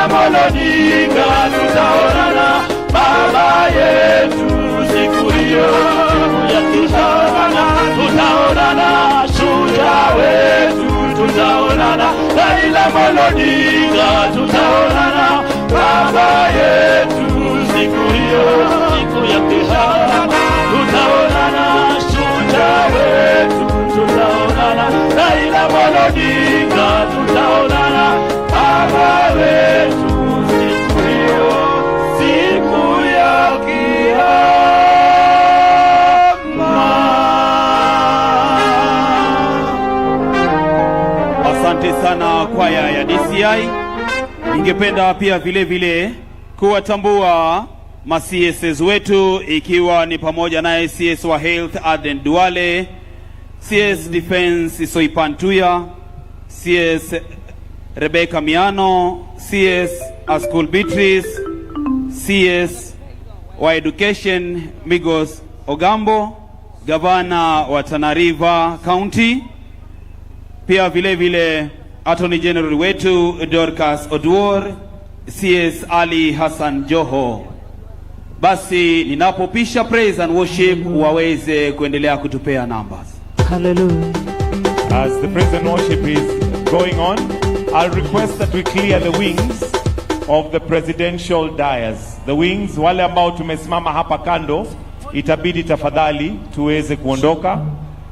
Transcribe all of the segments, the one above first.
Odinga tutaonana, baba yetu siku hiyo ya tutaonana, shujaa wetu tutaonana, Raila Odinga tutaonana, baba yetu siku hiyo ya tutaonana, shujaa wetu tutaonana, Raila Odinga tutaonana, baba wetu siku hiyo ya kiyama. Asante sana kwaya ya DCI. Ningependa pia vile vile kuwatambua ma-CSs wetu, ikiwa ni pamoja na CS wa Health Aden Duale, CS Defense Soipantuya, CS Rebecca Miano, CS School Beatrice, CS wa Education Migos Ogambo, Gavana wa Tana River County, pia vile vile Attorney General wetu Dorcas Oduor, CS Ali Hassan Joho. Basi ninapopisha praise and worship waweze kuendelea kutupea numbers. Hallelujah. As the praise and worship is going on, I'll request that we clear the wings of the presidential dais. The wings, wale ambao tumesimama hapa kando, itabidi tafadhali tuweze kuondoka.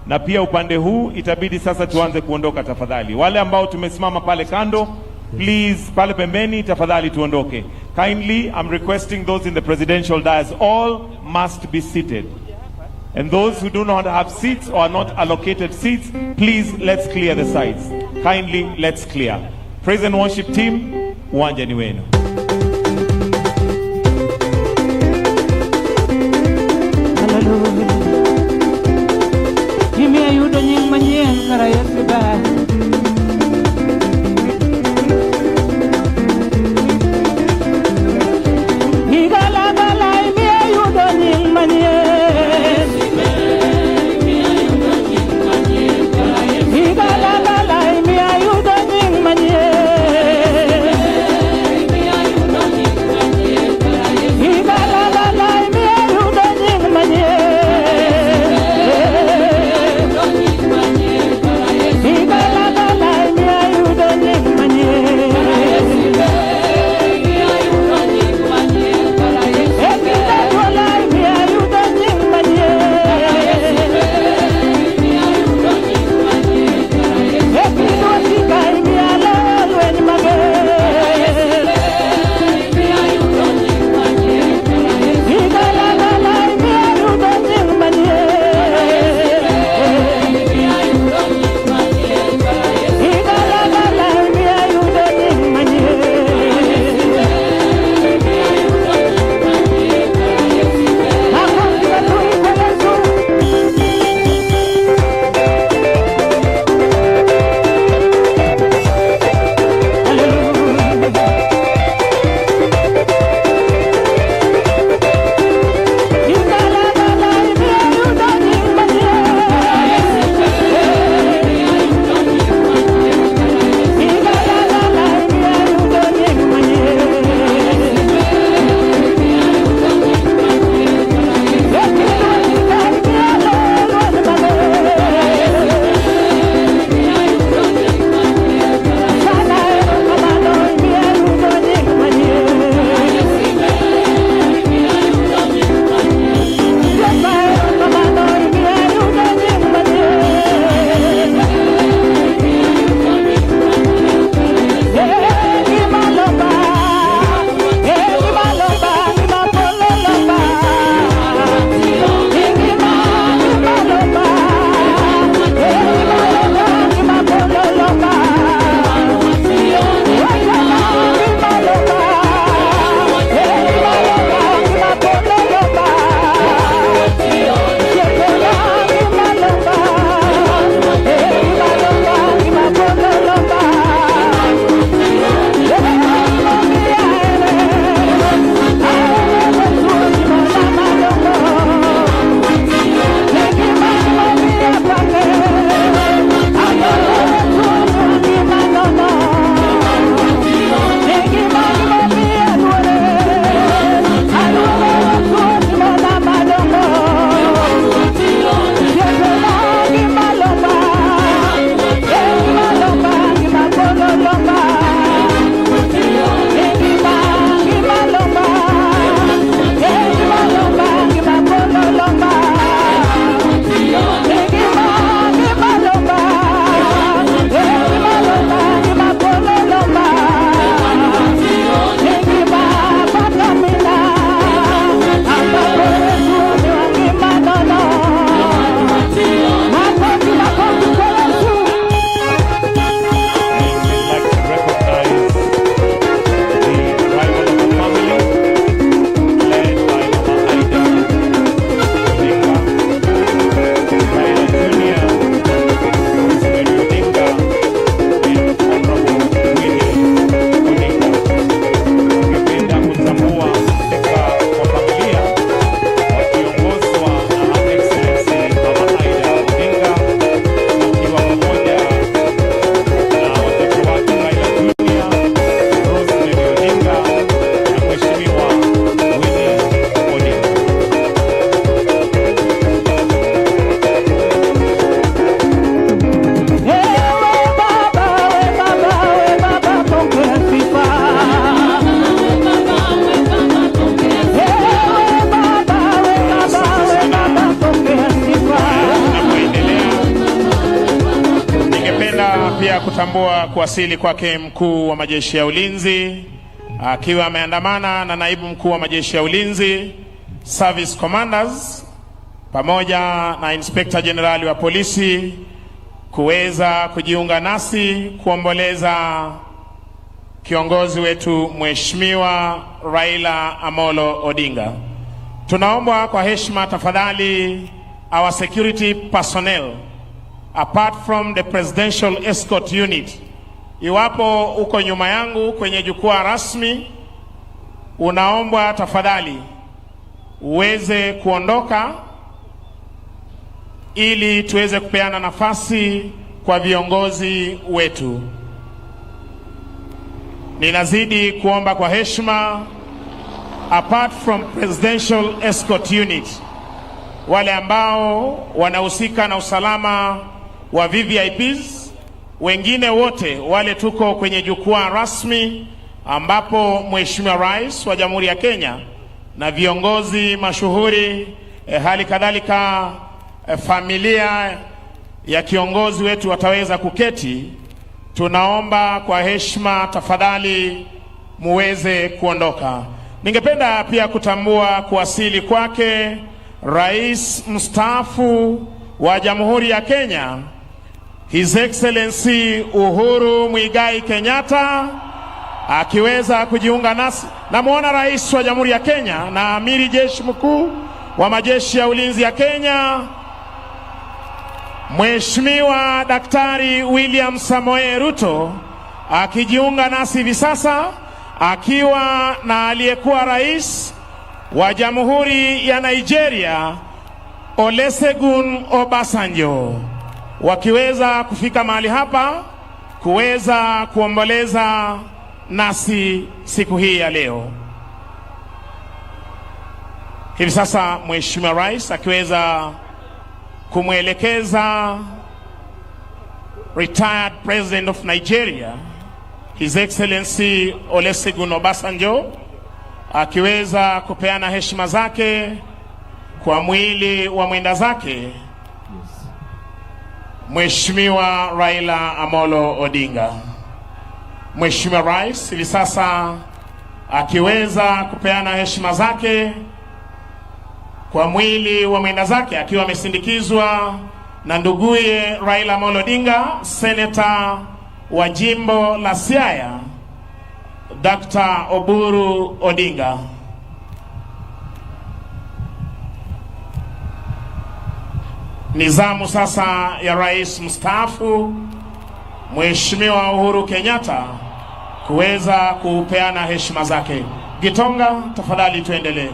Na pia upande huu itabidi sasa tuanze kuondoka tafadhali. Wale ambao tumesimama pale kando, please pale pembeni tafadhali tuondoke. Kindly, I'm requesting those in the presidential dais, all must be seated. And those who do not have seats or are not allocated seats, please let's clear the sides. Kindly, let's clear. Praise and worship team, uwanja ni wenu. Hallelujah. Give me a you don't need money and carry back. pia kutambua kuwasili kwake mkuu wa majeshi ya ulinzi akiwa ameandamana na naibu mkuu wa majeshi ya ulinzi, service commanders, pamoja na inspector general wa polisi kuweza kujiunga nasi kuomboleza kiongozi wetu Mheshimiwa Raila Amolo Odinga. Tunaomba kwa heshima tafadhali our security personnel apart from the presidential escort unit, iwapo uko nyuma yangu kwenye jukwaa rasmi, unaombwa tafadhali uweze kuondoka ili tuweze kupeana nafasi kwa viongozi wetu. Ninazidi kuomba kwa heshima, apart from presidential escort unit, wale ambao wanahusika na usalama wa VVIPs, wengine wote wale tuko kwenye jukwaa rasmi ambapo Mheshimiwa Rais wa Jamhuri ya Kenya na viongozi mashuhuri hali kadhalika familia ya kiongozi wetu wataweza kuketi. Tunaomba kwa heshima tafadhali muweze kuondoka. Ningependa pia kutambua kuwasili kwake Rais mstaafu wa Jamhuri ya Kenya, His Excellency Uhuru Muigai Kenyatta, akiweza kujiunga nasi. Namuona Rais wa Jamhuri ya Kenya na Amiri Jeshi Mkuu wa Majeshi ya Ulinzi ya Kenya, Mheshimiwa Daktari William Samoei Ruto, akijiunga nasi hivi sasa akiwa na aliyekuwa rais wa Jamhuri ya Nigeria Olusegun Obasanjo, wakiweza kufika mahali hapa kuweza kuomboleza nasi siku hii ya leo. Hivi sasa Mheshimiwa Rais akiweza kumwelekeza retired President of Nigeria, His Excellency Olusegun Obasanjo, akiweza kupeana heshima zake kwa mwili wa mwenda zake Mheshimiwa Raila Amolo Odinga. Mheshimiwa Rais hivi sasa akiweza kupeana heshima zake kwa mwili wa mwenda zake akiwa amesindikizwa na nduguye Raila Amolo Odinga, Senator wa jimbo la Siaya, Dr. Oburu Odinga. Nizamu sasa ya Rais mstaafu Mheshimiwa Uhuru Kenyatta kuweza kupeana heshima zake. Gitonga, tafadhali tuendelee.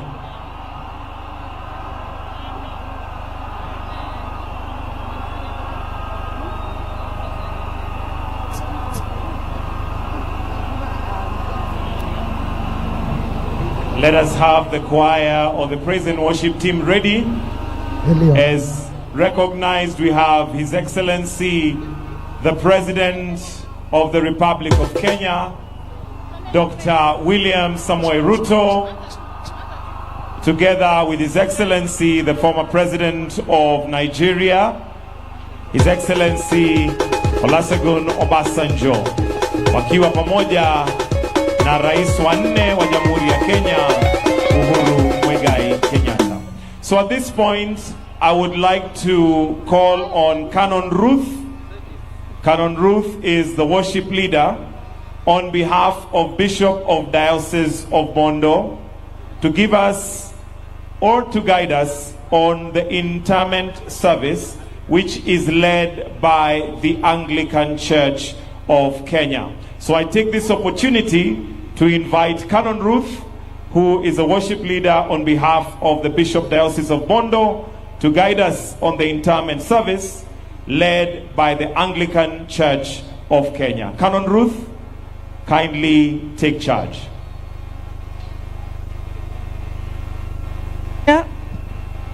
Let us have the choir or the praise and worship team ready. As recognized, we have His Excellency, the President of the Republic of Kenya, Dr. William Samoei Ruto, together with His Excellency, the former President of Nigeria, His Excellency Olusegun Obasanjo, wakiwa pamoja na Rais wa 4 wa Jamhuri ya Kenya, Uhuru Muigai Kenyatta. So at this point, I would like to call on Canon Ruth. Canon Ruth is the worship leader on behalf of Bishop of Diocese of Bondo to give us or to guide us on the interment service, which is led by the Anglican Church of Kenya. So I take this opportunity to invite Canon Ruth, who is a worship leader on behalf of the Bishop Diocese of Bondo, to guide us on the interment service led by the Anglican Church of Kenya. Canon Ruth, kindly take charge.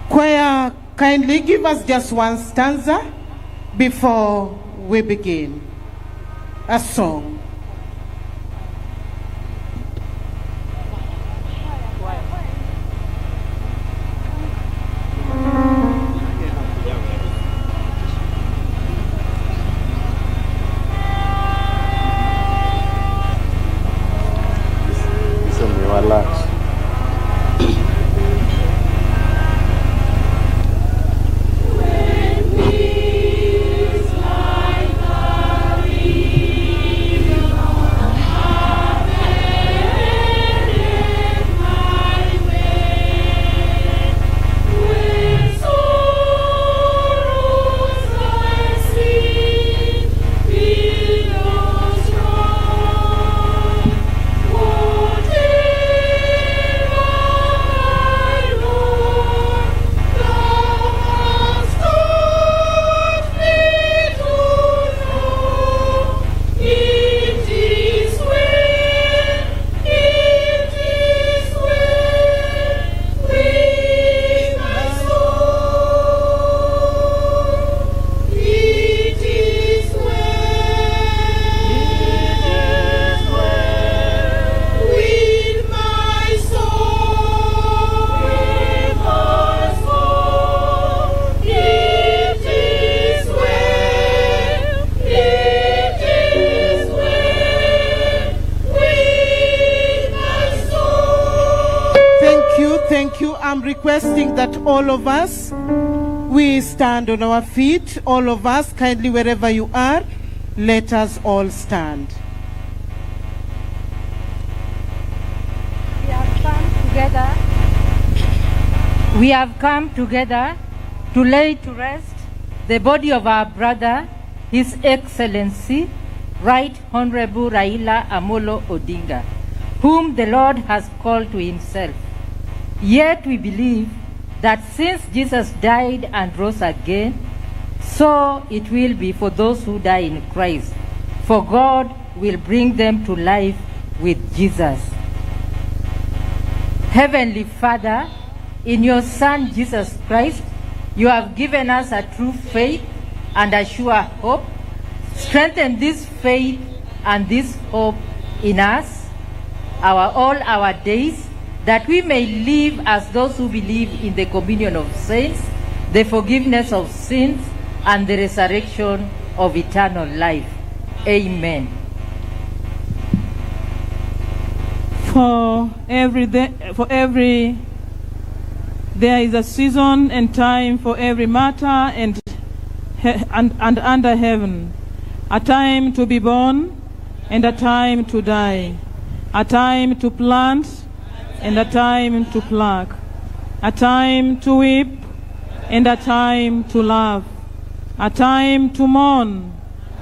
Choir, kindly give us just one stanza before we begin. A song. I'm requesting that all of us, we stand on our feet. All of us, kindly wherever you are, let us all stand. We have come together to lay to rest the body of our brother, His Excellency, Rt.Hon.Raila Amolo Odinga, whom the Lord has called to Himself. Yet we believe that since Jesus died and rose again, so it will be for those who die in Christ, for God will bring them to life with Jesus. Heavenly Father, in your Son Jesus Christ, you have given us a true faith and a sure hope. Strengthen this faith and this hope in us all our days, that we may live as those who believe in the communion of saints, the forgiveness of sins, and the resurrection of eternal life. Amen. There is a season and time for every matter and under heaven, a time to be born and a time to die, a time to plant and a time to pluck, a time to weep and a time to laugh, a time to mourn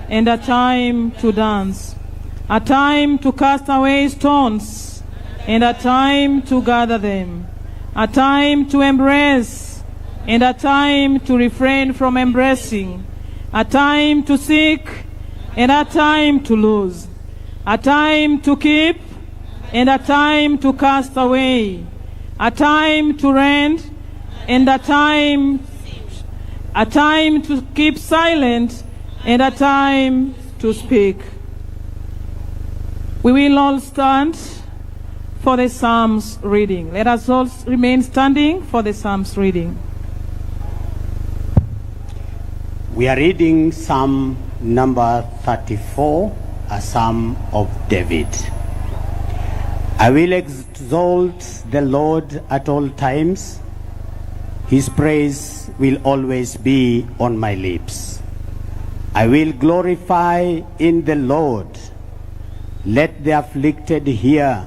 and a time to dance, a time to cast away stones and a time to gather them, a time to embrace and a time to refrain from embracing, a time to seek and a time to lose, a time to keep and a time to cast away, a time to rend and a time to keep silent and a time to speak. We will all stand for the Psalms reading. Let us all remain standing for the Psalms reading. We are reading Psalm number 34, a Psalm of David. I will exalt the Lord at all times. His praise will always be on my lips. I will glorify in the Lord. Let the afflicted hear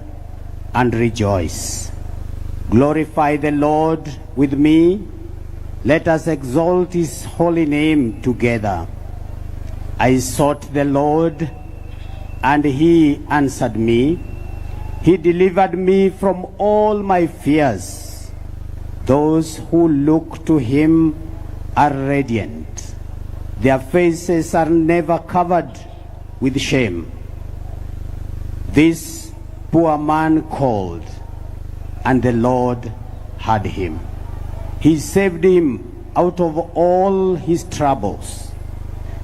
and rejoice. Glorify the Lord with me. Let us exalt his holy name together. I sought the Lord, and he answered me. He delivered me from all my fears. Those who look to him are radiant. Their faces are never covered with shame. This poor man called, and the Lord heard him. He saved him out of all his troubles.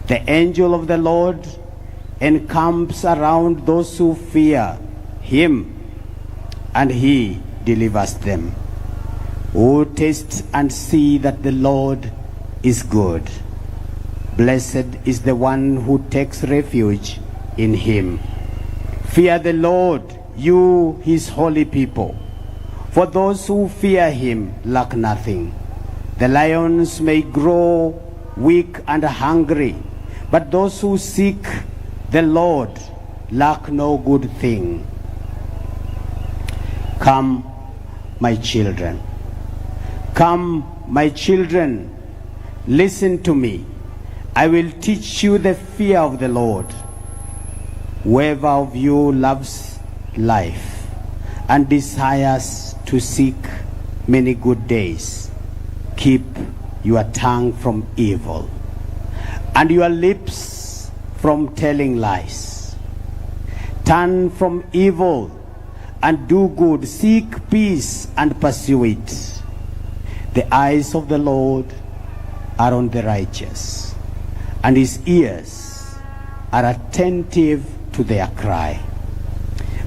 The angel of the Lord encamps around those who fear him, and he delivers them. Oh, taste and see that the Lord is good. Blessed is the one who takes refuge in him. Fear the Lord, you his holy people, for those who fear him lack nothing. The lions may grow weak and hungry, but those who seek the Lord lack no good thing. Come, my children. Come, my children, listen to me. I will teach you the fear of the Lord. Whoever of you loves life and desires to seek many good days, keep your tongue from evil and your lips from telling lies. Turn from evil and do good. Seek peace and pursue it. The eyes of the Lord are on the righteous, and his ears are attentive to their cry.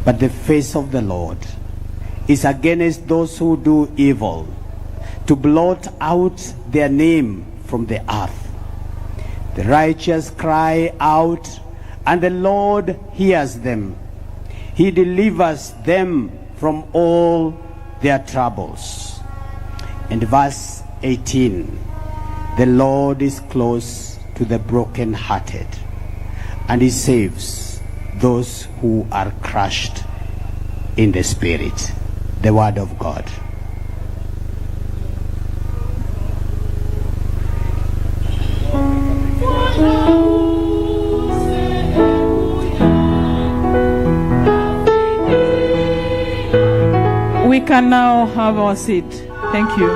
But the face of the Lord is against those who do evil, to blot out their name from the earth. The righteous cry out, and the Lord hears them. He delivers them from all their troubles. And verse 18, the Lord is close to the brokenhearted, and he saves those who are crushed in the spirit. The word of God. We can now have our seat. Thank you.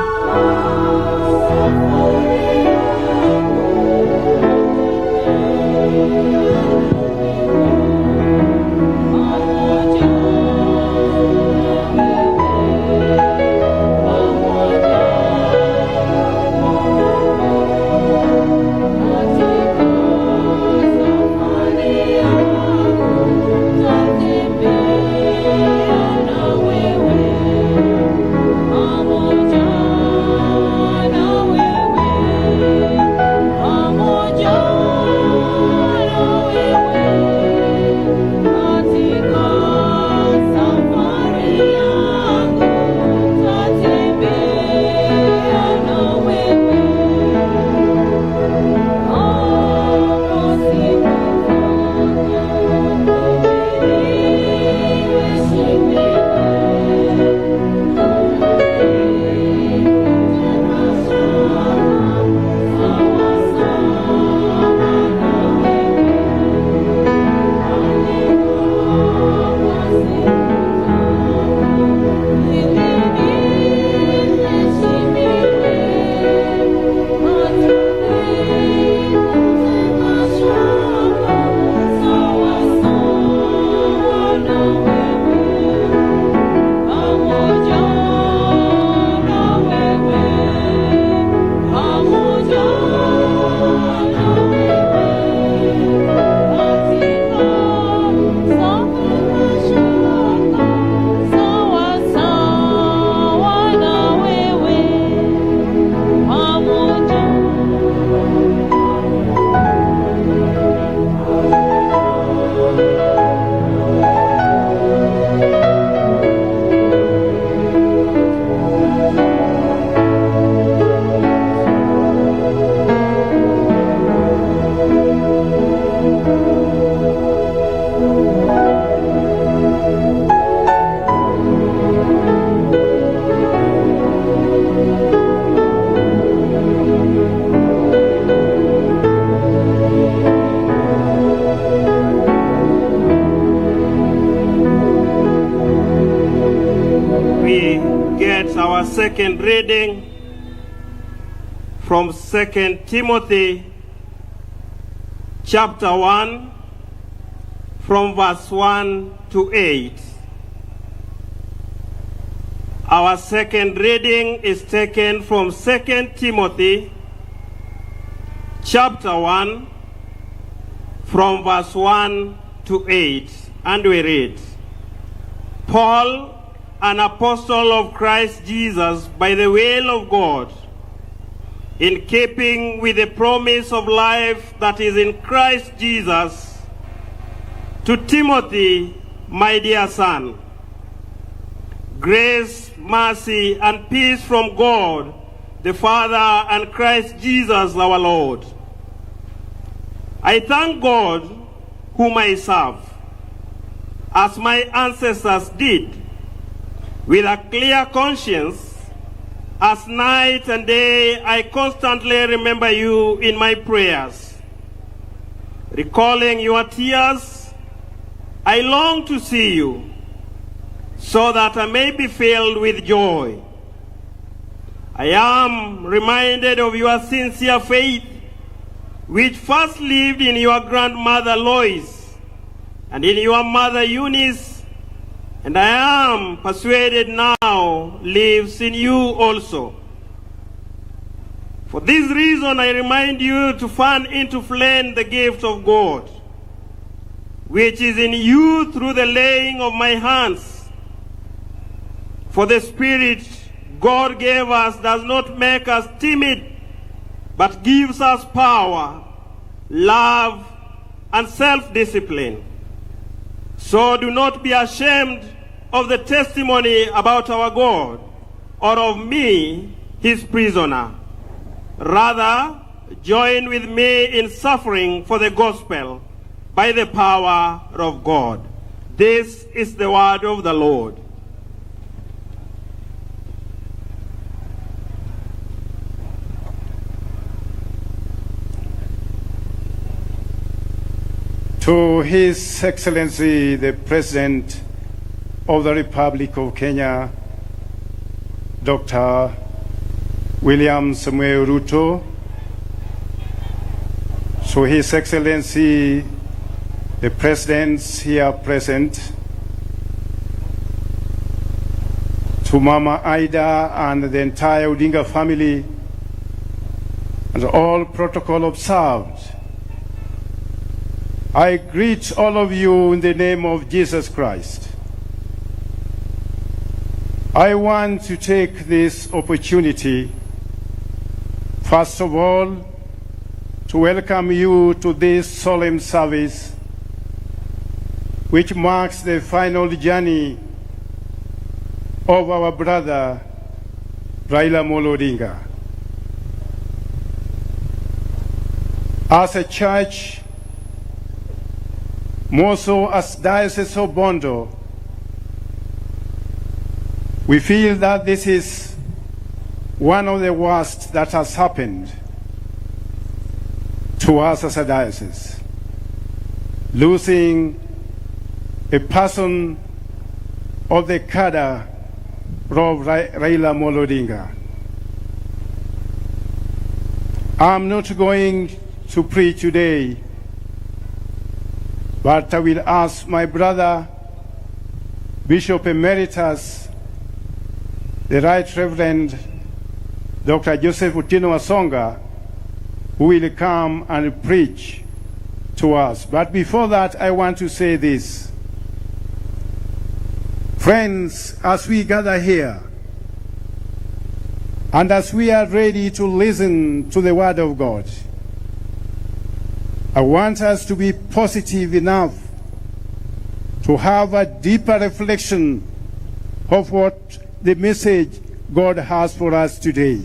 Second reading from 2 Timothy chapter 1 from verse 1 to 8. Our second reading is taken from 2 Timothy chapter 1 from verse 1 to 8, and we read, Paul, an apostle of Christ Jesus by the will of God, in keeping with the promise of life that is in Christ Jesus, to Timothy, my dear son, grace, mercy, and peace from God, the Father, and Christ Jesus our Lord. I thank God, whom I serve, as my ancestors did, with a clear conscience, as night and day I constantly remember you in my prayers. Recalling your tears, I long to see you, so that I may be filled with joy. I am reminded of your sincere faith, which first lived in your grandmother Lois, and in your mother Eunice, and I am persuaded now lives in you also. For this reason I remind you to fan into flame the gift of God, which is in you through the laying of my hands. For the Spirit God gave us does not make us timid, but gives us power, love, and self-discipline. So do not be ashamed of the testimony about our God, or of me, his prisoner. Rather, join with me in suffering for the gospel by the power of God. This is the word of the Lord. To His Excellency, the President of the Republic of Kenya, Dr. William Samuel Ruto, to His Excellency, the Presidents here present, to Mama Ida and the entire Odinga family, and all protocol observed, I greet all of you in the name of Jesus Christ. I want to take this opportunity, first of all, to welcome you to this solemn service, which marks the final journey of our brother, Raila Odinga. As a church, more so as Diocese of Bondo, we feel that this is one of the worst that has happened to us as a diocese. Losing a person of the cadre of Raila Odinga. I'm not going to preach today, but I will ask my brother, Bishop Emeritus, the Right Reverend Dr. Joseph Utino Wasonga, who will come and preach to us. But before that, I want to say this. Friends, as we gather here, and as we are ready to listen to the Word of God, I want us to be positive enough to have a deeper reflection of what the message God has for us today.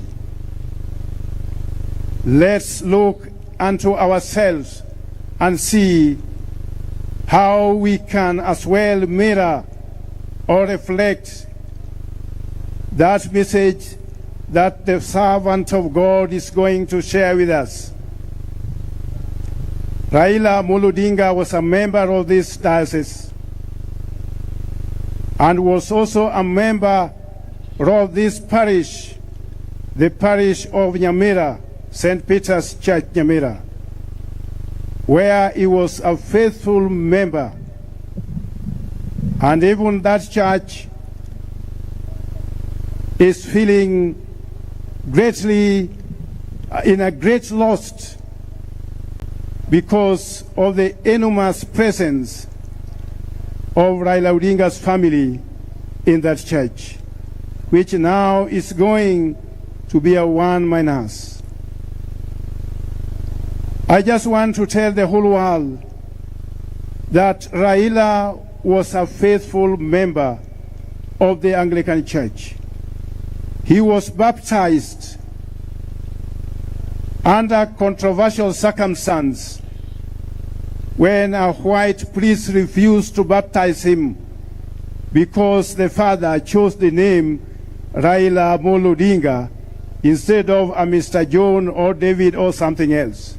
Let's look unto ourselves and see how we can as well mirror or reflect that message that the servant of God is going to share with us. Raila Odinga was a member of this diocese and was also a member of this parish, the parish of Nyamira, St. Peter's Church, Nyamira, where he was a faithful member. And even that church is feeling greatly in a great loss because of the enormous presence of Raila Odinga's family in that church, which now is going to be a one-man house. I just want to tell the whole world that Raila was a faithful member of the Anglican Church. He was baptized under controversial circumstances when a white priest refused to baptize him because the father chose the name Raila Odinga instead of a Mr. John or David or something else.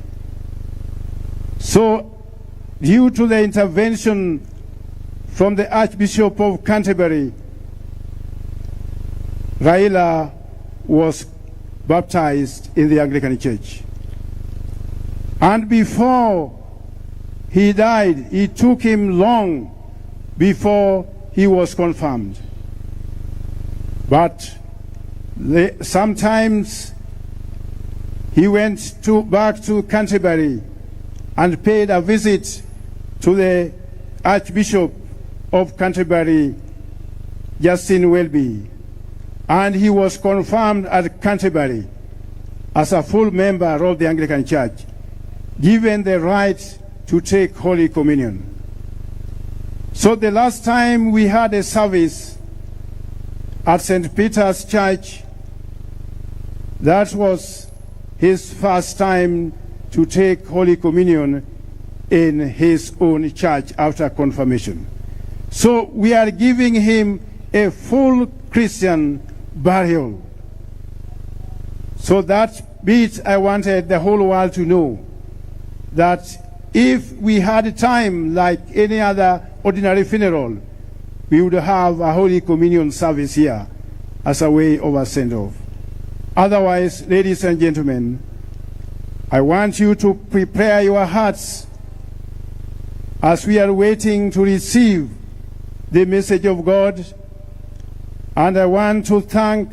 So, due to the intervention from the Archbishop of Canterbury, Raila was baptized in the Anglican Church. And before he died, it took him long before he was confirmed. But sometimes he went back to Canterbury and paid a visit to the Archbishop of Canterbury, Justin Welby, and he was confirmed at Canterbury as a full member of the Anglican Church, given the right to take Holy Communion. So the last time we had a service at St. Peter's Church, That was his first time to take Holy Communion in his own church after confirmation. So we are giving him a full Christian burial. So that bit I wanted the whole world to know, that if we had time like any other ordinary funeral, we would have a Holy Communion service here as a way of a send-off. Otherwise, ladies and gentlemen, I want you to prepare your hearts as we are waiting to receive the message of God. And I want to thank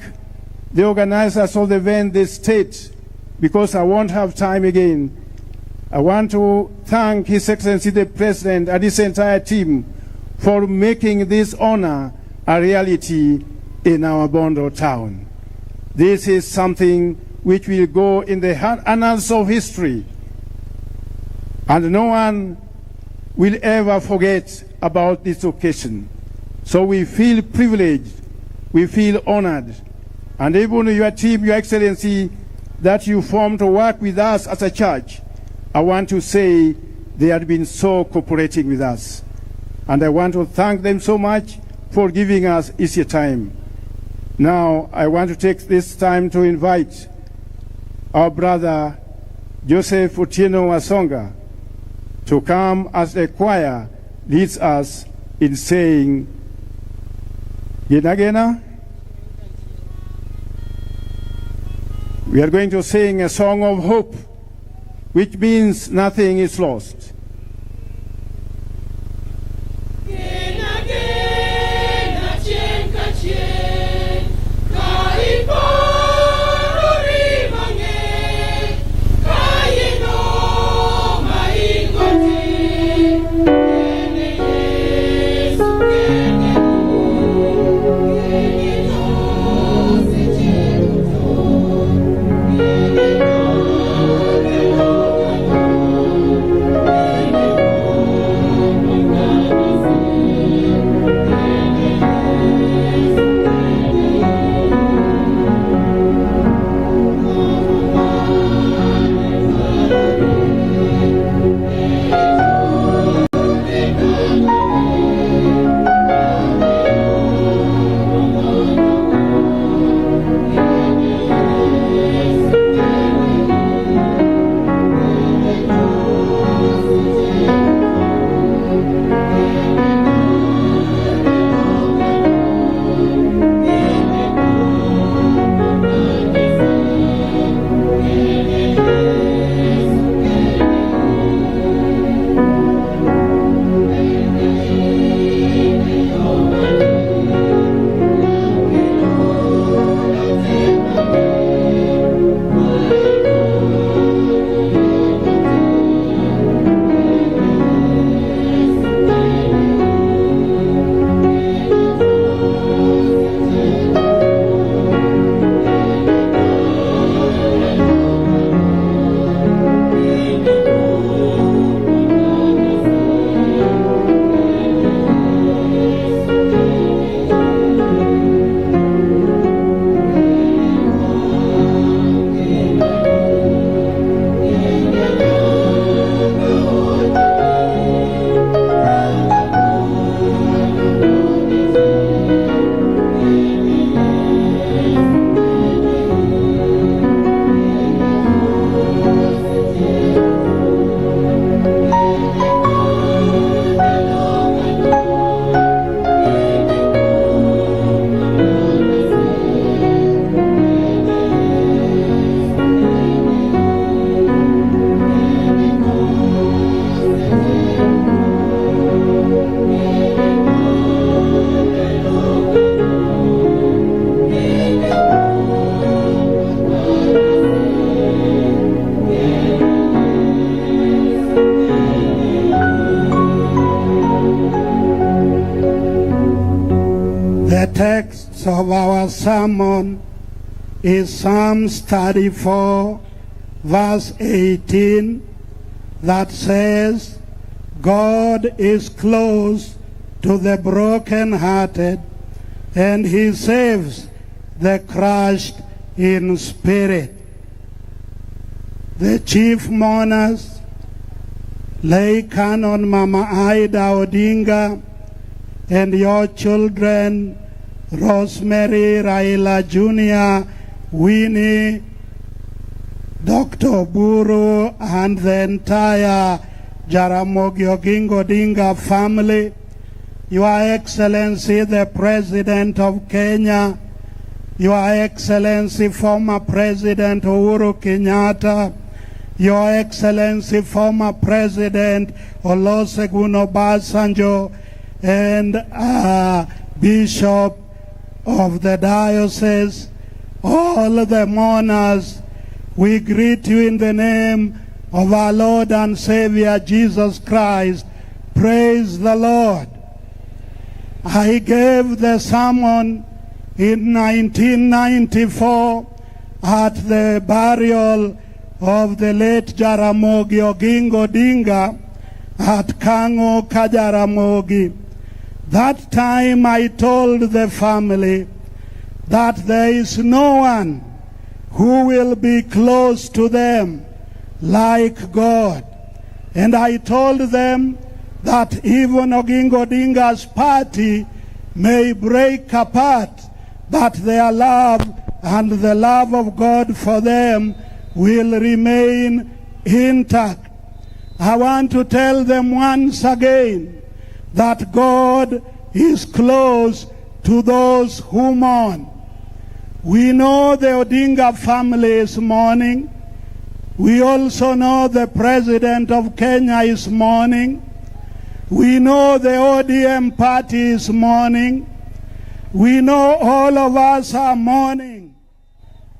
the organizers of the event, the state, because I won't have time again. I want to thank His Excellency the President and his entire team for making this honor a reality in our Bondo town. This is something which will go in the annals of history, and no one will ever forget about this occasion. So we feel privileged, we feel honored, and even your team, Your Excellency, that you formed to work with us as a church, I want to say they have been so cooperating with us. And I want to thank them so much for giving us easier time. Now, I want to take this time to invite our brother Joseph Otieno Wasonga to come as the choir leads us in saying, Gena Gena. We are going to sing a song of hope, which means nothing is lost. The text of our sermon is Psalms 34, verse 18, that says, God is close to the brokenhearted, and He saves the crushed in spirit. The chief mourners, Lay Canon Mama Ida Odinga, and your children, Rosemary Raila Jr., Winnie, Dr. Buru, and the entire Jaramogi Oginga Odinga family, Your Excellency the President of Kenya, Your Excellency former President Uhuru Kenyatta, Your Excellency former President Olusegun Obasanjo, and Bishop of the diocese, all the mourners, we greet you in the name of our Lord and Savior Jesus Christ. Praise the Lord. I gave the sermon in 1994 at the burial of the late Jaramogi Oginga Odinga at Kango Kajaramogi. That time I told the family that there is no one who will be close to them like God. And I told them that even Oginga Odinga's party may break apart, but their love and the love of God for them will remain intact. I want to tell them once again that God is close to those who mourn. We know the Odinga family is mourning. We also know the President of Kenya is mourning. We know the ODM party is mourning. We know all of us are mourning.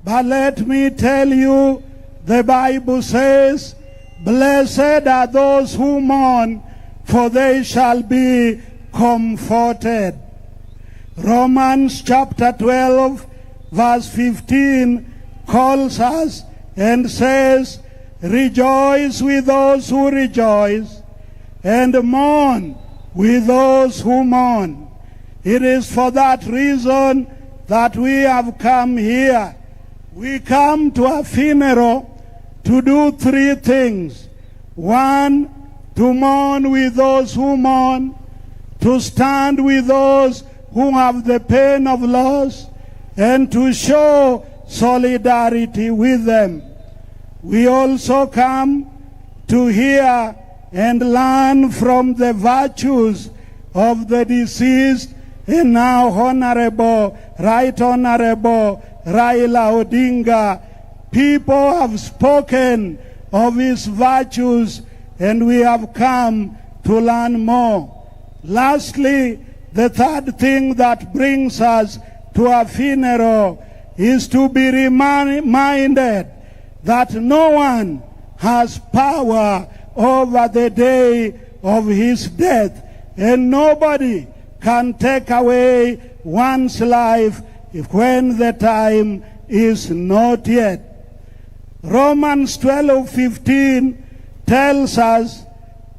But let me tell you, the Bible says, blessed are those who mourn, for they shall be comforted. Romans chapter 12, verse 15 calls us and says, rejoice with those who rejoice, and mourn with those who mourn. It is for that reason that we have come here. We come to a funeral to do three things. One, to mourn with those who mourn, to stand with those who have the pain of loss, and to show solidarity with them. We also come to hear and learn from the virtues of the deceased and now Honorable, Rt.Hon.Raila Odinga. People have spoken of his virtues, and we have come to learn more. Lastly, the third thing that brings us to a funeral is to be reminded that no one has power over the day of his death, and nobody can take away one's life when the time is not yet. Romans 12:15 tells us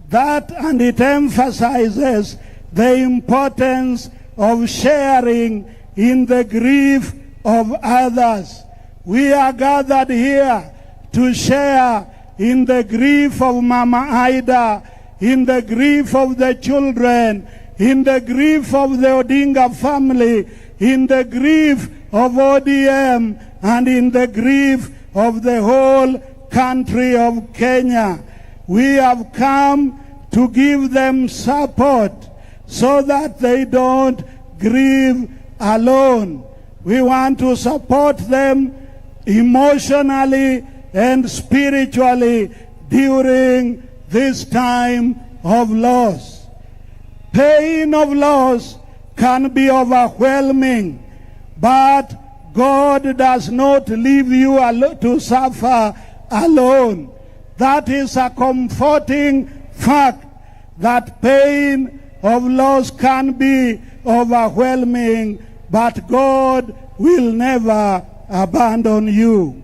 that, and it emphasizes the importance of sharing in the grief of others. We are gathered here to share in the grief of Mama Ida, in the grief of the children, in the grief of the Odinga family, in the grief of ODM, and in the grief of the whole country of Kenya. We have come to give them support so that they don't grieve alone. We want to support them emotionally and spiritually during this time of loss. Pain of loss can be overwhelming, but God does not leave you to suffer alone. That is a comforting fact, that pain of loss can be overwhelming, but God will never abandon you.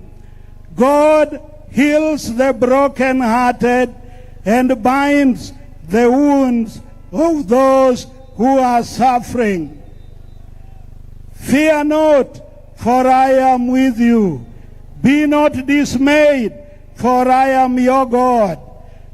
God heals the brokenhearted and binds the wounds of those who are suffering. Fear not, for I am with you. Be not dismayed, for I am your God.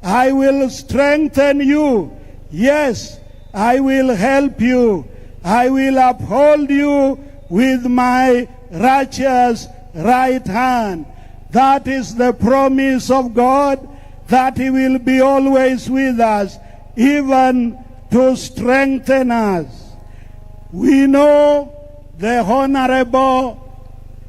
I will strengthen you. Yes, I will help you. I will uphold you with my righteous right hand. That is the promise of God, that he will be always with us, even to strengthen us. We know the Honorable,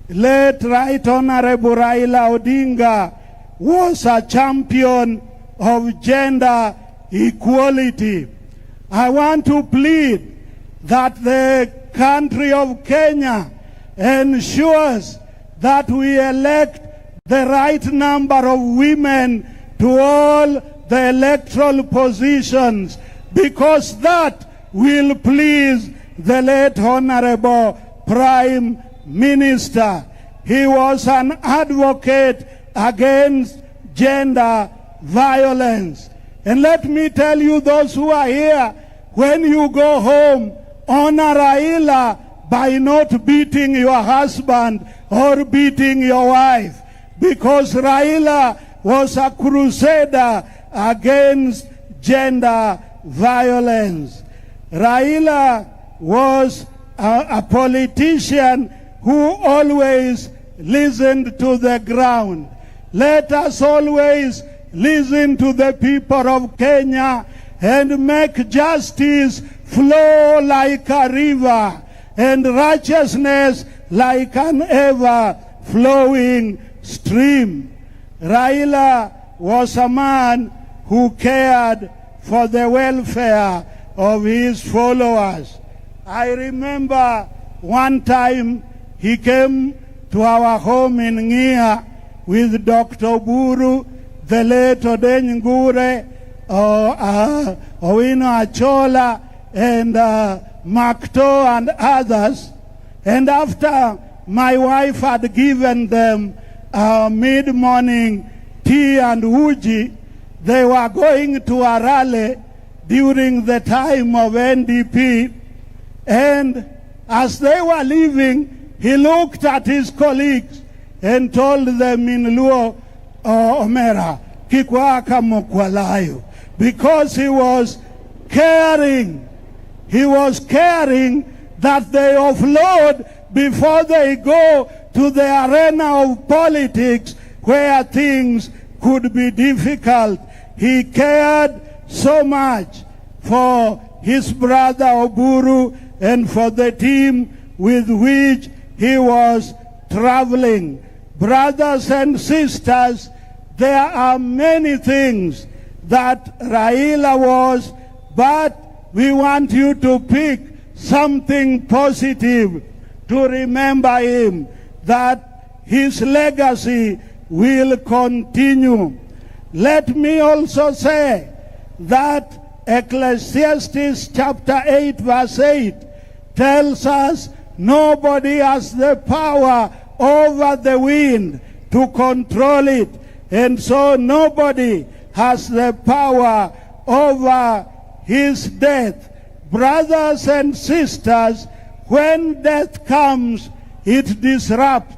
late Rt.Hon.Raila Odinga was a champion of gender equality. I want to plead that the country of Kenya ensures that we elect the right number of women to all the electoral positions, because that will please the late Honorable Prime Minister. He was an advocate against gender violence. And let me tell you, those who are here, when you go home, honor Raila by not beating your husband or beating your wife, because Raila was a crusader against gender violence. Raila was a politician who always listened to the ground. Let us always listen to the people of Kenya and make justice flow like a river and righteousness like an ever-flowing stream. Raila was a man who cared for the welfare of his followers. I remember one time he came to our home in Ngia with Dr. Buru, the late Odinga, Owino Achola, and Makto and others. And after my wife had given them mid-morning tea and uji, they were going to a rally during the time of NDP. And as they were leaving, he looked at his colleagues and told them in Luo, Omera, Kikwaka Mokwalayo, because he was caring. He was caring that they offload before they go to the arena of politics where things could be difficult. He cared so much for his brother Oburu and for the team with which he was traveling. Brothers and sisters, there are many things that Raila was, but we want you to pick something positive to remember him, that his legacy will continue. Let me also say that Ecclesiastes chapter 8 verse 8 tells us nobody has the power over the wind to control it, and so nobody has the power over his death. Brothers and sisters, when death comes, it disrupts,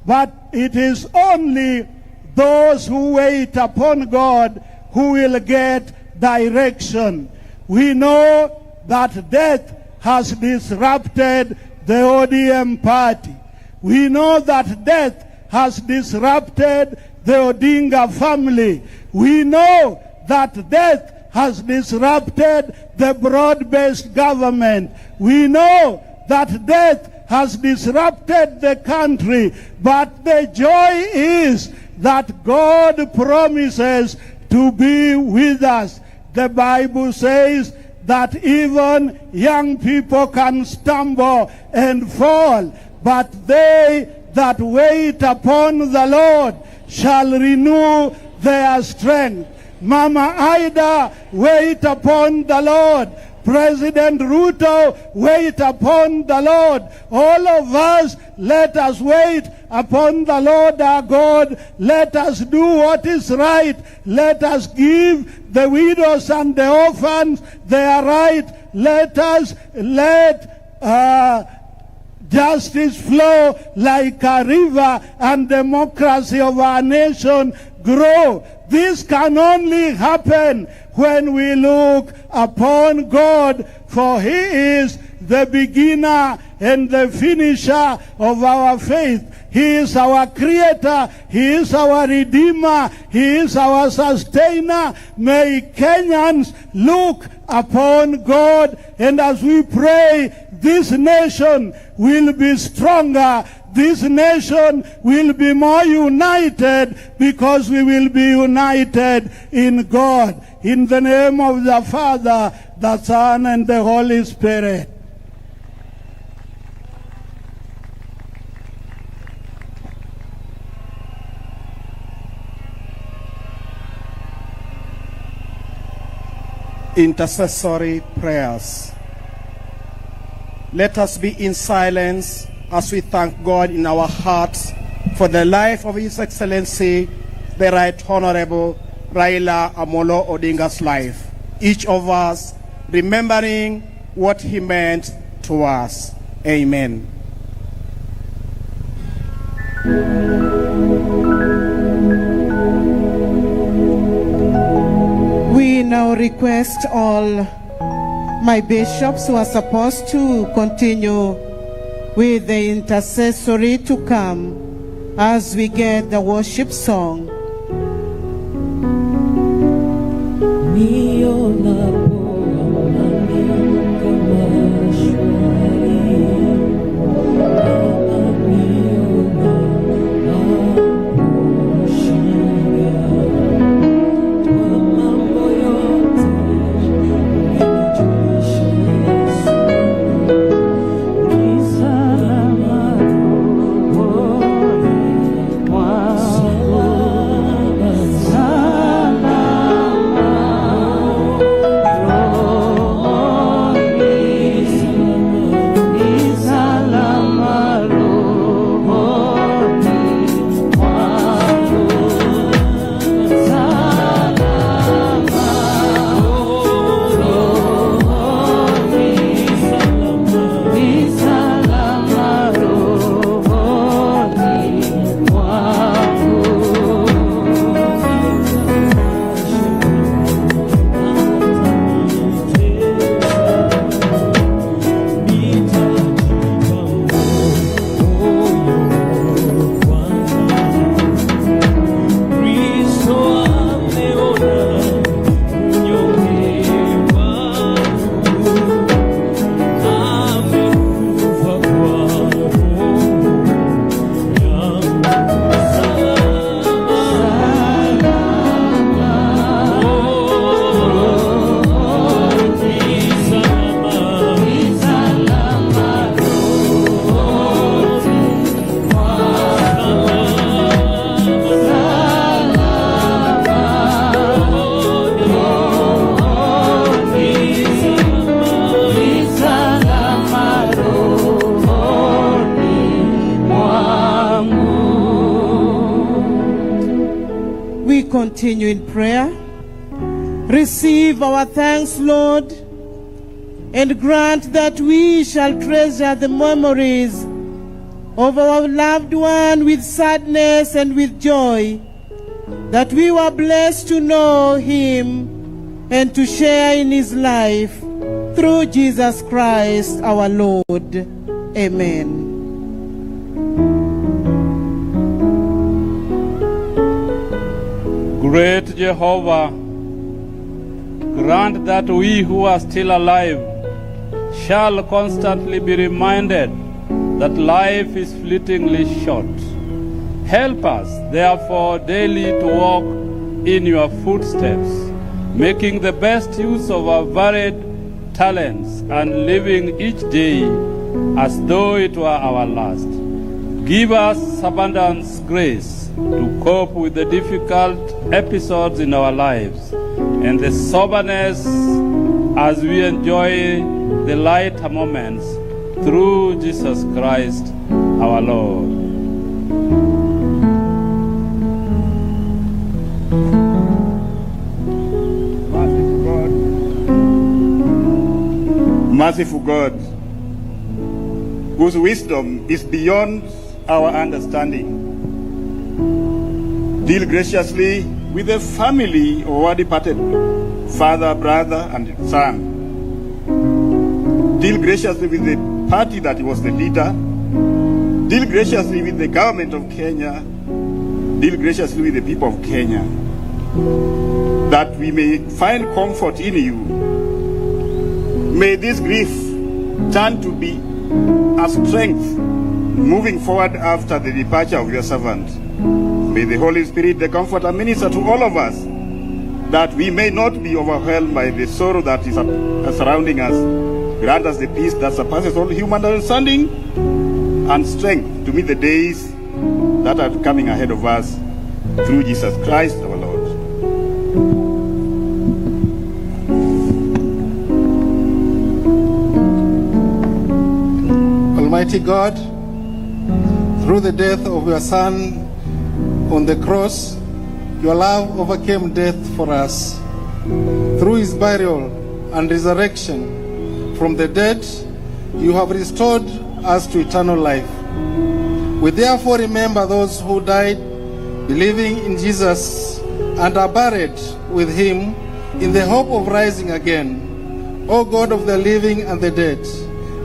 but it is only those who wait upon God who will get direction. We know that death has disrupted the ODM party. We know that death has disrupted the Odinga family. We know that death has disrupted the broad-based government. We know that death has disrupted the country. But the joy is that God promises to be with us. The Bible says that even young people can stumble and fall, but they that wait upon the Lord shall renew their strength. Mama Ida, wait upon the Lord. President Ruto, wait upon the Lord. All of us, let us wait upon the Lord our God. Let us do what is right. Let us give the widows and the orphans their right. Let justice flow like a river, and democracy of our nation grow. This can only happen when we look upon God, for He is the beginner and the finisher of our faith. He is our creator. He is our redeemer. He is our sustainer. May Kenyans look upon God, and as we pray, this nation will be stronger. This nation will be more united, because we will be united in God. In the name of the Father, the Son, and the Holy Spirit. Intercessory prayers. Let us be in silence as we thank God in our hearts for the life of His Excellency, the Rt.Hon.Raila Amolo Odinga's life. Each of us remembering what he meant to us. Amen. We now request all my bishops who are supposed to continue with the intercessory to come as we get the worship song. Continue in prayer. Receive our thanks, Lord, and grant that we shall treasure the memories of our loved one with sadness and with joy, that we were blessed to know him and to share in his life through Jesus Christ our Lord. Amen. Great Jehovah, grant that we who are still alive shall constantly be reminded that life is fleetingly short. Help us, therefore, daily to walk in your footsteps, making the best use of our varied talents and living each day as though it were our last. Give us abundant grace to cope with the difficult episodes in our lives and the soberness as we enjoy the lighter moments through Jesus Christ our Lord. Merciful God, whose wisdom is beyond our understanding. Deal graciously with the family of our departed father, brother, and son. Deal graciously with the party that was the leader. Deal graciously with the government of Kenya. Deal graciously with the people of Kenya, that we may find comfort in you. May this grief turn to be a strength moving forward after the departure of your servant. May the Holy Spirit, the Comforter, minister to all of us, that we may not be overwhelmed by the sorrow that is surrounding us. Grant us the peace that surpasses all human understanding and strength to meet the days that are coming ahead of us, through Jesus Christ our Lord. Almighty God, through the death of your Son on the cross, your love overcame death for us. Through his burial and resurrection from the dead, you have restored us to eternal life. We therefore remember those who died believing in Jesus and are buried with him in the hope of rising again. O God of the living and the dead,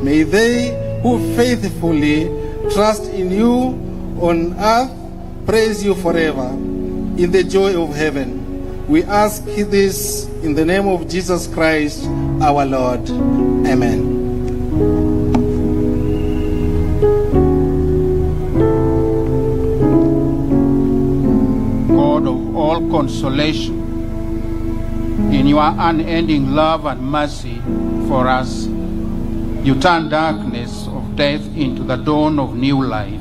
may they who faithfully trust in you on earth praise you forever in the joy of heaven. We ask this in the name of Jesus Christ our Lord. Amen. God of all consolation, in your unending love and mercy for us, you turn darkness of death into the dawn of new life.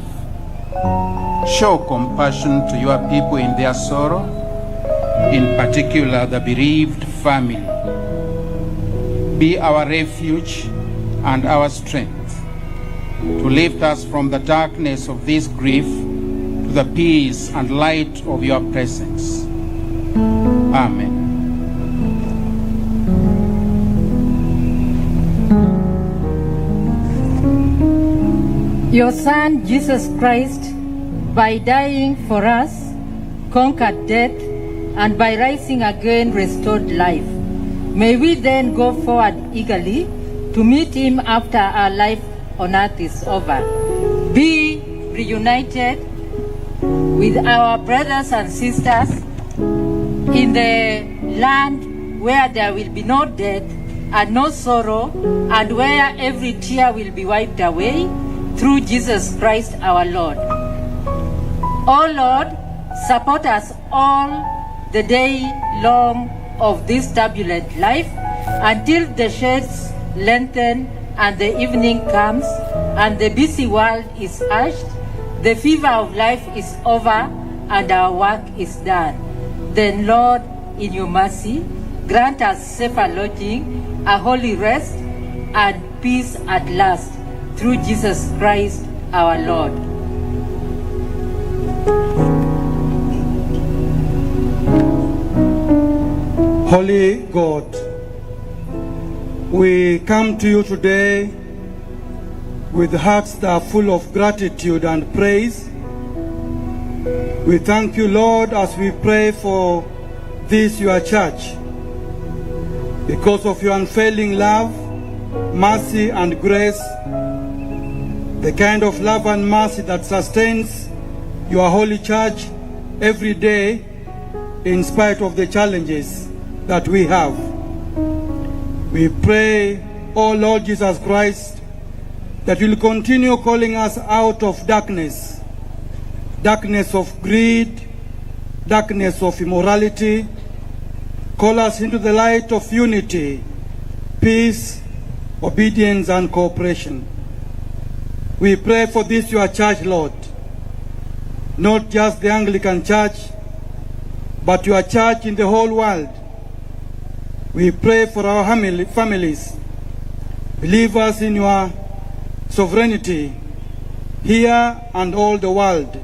Show compassion to your people in their sorrow, in particular the bereaved family. Be our refuge and our strength, to lift us from the darkness of this grief to the peace and light of your presence. Amen. Your Son, Jesus Christ, by dying for us, conquered death, and by rising again, restored life. May we then go forward eagerly to meet him after our life on earth is over. Be reunited with our brothers and sisters in the land where there will be no death and no sorrow, and where every tear will be wiped away, through Jesus Christ our Lord. O Lord, support us all the day long of this turbulent life, until the shades lengthen and the evening comes and the busy world is hushed, the fever of life is over and our work is done. Then, Lord, in your mercy, grant us safer lodging, a holy rest, and peace at last, through Jesus Christ our Lord. Holy God, we come to you today with hearts that are full of gratitude and praise. We thank you, Lord, as we pray for this, your church, because of your unfailing love, mercy, and grace, the kind of love and mercy that sustains your holy church every day in spite of the challenges that we have. We pray, O Lord Jesus Christ, that you will continue calling us out of darkness, darkness of greed, darkness of immorality. Call us into the light of unity, peace, obedience, and cooperation. We pray for this, your church, Lord, not just the Anglican Church, but your church in the whole world. We pray for our families, believers in your sovereignty, here and all the world.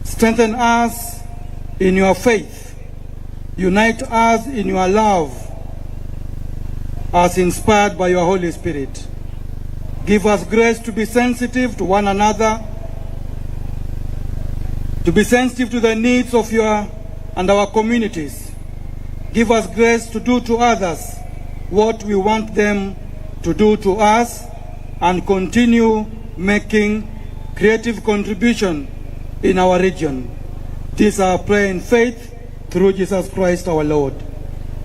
Strengthen us in your faith. Unite us in your love, as inspired by your Holy Spirit. Give us grace to be sensitive to one another, to be sensitive to the needs of your and our communities. Give us grace to do to others what we want them to do to us, and continue making creative contribution in our region. This our prayer in faith through Jesus Christ our Lord.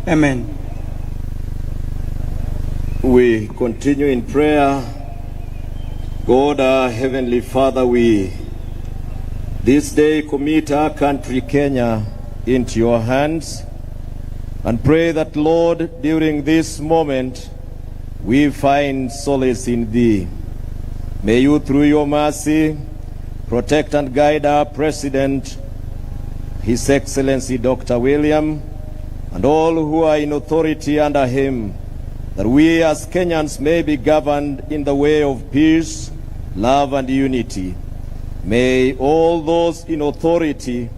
Amen. We continue in prayer. God, our Heavenly Father, we this day commit our country, Kenya, into your hands, and pray that, Lord, during this moment, we find solace in thee. May you, through your mercy, protect and guide our President, His Excellency Dr. William, and all who are in authority under him, that we as Kenyans may be governed in the way of peace, love, and unity. May all those in authority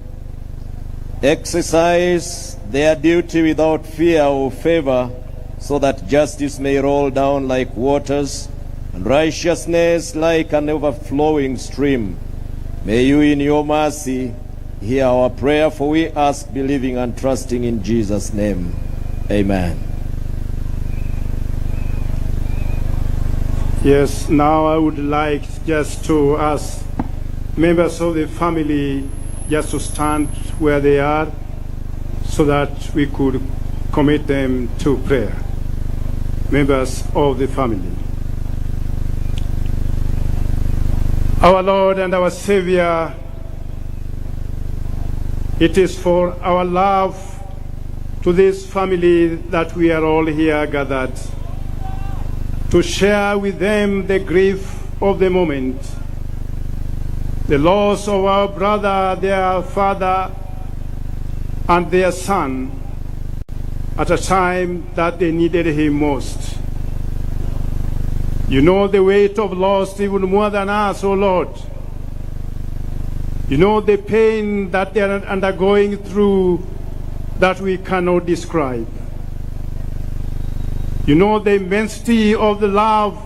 exercise their duty without fear or favor, so that justice may roll down like waters and righteousness like an overflowing stream. May you in your mercy hear our prayer, for we ask, believing and trusting in Jesus' name. Amen. Yes, now I would like just to ask members of the family just to stand where they are so that we could commit them to prayer. Members of the family. Our Lord and our Savior, it is for our love to this family that we are all here gathered, to share with them the grief of the moment, the loss of our brother, their father, and their son at a time that they needed him most. You know the weight of loss even more than us, O Lord. You know the pain that they are undergoing through that we cannot describe. You know the immensity of the love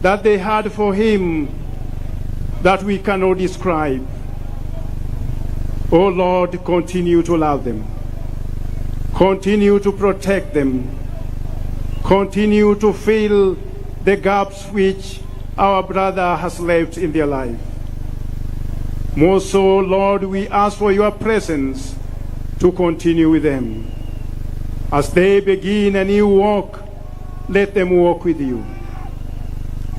that they had for him that we cannot describe. Oh Lord, continue to love them. Continue to protect them. Continue to fill the gaps which our brother has left in their life. More so, Lord, we ask for your presence to continue with them. As they begin a new walk, let them walk with you.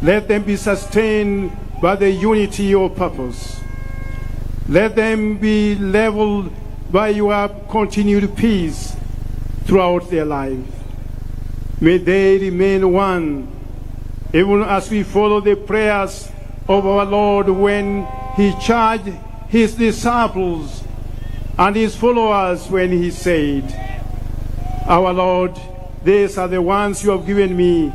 Let them be sustained by the unity of purpose. Let them be leveled by your continued peace throughout their life. May they remain one, even as we follow the prayers of our Lord when he charged his disciples and his followers when he said, Our Lord, these are the ones you have given me,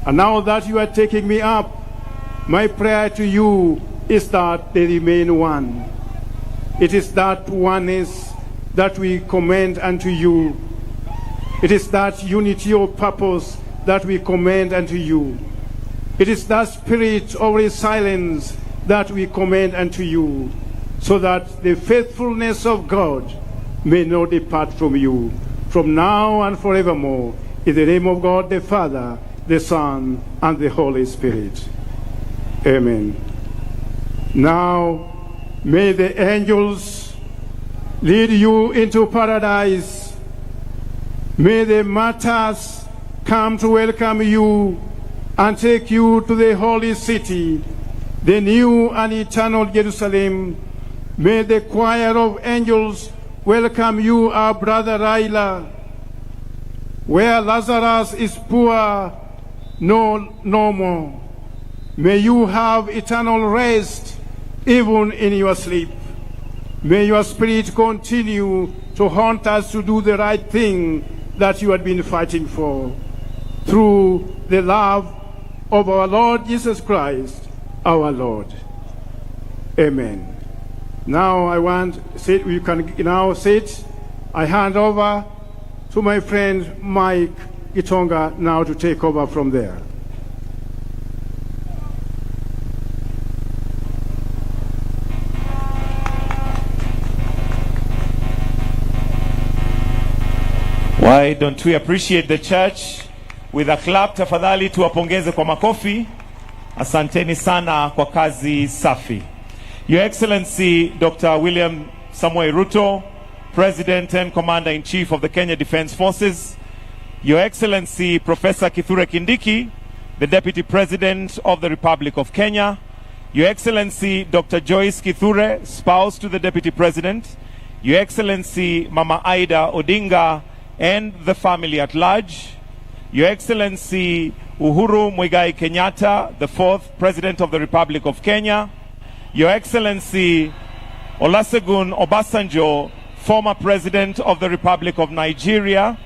and now that you are taking me up, my prayer to you is that they remain one. It is that oneness that we commend unto you. It is that unity of purpose that we commend unto you. It is that spirit of resilience that we commend unto you, so that the faithfulness of God may not depart from you, from now and forevermore. In the name of God the Father, the Son, and the Holy Spirit. Amen. Now, may the angels lead you into paradise. May the martyrs come to welcome you and take you to the holy city, the new and eternal Jerusalem. May the choir of angels welcome you, our brother Raila. Where Lazarus is poor, no more. May you have eternal rest even in your sleep. May your spirit continue to haunt us to do the right thing that you had been fighting for, through the love of our Lord Jesus Christ, our Lord. Amen. Now you can now sit. I hand over to my friend Mike Gitonga now to take over from there. Why don't we appreciate the church with a clap? Tafadhali tuwapongeze kwa makofi. Asanteni sana kwa kazi safi. Your Excellency Dr. William Samoei Ruto, President and Commander-in-Chief of the Kenya Defence Forces. Your Excellency Professor Kithure Kindiki, the Deputy President of the Republic of Kenya. Your Excellency Dr. Joyce Kithure, spouse to the Deputy President. Your Excellency Mama Aida Odinga and the family at large. Your Excellency Uhuru Muigai Kenyatta, the 4th President of the Republic of Kenya. Your Excellency Olusegun Obasanjo, former President of the Republic of Nigeria.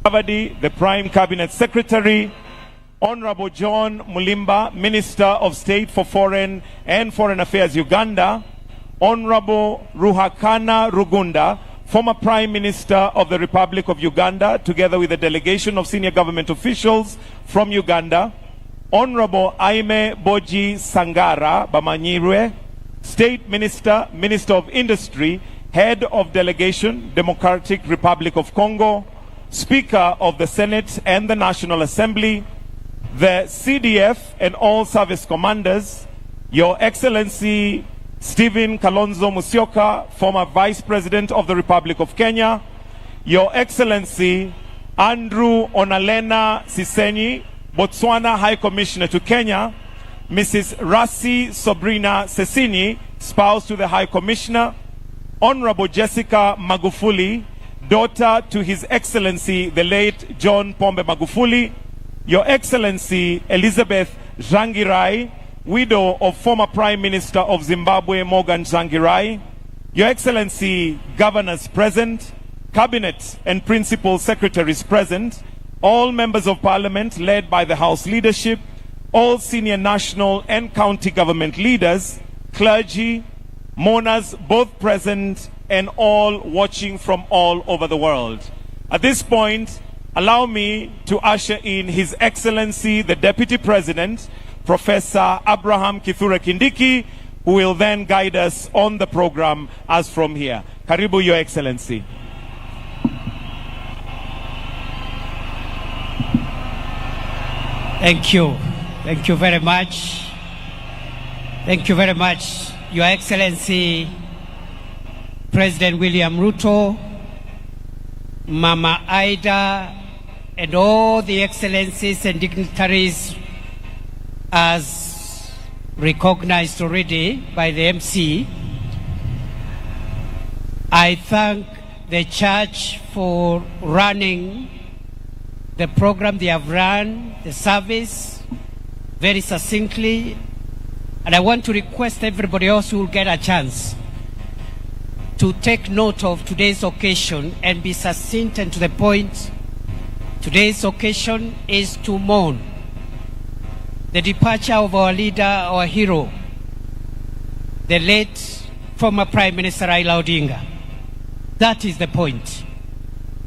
The Prime Cabinet Secretary. Honorable John Mulimba, Minister of State for Foreign and Foreign Affairs, Uganda. Honorable Ruhakana Rugunda, former Prime Minister of the Republic of Uganda, together with a delegation of senior government officials from Uganda. Honorable Aime Boji Sangara Bamanyirwe, State Minister, Minister of Industry, Head of Delegation, Democratic Republic of Congo, Speaker of the Senate and the National Assembly, the CDF and all service commanders, Your Excellency Stephen Kalonzo Musyoka, former Vice President of the Republic of Kenya, Your Excellency Andrew Onalena Sisenyi, Botswana High Commissioner to Kenya, Mrs. Rasi Sobrina Sesini, spouse to the High Commissioner, Honorable Jessica Magufuli, daughter to His Excellency the late John Pombe Magufuli, Your Excellency Elizabeth Zangirai, widow of former Prime Minister of Zimbabwe Morgan Zangirai, Your Excellency Governors present, Cabinet and Principal Secretaries present, all members of Parliament led by the House leadership, all senior national and county government leaders, clergy, mourners both present, and all watching from all over the world. At this point, allow me to usher in His Excellency the Deputy President, Professor Abraham Kithure Kindiki, who will then guide us on the program as from here. Karibu, Your Excellency. Thank you. Thank you very much. Thank you very much, Your Excellency President William Ruto, Mama Aida, and all the excellencies and dignitaries as recognized already by the MC. I thank the church for running the program they have run, the service, very succinctly. And I want to request everybody else who will get a chance to take note of today's occasion and be succinct and to the point. Today's occasion is to mourn the departure of our leader, our hero, the late former Prime Minister Raila Odinga. That is the point.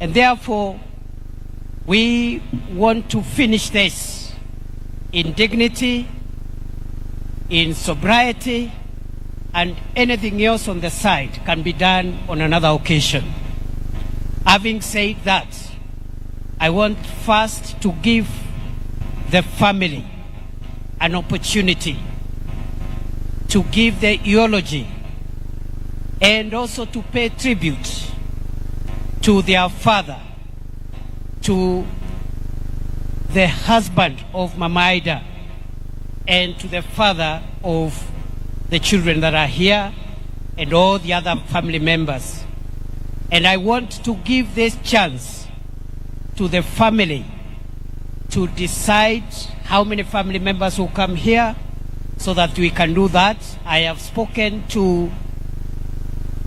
And therefore, we want to finish this in dignity, in sobriety, and anything else on the side can be done on another occasion. Having said that, I want first to give the family an opportunity to give the eulogy and also to pay tribute to their father, to the husband of Mama Aida, and to the father of the children that are here and all the other family members. And I want to give this chance to the family to decide how many family members will come here so that we can do that. I have spoken to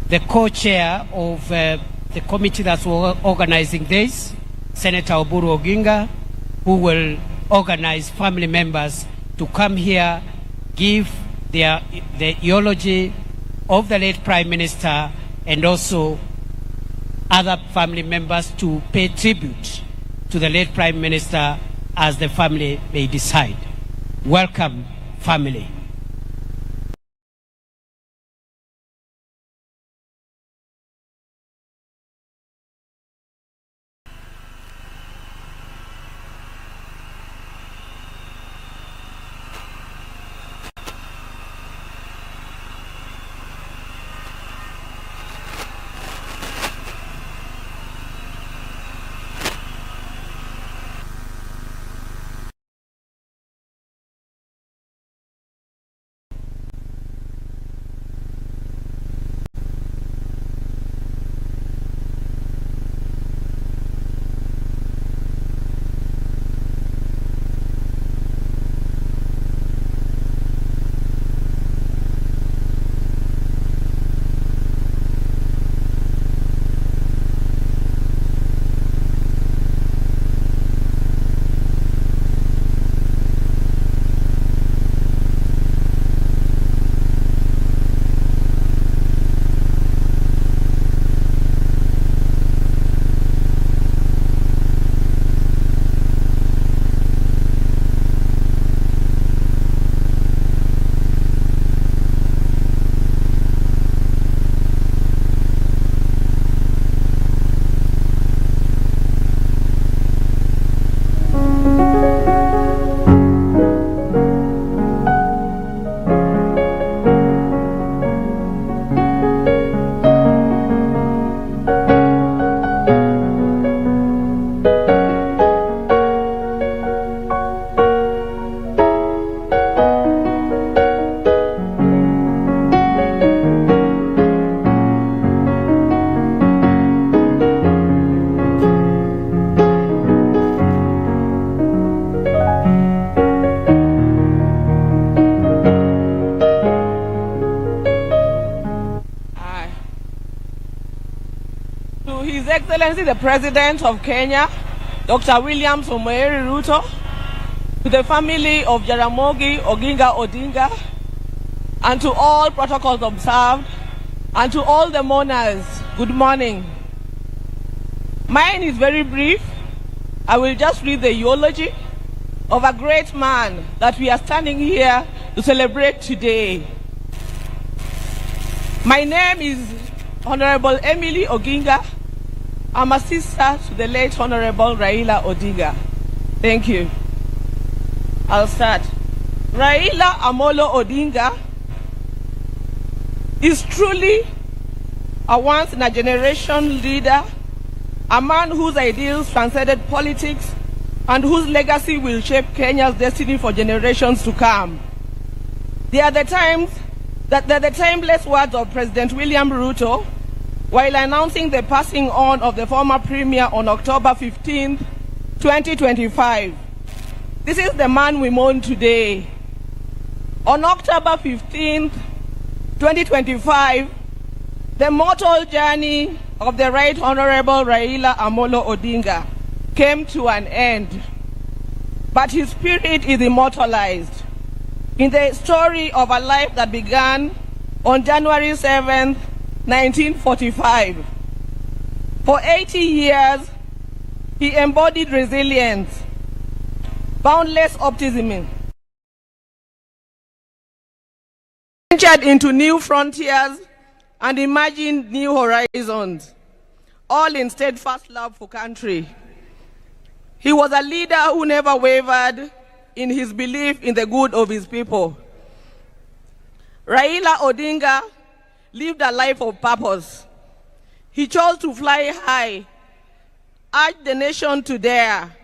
the co-chair of the committee that's organizing this, Senator Oburu Oginga, who will organize family members to come here, give the eulogy of the late Prime Minister, and also other family members to pay tribute to the late Prime Minister as the family may decide. Welcome, family. To His Excellency the President of Kenya, Dr. William Samoei Ruto, to the family of Jaramogi Oginga Odinga, and to all protocols observed, and to all the mourners, good morning. Mine is very brief. I will just read the eulogy of a great man that we are standing here to celebrate today. My name is Honorable Emily Oginga. I'm a sister to the late Honorable Raila Odinga. Thank you. I'll start. Raila Amolo Odinga is truly a once-in-a-generation leader, a man whose ideals transcended politics and whose legacy will shape Kenya's destiny for generations to come. They are the timeless words of President William Ruto while announcing the passing on of the former Premier on October 15, 2025. This is the man we mourn today. On October 15, 2025, the mortal journey of the Right Honorable Raila Amolo Odinga came to an end, but his spirit is immortalized in the story of a life that began on January 7, 1945. For 80 years, he embodied resilience, boundless optimism, ventured into new frontiers and imagined new horizons, all in steadfast love for country. He was a leader who never wavered in his belief in the good of his people. Raila Odinga lived a life of purpose. He chose to fly high, urged the nation to dare,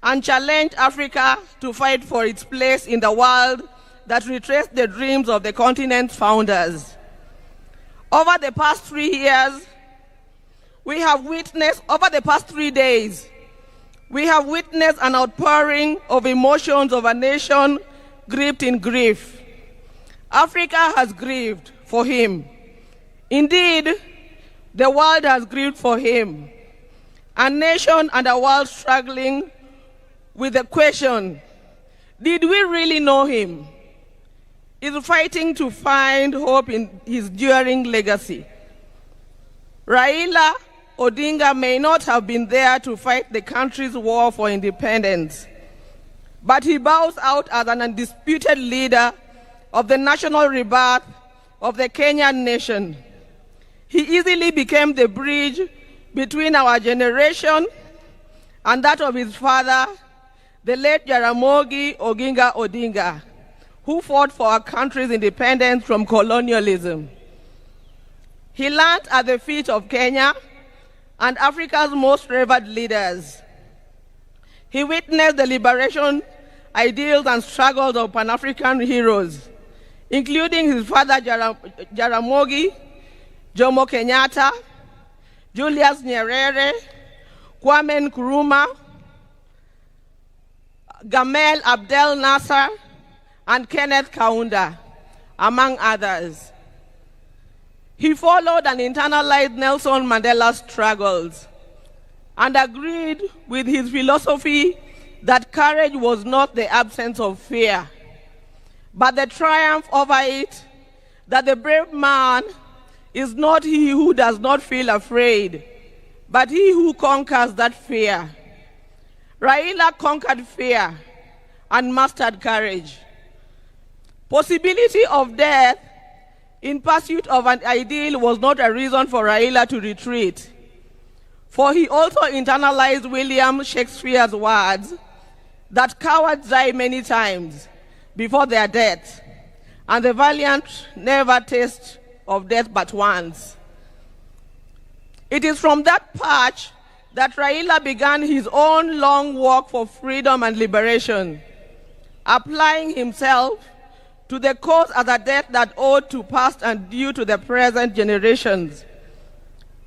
and challenged Africa to fight for its place in the world that retraced the dreams of the continent's founders. Over the past 3 days, we have witnessed an outpouring of emotions of a nation gripped in grief. Africa has grieved for him. Indeed, the world has grieved for him. A nation and a world struggling with the question, did we really know him? Is fighting to find hope in his enduring legacy. Raila Odinga may not have been there to fight the country's war for independence, but he bows out as an undisputed leader of the national rebirth of the Kenyan nation. He easily became the bridge between our generation and that of his father, the late Jaramogi Oginga Odinga, who fought for our country's independence from colonialism. He learned at the feet of Kenya and Africa's most revered leaders. He witnessed the liberation ideals and struggles of Pan-African heroes, including his father Jaramogi, Jomo Kenyatta, Julius Nyerere, Kwame Nkrumah, Gamal Abdel Nasser, and Kenneth Kaunda, among others. He followed and internalized Nelson Mandela's struggles and agreed with his philosophy that courage was not the absence of fear, but the triumph over it, that the brave man is not he who does not feel afraid, but he who conquers that fear. Raila conquered fear and mastered courage. Possibility of death in pursuit of an ideal was not a reason for Raila to retreat, for he also internalized William Shakespeare's words that cowards die many times before their death, and the valiant never taste of death but once. It is from that perch that Raila began his own long walk for freedom and liberation, applying himself to the cause as a debt that owed to past and due to the present generations.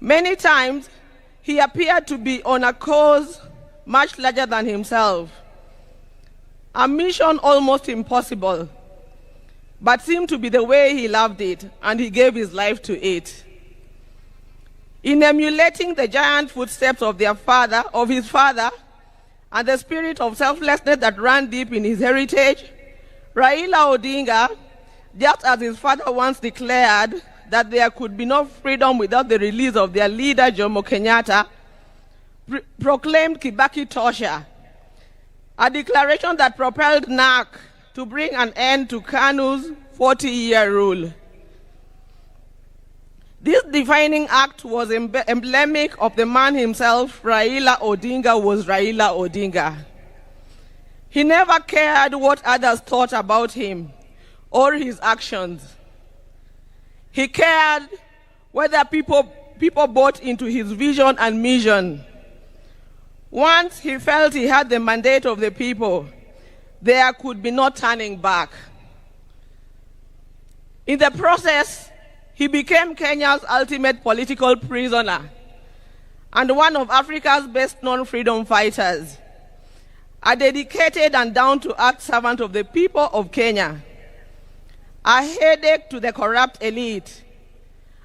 Many times, he appeared to be on a cause much larger than himself, a mission almost impossible, but seemed to be the way he loved it, and he gave his life to it. In emulating the giant footsteps of his father, and the spirit of selflessness that ran deep in his heritage, Raila Odinga, just as his father once declared that there could be no freedom without the release of their leader, Jomo Kenyatta, proclaimed Kibaki Tosha, a declaration that propelled NARC to bring an end to KANU's 40-year rule. This defining act was emblematic of the man himself. Raila Odinga was Raila Odinga. He never cared what others thought about him or his actions. He cared whether people bought into his vision and mission. Once he felt he had the mandate of the people, there could be no turning back. In the process, he became Kenya's ultimate political prisoner and one of Africa's best-known freedom fighters, a dedicated and down-to-earth servant of the people of Kenya, a headache to the corrupt elite,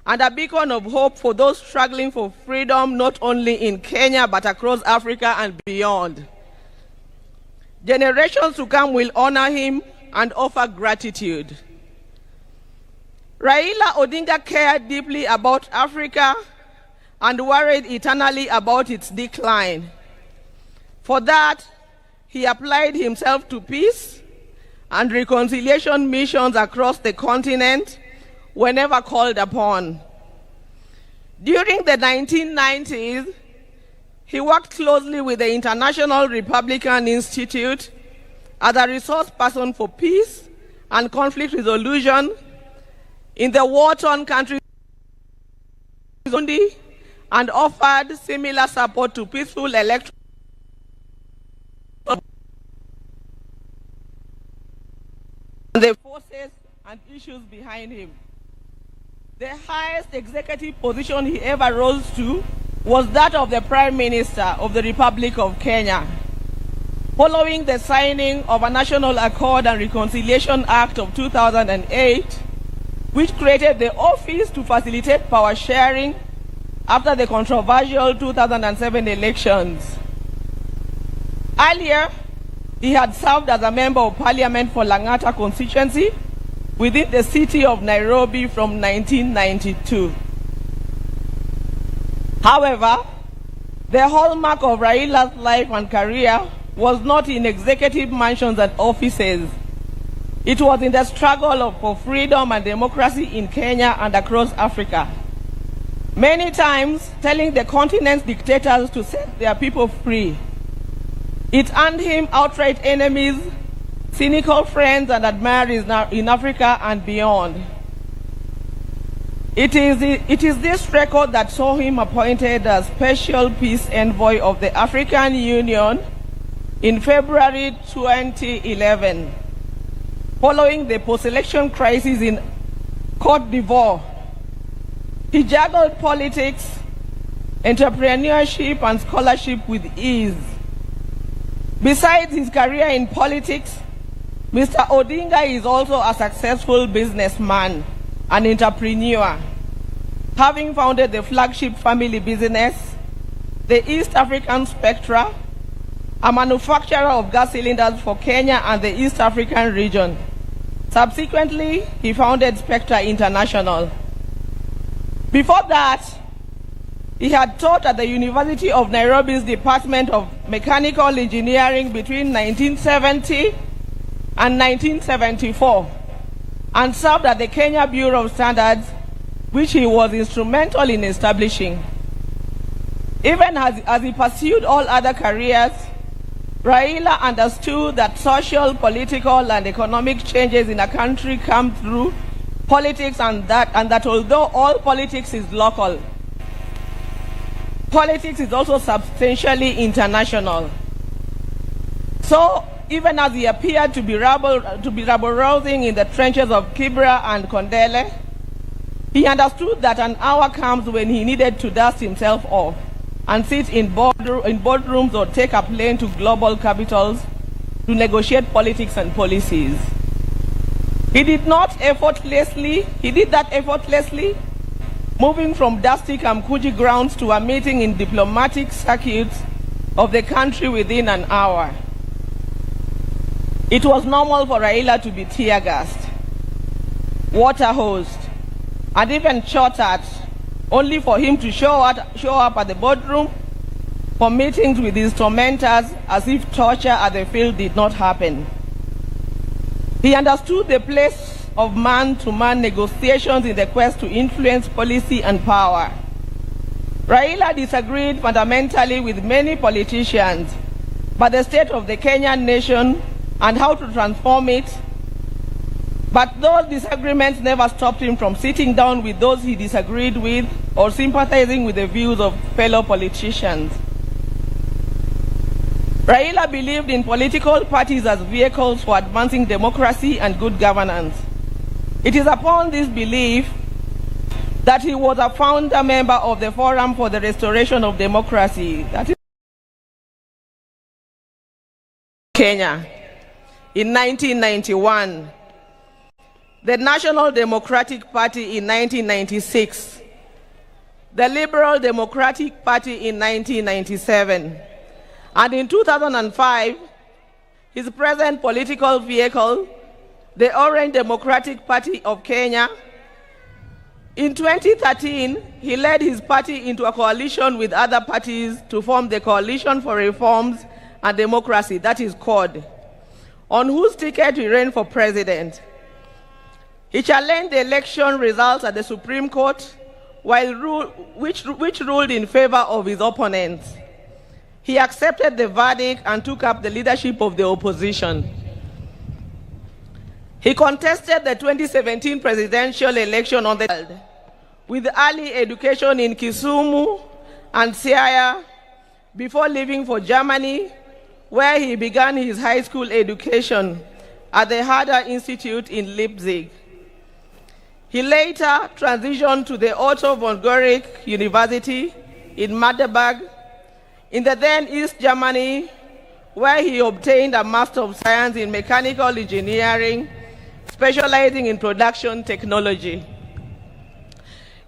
and a beacon of hope for those struggling for freedom not only in Kenya but across Africa and beyond. Generations to come will honor him and offer gratitude. Raila Odinga cared deeply about Africa and worried eternally about its decline. For that, he applied himself to peace and reconciliation missions across the continent whenever called upon. During the 1990s, he worked closely with the International Republican Institute as a resource person for peace and conflict resolution in the war-torn countries and offered similar support to peaceful elections. The forces and issues behind him. The highest executive position he ever rose to was that of the Prime Minister of the Republic of Kenya. Following the signing of a National Accord and Reconciliation Act of 2008, which created the office to facilitate power sharing after the controversial 2007 elections. Earlier, he had served as a member of Parliament for Lang'ata constituency within the city of Nairobi from 1992. However, the hallmark of Raila's life and career was not in executive mansions and offices. It was in the struggle for freedom and democracy in Kenya and across Africa. Many times telling the continent's dictators to set their people free. It earned him outright enemies, cynical friends and admirers in Africa and beyond. It is this record that saw him appointed as Special Peace Envoy of the African Union in February 2011, following the post-election crisis in Cote d'Ivoire. He juggled politics, entrepreneurship, and scholarship with ease. Besides his career in politics, Mr. Odinga is also a successful businessman and entrepreneur, having founded the flagship family business, the East African Spectra, a manufacturer of gas cylinders for Kenya and the East African region. Subsequently, he founded Spectra International. Before that, he had taught at the University of Nairobi's Department of Mechanical Engineering between 1970 and 1974, and served at the Kenya Bureau of Standards, which he was instrumental in establishing. Even as he pursued all other careers, Raila understood that social, political, and economic changes in a country come through politics, and that although all politics is local, politics is also substantially international. So, even as he appeared to be rabble-rousing in the trenches of Kibra and Kondele, he understood that an hour comes when he needed to dust himself off and sit in boardrooms or take a plane to global capitals to negotiate politics and policies. He did that effortlessly, moving from dusty Kamkuji grounds to a meeting in diplomatic circuits of the country within an hour. It was normal for Raila to be tear-gassed, water-hosed, and even shot at, only for him to show up at the boardroom for meetings with his tormentors as if torture at the field did not happen. He understood the place of man-to-man negotiations in the quest to influence policy and power. Raila disagreed fundamentally with many politicians about the state of the Kenyan nation and how to transform it, but those disagreements never stopped him from sitting down with those he disagreed with or sympathizing with the views of fellow politicians. Raila believed in political parties as vehicles for advancing democracy and good governance. It is upon this belief that he was a founder member of the Forum for the Restoration of Democracy, that is Kenya, in 1991, the National Democratic Party in 1996, the Liberal Democratic Party in 1997, and in 2005, his present political vehicle, the Orange Democratic Party of Kenya. In 2013, he led his party into a coalition with other parties to form the Coalition for Reforms and Democracy, that is CORD, on whose ticket he ran for president. He challenged the election results at the Supreme Court, which ruled in favor of his opponents. He accepted the verdict and took up the leadership of the opposition. He contested the 2017 presidential election on the field, with early education in Kisumu and Siaya before leaving for Germany, where he began his high school education at the Herder Institute in Leipzig. He later transitioned to the Otto von Guericke University in Magdeburg, in the then East Germany, where he obtained a Master of Science in Mechanical Engineering, specializing in production technology.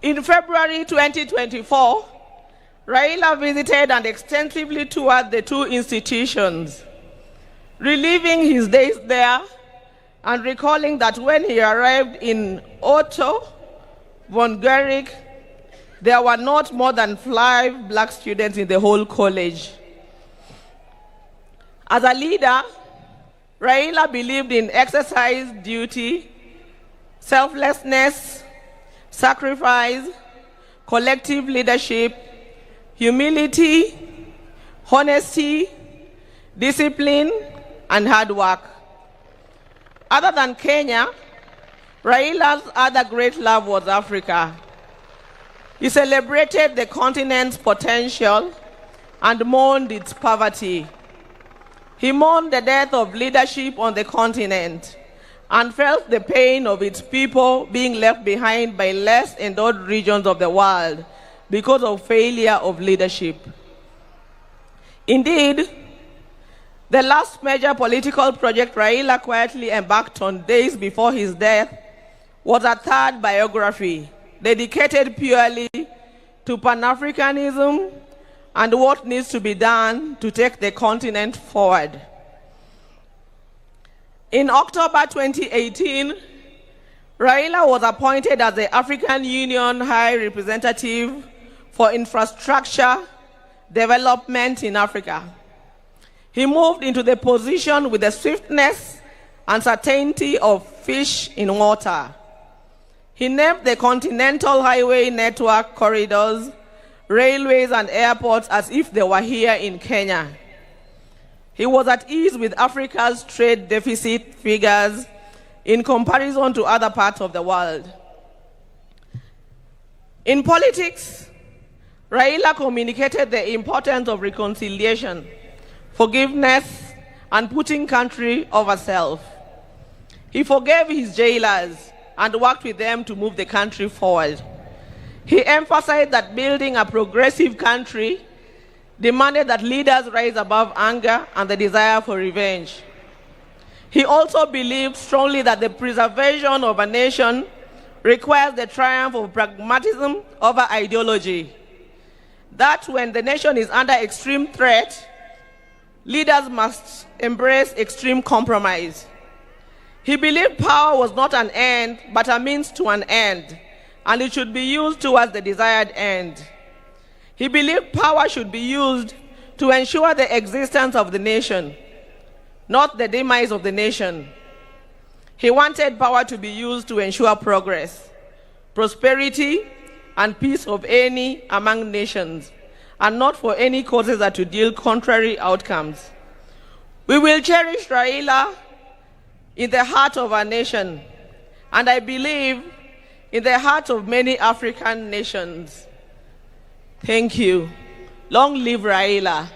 In February 2024, Raila visited and extensively toured the two institutions, reliving his days there and recalling that when he arrived in Otto von Guericke, there were not more than 5 black students in the whole college. As a leader, Raila believed in exercise duty, selflessness, sacrifice, collective leadership, humility, honesty, discipline, and hard work. Other than Kenya, Raila's other great love was Africa. He celebrated the continent's potential and mourned its poverty. He mourned the death of leadership on the continent and felt the pain of its people being left behind by less endowed regions of the world because of failure of leadership. Indeed, the last major political project Raila quietly embarked on days before his death was a third biography dedicated purely to Pan-Africanism and what needs to be done to take the continent forward. In October 2018, Raila was appointed as the African Union High Representative for Infrastructure Development in Africa. He moved into the position with the swiftness and certainty of fish in water. He named the continental highway network corridors, railways, and airports as if they were here in Kenya. He was at ease with Africa's trade deficit figures in comparison to other parts of the world. In politics, Raila communicated the importance of reconciliation, forgiveness, and putting country over self. He forgave his jailers and worked with them to move the country forward. He emphasized that building a progressive country demanded that leaders rise above anger and the desire for revenge. He also believed strongly that the preservation of a nation requires the triumph of pragmatism over ideology. That when the nation is under extreme threat, leaders must embrace extreme compromise. He believed power was not an end, but a means to an end, and it should be used towards the desired end. He believed power should be used to ensure the existence of the nation, not the demise of the nation. He wanted power to be used to ensure progress, prosperity, and peace of any among nations, and not for any causes that would yield contrary outcomes. We will cherish Raila in the heart of our nation, and I believe in the heart of many African nations. Thank you. Long live Raila.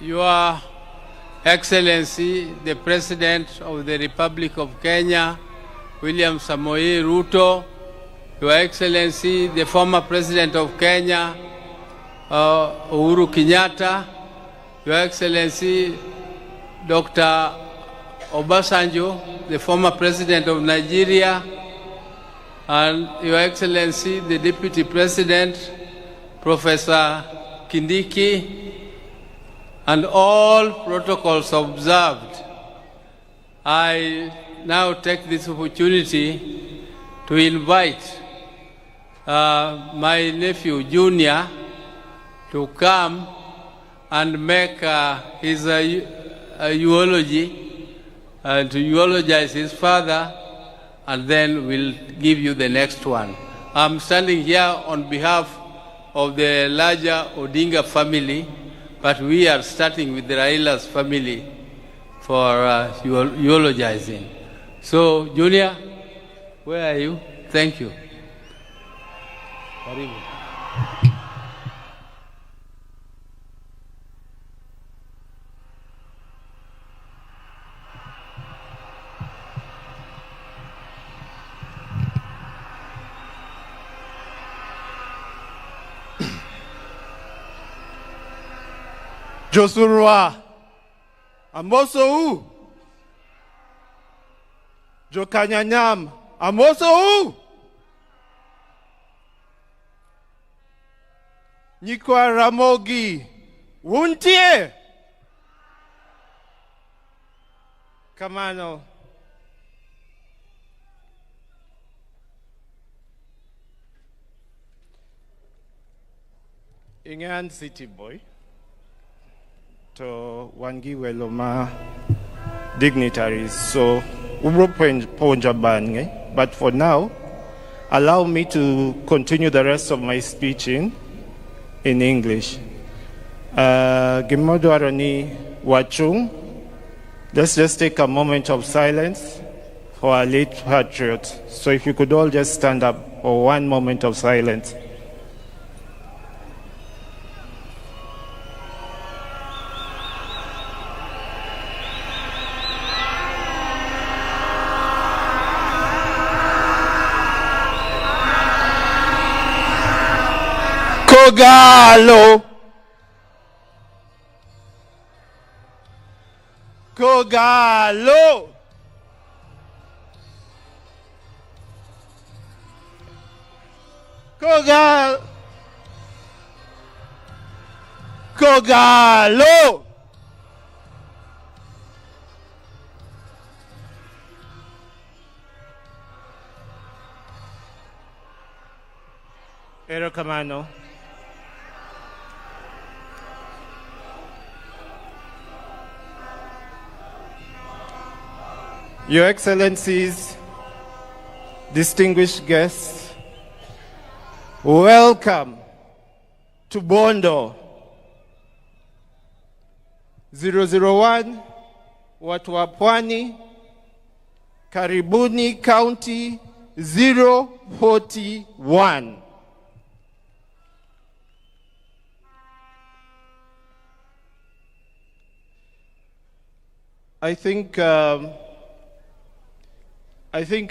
Your Excellency, the President of the Republic of Kenya, William Samoei Ruto, Your Excellency, the former President of Kenya, Uhuru Kenyatta, Your Excellency, Dr. Obasanjo, the former President of Nigeria, and Your Excellency, the Deputy President, Professor Kindiki, and all protocols observed. I now take this opportunity to invite my nephew Junior to come and make his eulogy, to eulogize his father, and then we'll give you the next one. I'm standing here on behalf of the larger Odinga family, but we are starting with the Raila's family for eulogizing. So, Junior, where are you? Thank you. Karibu. Josurwa, Amoso, Jokanyanyam, Amoso, Nikwa Ramogi, Wuntie, Kamano. Ingan City Boy. To wangi weloma dignitaries, so but for now, allow me to continue the rest of my speech in English. Gimodwarani Wachung, let's just take a moment of silence for our late patriot. So if you could all just stand up for one moment of silence. Kogalo, Kogalo, Kogalo, Kogalo. Erokamano. Your Excellencies, distinguished guests, welcome to Bondo 001 watu wa Pwani, karibuni county 041. I think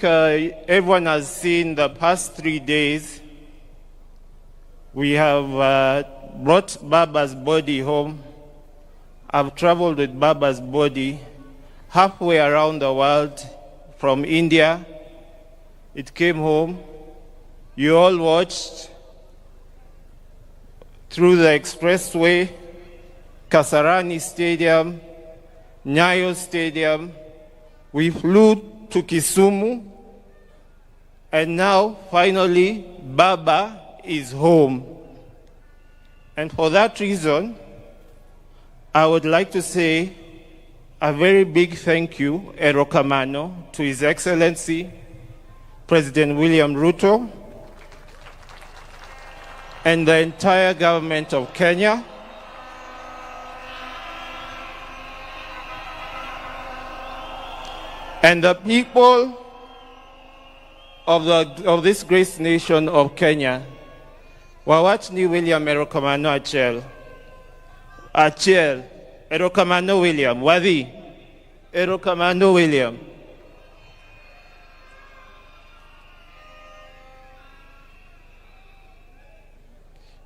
everyone has seen the past 3 days. We have brought Baba's body home. I've traveled with Baba's body halfway around the world from India. It came home. You all watched through the expressway, Kasarani Stadium, Nyayo Stadium. We flew to Kisumu, and now finally Baba is home. And for that reason, I would like to say a very big thank you, Erokamano, to His Excellency President William Ruto and the entire government of Kenya. And the people of this great nation of Kenya. Wawachni William Erokamano Achel. Erokamano William. Wadi. Erokamano William.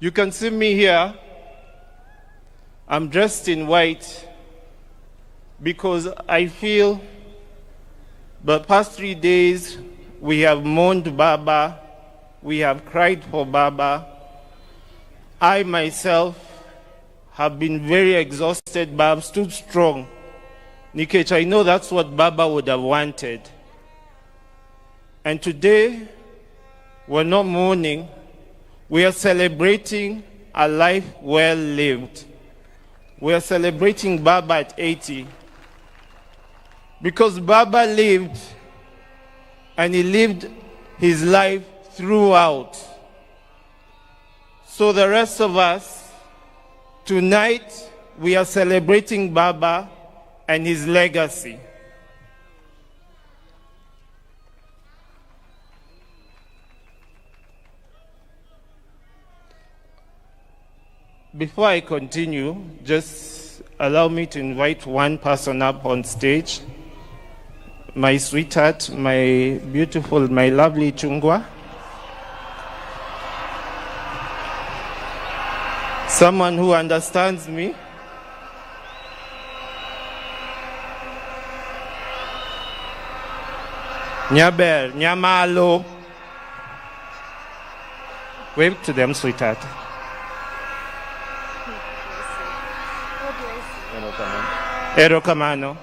You can see me here. I'm dressed in white because I feel the past 3 days we have mourned Baba, we have cried for Baba. I myself have been very exhausted, but I've stood strong. Nikech, I know that's what Baba would have wanted. And today, we're not mourning, we are celebrating a life well lived. We are celebrating Baba at 80. Because Baba lived, and he lived his life throughout. So the rest of us, tonight, we are celebrating Baba and his legacy. Before I continue, just allow me to invite one person up on stage. My sweetheart, my beautiful, my lovely Chungwa. Someone who understands me. Nyaber, Nyamalo. Wave to them, sweetheart. Erokamano.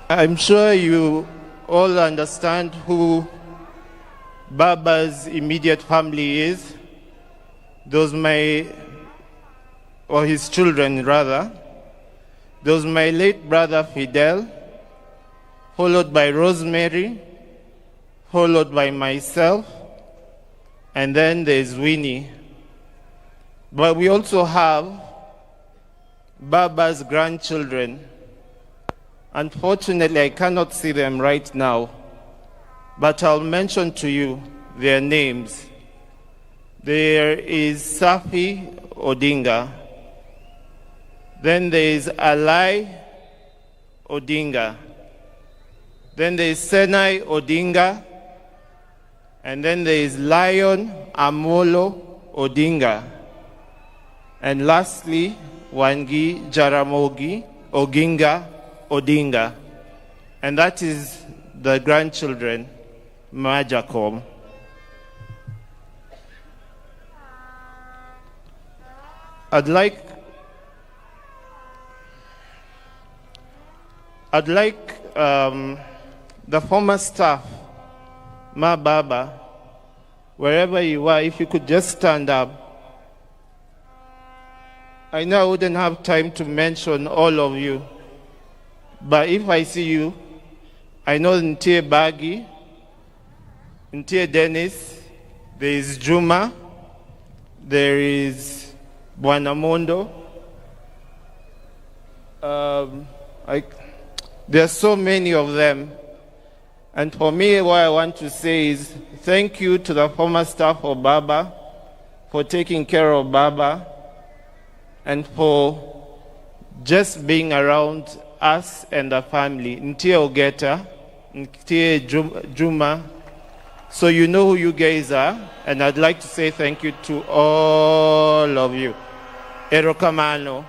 I'm sure you all understand who Baba's immediate family is. Those or his children rather. Those my late brother Fidel, followed by Rosemary, followed by myself, and then there's Winnie. But we also have Baba's grandchildren. Unfortunately, I cannot see them right now, but I'll mention to you their names. There is Safi Odinga. Then there is Alai Odinga. Then there is Senai Odinga. And then there is Lion Amolo Odinga. And lastly, Wangi Jaramogi Oginga Odinga. And that is the grandchildren, Majakom. I'd like the former staff, Ma Baba, wherever you are, if you could just stand up. I know I wouldn't have time to mention all of you, but if I see you, I know Ntie Bagi, Ntie Dennis, there is Juma, there is Buanamondo. There are so many of them. And for me, what I want to say is thank you to the former staff of Baba for taking care of Baba and for just being around us and the family. Ntie Ogeta, Ntie Juma. So you know who you guys are, and I'd like to say thank you to all of you. Erokamano.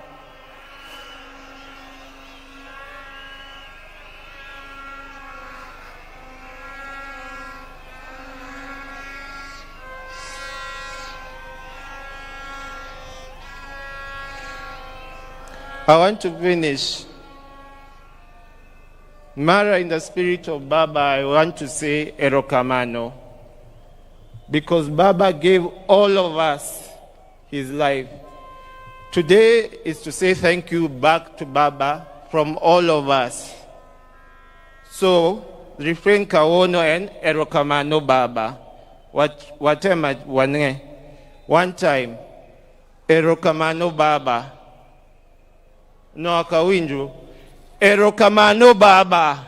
I want to finish. Mara, in the spirit of Baba, I want to say Erokamano. Because Baba gave all of us his life. Today is to say thank you back to Baba from all of us. So, refrain kaono and Erokamano Baba. Whatever one time, Erokamano Baba. No akawinju. Erokamano Baba.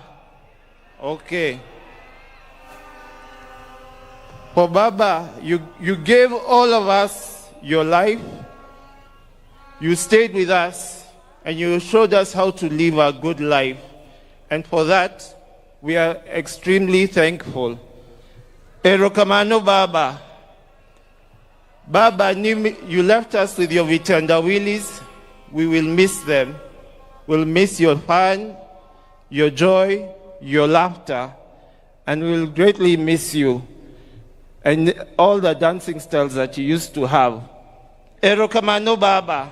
Okay. For Baba, you gave all of us your life. You stayed with us and you showed us how to live a good life. And for that, we are extremely thankful. Erokamano Baba. Baba, you left us with your Vitandawilis. We will miss them. We'll miss your fun, your joy, your laughter, and we'll greatly miss you and all the dancing styles that you used to have. Erokamano Baba.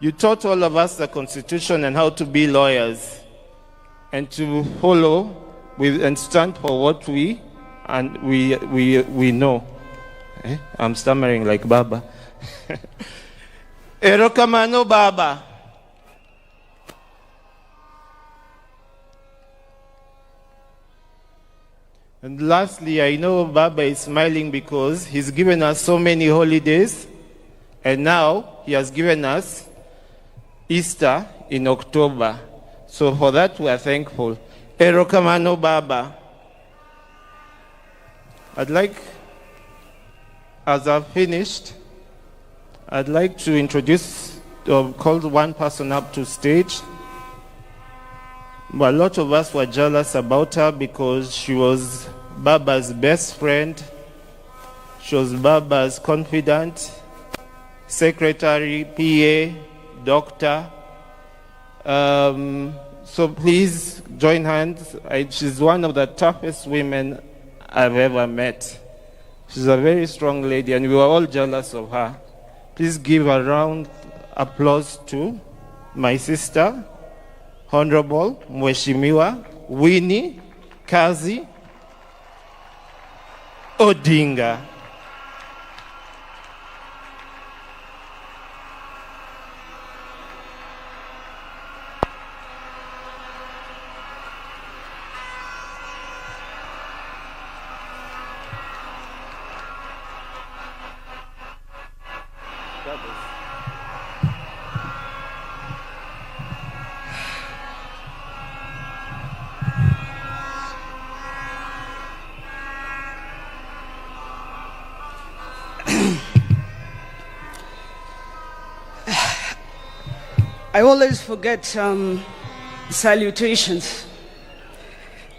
You taught all of us the Constitution and how to be lawyers and to follow and stand for what we know. I'm stammering like Baba. Erokamano Baba. And lastly, I know Baba is smiling because he's given us so many holidays, and now he has given us Easter in October. So for that we are thankful. Erokamano Baba. As I've finished, I'd like to introduce or call one person up to stage. But a lot of us were jealous about her because she was Baba's best friend. She was Baba's confidant, secretary, PA, doctor. So please join hands. She's one of the toughest women I've ever met. She's a very strong lady, and we were all jealous of her. Please give a round applause to my sister, Honorable Mheshimiwa Winnie Kazi Odinga. I always forget salutations,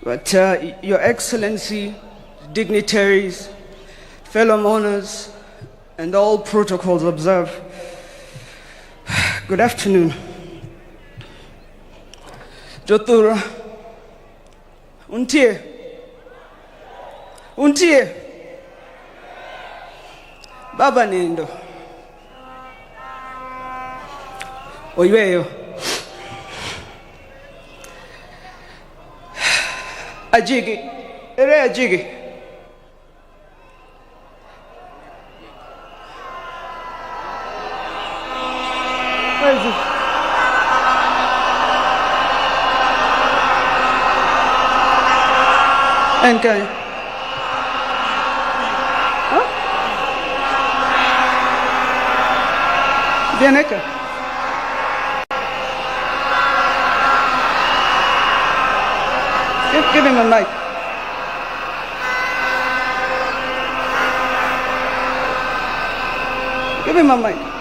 but Your Excellency, dignitaries, fellow mourners, and all protocols observed, good afternoon. Jotura, untie, Baba Nendo. Oyweyo ajigi ere ajigi where is it? Okay. Bianca. Give him a mic. Give him a mic.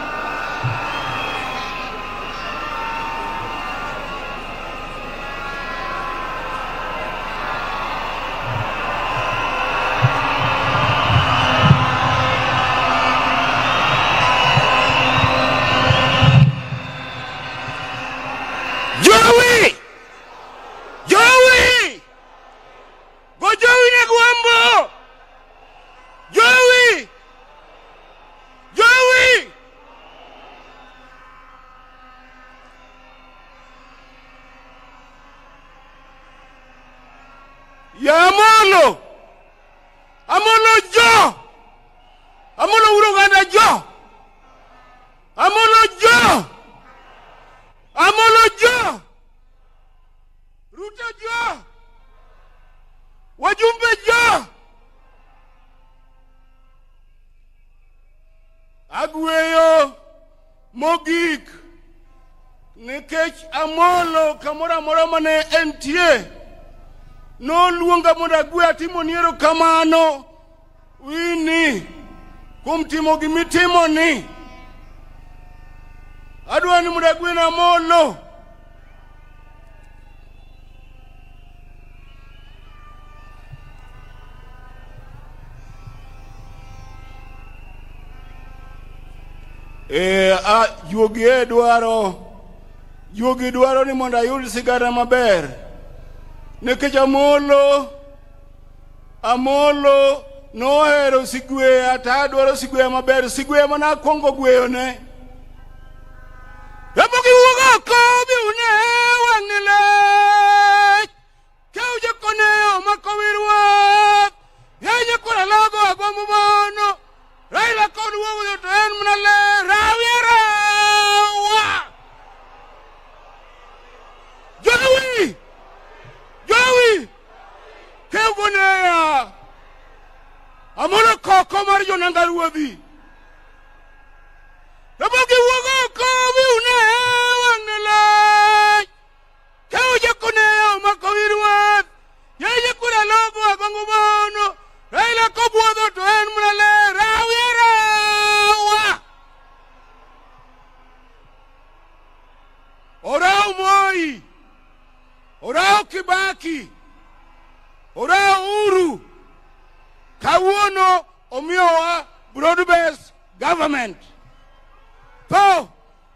Agweyo mogik nikech Amolo kamora mora mane entie no luonga mondo agwe atimo niero kamano wini kum timo gimitimo ni adwa ni mondo agwe na Amolo Yugi dwaro ni mondo ayud sigara maber nikech Amolo nohero sigwe ata dwaro sigwe maber sigwe mana akwongo gweyo ne Yabogi wuga ko bi une wangile Kewje koneo makowirwa Yenye kula logo agwamu mono Raila kodu wogo yoto en munale Rawiera wa Jowi Kewgonea Amona koko marjo nangaruwabi Yabogi wuga ko bi une wangile Kewje koneo makowirwa Yenye kula logo agwamu mono Raila kodu wogo yoto en munale Rawiera wa Orao Moi Orao Kibaki Orao Uru Kawuono omiowa broad-based government To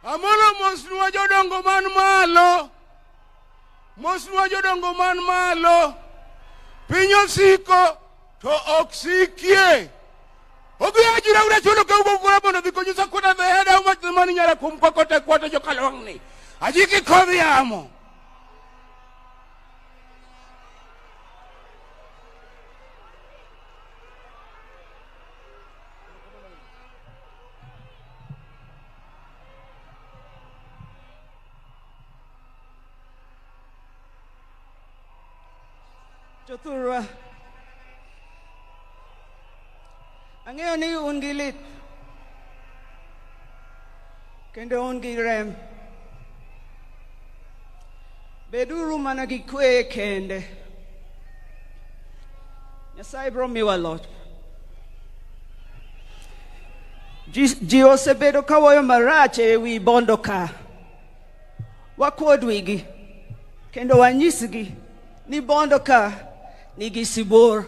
Amolo mosnwa jodongo man malo Pinyo siko to oksikie Ogi ajira ura chulo ka ubo kura bono Biko jusa kuta the head how much the money nyara kumkokote kwata jo kalongni Ajiki kovi amo Jothurwa Ang'eyo ni un gi lit kendo un gi rem beduru mana gi kwe kende Nyasaye bro miwa lot ji osebedo kawoyo marach ewi bondo ka wakuod wigi kendo wanyisgi ni bondo ka nigi sibor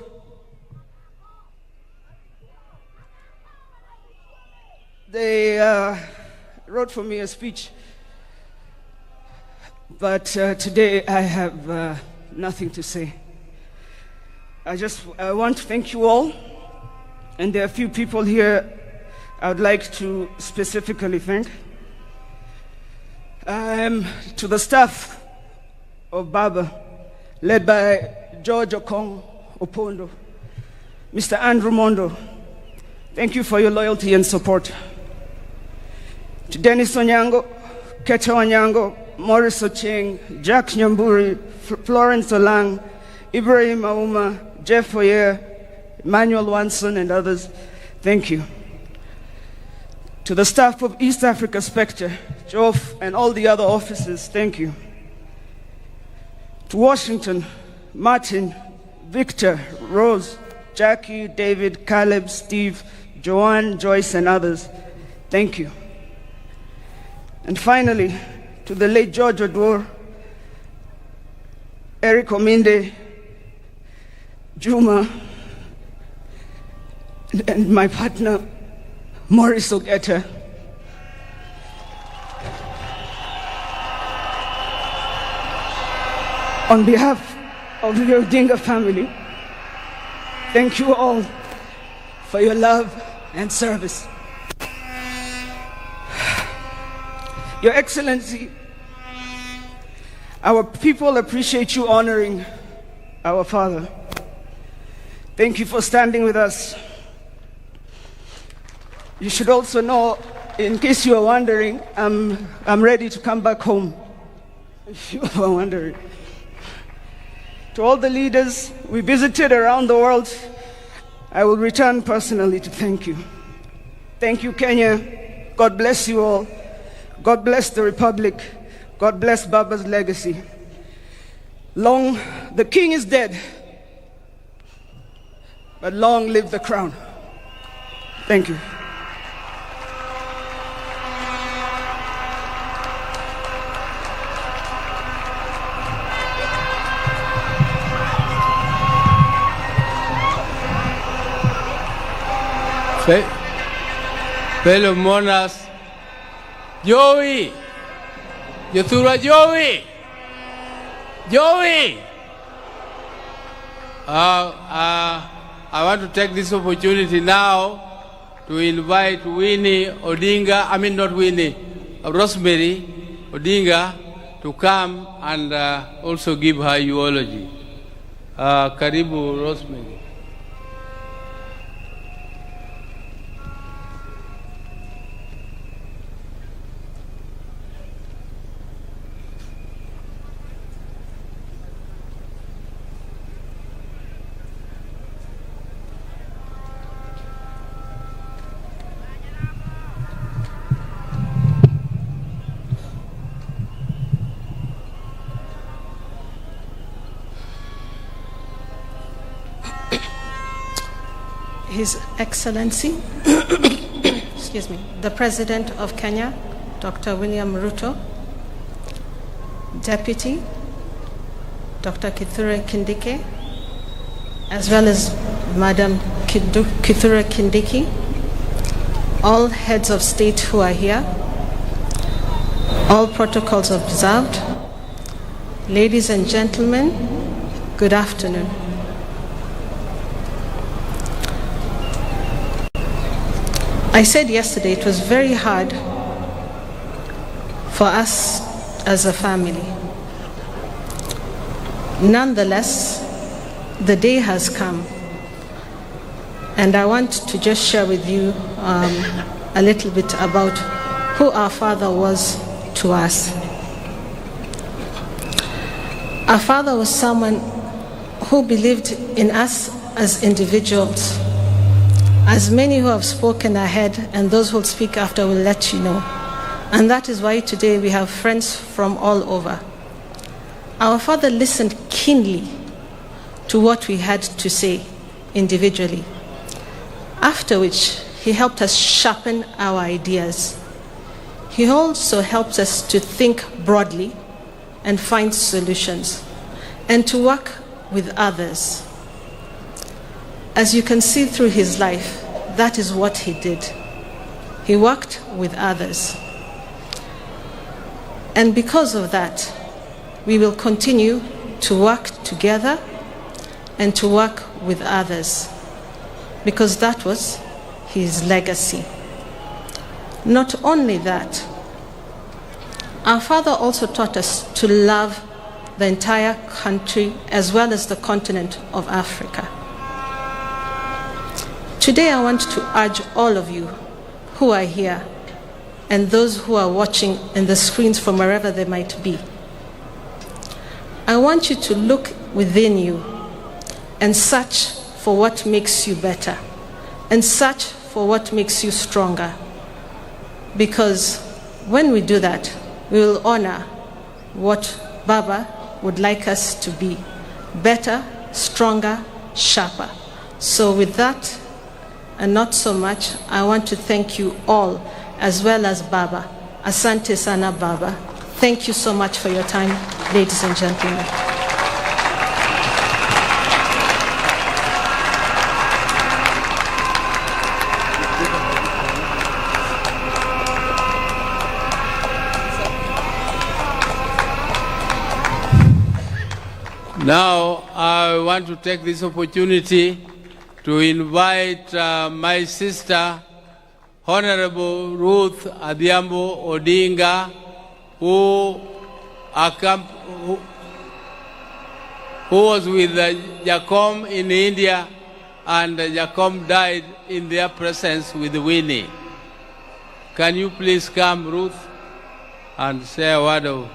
They wrote for me a speech, but today I have nothing to say. I want to thank you all, and there are a few people here I would like to specifically thank. To the staff of Baba, led by George Okong Opondo, Mr. Andrew Mondo, thank you for your loyalty and support. To Dennis Onyango, Kecha Onyango, Morris Ocheng, Jack Nyamburi, Florence Olang, Ibrahim Auma, Jeff Oyer, Emmanuel Wanson, and others, thank you. To the staff of East Africa Spectre, Joff, and all the other officers, thank you. To Washington, Martin, Victor, Rose, Jackie, David, Caleb, Steve, Joanne, Joyce, and others, thank you. And finally, to the late George Odwor, Eric Ominde, Juma, and my partner, Maurice Ogeta. On behalf of the Odinga family, thank you all for your love and service. Your Excellency, our people appreciate you honoring our father. Thank you for standing with us. You should also know, in case you are wondering, I'm ready to come back home, if you were wondering. To all the leaders we visited around the world, I will return personally to thank you. Thank you, Kenya. God bless you all. God bless the Republic. God bless Baba's legacy. Long, the king is dead, but long live the crown. Thank you. Fellow monarchs, Joey, Yathura Joey, Joey. I want to take this opportunity now to invite Winnie Odinga, not Winnie, Rosemary Odinga to come and also give her eulogy. Karibu Rosemary. His Excellency, excuse me, the President of Kenya, Dr. William Ruto, Deputy, Dr. Kithure Kindiki, as well as Madam Kithure Kindiki, all heads of state who are here, all protocols observed, ladies and gentlemen, good afternoon. I said yesterday it was very hard for us as a family. Nonetheless, the day has come, and I want to just share with you a little bit about who our father was to us. Our father was someone who believed in us as individuals. As many who have spoken ahead and those who will speak after will let you know. And that is why today we have friends from all over. Our father listened keenly to what we had to say individually, after which he helped us sharpen our ideas. He also helps us to think broadly and find solutions, and to work with others. As you can see through his life, that is what he did. He worked with others. And because of that, we will continue to work together and to work with others, because that was his legacy. Not only that, our father also taught us to love the entire country as well as the continent of Africa. Today I want to urge all of you who are here and those who are watching in the screens from wherever they might be. I want you to look within you and search for what makes you better and search for what makes you stronger. because when we do that, we will honor what Baba would like us to be: better, stronger, sharper. So with that, and not so much, I want to thank you all, as well as Baba. Asante sana, Baba. Thank you so much for your time, ladies and gentlemen. Now, I want to take this opportunity to invite my sister, Honorable Ruth Adhiambo Odinga, who was with Jacom in India, and Jacom died in their presence with Winnie. Can you please come, Ruth, and say a word of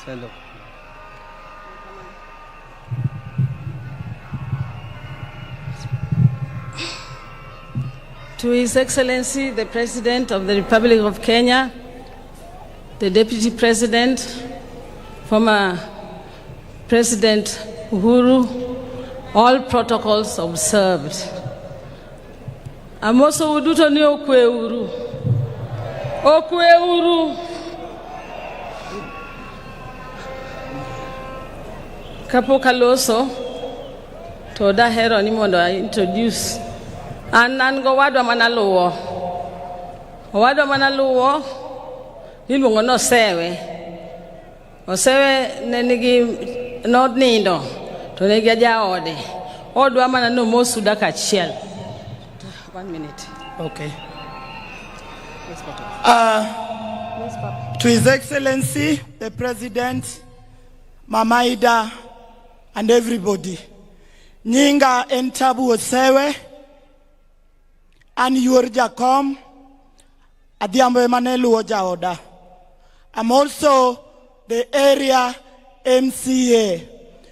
send off? To His Excellency, the President of the Republic of Kenya, the Deputy President, former President Uhuru, all protocols observed. Amoso uduto ni okwe uru. Okwe uru. Kapo kaloso, toda hero ni mondo I introduce. An go wadwa manaluwo. Wadwa manaluwo iluongo no sewe. Osewe ne nigi nindo to ne gi jaode. Odwa mana no mosu daka achiel. 1 minute. Okay. To His Excellency, the President, Mama Ida, and everybody. Nyinga entabu osewe. And you are Jacom, Adhiambo Emanelu Ojaoda. I'm also the area MCA.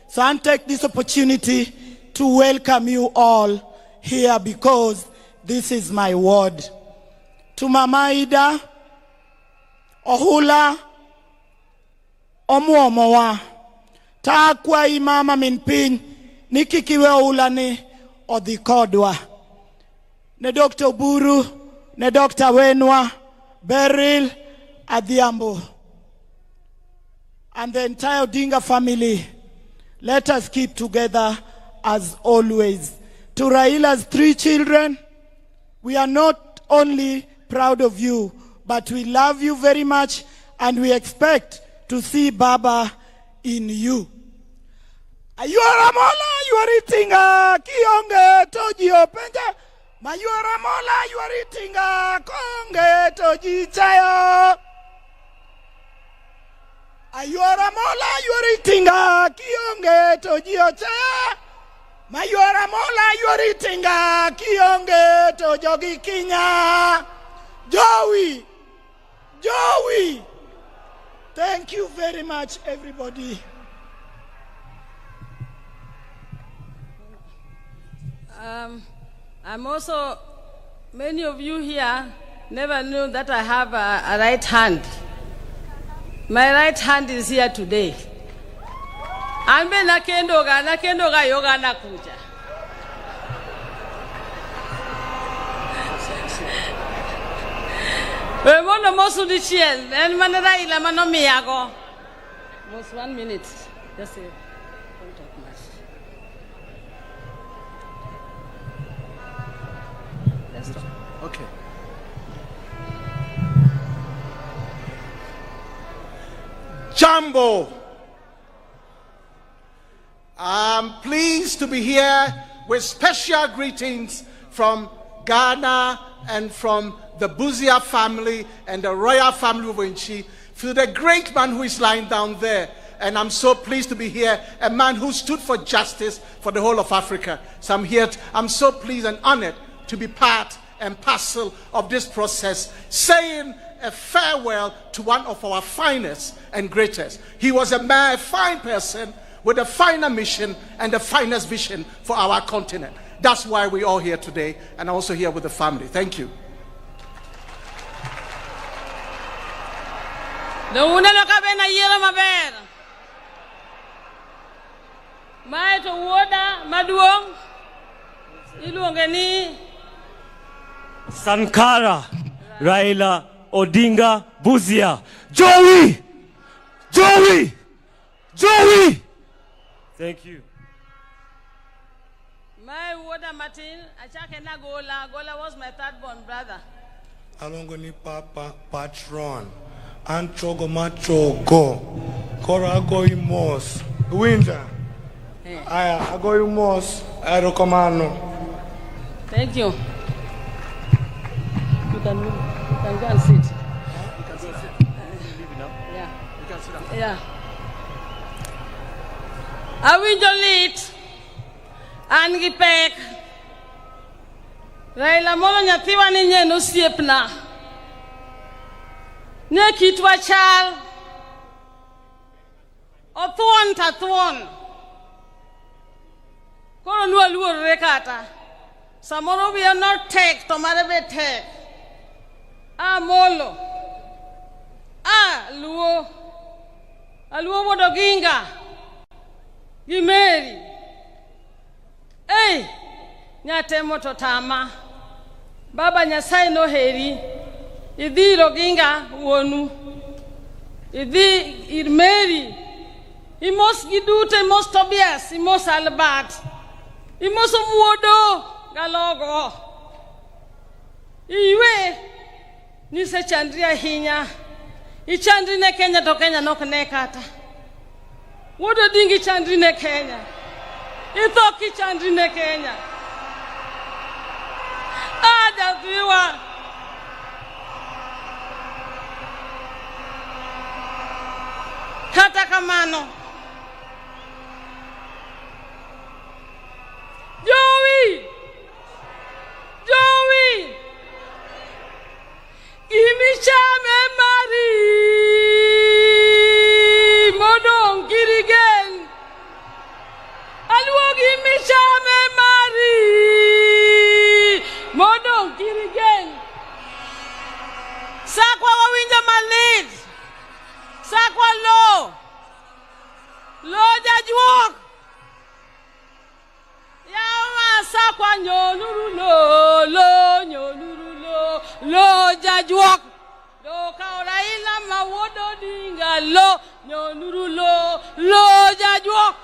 So I'll take this opportunity to welcome you all here because this is my ward. To Mama Ida, Ohula, Omuomowa, Takwa Imama Minpin, Nikikiwe Ulani, Odikodwa. Ne Dr. Buru, ne Dr. Wenwa, Beryl, Adhiambo, and the entire Odinga family. Let us keep together as always. To Raila's 3 children, we are not only proud of you, but we love you very much and we expect to see Baba in you. Ayuara mola, you are eating kionge toji openja. Mayuara mola, you are eating konge toji chayo. Ayuara mola, you are eating kionge toji ocha. Mayuara mola, you are eating kionge tojogi kinya. Joey. Thank you very much, everybody. I'm also, many of you here never knew that I have a right hand. My right hand is here today. Ambe nakendoga yoga nakuja. Wemono mosu di chiel, en manera ila mano miyago. Most 1 minute, just say. Okay. Jambo. I'm pleased to be here with special greetings from Ghana and from the Buzia family and the royal family of Winchi, to the great man who is lying down there. And I'm so pleased to be here, a man who stood for justice for the whole of Africa. So I'm here, I'm so pleased and honored to be part and parcel of this process, saying a farewell to one of our finest and greatest. He was a man, a fine person with a finer mission and the finest vision for our continent. That's why we're all here today, and also here with the family. Thank you. Donguna no kabena yero maber. Mae to woda maduong. Iluonge ni Sankara Raila Odinga Busia. Joey! Thank you. My water Martin, Achakena Gola. Gola was my third born brother. Alongoni Papa Patron. Anchogo Machogo. Korago Imos. Winter. Aya, Ago Imos. Aerokomano. Thank you. You can go and sit. You can sit. Leave now. Yeah. You can sit down. Yeah. I will delete and gipek. Raila molo nyathiwa ni nyeno siepna. Ne kitwa chal. Othuon ta thuon. Koro nuwa luor rekata. Samoro we are not take to marebe take. Molo. Luo. Luo Odinga. Gimeri. Nyatemo to tama. Baba Nyasaye no heri. Idhi Odinga wonu. Idhi Irmeri. Imos Gidute, imos Tobias, imos Albert. Imos Omuodo Galogo. Iwe ni se chandria hinya. Ichandri ne Kenya to Kenya nok ne kata. Wodo dingi chandri ne Kenya. Ithoki chandri ne Kenya. Jafiwa. Kata kamano. Joey! Imichame Mari Modon Kirigen Alwogi Imichame Mari Modon Kirigen Sakwa wawinja malid Sakwa lo jajuok Yawa sakwa nyonuru lo jajuok do Raila mawodo dinga lo nyonuru lo jajuok.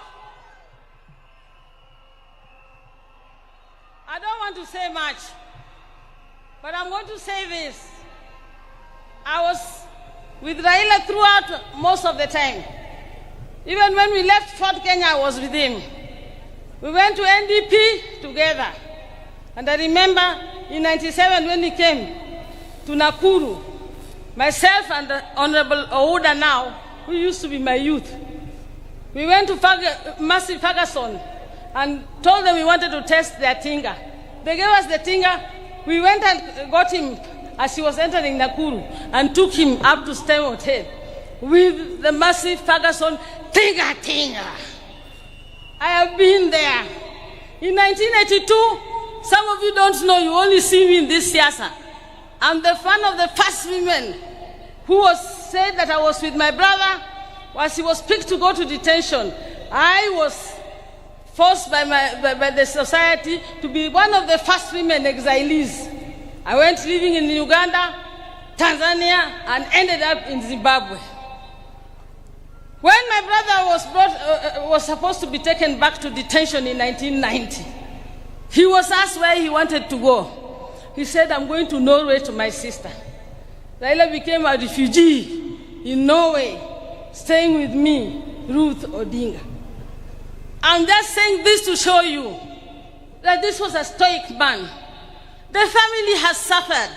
I don't want to say much, but I'm going to say this. I was with Raila throughout most of the time. Even when we left Fort Kenya, I was with him. We went to NDP together. And I remember in 97 when he came to Nakuru, myself and the Honorable Ouda now, who used to be my youth, we went to Massive Ferguson and told them we wanted to test their Tinga. They gave us the Tinga. We went and got him as he was entering Nakuru and took him up to Stem Hotel with the Massive Ferguson Tinga. I have been there. In 1982, some of you don't know, you only see me in this siasa. I'm the fan of the first women who said that I was with my brother as he was picked to go to detention. I was forced by the society to be one of the first women exilees. I went living in Uganda, Tanzania, and ended up in Zimbabwe. When my brother was supposed to be taken back to detention in 1990, he was asked where he wanted to go. He said, I'm going to Norway to my sister. Raila became a refugee in Norway, staying with me, Ruth Odinga. I'm just saying this to show you that this was a stoic man. The family has suffered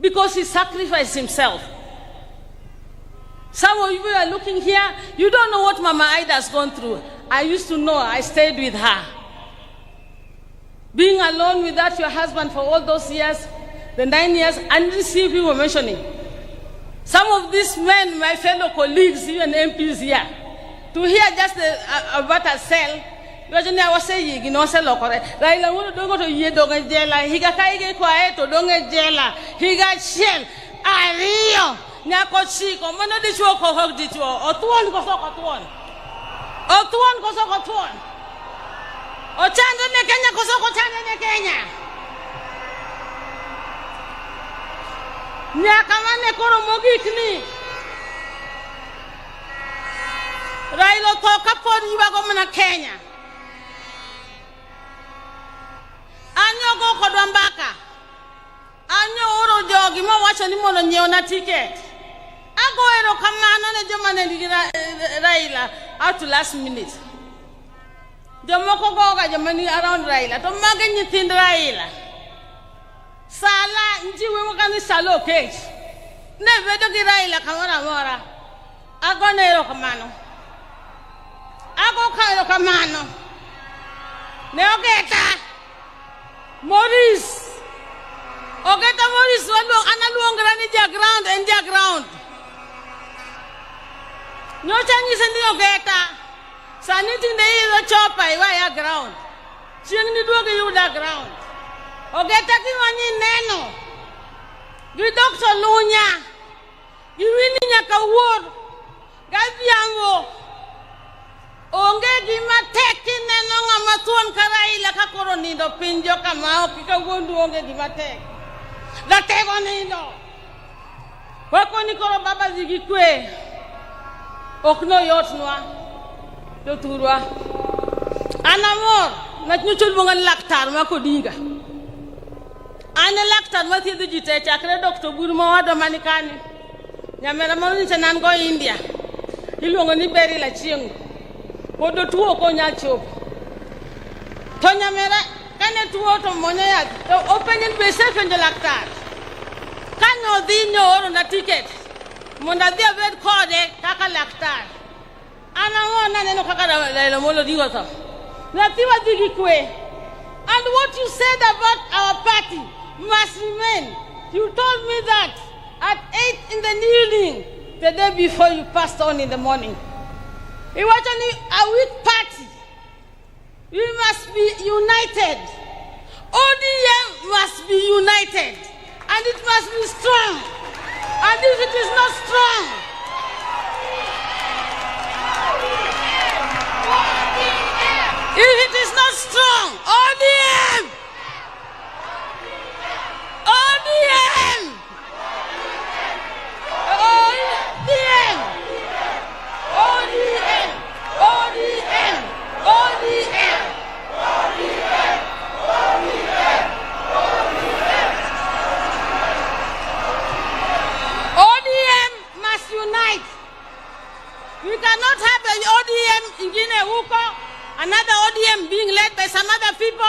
because he sacrificed himself. Some of you are looking here, you don't know what Mama Ida has gone through. I used to know, I stayed with her. Being alone without your husband for all those years, the 9 years, I didn't see people mentioning. Some of these men, my fellow colleagues, even MPs here, to hear just about a cell, I was saying, you know, Raila don't go to Yedonga Jela, he got Kaige Kwaeto, Donga Jela, he got shell, Ario. nyako chiko mono dichuo ko hok dichuo otuon ko sok otuon ko sok otuon ochando ne Kenya ko sok ochando ne Kenya nyaka mane koro mogik ni Raila to kapod yuago mana Kenya anyo go kodwa mbaka anyo oro jogi ma wacho ni mondo nyiew na ticket ago ero kamano ne joma ne nigi Raila out to last minute jomoko goga joma ni around Raila to mage nyithind Raila sala njiwe wakani salo kech ne bedo gi Raila kamora mora ago ne ero kamano ago ka ero kamano ne ogeta Maurice walu analuongra ni ground and ground nyocha nyise ni ogeta sani tinde izo chopa iwa ya ground chieng ni duogi yuda ground ogeta kiwanyi neno gi Dr. Lunya giwini nyaka wuor gadhiambo onge gima teki neno ng'ama thuon ka Raila ka koro nindo pinjo kama okika wondu onge gima tek latego nindo wako ni koro baba zigi kwe okno yotnwa to turwa anamor na nyuchul bongan laktar ma Odinga ane laktar ma thiedho ji te chakre Dr. Burma wado manikani nyamera moro ni nan go India iluongo ni Beri la chieng podo tuo ko nyacho to nyamera kane tuo to monya ya to openyen be sefen de laktar kanyo dhi oro na ticket monda dia bed kode kaka laktar ana wona neno kaka Raila molo digo to na tiwa digi kwe. And what you said about our party must remain. You told me that at 8 in the evening the day before you passed on in the morning. It was only a weak party. We must be united. ODM must be united. And it must be strong. And if it is not strong, if it is not strong, ODM! ODM! ODM! ODM! ODM! ODM! ODM must unite. We cannot have an ODM in Guinea-Wuko, another ODM being led by some other people,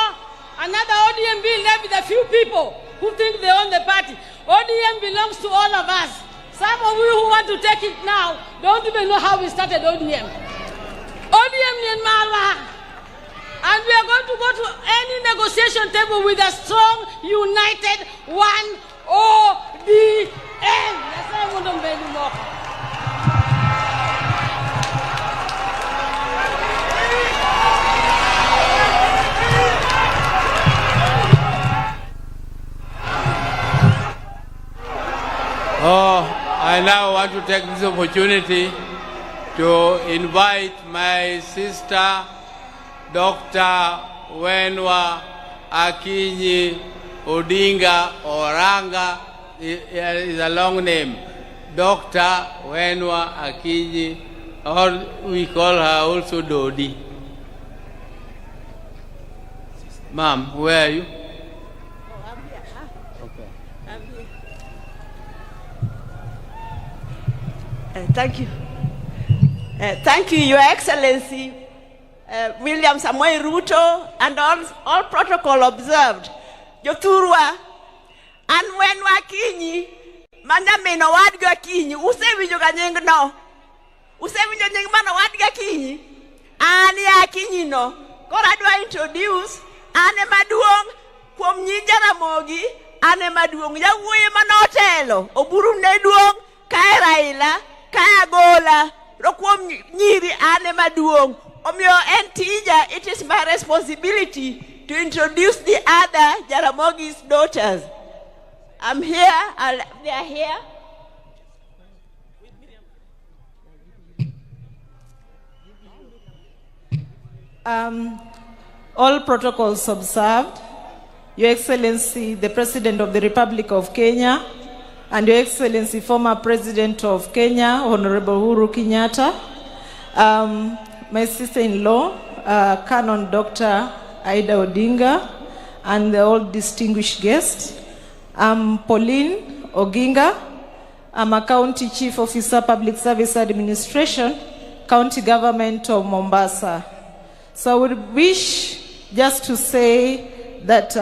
another ODM being led by a few people who think they own the party. ODM belongs to all of us. Some of you who want to take it now don't even know how we started ODM. ODM in Malwa. And we are going to go to any negotiation table with a strong, united, one ODM. That's why I want to make more. I now want to take this opportunity to invite my sister, Dr. Wenwa Akinyi Odinga Oranga, is a long name. Dr. Wenwa Akinyi, or we call her also Dodi. Ma'am, where are you? Thank you. Thank you, Your Excellency, William Samoei Ruto, and all protocol observed. Joturwa, and when Wakinyi, Manda Meno Wadga Kinyi, Usevijo Ganyeng no, Usevijo Nyingmano Wadga Kinyi, Ani Akinyi no, Koradwa introduce, Ane Maduong, Kwom Nyinjara Mogi, Ane Maduong, Yawuye Manotelo, Oburu Neduong, Kai Raila, Kaya Gola, Rokwom Nyiri Ane Maduong. Omyo Entija, it is my responsibility to introduce the other Jaramogi's daughters. I'm here, they are here. All protocols observed. Your Excellency, the President of the Republic of Kenya, and Your Excellency, former President of Kenya, Honorable Uhuru Kenyatta, my sister-in-law, Canon Dr. Ida Odinga, and the all distinguished guests. I'm Pauline Oginga. I'm a County Chief Officer, Public Service Administration, County Government of Mombasa. So I would wish just to say that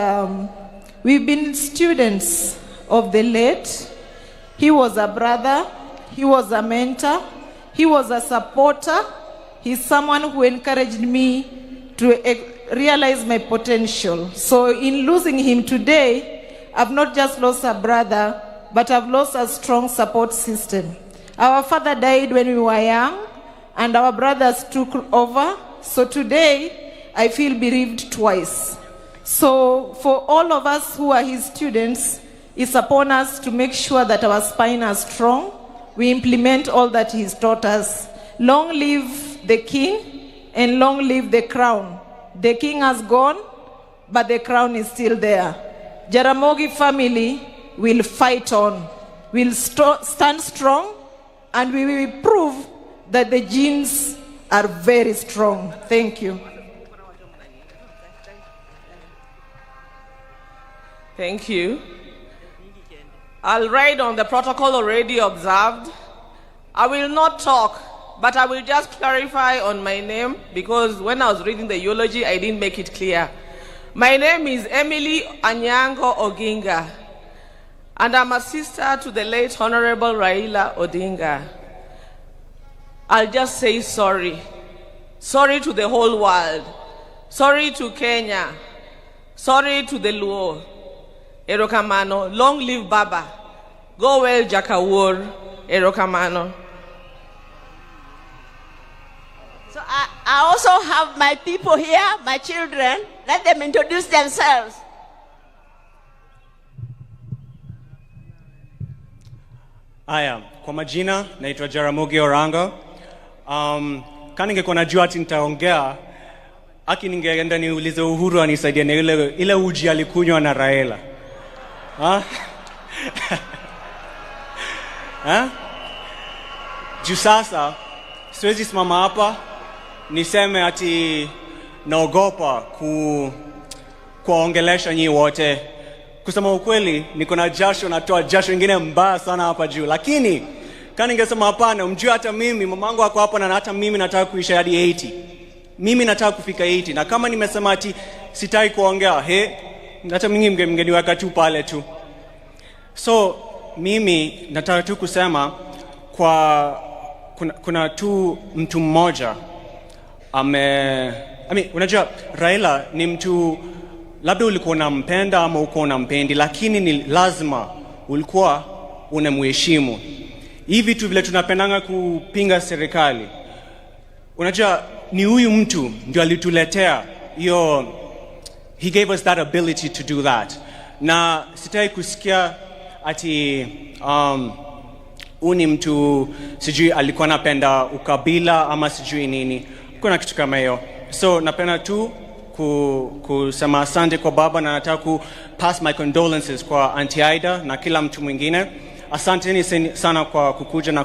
we've been students of the late. He was a brother, he was a mentor, he was a supporter. He's someone who encouraged me to realize my potential. So in losing him today, I've not just lost a brother, but I've lost a strong support system. Our father died when we were young, and our brothers took over. So today, I feel bereaved twice. So for all of us who are his students, it's upon us to make sure that our spine is strong. We implement all that he's taught us. Long live the king, and long live the crown. The king has gone, but the crown is still there. Jaramogi family will fight on. We'll stand strong, and we will prove that the genes are very strong. Thank you. Thank you. I'll ride on the protocol already observed. I will not talk, but I will just clarify on my name, because when I was reading the eulogy, I didn't make it clear. My name is Emily Anyango Oginga, and I'm a sister to the late Honorable Raila Odinga. I'll just say sorry. Sorry to the whole world. Sorry to Kenya. Sorry to the Luo. Erokamano. Long live Baba. Go well, Jakawur. Erokamano. So I also have my people here, my children. Let them introduce themselves. Aya, kwa majina naitwa Jaramogi Orango. Kani ningekuwa najua ati nitaongea, aki ningeenda niulize Uhuru anisaidie na ile uji alikunywa na Raila. Juu sasa siwezi simama hapa niseme ati naogopa kuongelesha nyinyi wote. Kusema ukweli, niko na jasho, natoa jasho ingine mbaya sana hapa juu. Lakini kani ningesema hapana, mjue hata mimi mamangu wako hapa, na hata mimi nataka kuisha hadi 80. Mimi nataka kufika 80, na kama nimesema ati sitaki kuongea, hata mimi mngeniweka tu pale tu. So mimi nataka tu kusema kuna tu mtu mmoja unajua Raila ni mtu, labda ulikuwa unampenda ama uko unampendi, lakini ni lazima ulikuwa unamheshimu. Hivi tu vile tunapendanga kupinga serikali, unajua ni huyu mtu ndio alituletea hiyo, he gave us that ability to do that. Na sitaki kusikia ati uni mtu sijui alikuwa anapenda ukabila ama sijui nini. Kuna kitu kama hiyo. So napenda tu kusema asante kwa baba, na nataka ku pass my condolences kwa Auntie Aida na kila mtu mwingine. Asante sana kwa kukuja na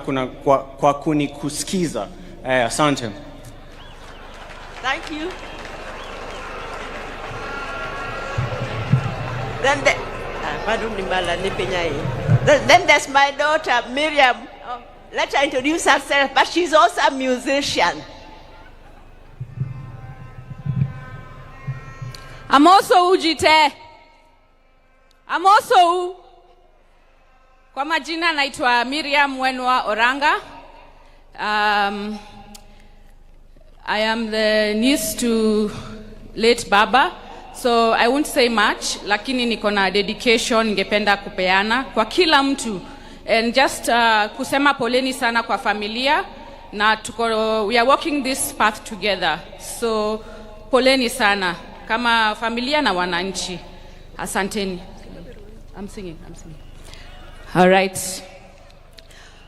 kwa kunikusikiza. Asante. Thank you. Then there's my daughter, Miriam. Let her introduce herself, but she's also a musician. I'm also Ujite. I'm also kwa majina naitwa Miriam Wenwa Oranga. I am the niece to late Baba, so I won't say much, lakini niko na dedication ningependa kupeana kwa kila mtu, and just kusema poleni sana kwa familia, na we are walking this path together, so poleni sana kama familia na wananchi. Asanteni. I'm singing. All right.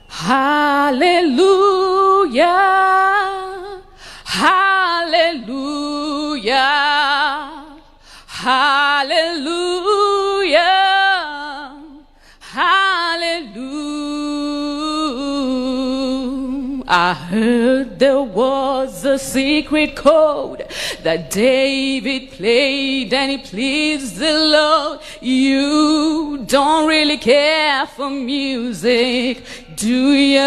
Hallelujah. Hallelujah. I heard there was a secret chord that David played and it pleased the Lord. You don't really care for music, do ya?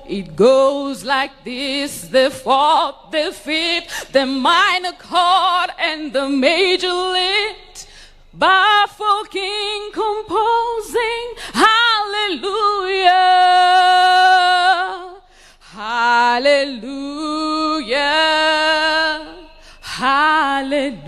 It goes like this: the fourth, the fifth, the minor chord, and the major lift. Baffle King composing, hallelujah, hallelujah, hallelujah.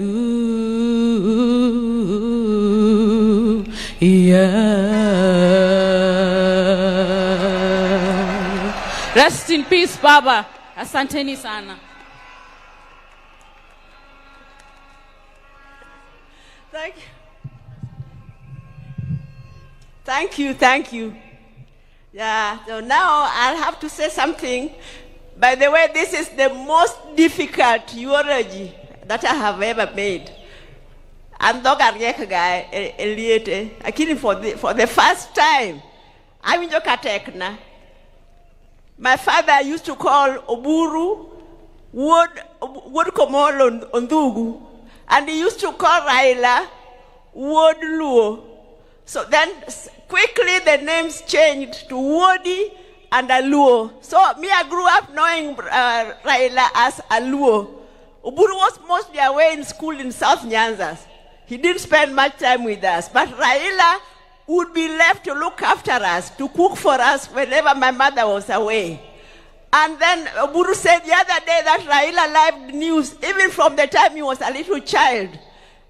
Rest in peace, Baba. Asanteni sana. Thank you. Thank you, thank you. Yeah, so now I'll have to say something. By the way, this is the most difficult eulogy that I have ever made. I'm not a guy, Actually, for the first time, I'm in Jokatekna. My father used to call Oburu Wod Komolo Ondugu, and he used to call Raila Wod Luo. So then quickly the names changed to Wodi and Aluo. So me, I grew up knowing Raila as Aluo. Oburu was mostly away in school in South Nyanza. He didn't spend much time with us. But Raila would be left to look after us, to cook for us whenever my mother was away. And then Oburu said the other day that Raila liked news, even from the time he was a little child.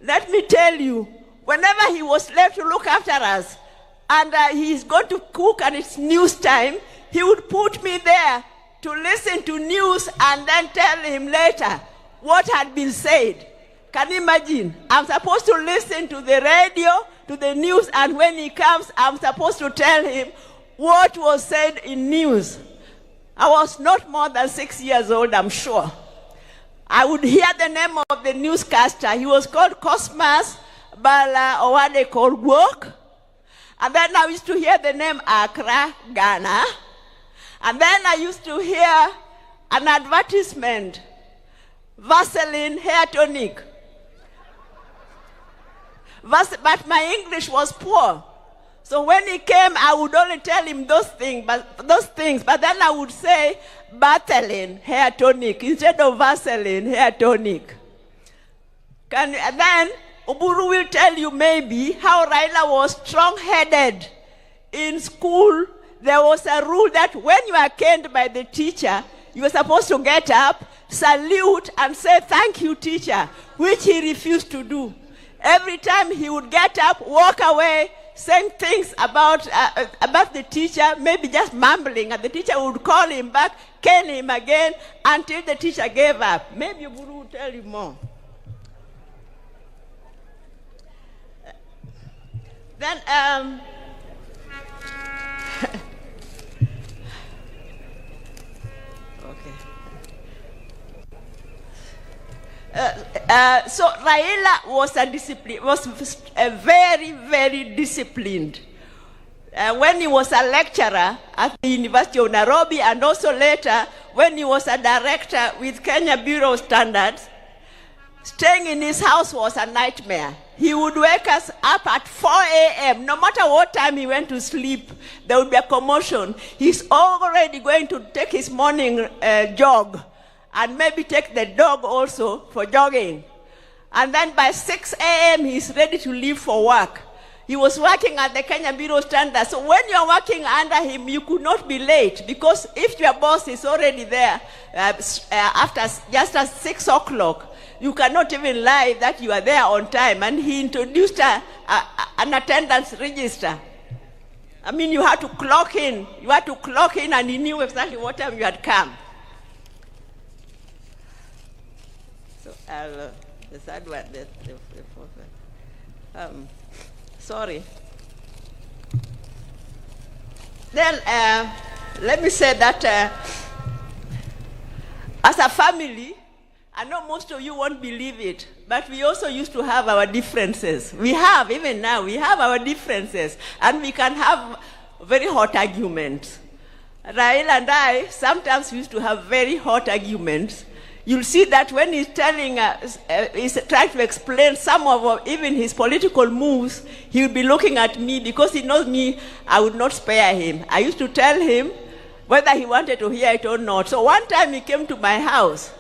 Let me tell you, whenever he was left to look after us, and he's going to cook and it's news time, he would put me there to listen to news and then tell him later what had been said. Can you imagine? I'm supposed to listen to the radio, to the news, and when he comes, I'm supposed to tell him what was said in news. I was not more than 6 years old, I'm sure. I would hear the name of the newscaster. He was called Cosmas Bala, or what they call Work. And then I used to hear the name Accra, Ghana. And then I used to hear an advertisement, Vaseline hair tonic. But my English was poor. So when he came, I would only tell him those things, but then I would say Vaseline hair tonic instead of Vaseline hair tonic. And then Oburu will tell you maybe how Raila was strong-headed. In school, there was a rule that when you are caned by the teacher, you were supposed to get up, salute, and say, "Thank you, teacher," which he refused to do. Every time he would get up, walk away, saying things about the teacher, maybe just mumbling, and the teacher would call him back, cane him again, until the teacher gave up. Maybe Oburu will tell you more. Then, so Raila was very, very disciplined. When he was a lecturer at the University of Nairobi, and also later when he was a director with Kenya Bureau of Standards, staying in his house was a nightmare. He would wake us up at 4 a.m. No matter what time he went to sleep, there would be a commotion. He's already going to take his morning jog, and maybe take the dog also for jogging. And then by 6 a.m., he's ready to leave for work. He was working at the Kenya Bureau of Standards. So when you're working under him, you could not be late, because if your boss is already there after just at 6 o'clock, you cannot even lie that you are there on time. And he introduced an attendance register. I mean, you had to clock in. You had to clock in, and he knew exactly what time you had come. So, the third one, the fourth one. Sorry. Then, let me say that as a family, I know most of you won't believe it, but we also used to have our differences. We have, even now, we have our differences, and we can have very hot arguments. Raila and I, sometimes we used to have very hot arguments. You'll see that when he's telling us, he's trying to explain some of even his political moves, he'll be looking at me because he knows me, I would not spare him. I used to tell him whether he wanted to hear it or not. So one time he came to my house,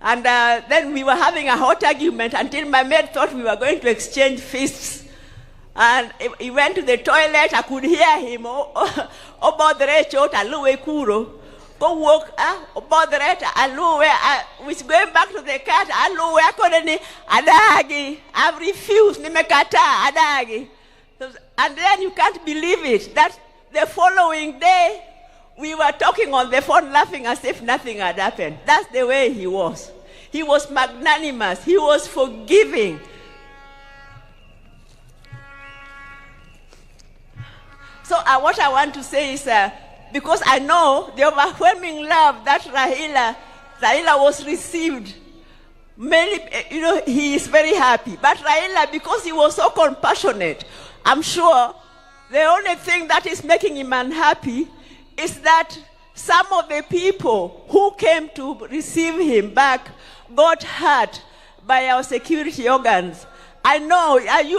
and then we were having a hot argument until my maid thought we were going to exchange fists. And he went to the toilet. I could hear him. About the rechot, aluwe kuro. Go walk. About the ret, aluwe. Which going back to the cat, aluwe akodeni adagi. I've refused. Nimekata adagi. And then you can't believe it. That the following day, we were talking on the phone, laughing as if nothing had happened. That's the way he was. He was magnanimous. He was forgiving. So what I want to say is, because I know the overwhelming love that Raila was received, many, he is very happy. But Raila, because he was so compassionate, I'm sure the only thing that is making him unhappy is that some of the people who came to receive him back got hurt by our security organs. I know you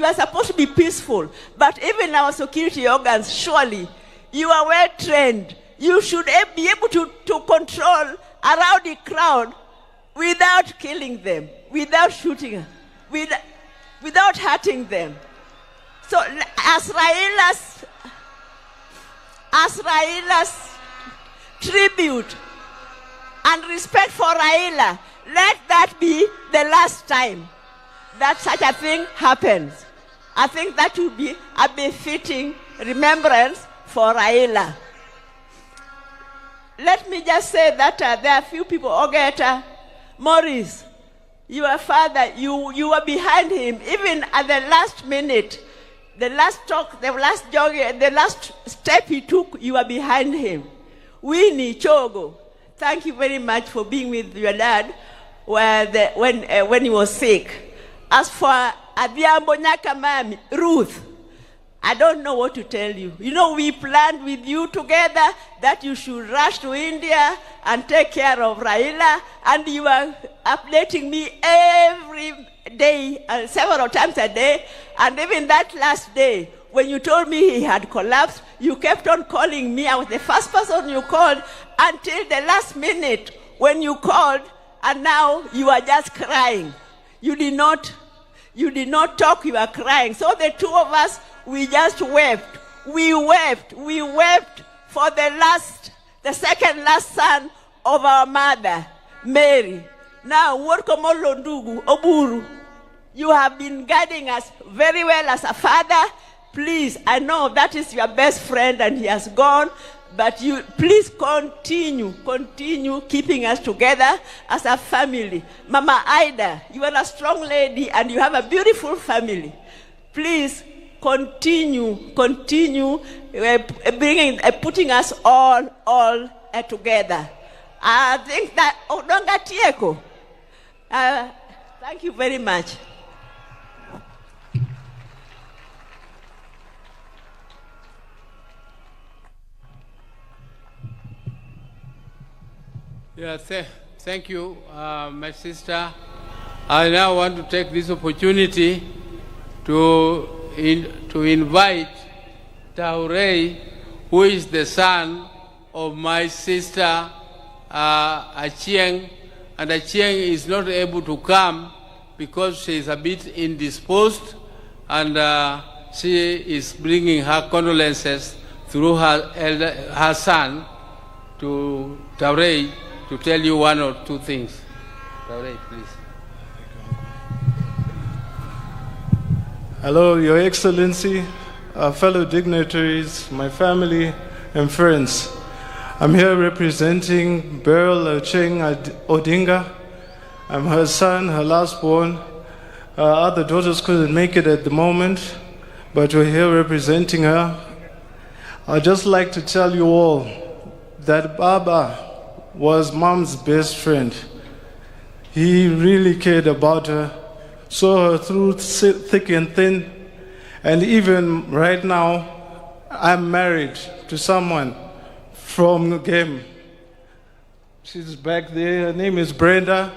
are supposed to be peaceful, but even our security organs, surely, you are well trained. You should be able to control a rowdy crowd without killing them, without shooting them, without hurting them. So as Raila's tribute and respect for Raila, let that be the last time that such a thing happens. I think that would be a befitting remembrance for Raila. Let me just say that there are a few people. Ogeta, Morris, your father, you were behind him, even at the last minute, the last talk, the last jog, the last step he took, you were behind him. Winnie Chogo, thank you very much for being with your dad when he was sick. As for Adhiambo Nyakamami, Ruth, I don't know what to tell you. We planned with you together that you should rush to India and take care of Raila, and you are updating me every day, several times a day, and even that last day, when you told me he had collapsed, you kept on calling me. I was the first person you called until the last minute when you called, and now you are just crying. You did not talk, you were crying. So the two of us, we just wept. We wept for the second last son of our mother, Mary. Now, Workomolondugu, Oburu, you have been guiding us very well as a father. Please, I know that is your best friend and he has gone, but you please continue keeping us together as a family. Mama Ida, you are a strong lady and you have a beautiful family. Please continue putting us all together. I think that Odinga Tieko. Thank you very much. Yeah, thank you, my sister. I now want to take this opportunity to invite Taurei, who is the son of my sister Achieng, and Achieng is not able to come because she is a bit indisposed, and she is bringing her condolences through her son to Taurei to tell you one or two things. Taurei, please. Hello, Your Excellency, fellow dignitaries, my family and friends. I'm here representing Beryl Ocheng Odinga. I'm her son, her last born. Other daughters couldn't make it at the moment, but we're here representing her. I'd just like to tell you all that Baba was Mom's best friend. He really cared about her, saw her through thick and thin, and even right now, I'm married to someone from Game. She's back there. Her name is Brenda.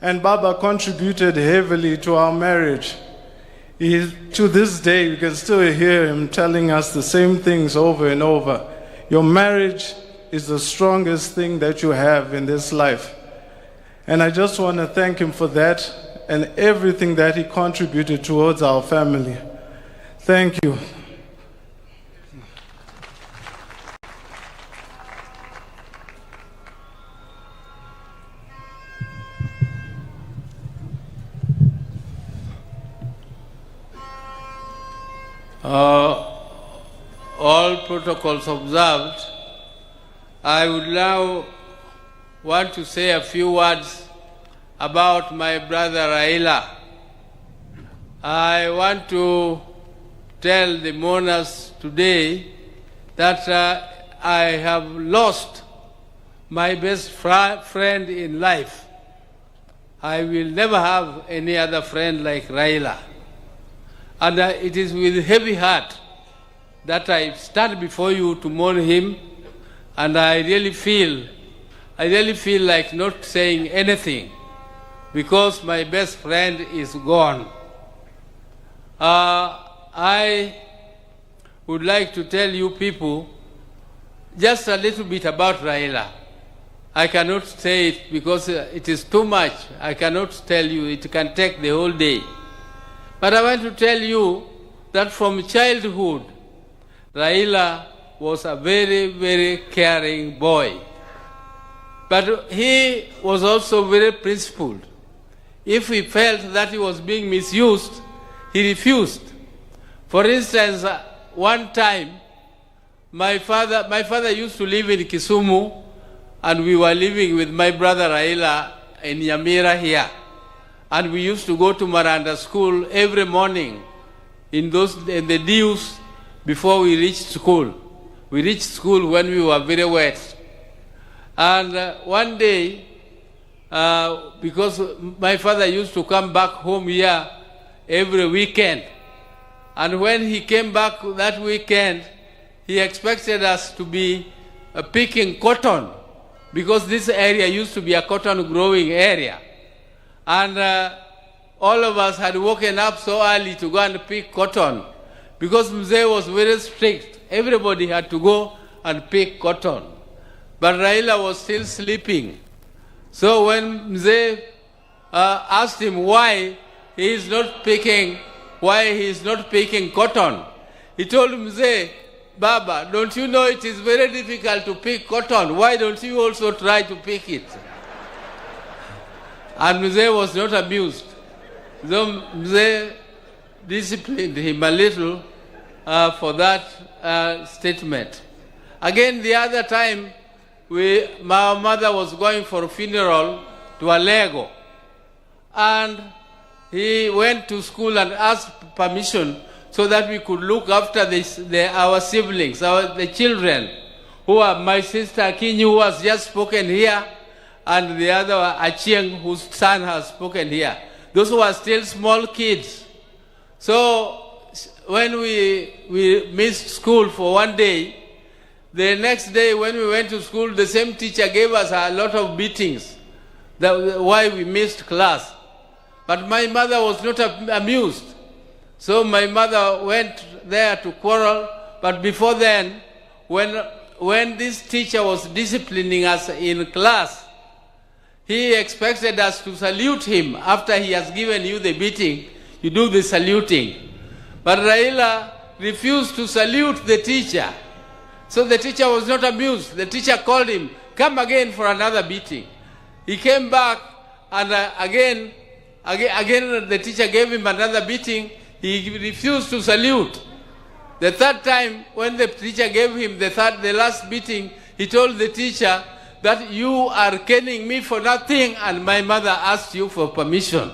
And Baba contributed heavily to our marriage. To this day, you can still hear him telling us the same things over and over. Your marriage is the strongest thing that you have in this life. And I just want to thank him for that and everything that he contributed towards our family. Thank you. All protocols observed, I would now want to say a few words about my brother Raila. I want to tell the mourners today that I have lost my best friend in life. I will never have any other friend like Raila. And it is with heavy heart that I stand before you to mourn him, and I really feel like not saying anything because my best friend is gone. I would like to tell you people just a little bit about Raila. I cannot say it because it is too much. I cannot tell you. It can take the whole day. But I want to tell you that from childhood, Raila was a very, very caring boy. But he was also very principled. If he felt that he was being misused, he refused. For instance, one time, my father used to live in Kisumu, and we were living with my brother Raila in Nyamira here. And we used to go to Maranda school every morning in the dews before we reached school. We reached school when we were very wet. And one day, because my father used to come back home here every weekend, and when he came back that weekend, he expected us to be picking cotton, because this area used to be a cotton growing area. And all of us had woken up so early to go and pick cotton, because Mzee was very strict. Everybody had to go and pick cotton. But Raila was still sleeping. So when Mzee asked him why he is not picking cotton, he told Mzee, Baba, don't you know it is very difficult to pick cotton? Why don't you also try to pick it? And Mzee was not amused. So Mzee disciplined him a little for that statement. Again, the other time, my mother was going for a funeral to Alego. And he went to school and asked permission so that we could look after our siblings, the children, who are my sister Akinyi, who has just spoken here, and the other Achieng, whose son has spoken here. Those who are still small kids. So when we missed school for one day, the next day when we went to school, the same teacher gave us a lot of beatings, why we missed class. But my mother was not amused. So my mother went there to quarrel. But before then, when this teacher was disciplining us in class, he expected us to salute him. After he has given you the beating, you do the saluting. But Raila refused to salute the teacher. So the teacher was not amused. The teacher called him, come again for another beating. He came back, and again the teacher gave him another beating. He refused to salute. The third time, when the teacher gave him the last beating, he told the teacher that you are caning me for nothing, and my mother asked you for permission.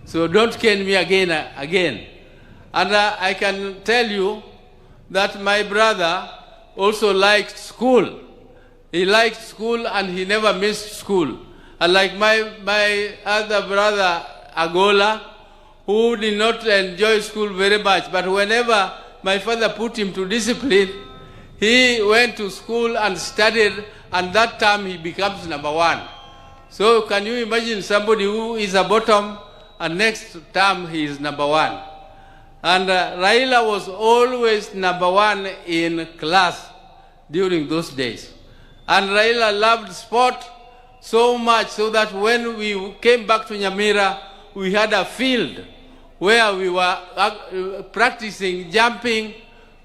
So don't cane me again. And I can tell you that my brother also liked school. He liked school and he never missed school. Unlike my other brother, Agola, who did not enjoy school very much, but whenever my father put him to discipline, He went to school and studied, and that time he becomes number one. So can you imagine somebody who is a bottom and next term he is number one? And Raila was always number one in class during those days. And Raila loved sport so much so that when we came back to Nyamira, we had a field where we were practicing jumping,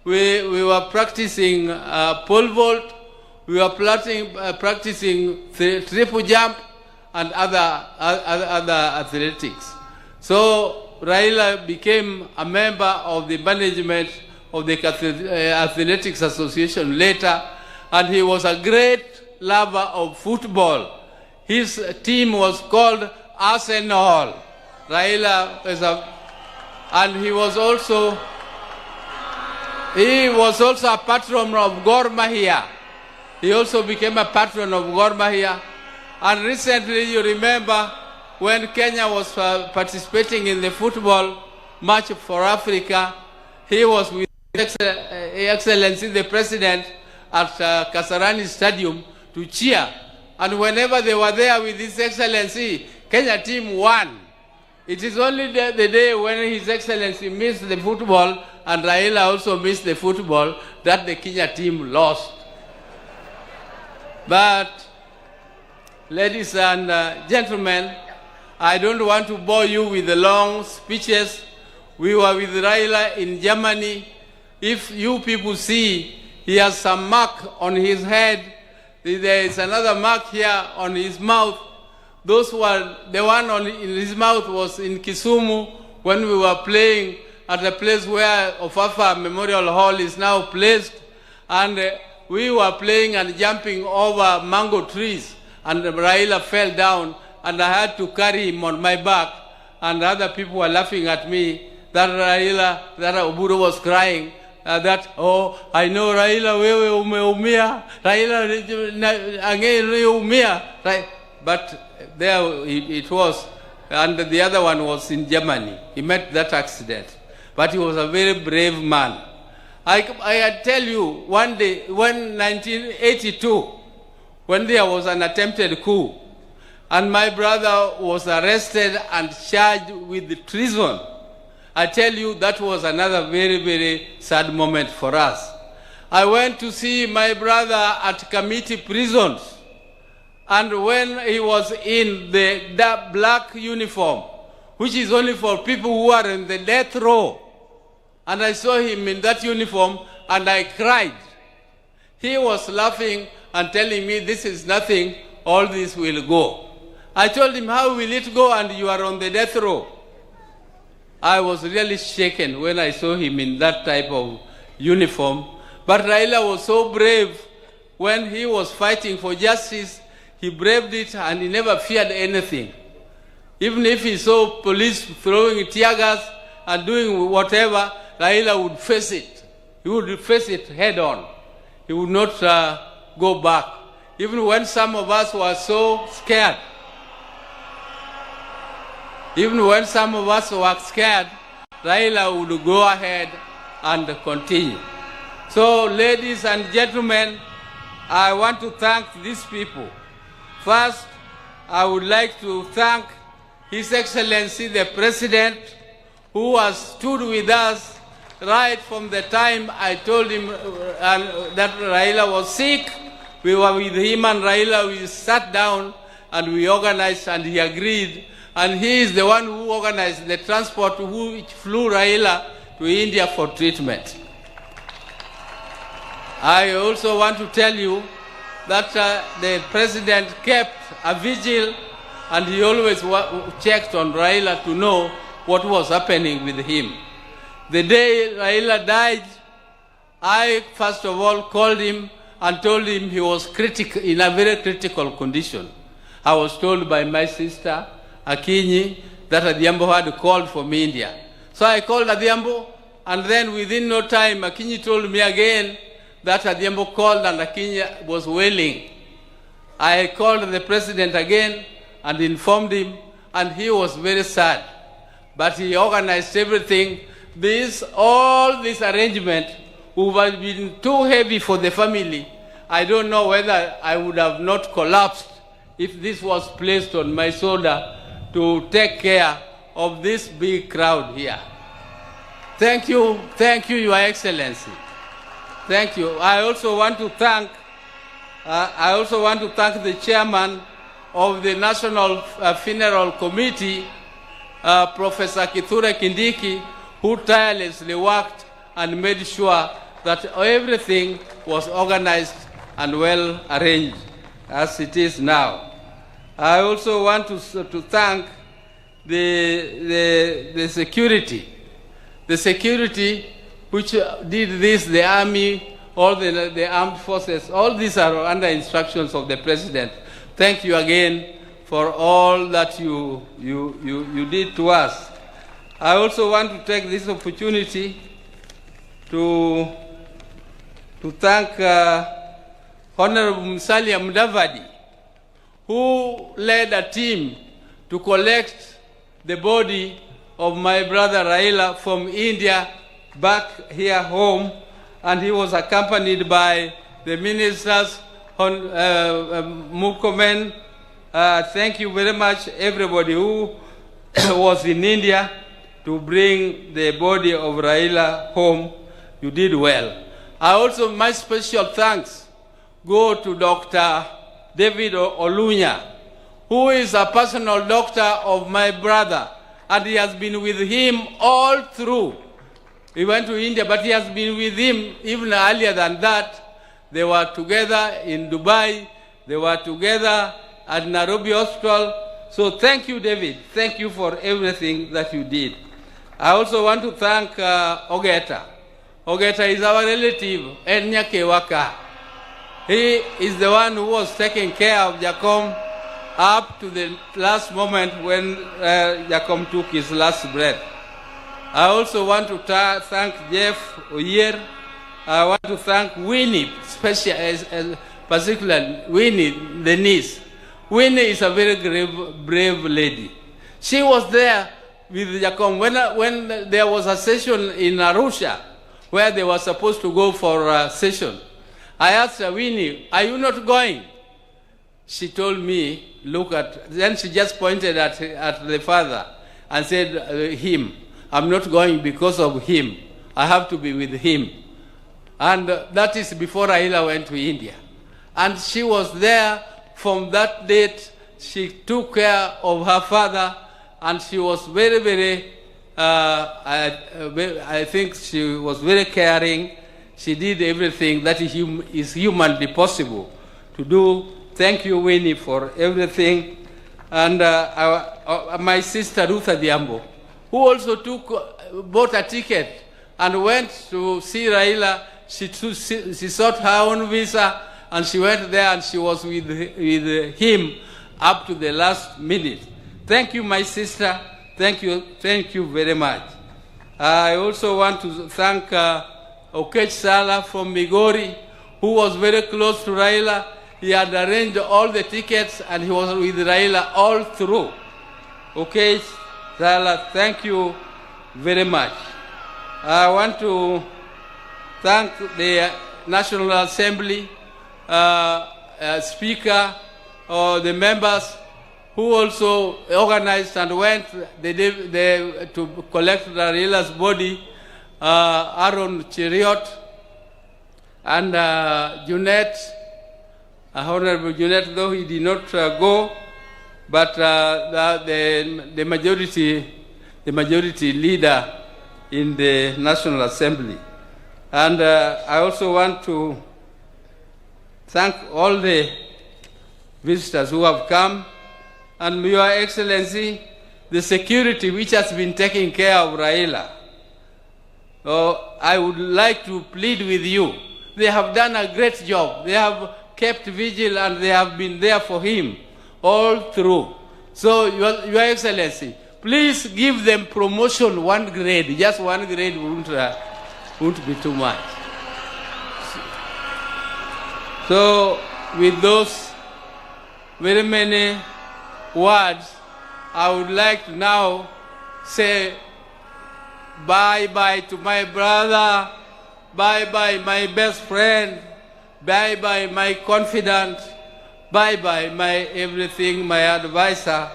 we were practicing pole vault, we were practicing triple jump and other athletics. So Raila became a member of the management of the Athletics Association later, and he was a great lover of football. His team was called Arsenal. Raila was and he was also a patron of Gor Mahia. He also became a patron of Gor Mahia. And recently, you remember, when Kenya was participating in the football match for Africa, he was with His Excellency the President at Kasarani Stadium to cheer. And whenever they were there with His Excellency, Kenya team won. It is only the day when His Excellency missed the football and Raila also missed the football that the Kenya team lost. But, ladies and gentlemen, I don't want to bore you with the long speeches. We were with Raila in Germany. If you people see, he has some mark on his head. There is another mark here on his mouth. Those were, the one in his mouth was in Kisumu when we were playing at the place where Ofafa Memorial Hall is now placed. And we were playing and jumping over mango trees. And Raila fell down and I had to carry him on my back. And other people were laughing at me that Raila, that Oburu was crying. Oh, I know Raila, wewe umeumia. Raila, ange umia. Right? But there it was, and the other one was in Germany. He met that accident. But he was a very brave man. I tell you, one day, when 1982, when there was an attempted coup, and my brother was arrested and charged with treason, I tell you, that was another very, very sad moment for us. I went to see my brother at committee prisons. And when he was in the black uniform, which is only for people who are in the death row, and I saw him in that uniform and I cried. He was laughing and telling me, this is nothing, all this will go. I told him, how will it go and you are on the death row? I was really shaken when I saw him in that type of uniform. But Raila was so brave when he was fighting for justice. He braved it and he never feared anything. Even if he saw police throwing tear gas and doing whatever, Raila would face it. He would face it head on. He would not go back. Even when some of us were so scared, Raila would go ahead and continue. So, ladies and gentlemen, I want to thank these people. First, I would like to thank His Excellency the President, who has stood with us right from the time I told him that Raila was sick. We were with him and Raila, we sat down and we organized and he agreed. And he is the one who organized the transport which flew Raila to India for treatment. I also want to tell you that the President kept a vigil and he always checked on Raila to know what was happening with him. The day Raila died, I first of all called him and told him he was in a very critical condition. I was told by my sister, Akinyi, that Adhiambo had called from India. So I called Adhiambo, and then within no time, Akinyi told me again that Adhiambo called and Akinyi was wailing. I called the President again and informed him, and he was very sad. But he organized everything. All this arrangement who have been too heavy for the family. I don't know whether I would have not collapsed if this was placed on my shoulder to take care of this big crowd here. Thank you, Your Excellency. Thank you. I also want to thank the chairman of the National Funeral Committee, Professor Kithure Kindiki, who tirelessly worked and made sure that everything was organized and well arranged as it is now. I also want to thank the security. The security which did this, the army, all the armed forces, all these are under instructions of the president. Thank you again for all that you did to us. I also want to take this opportunity to thank Honorable Musalia Mudavadi, who led a team to collect the body of my brother Raila from India back here home, and he was accompanied by the ministers, Mukomen. Thank you very much, everybody who was in India to bring the body of Raila home. You did well. My special thanks go to Dr. David Olunya, who is a personal doctor of my brother, and he has been with him all through. He went to India, but he has been with him even earlier than that. They were together in Dubai. They were together at Nairobi Hospital. So thank you, David. Thank you for everything that you did. I also want to thank Ogeta. Ogeta is our relative, Enyake Waka. He is the one who was taking care of Jacom up to the last moment when Jacom took his last breath. I also want to thank Jeff Oyer. I want to thank Winnie, particularly Winnie, the niece. Winnie is a very brave lady. She was there with Jacom when there was a session in Arusha where they were supposed to go for a session. I asked her, Winnie, are you not going? She told me, then she just pointed at the father and said, him. I'm not going because of him. I have to be with him. And that is before Raila went to India. And she was there from that date. She took care of her father, and she was very, very, I think she was very caring. She did everything that is humanly possible to do. Thank you, Winnie, for everything. And my sister, Ruth Adhiambo, who also bought a ticket and went to see Raila. She sought her own visa, and she went there, and she was with him up to the last minute. Thank you, my sister. Thank you very much. I also want to thank Okech Sala from Migori, who was very close to Raila. He had arranged all the tickets, and he was with Raila all through. Okech Sala, thank you very much. I want to thank the National Assembly, Speaker, the members who also organized and went to collect Raila's body, Aaron Cheriot and Junet, Honorable Junet, though he did not go, but the majority leader in the National Assembly. And I also want to thank all the visitors who have come, and Your Excellency, the security which has been taking care of Raila. I would like to plead with you. They have done a great job. They have kept vigil, and they have been there for him all through. So, Your Excellency, please give them promotion 1 grade. Just 1 grade won't be too much. So, with those very many words, I would like to now say bye-bye to my brother Bye-bye, my best friend. Bye-bye, my confidant. Bye-bye, my everything, my advisor.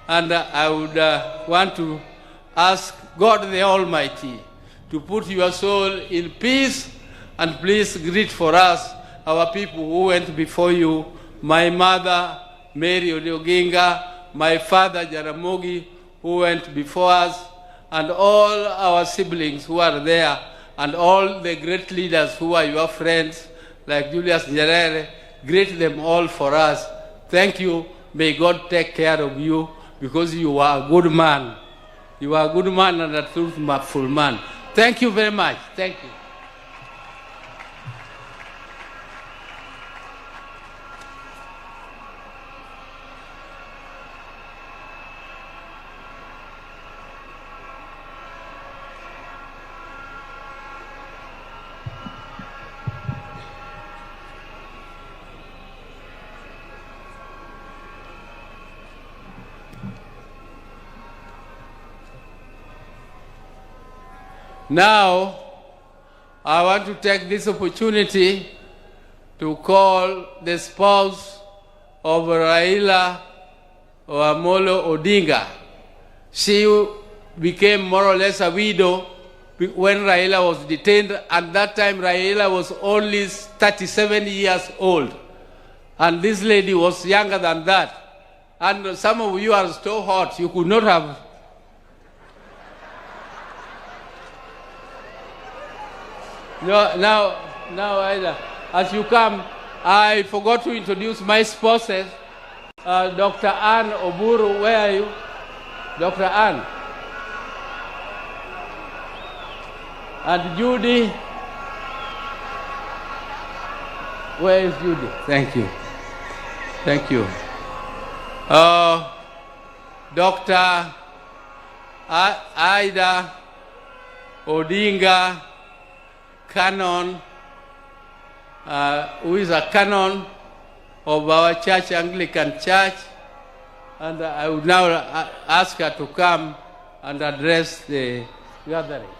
And I would want to ask God the Almighty to put your soul in peace, and please greet for us our people who went before you, my mother, Mary Odinga, my father, Jaramogi, who went before us, and all our siblings who are there, and all the great leaders who are your friends, like Julius Nyerere. Greet them all for us. Thank you. May God take care of you, because you are a good man. You are a good man and a truthful man. Thank you very much. Thank you. Now, I want to take this opportunity to call the spouse of Raila Amolo Odinga. She became more or less a widow when Raila was detained. At that time, Raila was only 37 years old. And this lady was younger than that. And some of you are so hot, you could not have. No, now, as you come, I forgot to introduce my spouses. Dr. Ann Oburu, where are you? Dr. Ann. And Judy. Where is Judy? Thank you. Thank you. Dr. Ida Odinga, canon, who is a canon of our church, Anglican Church, and I would now ask her to come and address the gathering.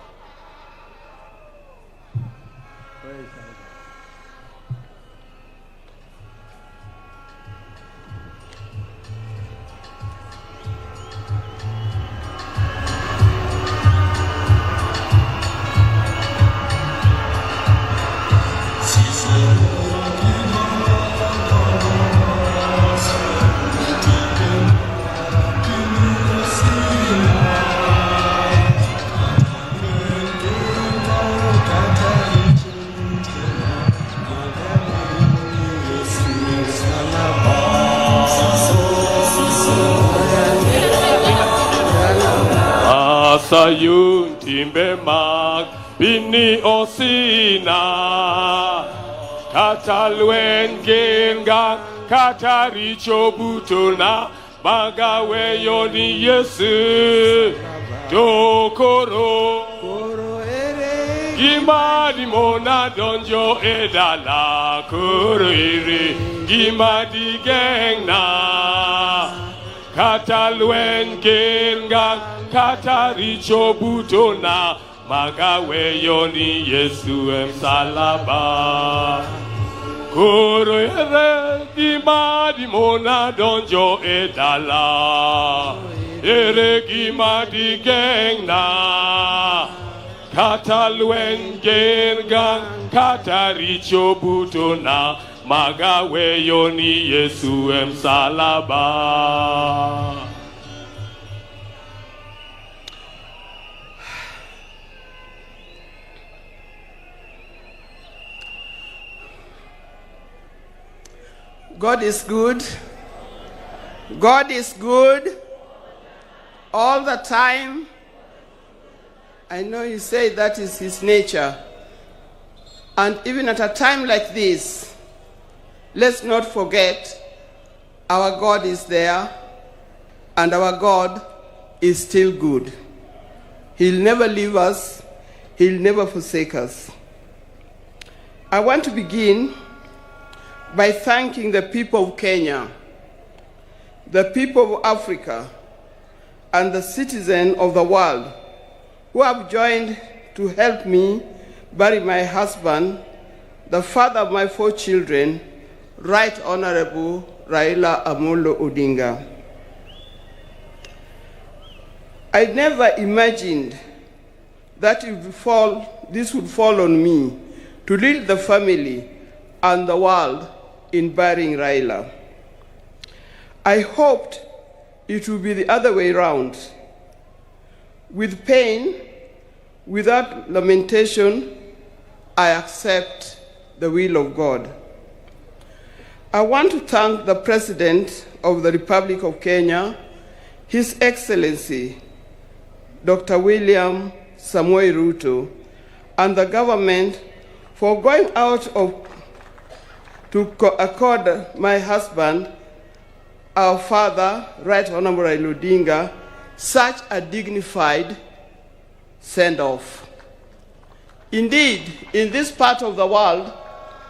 Sayun timbe mag bini osina katalwen genga kataricho butona magawe yoni yesu dokoro gimadi mona donjo edala koro ere gimadi gengna katalwen genga kataricho butona magawe yoni yesu emsalaba koro ere gimadi mona donjo edala ere gimadi gengna katalwen genga kataricho butona magawe yoni yesu emsalaba. God is good. God is good all the time. I know you say that is his nature. And even at a time like this, let's not forget our God is there and our God is still good. He'll never leave us. He'll never forsake us. I want to begin by thanking the people of Kenya, the people of Africa, and the citizens of the world who have joined to help me bury my husband, the father of my 4 children, Rt.Hon.Raila Amolo Odinga. I never imagined that this would fall on me to lead the family and the world in burying Raila. I hoped it would be the other way around. With pain, without lamentation, I accept the will of God. I want to thank the President of the Republic of Kenya, His Excellency, Dr. William Samoei Ruto, and the government for going out to accord my husband, our father, Rt.Hon.Raila Odinga, such a dignified send-off. Indeed, in this part of the world,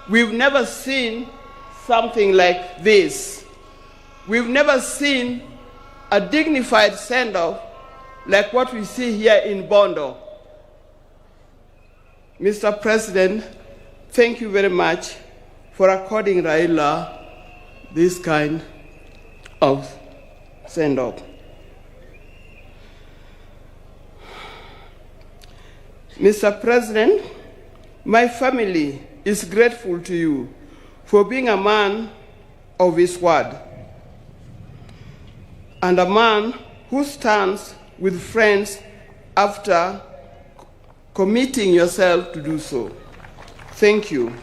we've never seen something like this. We've never seen a dignified send-off like what we see here in Bondo. Mr. President, thank you very much for according Raila this kind of send-off. Mr. President, my family is grateful to you for being a man of his word and a man who stands with friends after committing yourself to do so. Thank you.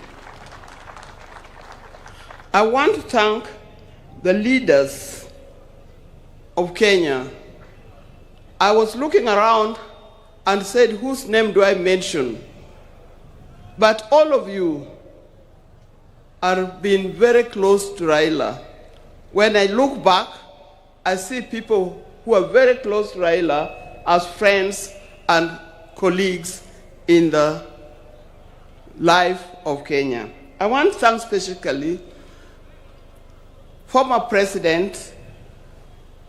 I want to thank the leaders of Kenya. I was looking around and said, whose name do I mention? But all of you are being very close to Raila. When I look back, I see people who are very close to Raila as friends and colleagues in the life of Kenya. I want to thank specifically former President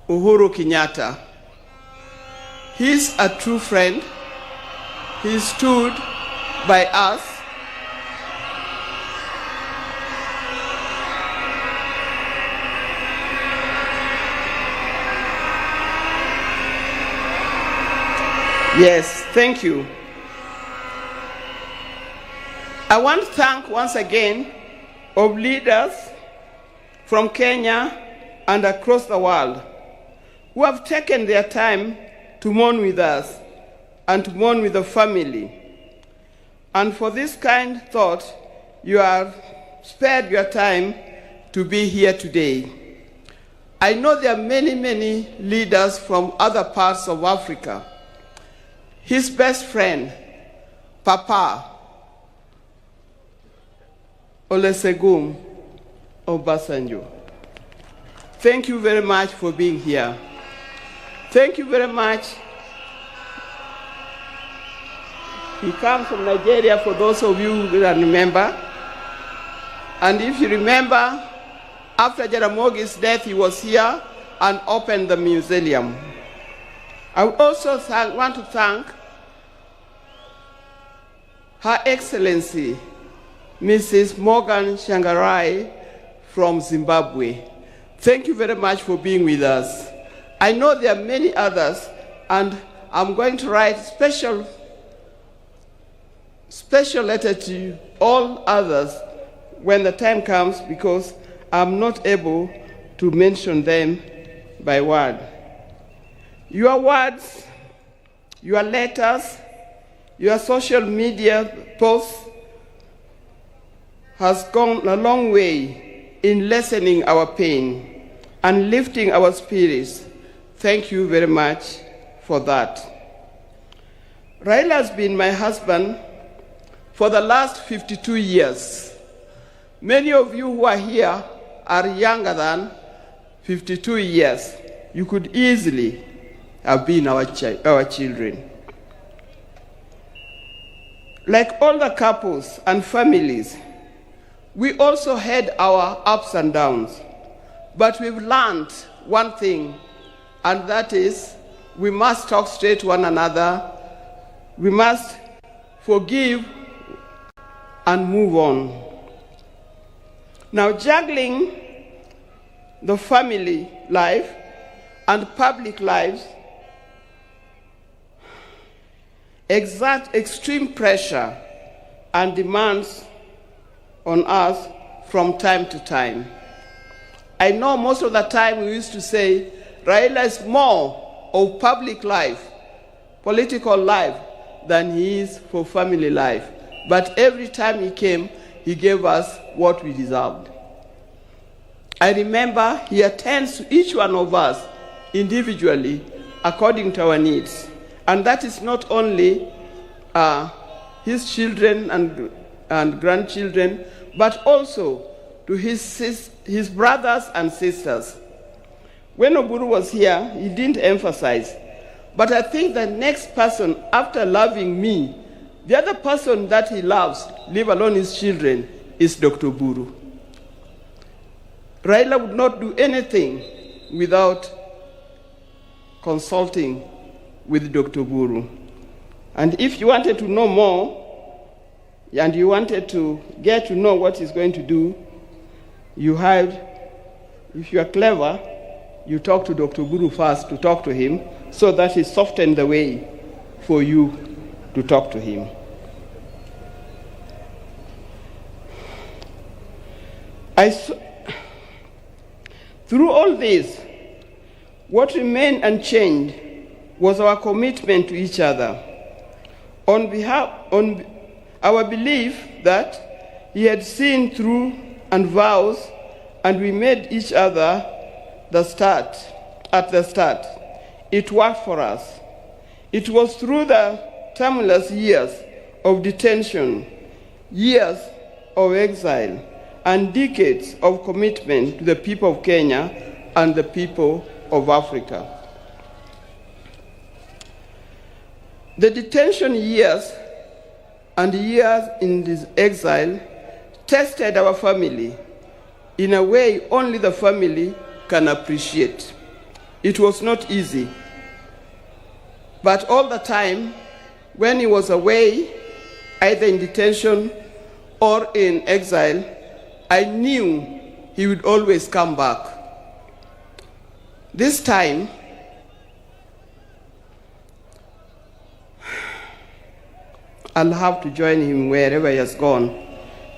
Uhuru Kenyatta. He's a true friend. He stood by us. Yes, thank you. I want to thank once again of leaders from Kenya and across the world who have taken their time to mourn with us and to mourn with the family. And for this kind thought, you have spared your time to be here today. I know there are many, many leaders from other parts of Africa. His best friend, Papa Olusegun Obasanjo. Thank you very much for being here. Thank you very much. He comes from Nigeria, for those of you who remember. And if you remember, after Jaramogi's death, he was here and opened the museum. I would also want to thank Her Excellency, Mrs. Morgan Shangarai from Zimbabwe. Thank you very much for being with us. I know there are many others, and I'm going to write special letter to all others when the time comes, because I'm not able to mention them by word. Your words, your letters, your social media posts has gone a long way in lessening our pain and lifting our spirits. Thank you very much for that. Raila has been my husband for the last 52 years. Many of you who are here are younger than 52 years. You could easily have been our children. Like all the couples and families, we also had our ups and downs. But we've learned one thing, and that is we must talk straight to one another. We must forgive and move on. Now, juggling the family life and public lives exert extreme pressure and demands on us from time to time. I know most of the time we used to say Raila is more of public life, political life, than he is for family life. But every time he came, he gave us what we deserved. I remember he attends to each one of us individually according to our needs. And that is not only his children and grandchildren, but also to his brothers and sisters. When Oburu was here, he didn't emphasize. But I think the next person, after loving me, the other person that he loves, leave alone his children, is Dr. Buru. Raila would not do anything without consulting with Dr. Buru. And if you wanted to know more, and you wanted to get to know what he's going to do, if you are clever, you talk to Dr. Buru first to talk to him, so that he softened the way for you to talk to him. Through all this, what remained unchanged was our commitment to each other. On our belief that he had seen through and vows, and we made each other at the start. It worked for us. It was through the tumultuous years of detention, years of exile, and decades of commitment to the people of Kenya and the people of Africa. The detention years and years in this exile tested our family in a way only the family can appreciate. It was not easy. But all the time, when he was away, either in detention or in exile, I knew he would always come back. This time, I'll have to join him wherever he has gone,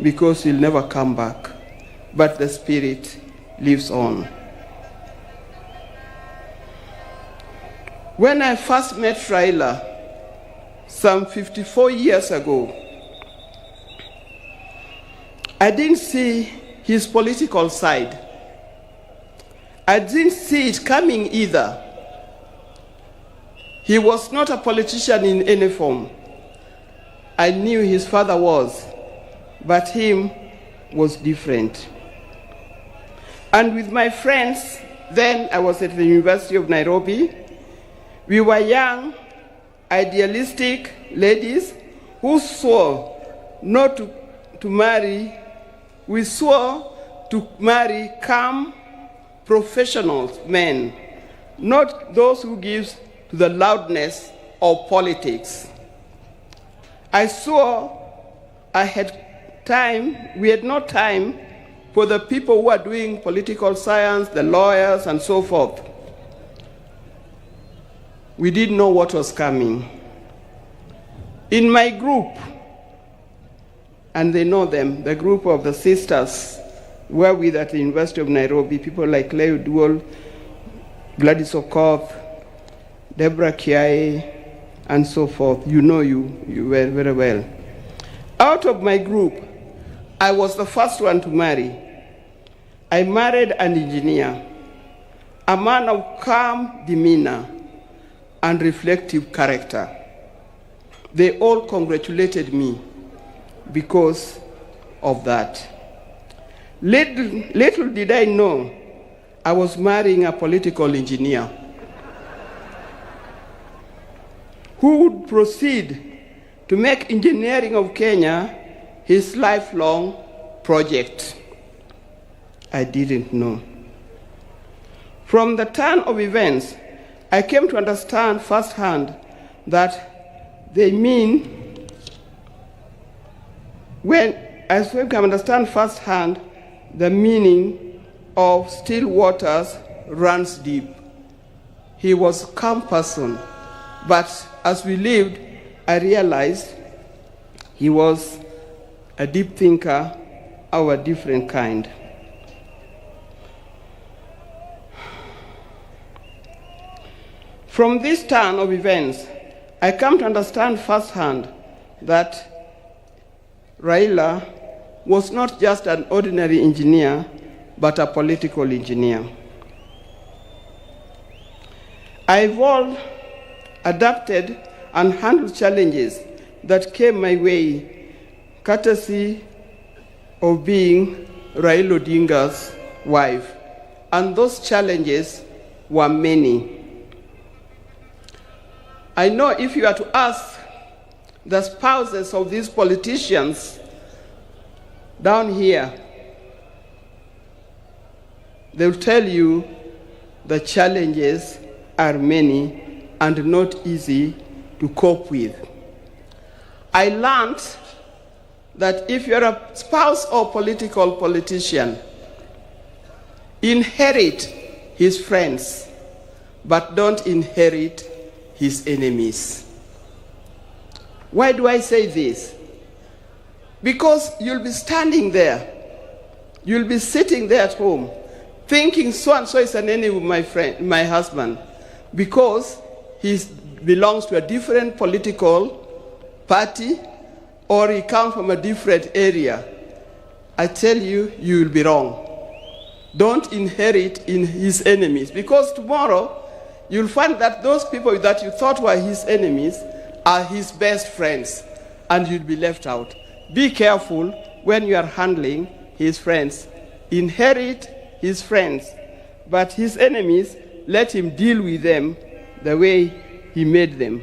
because he'll never come back. But the spirit lives on. When I first met Raila, some 54 years ago, I didn't see his political side. I didn't see it coming either. He was not a politician in any form. I knew his father was, but him was different. And with my friends, then I was at the University of Nairobi, we were young, idealistic ladies who swore not to marry. We swore to marry calm, professional men, not those who give to the loudness of politics. I swore we had no time for the people who are doing political science, the lawyers, and so forth. We didn't know what was coming. In my group, and they know them, the group of the sisters were with at the University of Nairobi, people like Clergy, Gladys Okoth, Deborah Kiai, and so forth. You know you very, very well. Out of my group, I was the first one to marry. I married an engineer, a man of calm demeanor and reflective character. They all congratulated me because of that. Little did I know I was marrying a political engineer who would proceed to make engineering of Kenya his lifelong project. I didn't know. From the turn of events, I came to understand firsthand that they mean as we can understand firsthand the meaning of still waters runs deep. He was a calm person, but as we lived, I realized he was a deep thinker of a different kind. From this turn of events, I come to understand firsthand that Raila was not just an ordinary engineer, but a political engineer. I evolved, adapted, and handled challenges that came my way, courtesy of being Raila Odinga's wife. And those challenges were many. I know if you are to ask the spouses of these politicians down here, they'll tell you the challenges are many and not easy to cope with. I learned that if you're a spouse or politician, inherit his friends, but don't inherit his enemies. Why do I say this? Because you'll be standing there, you'll be sitting there at home, thinking so-and-so is an enemy of my husband, because he belongs to a different political party, or he comes from a different area. I tell you, you will be wrong. Don't inherit in his enemies, because tomorrow you'll find that those people that you thought were his enemies are his best friends, and you'll be left out. Be careful when you are handling his friends. Inherit his friends, but his enemies, let him deal with them the way he made them.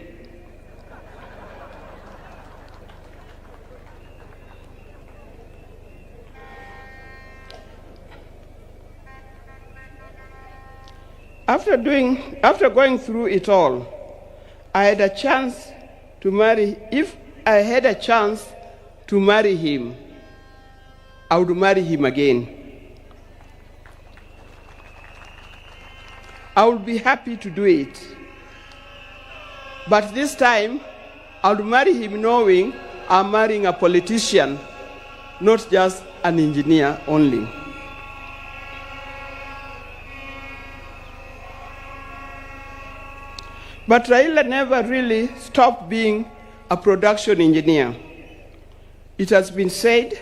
After going through it all, I had a chance to marry. If I had a chance to marry him, I would marry him again. I would be happy to do it. But this time, I would marry him knowing I'm marrying a politician, not just an engineer only. But Raila never really stopped being a production engineer. It has been said,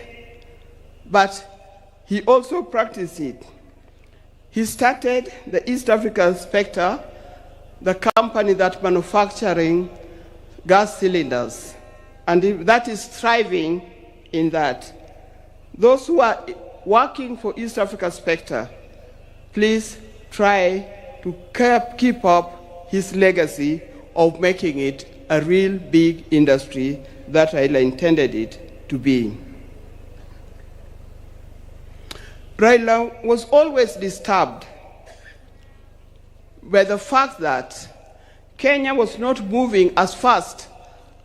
but he also practiced it. He started the East African Spectre, the company that manufacturing gas cylinders, and that is thriving in that. Those who are working for East Africa Spectre, please try to keep up his legacy of making it a real big industry that Raila intended it to be. Raila was always disturbed by the fact that Kenya was not moving as fast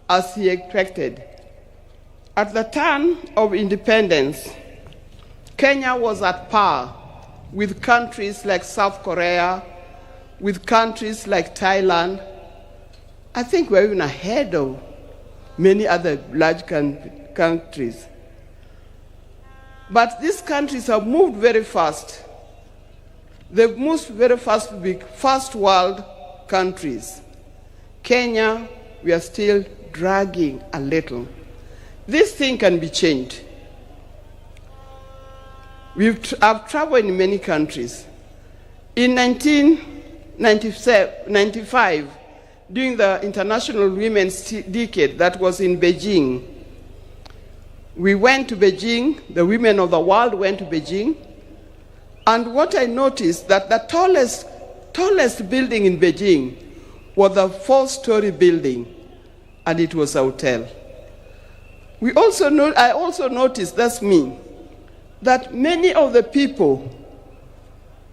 as he expected. At the turn of independence, Kenya was at par with countries like South Korea, with countries like Thailand. I think we're even ahead of many other large countries. But these countries have moved very fast. They've moved very fast to be first world countries. Kenya, we are still dragging a little. This thing can be changed. I've traveled in many countries. In 1995, during the International Women's Decade that was in Beijing, we went to Beijing, the women of the world went to Beijing, and what I noticed that the tallest building in Beijing was a 4-story building, and it was a hotel. I also noticed, that's me, that many of the people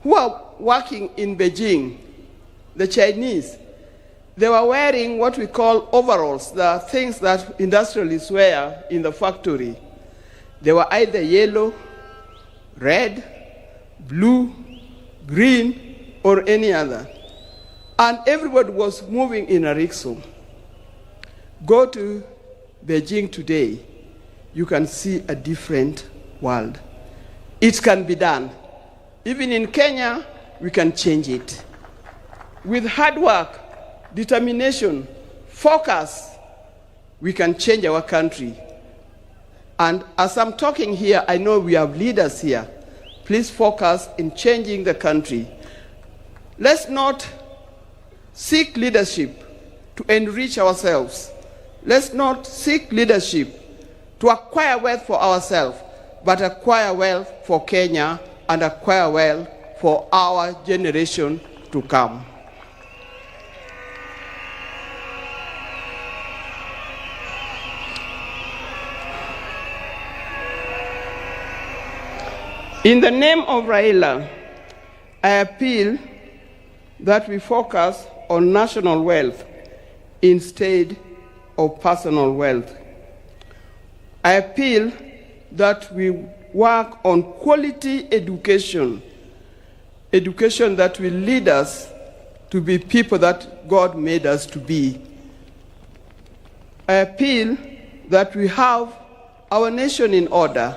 who are working in Beijing, the Chinese, they were wearing what we call overalls, the things that industrialists wear in the factory. They were either yellow, red, blue, green, or any other. And everybody was moving in a rickshaw. Go to Beijing today, you can see a different world. It can be done. Even in Kenya, we can change it. With hard work, determination, focus, we can change our country. And as I'm talking here, I know we have leaders here. Please focus in changing the country. Let's not seek leadership to enrich ourselves. Let's not seek leadership to acquire wealth for ourselves, but acquire wealth for Kenya and acquire wealth for our generation to come. In the name of Raila, I appeal that we focus on national wealth instead of personal wealth. I appeal that we work on quality education, education that will lead us to be people that God made us to be. I appeal that we have our nation in order,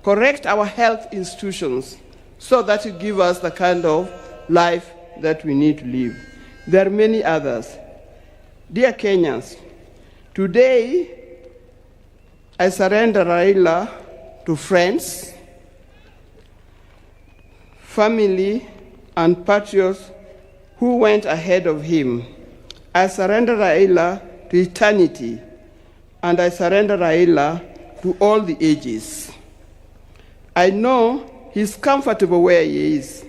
correct our health institutions so that it gives us the kind of life that we need to live. There are many others. Dear Kenyans, today I surrender Raila to friends, family, and patriots who went ahead of him. I surrender Raila to eternity, and I surrender Raila to all the ages. I know he's comfortable where he is.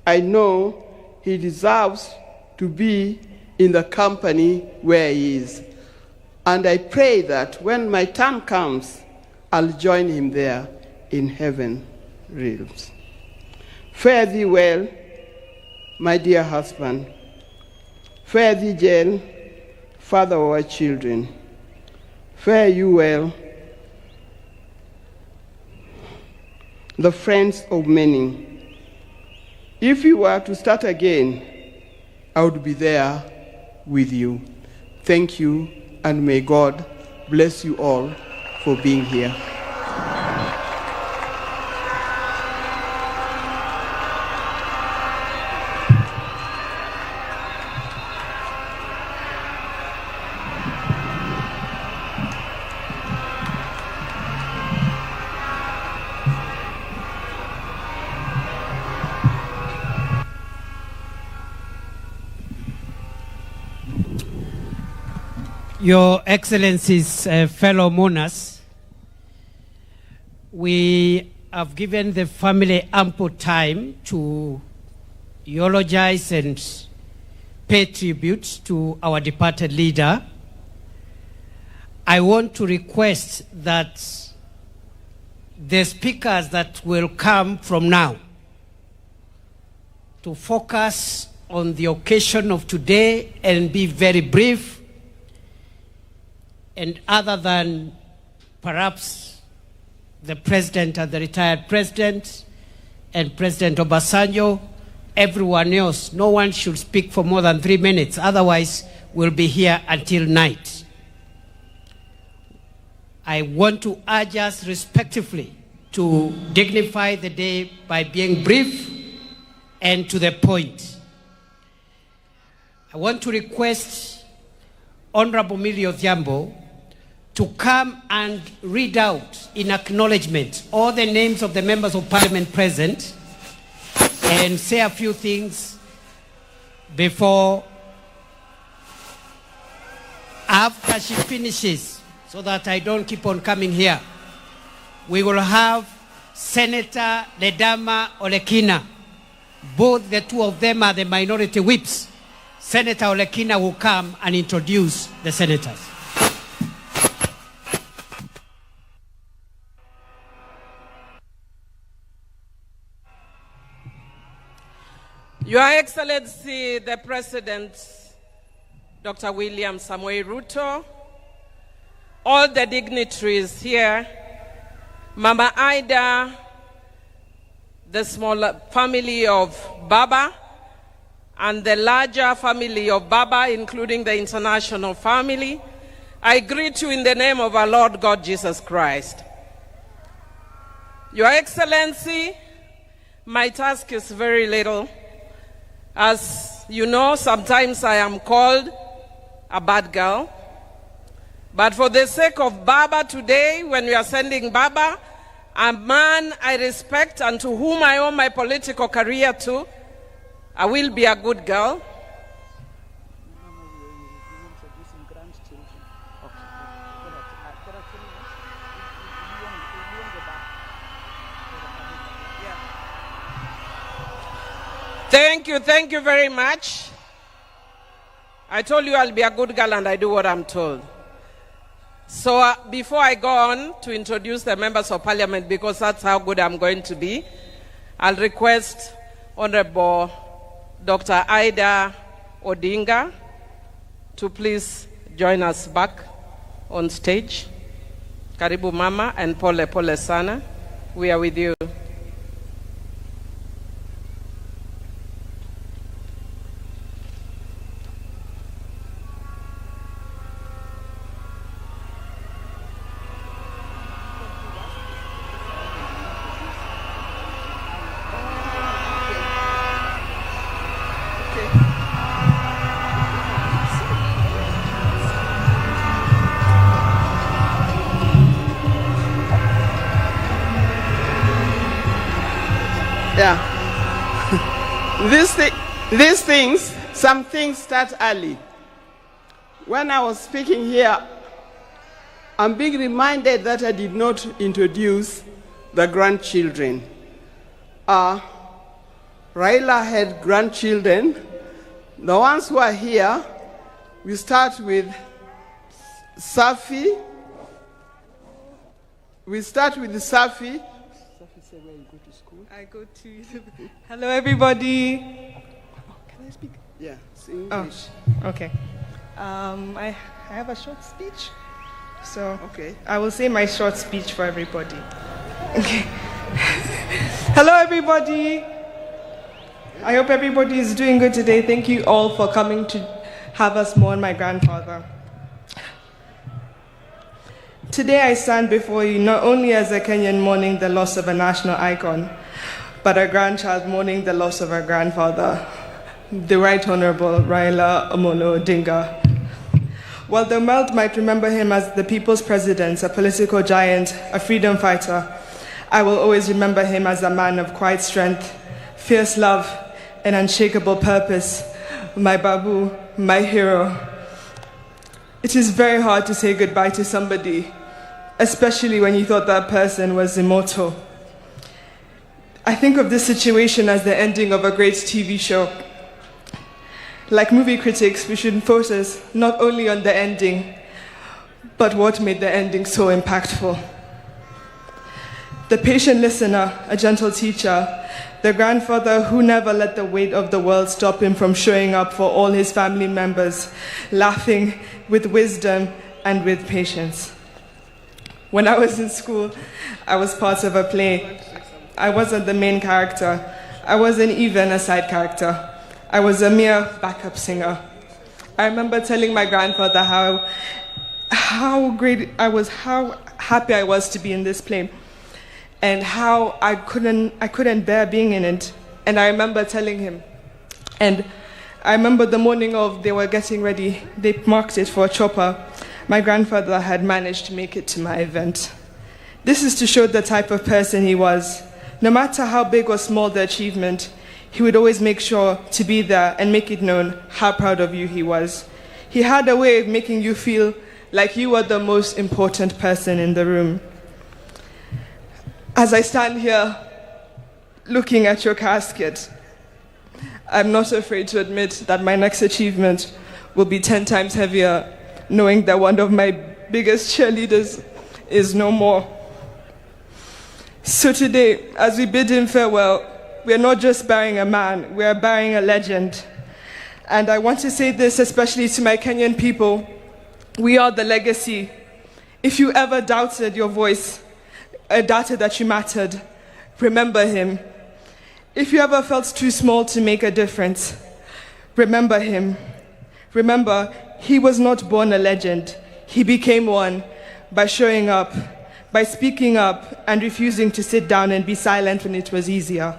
I know he deserves to be in the company where he is. And I pray that when my time comes, I'll join him there in heaven realms. Fare thee well, my dear husband. Fare thee well, father of our children. Fare you well, the friends of many. If you were to start again, I would be there with you. Thank you, and may God bless you all for being here. Your Excellencies, fellow mourners, we have given the family ample time to eulogize and pay tribute to our departed leader. I want to request that the speakers that will come from now to focus on the occasion of today and be very brief. And other than perhaps the president and the retired president and President Obasanjo, everyone else, no one should speak for more than 3 minutes. Otherwise, we'll be here until night. I want to urge us respectively to dignify the day by being brief and to the point. I want to request Honorable Millie Odhiambo to come and read out in acknowledgement all the names of the members of parliament present and say a few things before, after she finishes, so that I don't keep on coming here. We will have Senator Ledama Olekina. Both the two of them are the minority whips. Senator Olekina will come and introduce the senators. Your Excellency, the President, Dr. William Samoei Ruto, all the dignitaries here, Mama Ida, the smaller family of Baba, and the larger family of Baba, including the international family, I greet you in the name of our Lord God Jesus Christ. Your Excellency, my task is very little. As you know, sometimes I am called a bad girl. But for the sake of Baba today, when we are sending Baba, a man I respect and to whom I owe my political career to, I will be a good girl. Thank you very much. I told you I'll be a good girl and I do what I'm told. So before I go on to introduce the members of Parliament, because that's how good I'm going to be, I'll request Honorable Dr. Ida Odinga to please join us back on stage. Karibu Mama and pole sana. We are with you. Yeah. Some things start early. When I was speaking here, I'm being reminded that I did not introduce the grandchildren. Raila had grandchildren. The ones who are here, we start with Safi. Safi, say where you go to school. I go to... Hello, everybody. Can I speak? Yeah, it's English. Oh, okay. I have a short speech. So okay. I will say my short speech for everybody. Okay. Hello, everybody. I hope everybody is doing good today. Thank you all for coming to have us mourn my grandfather. Today I stand before you not only as a Kenyan mourning the loss of a national icon, but a grandchild mourning the loss of her grandfather, the Right Honorable Raila Amolo Odinga. While the world might remember him as the people's president, a political giant, a freedom fighter, I will always remember him as a man of quiet strength, fierce love, and unshakable purpose, my Babu, my hero. It is very hard to say goodbye to somebody, especially when you thought that person was immortal. I think of this situation as the ending of a great TV show. Like movie critics, we should focus not only on the ending, but what made the ending so impactful. The patient listener, a gentle teacher, the grandfather who never let the weight of the world stop him from showing up for all his family members, laughing with wisdom and with patience. When I was in school, I was part of a play. I wasn't the main character. I wasn't even a side character. I was a mere backup singer. I remember telling my grandfather how great I was, how happy I was to be in this play, and how I couldn't bear being in it. And I remember telling him, and I remember the morning of they were getting ready, they marked it for a chopper. My grandfather had managed to make it to my event. This is to show the type of person he was. No matter how big or small the achievement, he would always make sure to be there and make it known how proud of you he was. He had a way of making you feel like you were the most important person in the room. As I stand here looking at your casket, I'm not afraid to admit that my next achievement will be 10 times heavier, knowing that one of my biggest cheerleaders is no more. So today, as we bid him farewell, we are not just burying a man, we are burying a legend. And I want to say this especially to my Kenyan people. We are the legacy. If you ever doubted your voice, data that you mattered, remember him. If you ever felt too small to make a difference, remember him. Remember, he was not born a legend. He became one by showing up, by speaking up and refusing to sit down and be silent when it was easier.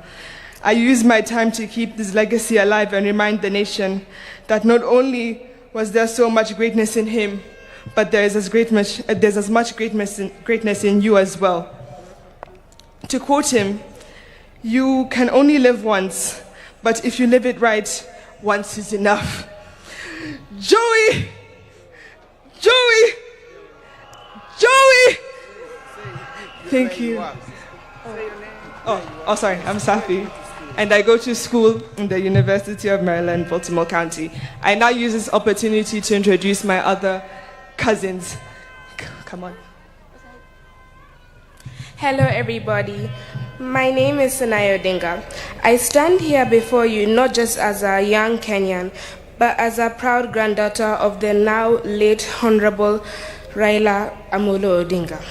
I used my time to keep this legacy alive and remind the nation that not only was there so much greatness in him, but there's as much greatness in you as well. To quote him, "You can only live once, but if you live it right, once is enough." Joey! Joey! Joey! Thank you. Oh, sorry, I'm Safi. And I go to school in the University of Maryland, Baltimore County. I now use this opportunity to introduce my other cousins. Come on. Hello, everybody. My name is Sanaya Odinga. I stand here before you not just as a young Kenyan, but as a proud granddaughter of the now late Honorable Raila Amolo Odinga.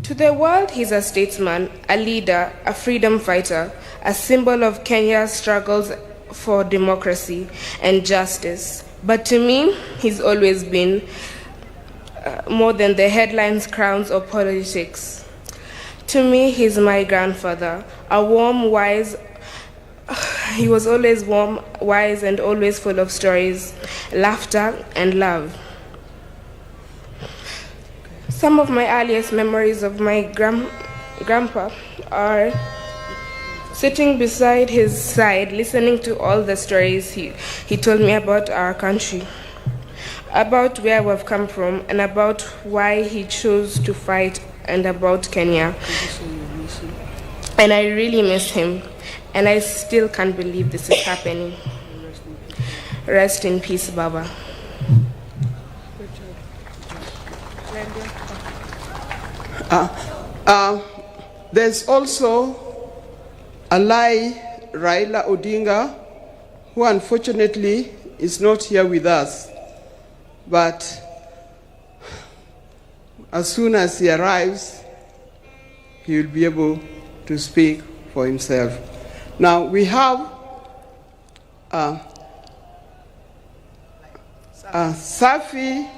To the world, he's a statesman, a leader, a freedom fighter, a symbol of Kenya's struggles for democracy and justice. But to me, he's always been more than the headlines, crowns, or politics. To me, he's my grandfather, a warm, wise. He was always warm, wise, and always full of stories, laughter, and love. Some of my earliest memories of my grandpa are sitting beside his side, listening to all the stories he told me about our country, about where we've come from, and about why he chose to fight, and about Kenya. And I really miss him, and I still can't believe this is happening. Rest in peace, Baba. There's also Alai Raila Odinga, who unfortunately is not here with us. But as soon as he arrives, he will be able to speak for himself. Now we have Safi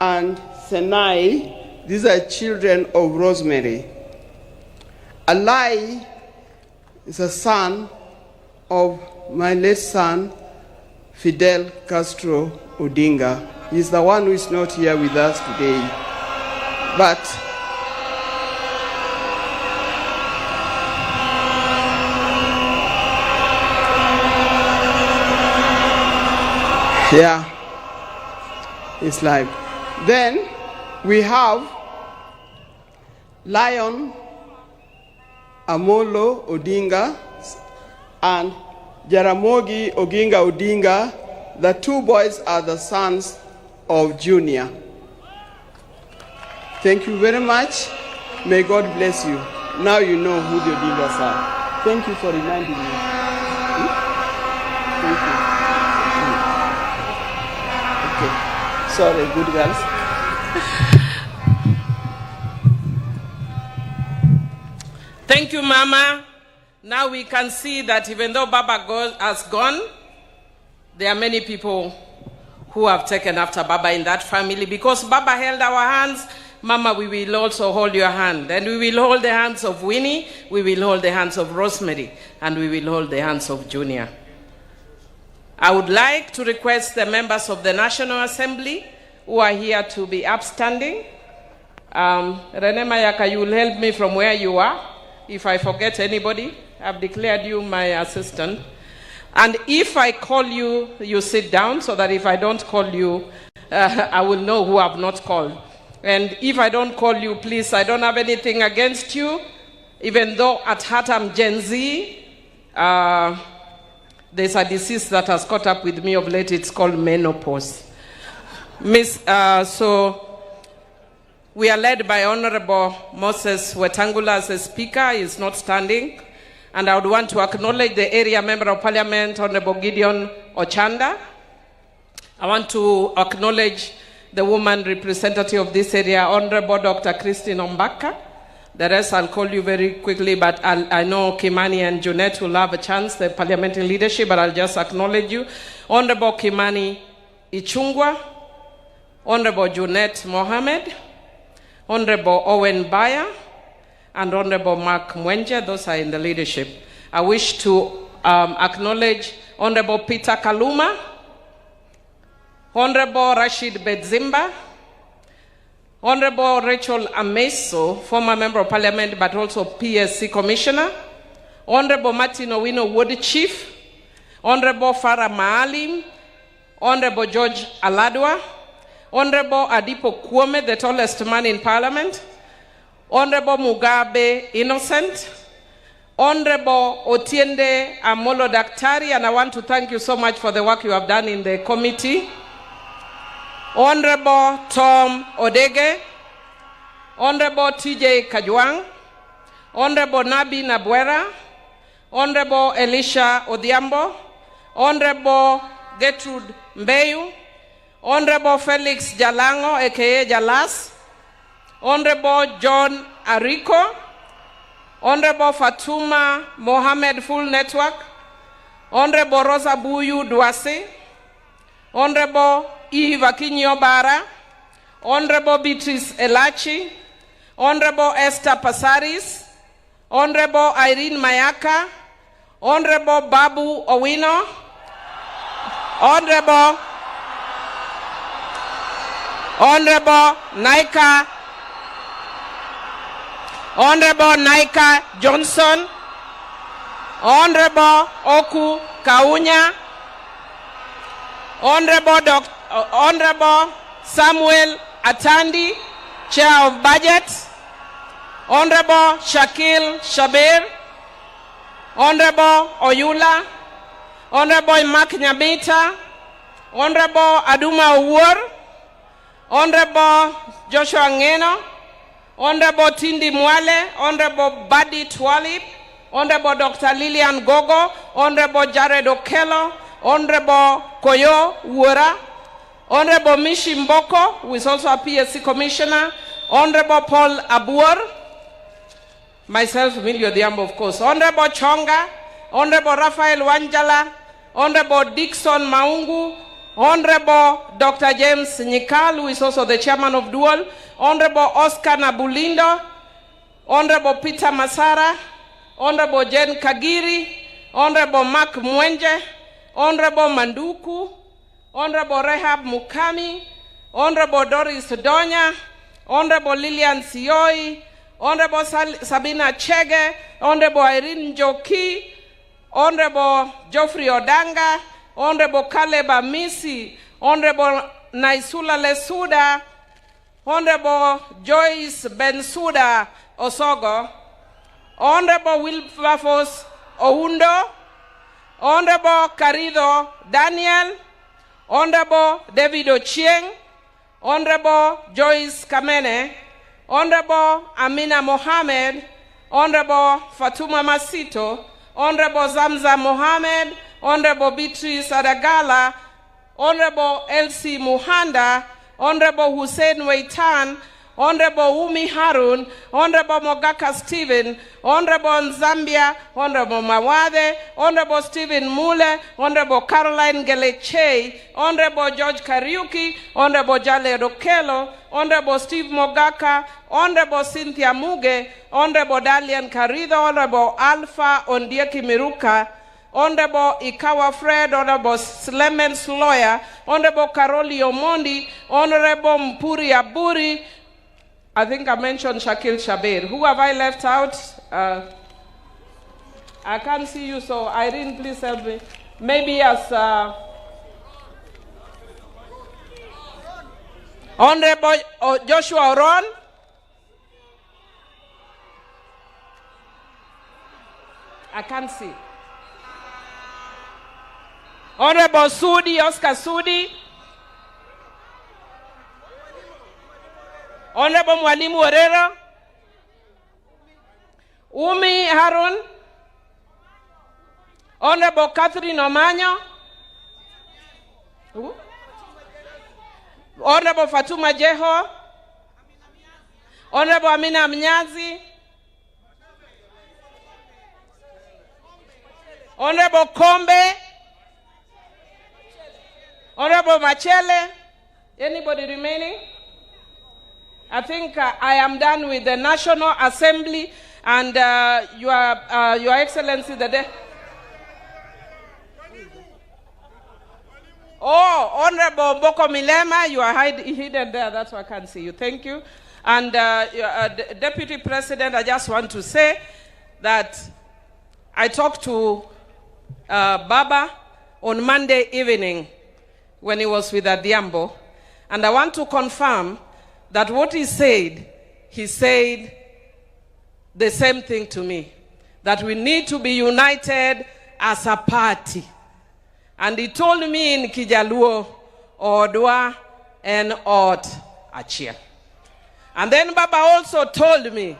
and Senai. These are children of Rosemary. Alai is a son of my late son, Fidel Castro Odinga. He's the one who is not here with us today. But yeah, it's live. Then we have Lion Amolo Odinga and Jaramogi Oginga Odinga. The two boys are the sons of Junior. Thank you very much. May God bless you. Now you know who the Odingas are. Thank you for reminding me. Thank you. Okay. Sorry, good girls. Thank you, Mama. Now we can see that even though Baba has gone, there are many people who have taken after Baba in that family. Because Baba held our hands, Mama, we will also hold your hand. And we will hold the hands of Winnie, we will hold the hands of Rosemary, and we will hold the hands of Junior. I would like to request the members of the National Assembly who are here to be upstanding. Rene Mayaka, you will help me from where you are. If I forget anybody, I've declared you my assistant. And if I call you, you sit down so that if I don't call you, I will know who I've not called. And if I don't call you, please, I don't have anything against you. Even though at heart I'm Gen Z, there's a disease that has caught up with me of late. It's called menopause. So we are led by Honorable Moses Wetangula as a speaker. He is not standing. And I would want to acknowledge the area member of Parliament, Honorable Gideon Ochanda. I want to acknowledge the woman representative of this area, Honorable Dr. Christine Ombaka. The rest I'll call you very quickly, but I know Kimani and Junet will have a chance, the parliamentary leadership, but I'll just acknowledge you. Honorable Kimani Ichungwa, Honorable Junet Mohammed, Honorable Owen Baya, and Honorable Mark Mwenje. Those are in the leadership. I wish to acknowledge Honorable Peter Kaluma, Honorable Rashid Bedzimba, Honorable Rachel Ameso, former Member of Parliament but also PSC Commissioner, Honorable Martin Owino Wood Chief, Honorable Farah Maalim, Honorable George Aladwa, Honorable Adipo Kwame, the tallest man in Parliament, Honorable Mugabe Innocent, Honorable Otiende Amolo Daktari, and I want to thank you so much for the work you have done in the committee. Honorable Tom Odege, Honorable TJ Kajwang, Honorable Nabi Nabwera, Honorable Elisha Odhiambo, Honorable Gertrude Mbeyu, Honorable Felix Jalango, aka Jalas, Honorable John Ariko, Honorable Fatuma Mohammed Full Network, Honorable Rosa Buyu Dwasi, Honorable Eve Akinyo Bara, Honorable Beatrice Elachi, Honorable Esther Pasaris, Honorable Irene Mayaka, Honorable Babu Owino, Honorable Naika Johnson, Honorable Oku Kaunya, Honorable Samuel Atandi, Chair of Budget, Honorable Shakil Shabir, Honorable Oyula, Honorable Mark Nyabita, Honorable Aduma Uwar, Honorable Joshua Ngeno, Honorable Tindi Mwale, Honorable Buddy Twalib, Honorable Dr. Lillian Gogo, Honorable Jared Okello, Honorable Koyo Wura, Honorable Mishi Mboko, who is also a PSC Commissioner, Honorable Paul Abuor, myself, Emilio Diambo, of course, Honorable Chonga, Honorable Raphael Wanjala, Honorable Dixon Maungu, Honorable Dr. James Nyikal, who is also the chairman of Dual, Honorable Oscar Nabulindo, Honorable Peter Masara, Honorable Jen Kagiri, Honorable Mark Mwenje, Honorable Manduku, Honorable Rehab Mukami, Honorable Doris Donya, Honorable Lillian Sioi, Honorable Sabina Chege, Honorable Irene Njoki, Honorable Geoffrey Odanga, Honorable Caleb Amisi, Honorable Naisula Lesuda, Honorable Joyce Bensuda Osogo, Honorable Wilberforce Oundo, Honorable Carido Daniel, Honorable David Ochieng, Honorable Joyce Kamene, Honorable Amina Mohammed, Honorable Fatuma Masito, Honorable Zamza Mohammed, Honorable Beatrice Adagala, Honorable Elsie Muhanda, Honorable Hussein Weitan, Honorable Umi Harun, Honorable Mogaka Stephen, Honorable Zambia, Honorable Mawade, Honorable Stephen Mule, Honorable Caroline Geleche, Honorable George Kariuki, Honorable Jale Rokelo, Honorable Steve Mogaka, Honorable Cynthia Muge, Honorable Dalian Karido, Honorable Alpha Ondieki Miruka, Honorable Ikawa Fred, Honorable Clemens Lawyer, Honorable Karoli Omondi, Honorable Mpuri Aburi, I think I mentioned Shakil Shabir. Who have I left out? I can't see you, so Irene, please help me. Maybe as Honorable Joshua Oron. I can't see. Honorable Sudi, Oscar Sudi. Honorable Mwalimu Orero. Umi Harun. Honorable Catherine Omanyo. Honorable Fatuma Jeho, Honorable Amina Mnyazi, Honorable Kombe, Honorable Machele. Anybody remaining? I think I am done with the National Assembly and Your Excellency the day. Oh, Honorable Mboko Milema, you are hidden there. That's why I can't see you. Thank you. And Deputy President, I just want to say that I talked to Baba on Monday evening when he was with Adiambo, and I want to confirm that what he said the same thing to me, that we need to be united as a party. And he told me in Kijaluo, Odwa, and Ot Achia. And then Baba also told me,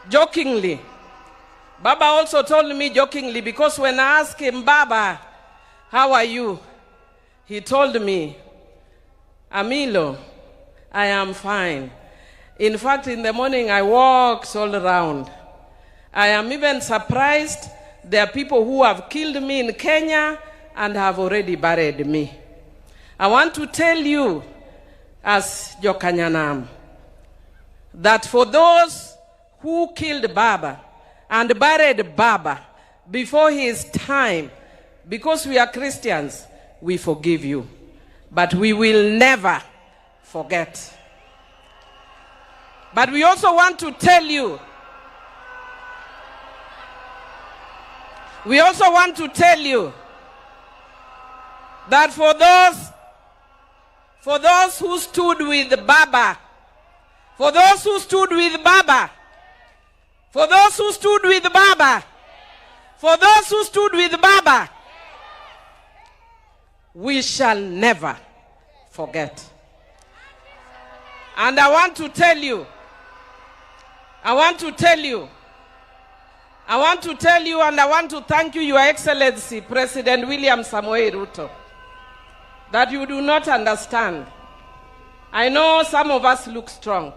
jokingly, because when I asked him, Baba, how are you? He told me, Amilo, I am fine. In fact, in the morning I walked all around. I am even surprised there are people who have killed me in Kenya and have already buried me. I want to tell you, as Jokanyanam, that for those who killed Baba and buried Baba before his time, because we are Christians, we forgive you. But we will never forget. But we also want to tell you, that for those who stood with Baba, we shall never forget. And I want to tell you, and I want to thank you, Your Excellency, President William Samoei Ruto, that you do not understand. I know some of us look strong.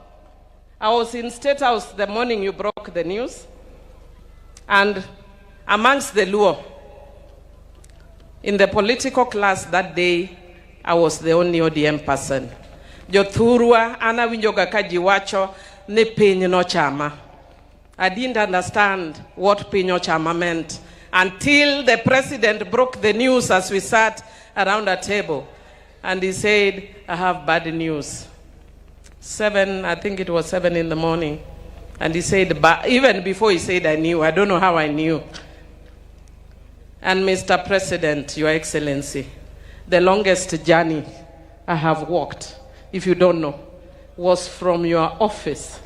I was in State House the morning you broke the news, and amongst the Luo, in the political class that day, I was the only ODM person. Jothurwa ana winjoga kajiwacho ne piny no chama. I didn't understand what Pinyo Chama meant until the president broke the news as we sat around a table. And he said, I have bad news. I think it was 7 in the morning. And he said, even before he said I knew, I don't know how I knew. And Mr. President, Your Excellency, the longest journey I have walked, if you don't know, was from your office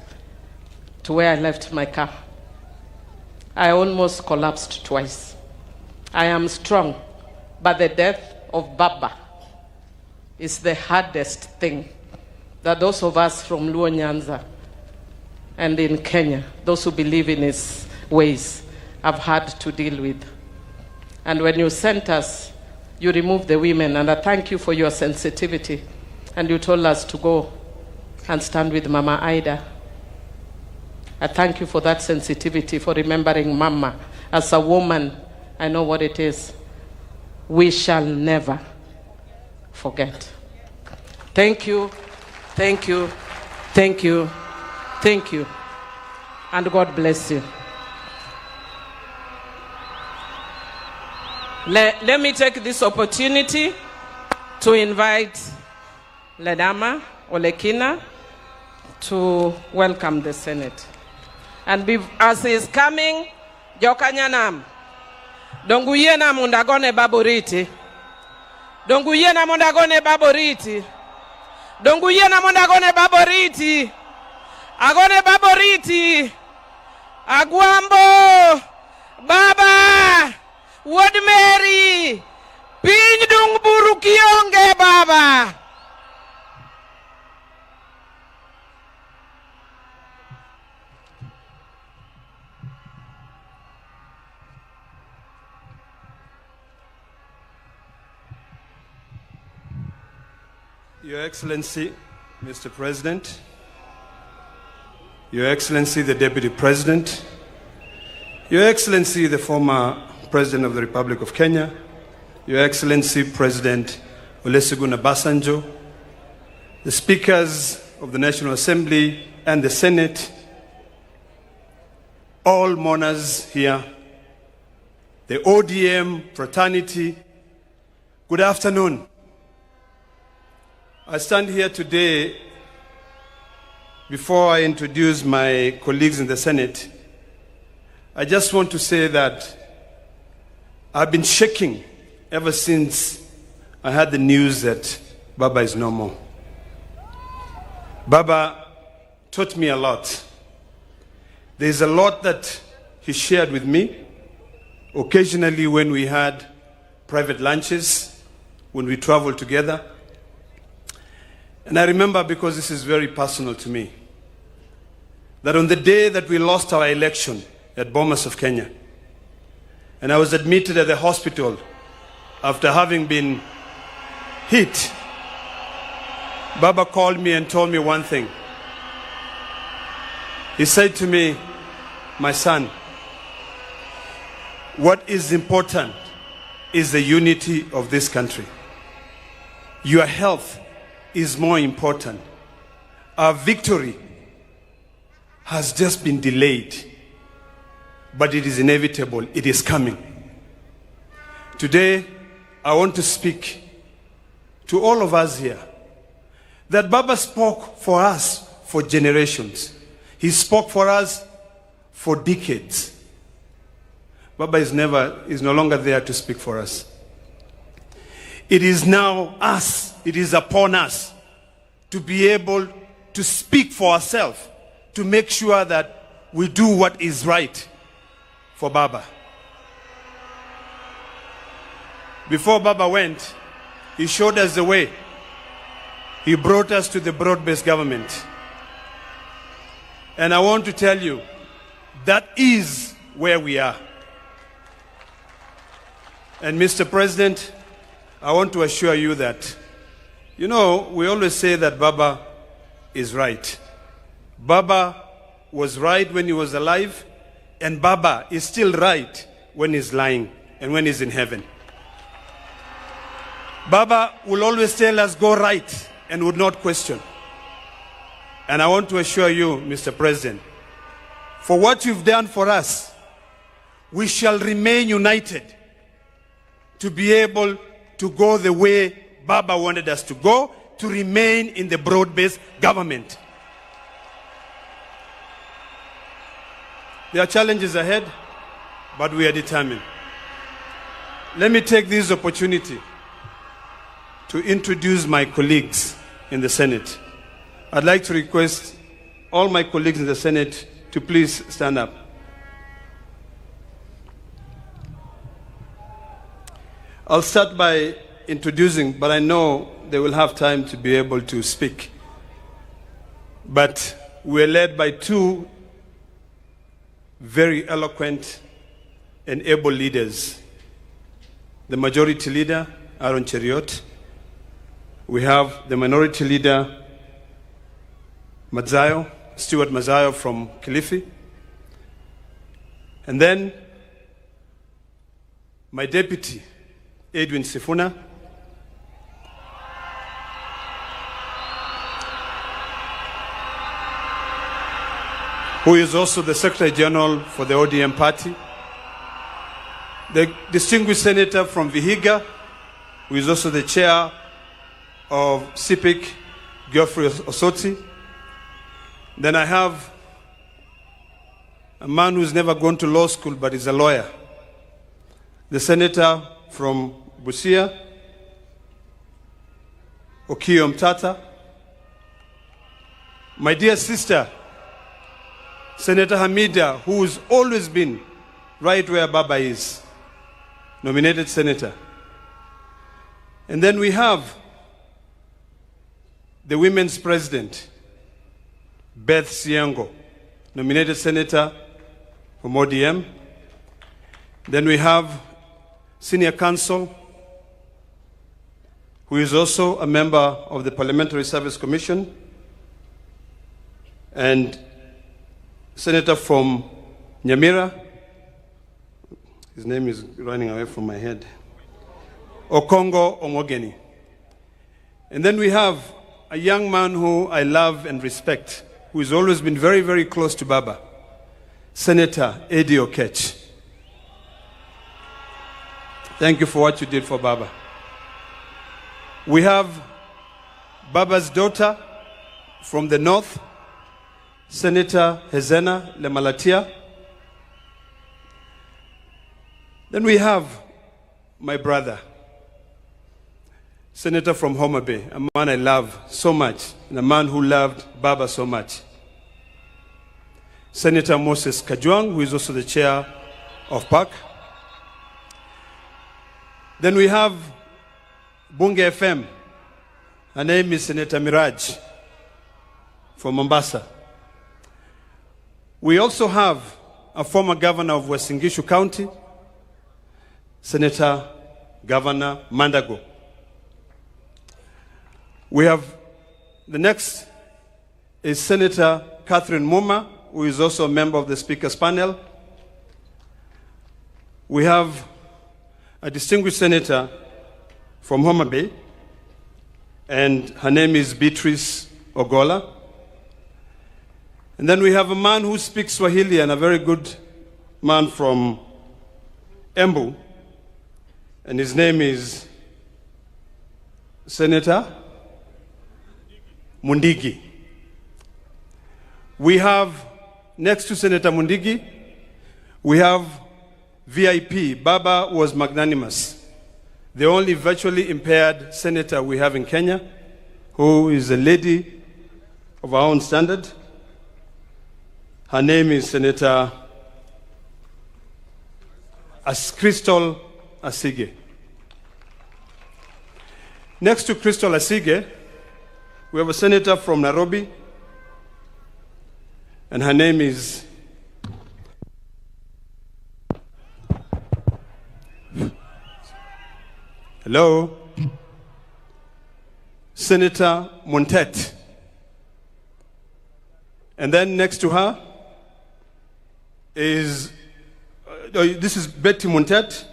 to where I left my car. I almost collapsed twice. I am strong, but the death of Baba is the hardest thing that those of us from Luo Nyanza and in Kenya, those who believe in his ways, have had to deal with. And when you sent us, you removed the women, and I thank you for your sensitivity. And you told us to go and stand with Mama Ida. I thank you for that sensitivity, for remembering Mama. As a woman, I know what it is. We shall never forget. Thank you, thank you, thank you, thank you. And God bless you. Let me take this opportunity to invite Ledama Olekina to welcome the Senate. And as he is coming, Jokanyanam, Donguyena Mundagone Baboriti, Donguyena Mundagone Baboriti, Donguyena Mundagone Baboriti, Agone Baboriti, Aguambo, Baba, Wod Mary, Piny Dung Burukionge Baba. Your Excellency, Mr. President, Your Excellency, the Deputy President, Your Excellency, the former President of the Republic of Kenya, Your Excellency, President Olusegun Obasanjo, the Speakers of the National Assembly and the Senate, all mourners here, the ODM fraternity, good afternoon. I stand here today before I introduce my colleagues in the Senate. I just want to say that I've been shaking ever since I had the news that Baba is no more. Baba taught me a lot. There's a lot that he shared with me. Occasionally when we had private lunches, when we traveled together. And I remember, because this is very personal to me, that on the day that we lost our election at Bomas of Kenya, and I was admitted at the hospital after having been hit, Baba called me and told me one thing. He said to me, my son, what is important is the unity of this country. Your health is more important. Our victory has just been delayed, but it is inevitable. It is coming. Today, I want to speak to all of us here that Baba spoke for us for generations. He spoke for us for decades. Baba is no longer there to speak for us. It is now us, it is upon us to be able to speak for ourselves, to make sure that we do what is right for Baba. Before Baba went, he showed us the way. He brought us to the broad-based government. And I want to tell you, that is where we are. And Mr. President, I want to assure you that, you know, we always say that Baba is right. Baba was right when he was alive, and Baba is still right when he's lying and when he's in heaven. Baba will always tell us, go right, and would not question. And I want to assure you, Mr. President, for what you've done for us, we shall remain united to be able to go the way Baba wanted us to go, to remain in the broad-based government. There are challenges ahead, but we are determined. Let me take this opportunity to introduce my colleagues in the Senate. I'd like to request all my colleagues in the Senate to please stand up. I'll start by introducing, but I know they will have time to be able to speak. But we're led by two very eloquent and able leaders. The majority leader, Aaron Cheriot. We have the minority leader, Stuart Mazayo from Kilifi. And then my deputy, Edwin Sifuna. Who is also the Secretary General for the ODM party. The distinguished senator from Vihiga, who is also the chair of CIPIC, Geoffrey Osoti. Then I have a man who's never gone to law school but is a lawyer. The senator from Busia, Okiya Mtata. My dear sister, Senator Hamida, who's always been right where Baba is, nominated senator. And then we have the women's president, Beth Siango, nominated senator from ODM. Then we have senior counsel, who is also a member of the Parliamentary Service Commission, and Senator from Nyamira, his name is running away from my head, Okongo Omogeni. And then we have a young man who I love and respect, who has always been very, very close to Baba, Senator Eddie Okech. Thank you for what you did for Baba. We have Baba's daughter from the north, Senator Hezena Lemalatia. Then we have my brother, Senator from Omubiri, a man I love so much, and a man who loved Baba so much. Senator Moses Kajwang, who is also the chair of PAC. Then we have Bunge FM. Her name is Senator Miraj from Mombasa. We also have a former governor of West Singishu County, Senator Governor Mandago. We have, the next is Senator Catherine Muma, who is also a member of the Speaker's panel. We have a distinguished senator from Omubiri, and her name is Beatrice Ogola. And then we have a man who speaks Swahili, and a very good man from Embu, and his name is Senator Mundigi. We have, next to Senator Mundigi, we have VIP. Baba was magnanimous. The only virtually impaired senator we have in Kenya, who is a lady of our own standard. Her name is Senator Crystal Asige. Next to Crystal Asige, we have a senator from Nairobi, and her name is Senator Montet. And then next to her is, this is Betty Montet.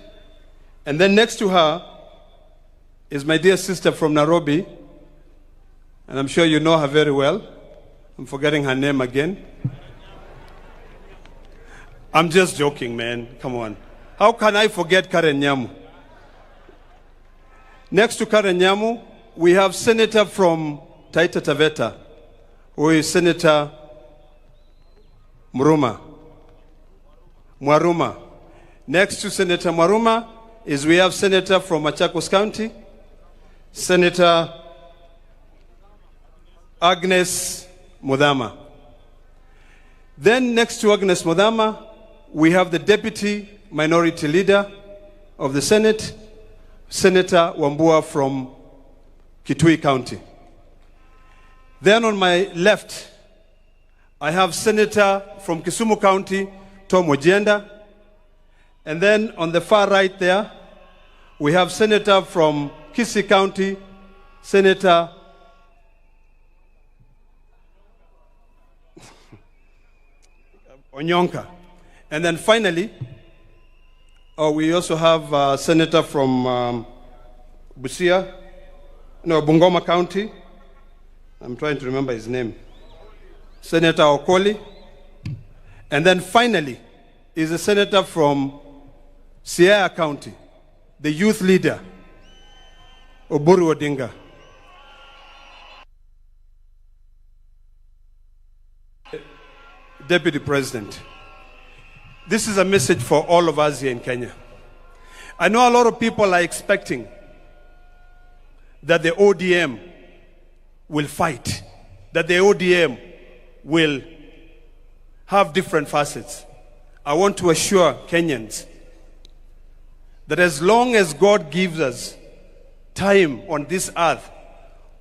And then next to her is my dear sister from Nairobi, and I'm sure you know her very well. I'm forgetting her name again. I'm just joking, man. Come on. How can I forget Karen Nyamu? Next to Karen Nyamu, we have Senator from Taita Taveta, who is Senator Mwaruma. Next to Senator Mwaruma is we have Senator from Machakos County, Senator Agnes Mudama. Then next to Agnes Mudama, we have the Deputy Minority Leader of the Senate, Senator Wambua from Kitui County. Then on my left, I have Senator from Kisumu County, Tom Ojenda. And then on the far right there, we have Senator from Kisii County, Senator Onyonka. And then finally, we also have a senator from Bungoma County. I'm trying to remember his name. Senator Okoli. And then finally is a senator from Siaya County, the youth leader, Oburu Odinga. Deputy President, this is a message for all of us here in Kenya. I know a lot of people are expecting that the ODM will fight, that the ODM will have different facets. I want to assure Kenyans that as long as God gives us time on this earth,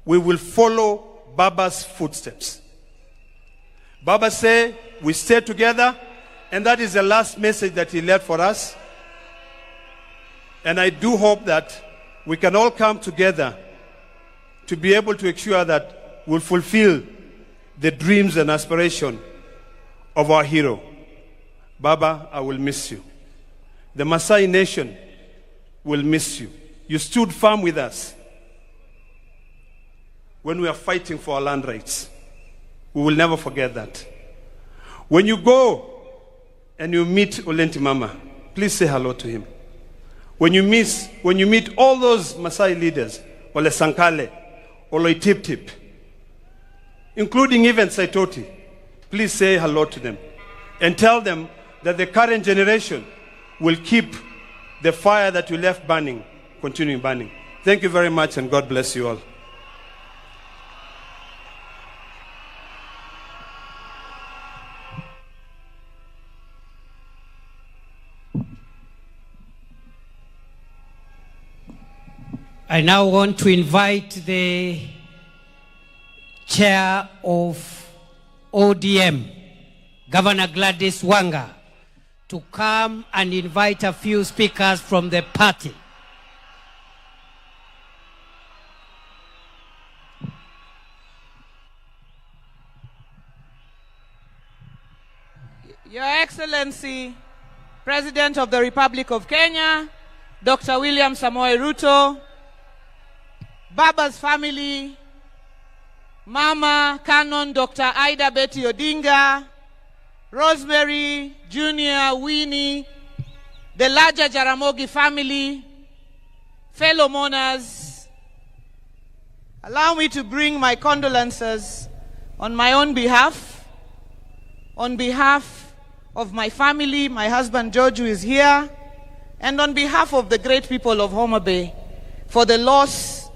we will follow Baba's footsteps. Baba said, we stay together, and that is the last message that he left for us. And I do hope that we can all come together to be able to ensure that we'll fulfill the dreams and aspiration of our hero. Baba, I will miss you. The Maasai nation will miss you. You stood firm with us when we are fighting for our land rights. We will never forget that. When you go and you meet Olenti Mama, please say hello to him. When you meet all those Maasai leaders, Ole Sankale, Ole Tip, including even Saitoti, please say hello to them and tell them that the current generation will keep the fire that you left burning, continuing burning. Thank you very much, and God bless you all. I now want to invite the chair of ODM, Governor Gladys Wanga, to come and invite a few speakers from the party. Your Excellency, President of the Republic of Kenya, Dr. William Samoei Ruto, Baba's family, Mama Canon Dr. Ida Betty Odinga, Rosemary, Junior, Winnie, the larger Jaramogi family, fellow mourners, allow me to bring my condolences on my own behalf, on behalf of my family, my husband George, who is here, and on behalf of the great people of Homa Bay, for the loss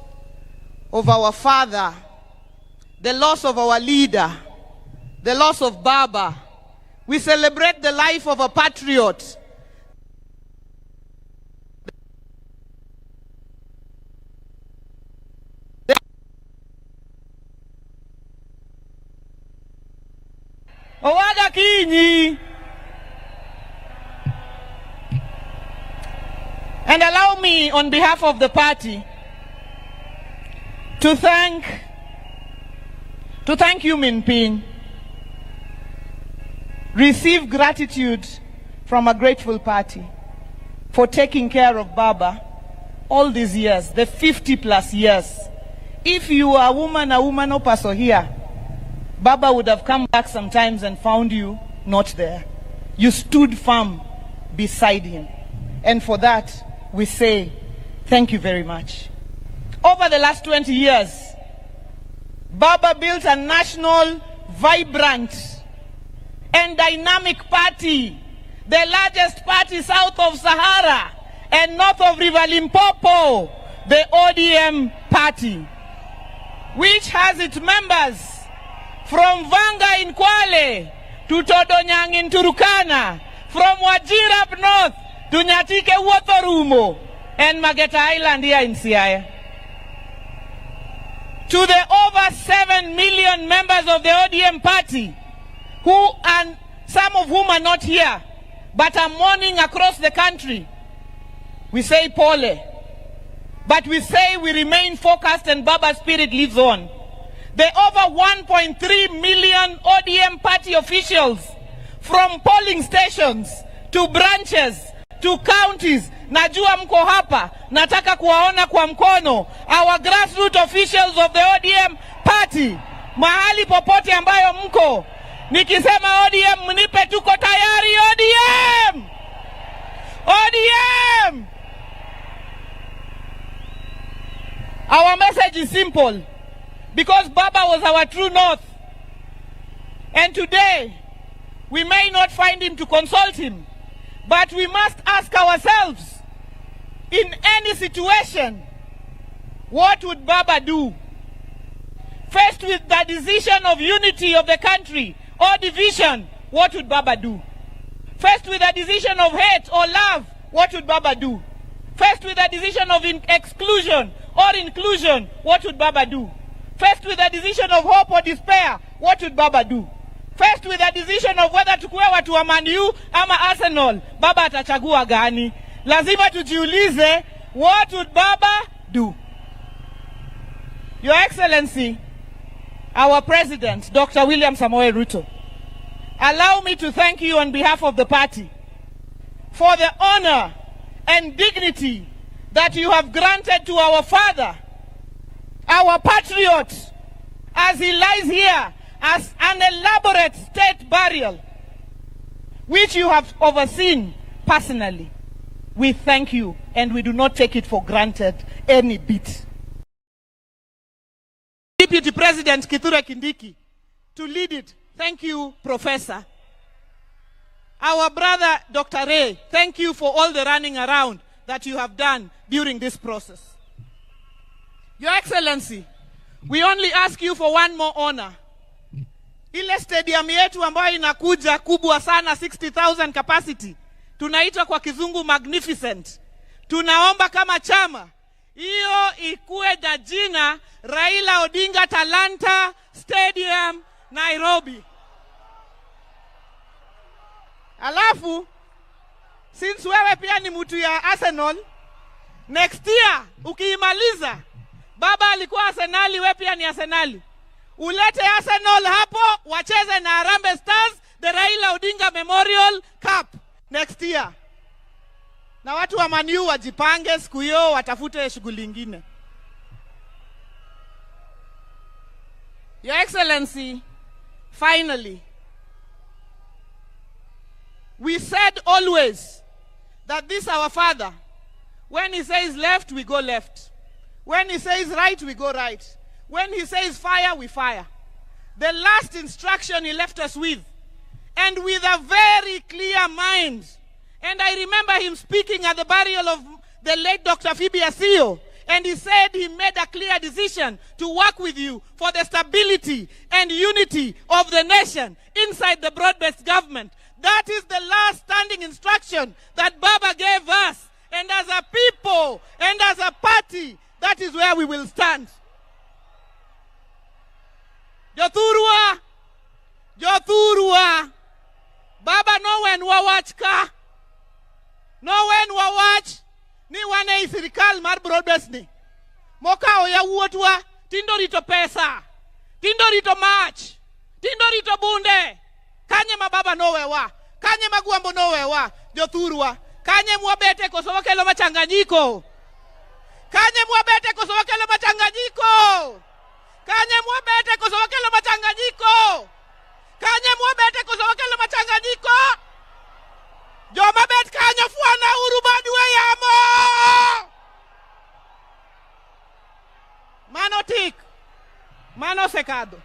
of our father, the loss of our leader, the loss of Baba. We celebrate the life of a patriot. Owada Kinyi. And allow me, on behalf of the party, to thank you, Min Ping. Receive gratitude from a grateful party for taking care of Baba all these years, the 50+ years. If you are a woman or person here, Baba would have come back sometimes and found you not there. You stood firm beside him. And for that, we say, thank you very much. Over the last 20 years, Baba built a national, vibrant, and dynamic party, the largest party south of Sahara and north of River Limpopo, the ODM party, which has its members from Vanga in Kwale to Todonyang in Turkana, from Wajir up north to Nyatike Wotorumo and Mageta Island here in Siaya. To the over 7 million members of the ODM party, and some of whom are not here, but are mourning across the country, we say pole. But we say we remain focused and Baba's spirit lives on. The over 1.3 million ODM party officials, from polling stations to branches to counties, najua mko hapa, nataka kuwaona kwa mkono, our grassroots officials of the ODM party, mahali popote ambayo mko, nikisema ODM mnipe tuko tayari. ODM! ODM! Our message is simple, because Baba was our true north. And today, we may not find him to consult him, but we must ask ourselves, in any situation, what would Baba do? Faced with the decision of unity of the country or division, what would Baba do? Faced with a decision of hate or love, what would Baba do? Faced with a decision of exclusion or inclusion, what would Baba do? Faced with a decision of hope or despair, what would Baba do? Faced with a decision of whether tukuwe watu wa Man U ama Arsenal, Baba atachagua gani? Lazima tujiulize, what would Baba do? Your Excellency, our President, Dr. William Samoei Ruto, allow me to thank you on behalf of the party for the honor and dignity that you have granted to our father, our patriot, as he lies here as an elaborate state burial, which you have overseen personally. We thank you, and we do not take it for granted any bit. Deputy President Kithure Kindiki, to lead it. Thank you, Professor. Our brother, Dr. Ray, thank you for all the running around that you have done during this process. Your Excellency, we only ask you for one more honor. Ile stadium yetu ambayo inakuja kubwa sana, 60,000 capacity, tunaitwa kwa kizungu magnificent. Tunaomba kama chama, hiyo ikuwe na jina Raila Odinga Talanta Stadium, Nairobi. Alafu, since wewe pia ni mtu ya Arsenal, next year, ukiimaliza, baba alikuwa Arsenali, wewe pia ni Arsenali. Ulete Arsenal hapo, wacheze na Harambee Stars, the Raila Odinga Memorial Cup, next year. Na watu wa Man U wajipange siku hiyo, watafute shughuli nyingine. Your Excellency, finally, we said always that this our father, when he says left, we go left. When he says right, we go right. When he says fire, we fire. The last instruction he left us with, and with a very clear mind. And I remember him speaking at the burial of the late Dr. Phoebe Asio, and he said he made a clear decision to work with you for the stability and unity of the nation inside the broad-based government. That is the last standing instruction that Baba gave us. And as a people and as a party, that is where we will stand. Jothurwa, Jothurwa, Baba no wen wawach ka, no wen wawach, ni wane isirikal mar broadbased ni. Moka oya wuotwa, tindo rito pesa, tindo rito mach, tindo rito bunde. Kanye mababa no wewa, kanye magwambo no wewa, Jothurwa, kanye mwabete koso wakelo machanganyiko. Kanye mwabete koso wakelo machanganyiko. Kanye mwabete koso wakelo machanganyiko. Kanye mwabete koso wakelo machanganyiko. Joma bet kanye fuana urubadwe yamo. Mano tik, mano secado.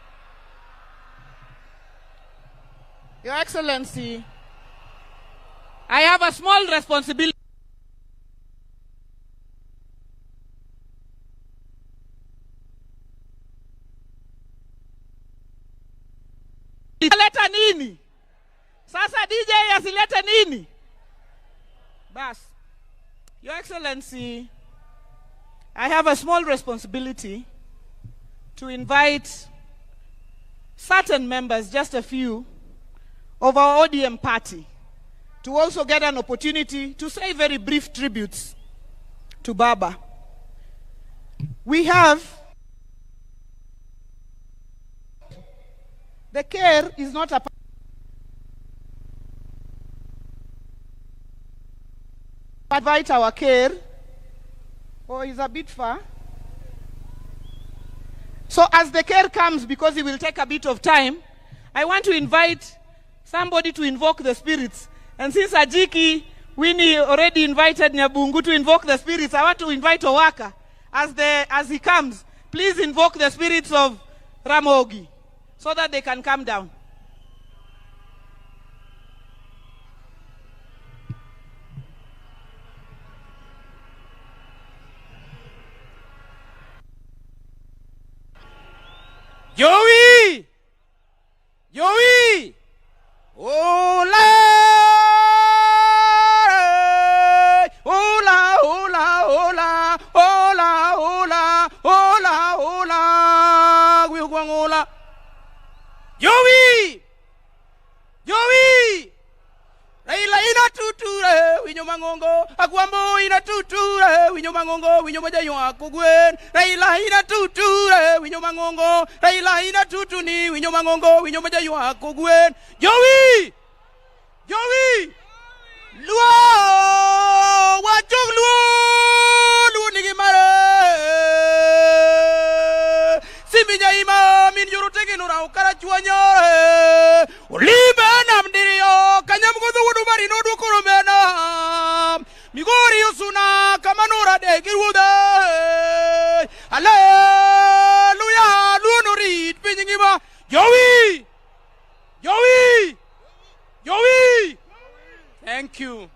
Your Excellency, I have a small responsibility. Asileta nini? Sasa DJ asileta nini? Bas. Your Excellency, I have a small responsibility to invite certain members, just a few, of our ODM party to also get an opportunity to say very brief tributes to Baba. We have, the care is not a invite our care, or is a bit far. So as the care comes, because it will take a bit of time, I want to invite somebody to invoke the spirits. And since Ajiki, Winnie already invited Nyabungu to invoke the spirits, I want to invite Owaka as he comes. Please invoke the spirits of Ramogi so that they can come down. Joey! Joey! Hola! Hola, hola, hola, hola, hola, hola, hola, hola. Joey! Joey! Raila ina tuture, winyo mangongo, akwambo ina tuture, winyo mangongo, winyo moja yuako gwen, Raila ina tuture, winyo mangongo, Raila ina tutuni, winyo mangongo, winyo moja yuako gwen, Jowi! Luo! Wachuk luo nigi mare! Siminya ima min yuru tegi nura ukara chuanyore! Ulibe namdirio kanyam kudu wudu mari no dukuro mena! Migori usuna kamanura degi wuda! Hallelujah! Luo nurit pinyingima! Jowi! Thank you.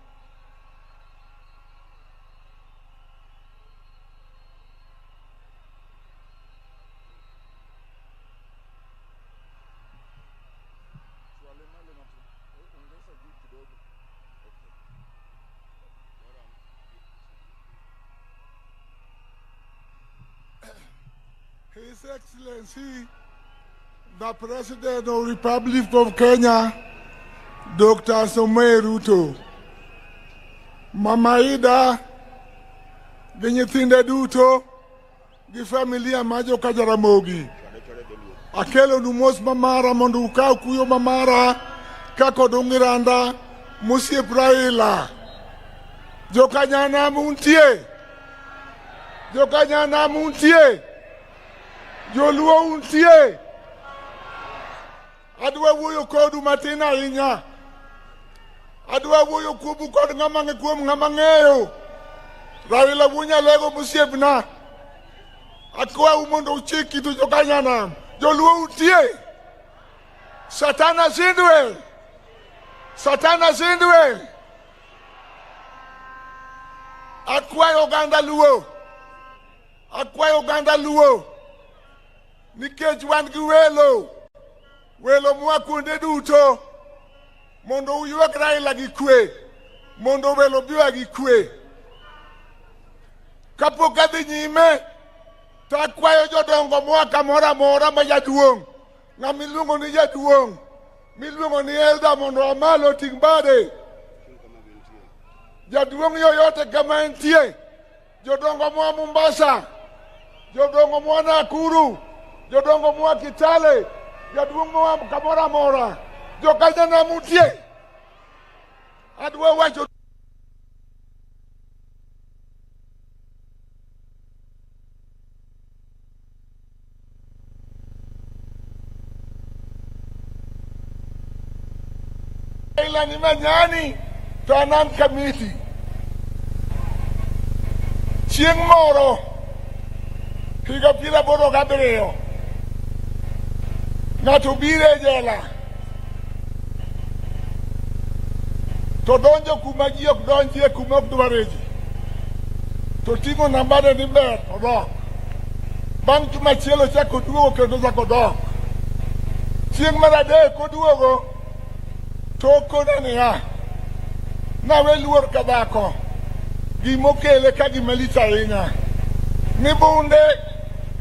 His Excellency, the President of the Republic of Kenya, Dr. Samuel Ruto, Mama Ida, Genyithinde duto, gi familia majo Kajaramogi. Akelo numos mamara mondo ukaw kuyo mamara kako dungiranda musiep Raila. Jokanyana muntie. Joluo untie. Adwa wuoyo kodu matin ahinya. Adwa wuoyo kuomu kod ng'ama kuom ng'ama ng'eyo. Raila wunya lego musiepna. Akwa mondo uchiki to jokanyana. Joluo untie. Satana sindwe. Akwa oganda luo. Nikech wan gi welo mwa kuonde duto mondo uyuak Raila gi kwe, mondo welo biwa gi kwe. Kapok adhi nyime to akwayo jodongo mwa kamoro amora ma jaduong', ng'ama iluongo ni jaduong', miluongo ni elder mondo amalo ting' bade. Jaduong' yoyote kama entie, jodongo mwa Mombasa, jodongo mwa Nakuru, jodongo mwa Kitale, jaduong' mwa kamoro amora, jokanyana mutie. Adwa wacho Raila ni manyani to anan kamiti. Chieng' moro higa 87 ng'ato biro e jela to donjo kuma ji ok donjie, kuma ok dware ji, to ting'o nambane ni ber odok. Bang' juma achiel ochako duogo kendo ochako dok. Chieng' mar adek oduogo to okona niya, nawe luor ka dhako, gimokele ka gimalich ahinya ni bunde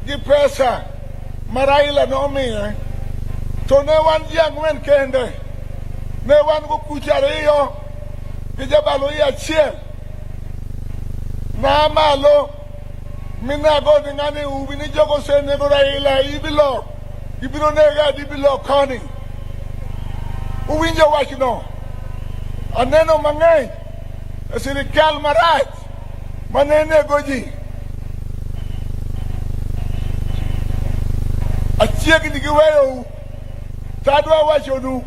gi pesa ma Raila nomiye, to ne wan ji ang'wen kende, ne wan go kucha ariyo gi jabalo achiel. Na malo minago ni ng'ani ubi ni jogo senego Raila ibiro nega ibilo koni. Uwinjo wachno. Aneno mang'eny e sirikal marach manenego ji. Achiegni gi weyo tadwa wachonu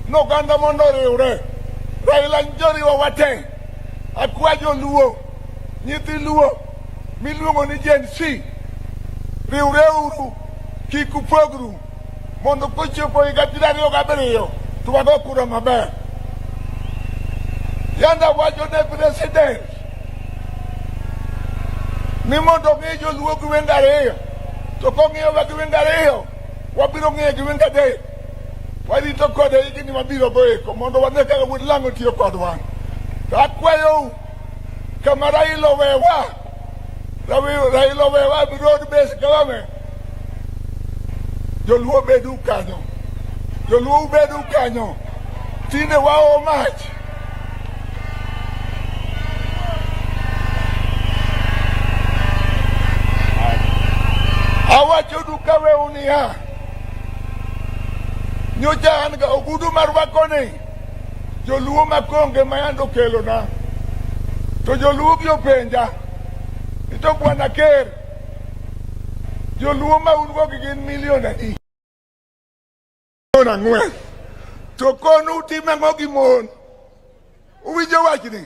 noganda mondo riwre. Raila njoriwa wate. Akwajo luo, nyithi luo, miluongo ni Gen Z. Riwre uru, kik upogru, mondo kochopo higa 2027 to wago kura maber. Yanda wacho ne president ni mondo ng'e joluo gi wenge ariyo, to kong'iyowa gi wenge ariyo, wabiro ng'e gi wenge adek. Warito kode higni mabiro goeko mondo wane kaka wuod lang'o tiyo kodwa. To akwayo kama Raila owewa broad based government, joluo bedu kanyo, tinde wao mach. niya. Nyocha an ga ogudu marwakoni. Joluo makonge mayando kelo na. To joluo byo penja. Ito Bwana Ker. Joluo ma ungo gin milion adi. Ang'wen. To konu time ngogi mon. Uwinjo wachni.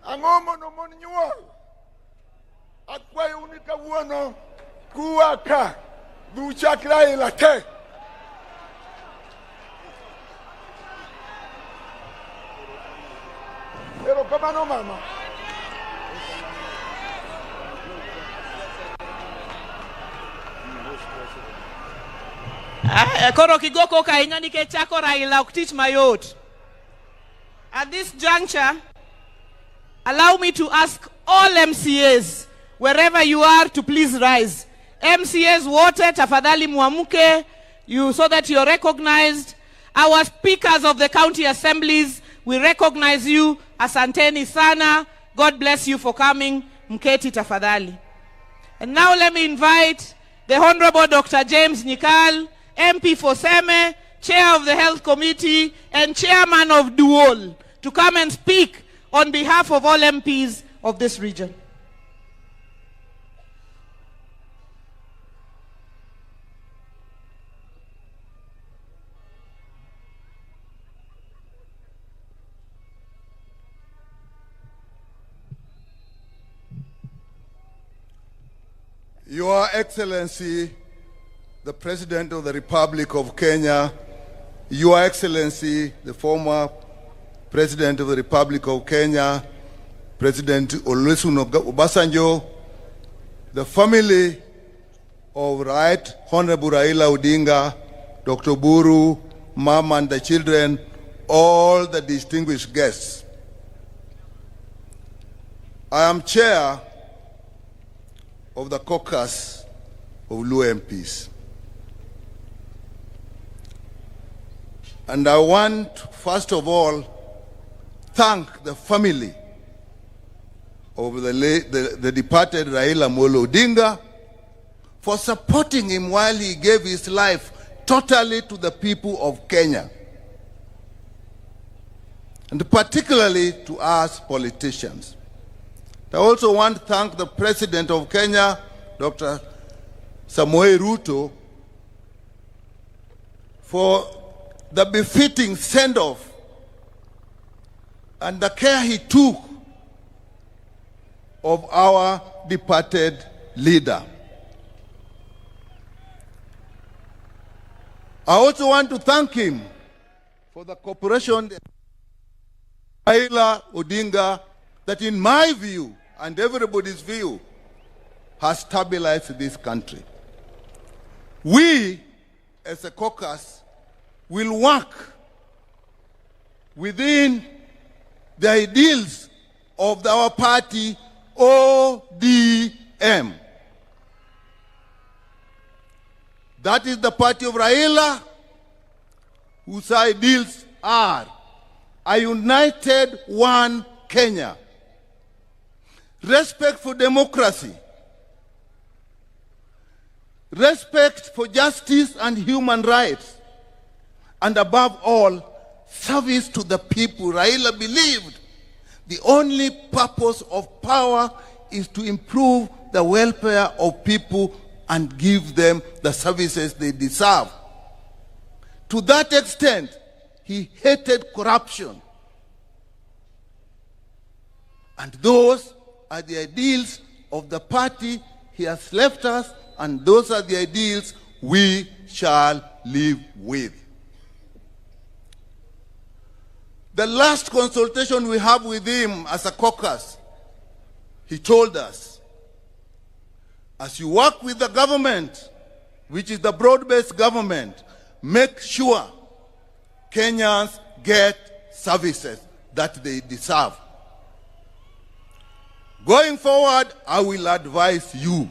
Ang'o mono mon nyuol. Akwayo ni kawuono kuaka duchakra ilate. Pero kamano mama. Koro kigoko kainya nikech chako Raila ok tich mayot. At this juncture, allow me to ask all MCAs, wherever you are, to please rise. MCAs wote tafadhali muamuke, so that you're recognized. Our speakers of the county assemblies, we recognize you. Asanteni sana. God bless you for coming. Mketi tafadhali. And now let me invite the Honorable Dr. James Nyikal, MP for Seme, Chair of the Health Committee, and Chairman of Duol, to come and speak on behalf of all MPs of this region. Your Excellency, the President of the Republic of Kenya, Your Excellency, the former President of the Republic of Kenya, President Olusegun Obasanjo, the family of Rt.Hon.Raila Odinga, Dr. Buru, Mom and the children, all the distinguished guests. I am chair of the caucus of Luo MPs. And I want, first of all, thank the family of the departed Raila Molo Odinga for supporting him while he gave his life totally to the people of Kenya, and particularly to us politicians. I also want to thank the President of Kenya, Dr. Samoei Ruto, for the befitting send-off and the care he took of our departed leader. I also want to thank him for the cooperation Raila Odinga, that in my view and everybody's view has stabilized this country. We, as a caucus, will work within the ideals of our party, ODM. That is the party of Raila, whose ideals are a united one Kenya, respect for democracy, respect for justice and human rights, and above all, service to the people. Raila believed the only purpose of power is to improve the welfare of people and give them the services they deserve. To that extent, he hated corruption. And those are the ideals of the party he has left us, and those are the ideals we shall live with. The last consultation we have with him as a caucus, he told us, as you work with the government, which is the broad-based government, make sure Kenyans get services that they deserve. Going forward, I will advise you.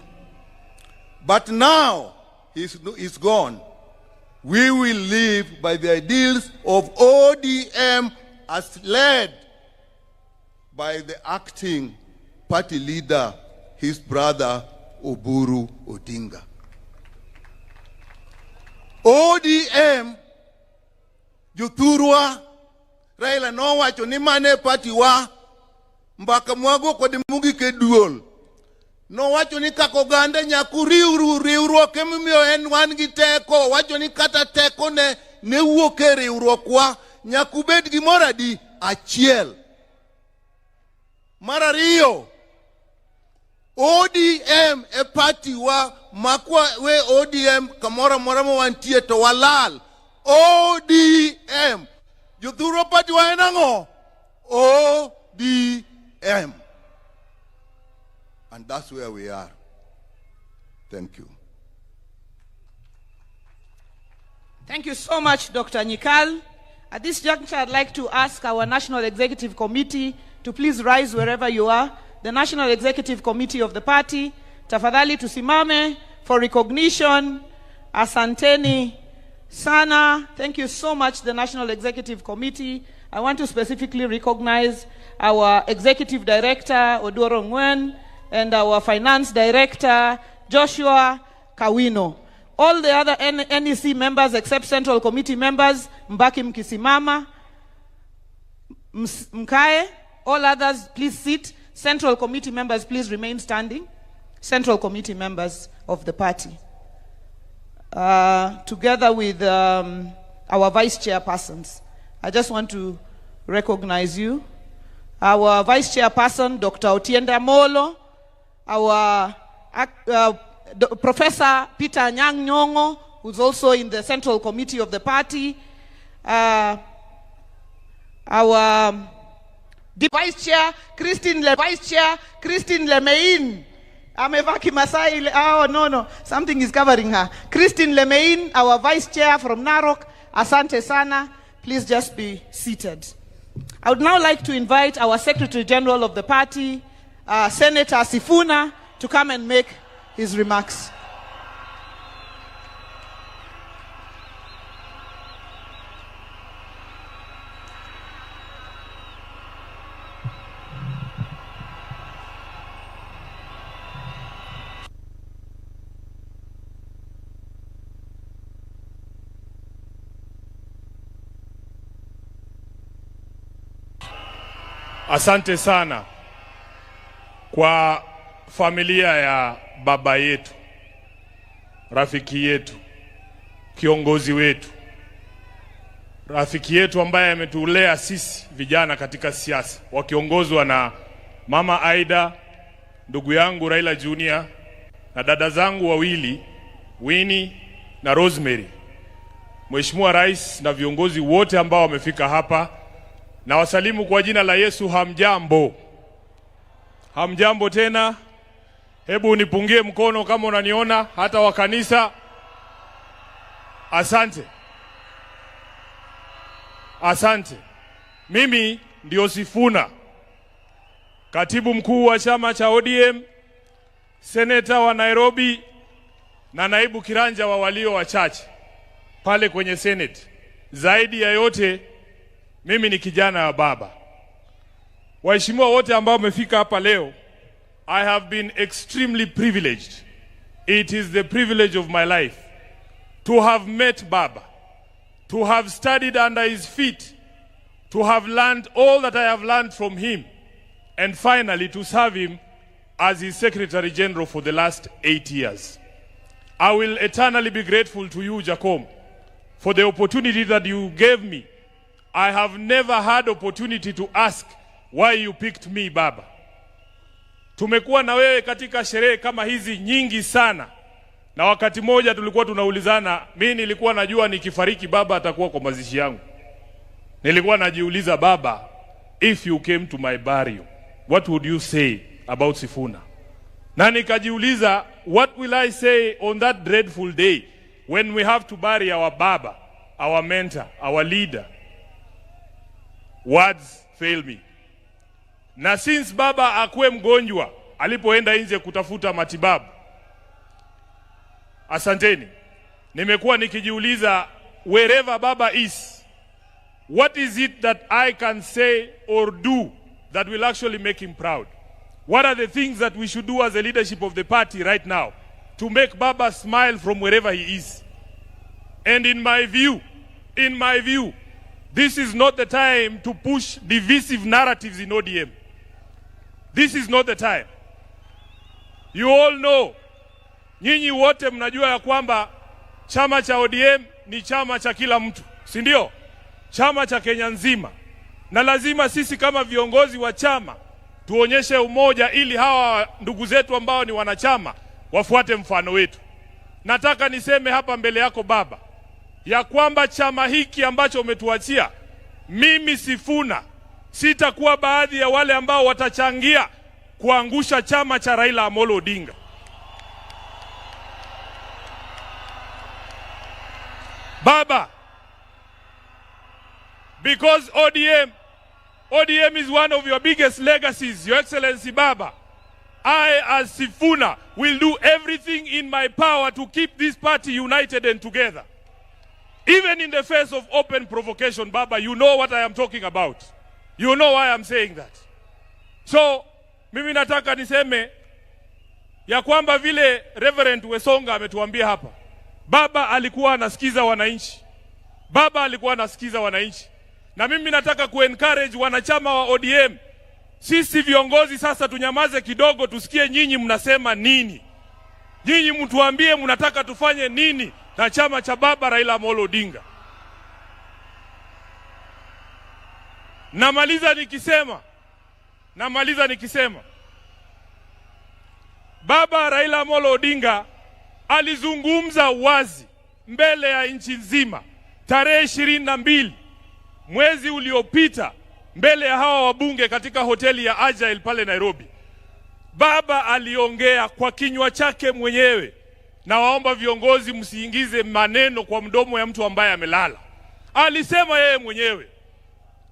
But now he's gone. We will live by the ideals of ODM as led by the acting party leader, his brother, Oburu Odinga. ODM Juthurwa Raila no wacho ni mane party wa mbaka mwago kod mugi ke duol no wacho ni kako ganda nyaku riwruok emimiyo en wan gi teko wacho ni kata teko ne wuok e riwruok wa nyaku bed gi moradi achiel. Mar ariyo, ODM e party wa makwa we ODM kamora mora mo wantie to walal. ODM Juthurwa party wa enango ODM, and that's where we are. Thank you. Thank you so much, Dr. Nyikal. At this juncture, I'd like to ask our National Executive Committee to please rise wherever you are. The National Executive Committee of the party, tafadhali tusimame for recognition. Asanteni sana. Thank you so much, the National Executive Committee. I want to specifically recognize our Executive Director, Odoro Ngwen, and our Finance Director, Joshua Kawino. All the other NEC members except Central Committee members, mbaki mkisimama, mkae. All others, please sit. Central Committee members, please remain standing. Central Committee members of the party. Together with our Vice Chairpersons, I just want to recognize you. Our Vice Chairperson, Dr. Otienda Molo, our Professor Peter Nyang Nyongo, who's also in the Central Committee of the party, our Vice Chair, Christine Lemein. Amevaki Masai, oh no, something is covering her. Christine Lemein, our Vice Chair from Narok, Asante Sana. Please just be seated. I would now like to invite our Secretary General of the party, Senator Sifuna, to come and make his remarks. Asante sana kwa familia ya baba yetu, rafiki yetu, kiongozi wetu, rafiki yetu ambaye ametulea sisi vijana katika siasa, wakiongozwa na Mama Aida, ndugu yangu Raila Junior, na dada zangu wawili Winnie na Rosemary. Mheshimiwa Rais na viongozi wote ambao wamefika hapa, na wasalimu kwa jina la Yesu. Hamjambo? Hamjambo tena? Hebu nipungie mkono kama unaniona, hata wa kanisa. Asante. Asante. Mimi ndio Sifuna, katibu mkuu wa chama cha ODM, seneta wa Nairobi na naibu kiranja wa walio wachache pale kwenye Senate. Zaidi ya yote, mimi ni kijana wa baba. Waheshimiwa wote ambao wamefika hapa leo, I have been extremely privileged. It is the privilege of my life to have met Baba, to have studied under his feet, to have learned all that I have learned from him, and finally to serve him as his Secretary General for the last 8 years. I will eternally be grateful to you, Jacom, for the opportunity that you gave me. I have never had opportunity to ask why you picked me, Baba. Tumekuwa na wewe katika sherehe kama hizi nyingi sana, na wakati moja tulikuwa tunaulizana, mimi nilikuwa najua nikifariki Baba atakuwa kwa mazishi yangu. Nilikuwa najiuliza, Baba, if you came to my burial, what would you say about Sifuna? Na nikajiuliza, what will I say on that dreadful day when we have to bury our Baba, our mentor, our leader? Words fail me. Na since Baba akuwe mgonjwa alipoenda nje kutafuta matibabu, asanteni, nimekuwa nikijiuliza, wherever Baba is, what is it that I can say or do that will actually make him proud? What are the things that we should do as a leadership of the party right now to make Baba smile from wherever he is? And in my view, this is not the time to push divisive narratives in ODM. This is not the time. You all know, nyinyi wote mnajua ya kwamba chama cha ODM ni chama cha kila mtu, si ndio? Chama cha Kenya nzima. Na lazima sisi kama viongozi wa chama tuonyeshe umoja ili hawa ndugu zetu ambao ni wanachama wafuate mfano wetu. Nataka niseme hapa mbele yako baba ya kwamba chama hiki ambacho umetuachia, mimi Sifuna sitakuwa baadhi ya wale ambao watachangia kuangusha chama cha Raila Amolo Odinga. Baba, because ODM is one of your biggest legacies, Your Excellency Baba. I, as Sifuna, will do everything in my power to keep this party united and together. Even in the face of open provocation, Baba, you know what I am talking about. You know why I'm saying that. So, mimi nataka niseme ya kwamba vile Reverend Wesonga ametuambia hapa. Baba alikuwa anasikiza wananchi. Baba alikuwa anasikiza wananchi. Na mimi nataka kuencourage wanachama wa ODM. Sisi viongozi sasa tunyamaze kidogo, tusikie nyinyi mnasema nini. Nyinyi mtuambie mnataka tufanye nini na chama cha Baba Raila Amolo Odinga. Namaliza nikisema Baba Raila Amolo Odinga alizungumza wazi mbele ya nchi nzima tarehe 22 mwezi uliopita mbele ya hawa wabunge katika hoteli ya Agile pale Nairobi. Baba aliongea kwa kinywa chake mwenyewe, na waomba viongozi msiingize maneno kwa mdomo ya mtu ambaye amelala. Alisema yeye mwenyewe,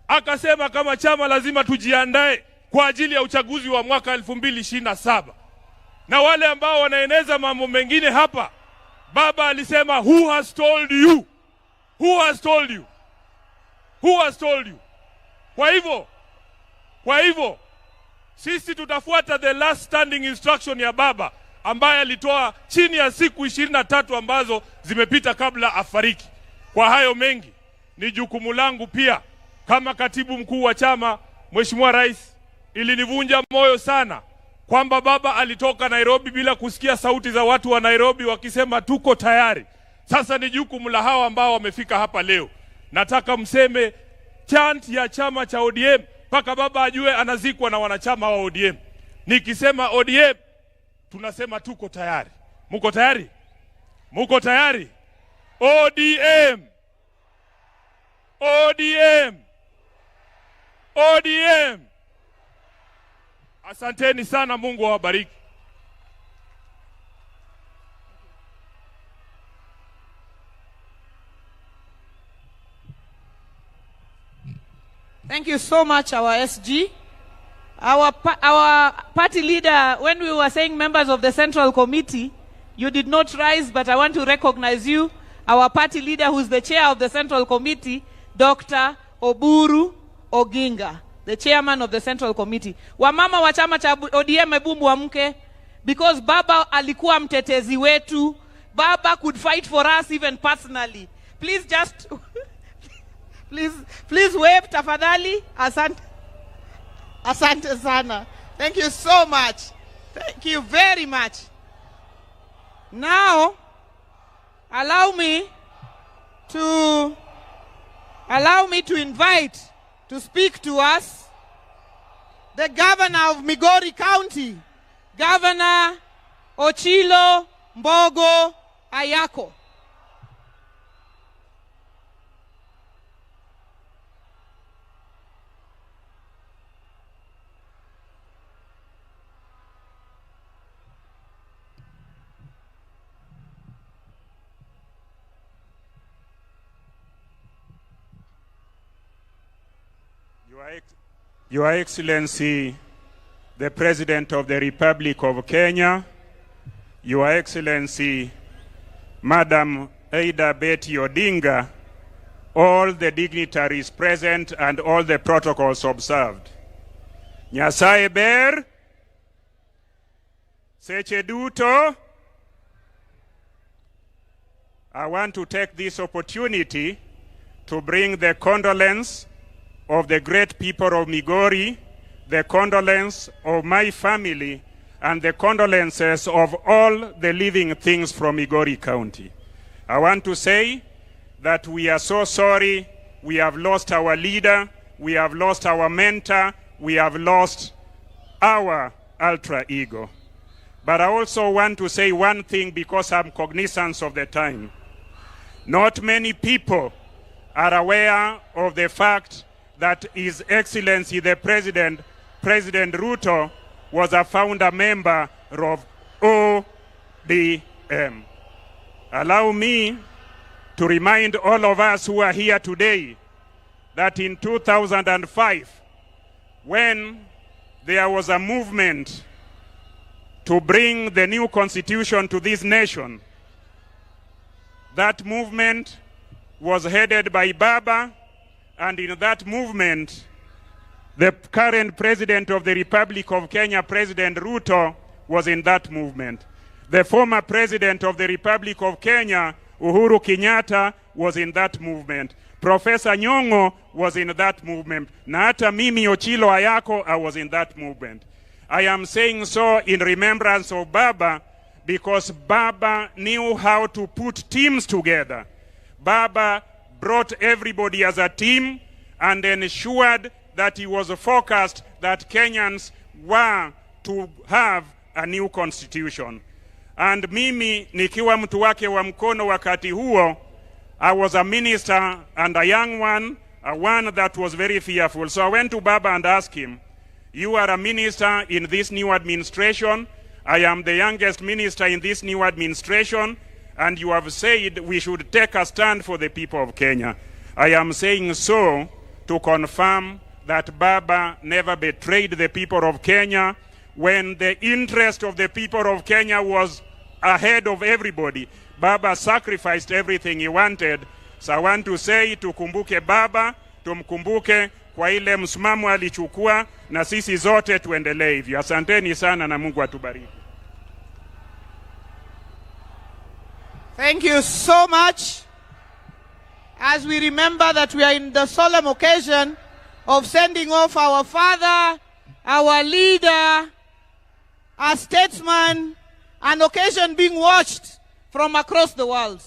akasema kama chama lazima tujiandae kwa ajili ya uchaguzi wa mwaka 2027. Na wale ambao wanaeneza mambo mengine hapa, Baba alisema, who has told you? Who has told you? Who has told you? Kwa hivyo sisi tutafuata the last standing instruction ya Baba ambaye alitoa chini ya siku 23 ambazo zimepita kabla afariki. Kwa hayo mengi, ni jukumu langu pia kama katibu mkuu wa chama, Mheshimiwa Rais, ilinivunja moyo sana kwamba Baba alitoka Nairobi bila kusikia sauti za watu wa Nairobi wakisema tuko tayari. Sasa ni jukumu la hawa ambao wamefika hapa leo. Nataka mseme chant ya chama cha ODM mpaka Baba ajue anazikwa na wanachama wa ODM. Nikisema ODM, tunasema tuko tayari. Muko tayari? Muko tayari? ODM! ODM! ODM! Asanteni sana, Mungu awabariki. Thank you so much, our SG. Our party leader, when we were saying members of the Central Committee, you did not rise, but I want to recognize you. Our party leader, who is the chair of the Central Committee, Dr. Oburu Oginga, the chairman of the Central Committee. Wamama wa chama cha ODM ebu muamke, because Baba alikuwa mtetezi wetu. Baba could fight for us even personally. Please just... Please wave tafadhali. Asante sana. Thank you so much. Thank you very much. Now, allow me to invite to speak to us the governor of Migori County, Governor Ochilo Mbogo Ayako. Your Excellency, the President of the Republic of Kenya, Your Excellency, Madam Ada Betty Odinga, all the dignitaries present and all the protocols observed. Nyasaye ber, seche duto. I want to take this opportunity to bring the condolence of the great people of Migori, the condolence of my family, and the condolences of all the living things from Migori County. I want to say that we are so sorry. We have lost our leader, we have lost our mentor, we have lost our alter ego. But I also want to say one thing because I'm cognizant of the time. Not many people are aware of the fact that His Excellency the President Ruto, was a founder member of ODM. Allow me to remind all of us who are here today that in 2005, when there was a movement to bring the new constitution to this nation, that movement was headed by Baba, and in that movement, the current President of the Republic of Kenya, President Ruto, was in that movement. The former President of the Republic of Kenya, Uhuru Kenyatta, was in that movement. Professor Nyong'o was in that movement. Na hata mimi Ochilo Ayako, I was in that movement. I am saying so in remembrance of Baba because Baba knew how to put teams together. Baba brought everybody as a team and ensured that he was focused that Kenyans were to have a new constitution. And mimi nikiwa mtu wake wa mkono wakati huo, I was a minister and a young one, a one that was very fearful. So I went to Baba and asked him, you are a minister in this new administration. I am the youngest minister in this new administration. And you have said we should take a stand for the people of Kenya. I am saying so to confirm that Baba never betrayed the people of Kenya when the interest of the people of Kenya was ahead of everybody. Baba sacrificed everything he wanted. So I want to say, tukumbuke Baba, tumkumbuke kwa ile msimamo alichukua, na sisi zote tuendelee hivyo. Asanteni sana na Mungu atubariki. Thank you so much. As we remember that we are in the solemn occasion of sending off our father, our leader, our statesman, an occasion being watched from across the world.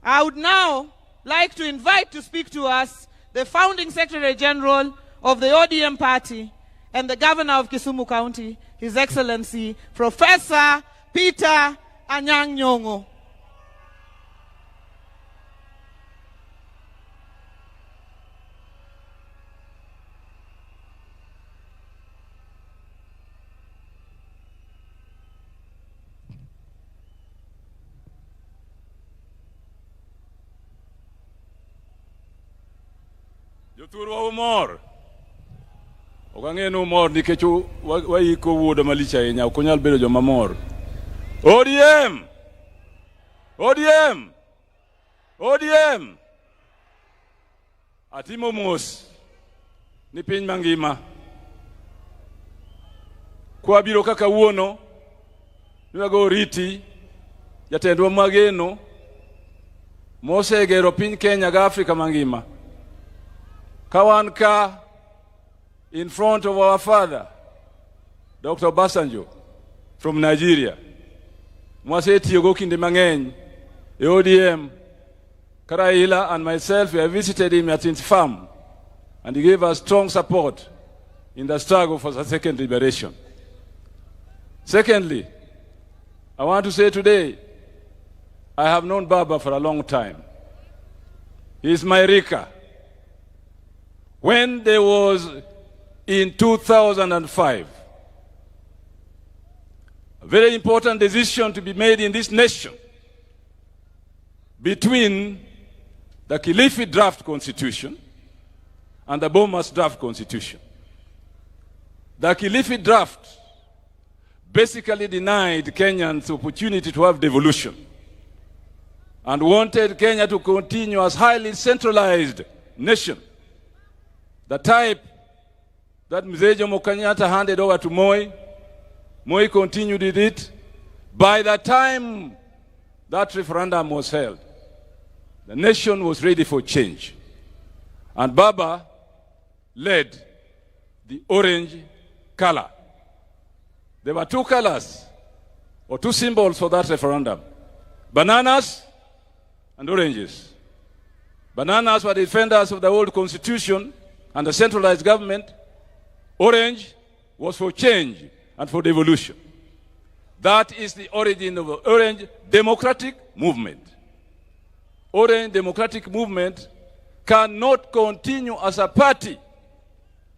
I would now like to invite to speak to us the founding Secretary General of the ODM party and the Governor of Kisumu County, His Excellency Professor Peter Anyang' Nyong'o. Jothurwa umor. Okang'eno umor nikech waiko wuoda malich ahinya, ok onyal bedo joma mor. ODM! ODM! ODM! Atimo mos ni piny mangima. Kwa biro kaka wuono, niwago riti, jatendwa mageno, mosegero piny Kenya ga Afrika mangima. Kawanka in front of our father, Dr. Basanjo from Nigeria. Mwaseti yogo kinde mang'eny, ODM, Raila and myself, we have visited him at his farm, and he gave us strong support in the struggle for the second liberation. Secondly, I want to say today, I have known Baba for a long time. He is my Rika. When there was, in 2005, a very important decision to be made in this nation between the Kilifi draft constitution and the Bomas draft constitution. The Kilifi draft basically denied Kenyans the opportunity to have devolution and wanted Kenya to continue as highly centralized nation. The type that Mzee Jomo Kenyatta handed over to Moi, Moi continued with it. By the time that referendum was held, the nation was ready for change. And Baba led the orange color. There were two colors, or two symbols for that referendum: bananas and oranges. Bananas were defenders of the old constitution and the centralized government. Orange was for change and for devolution. That is the origin of the Orange Democratic Movement. Orange Democratic Movement cannot continue as a party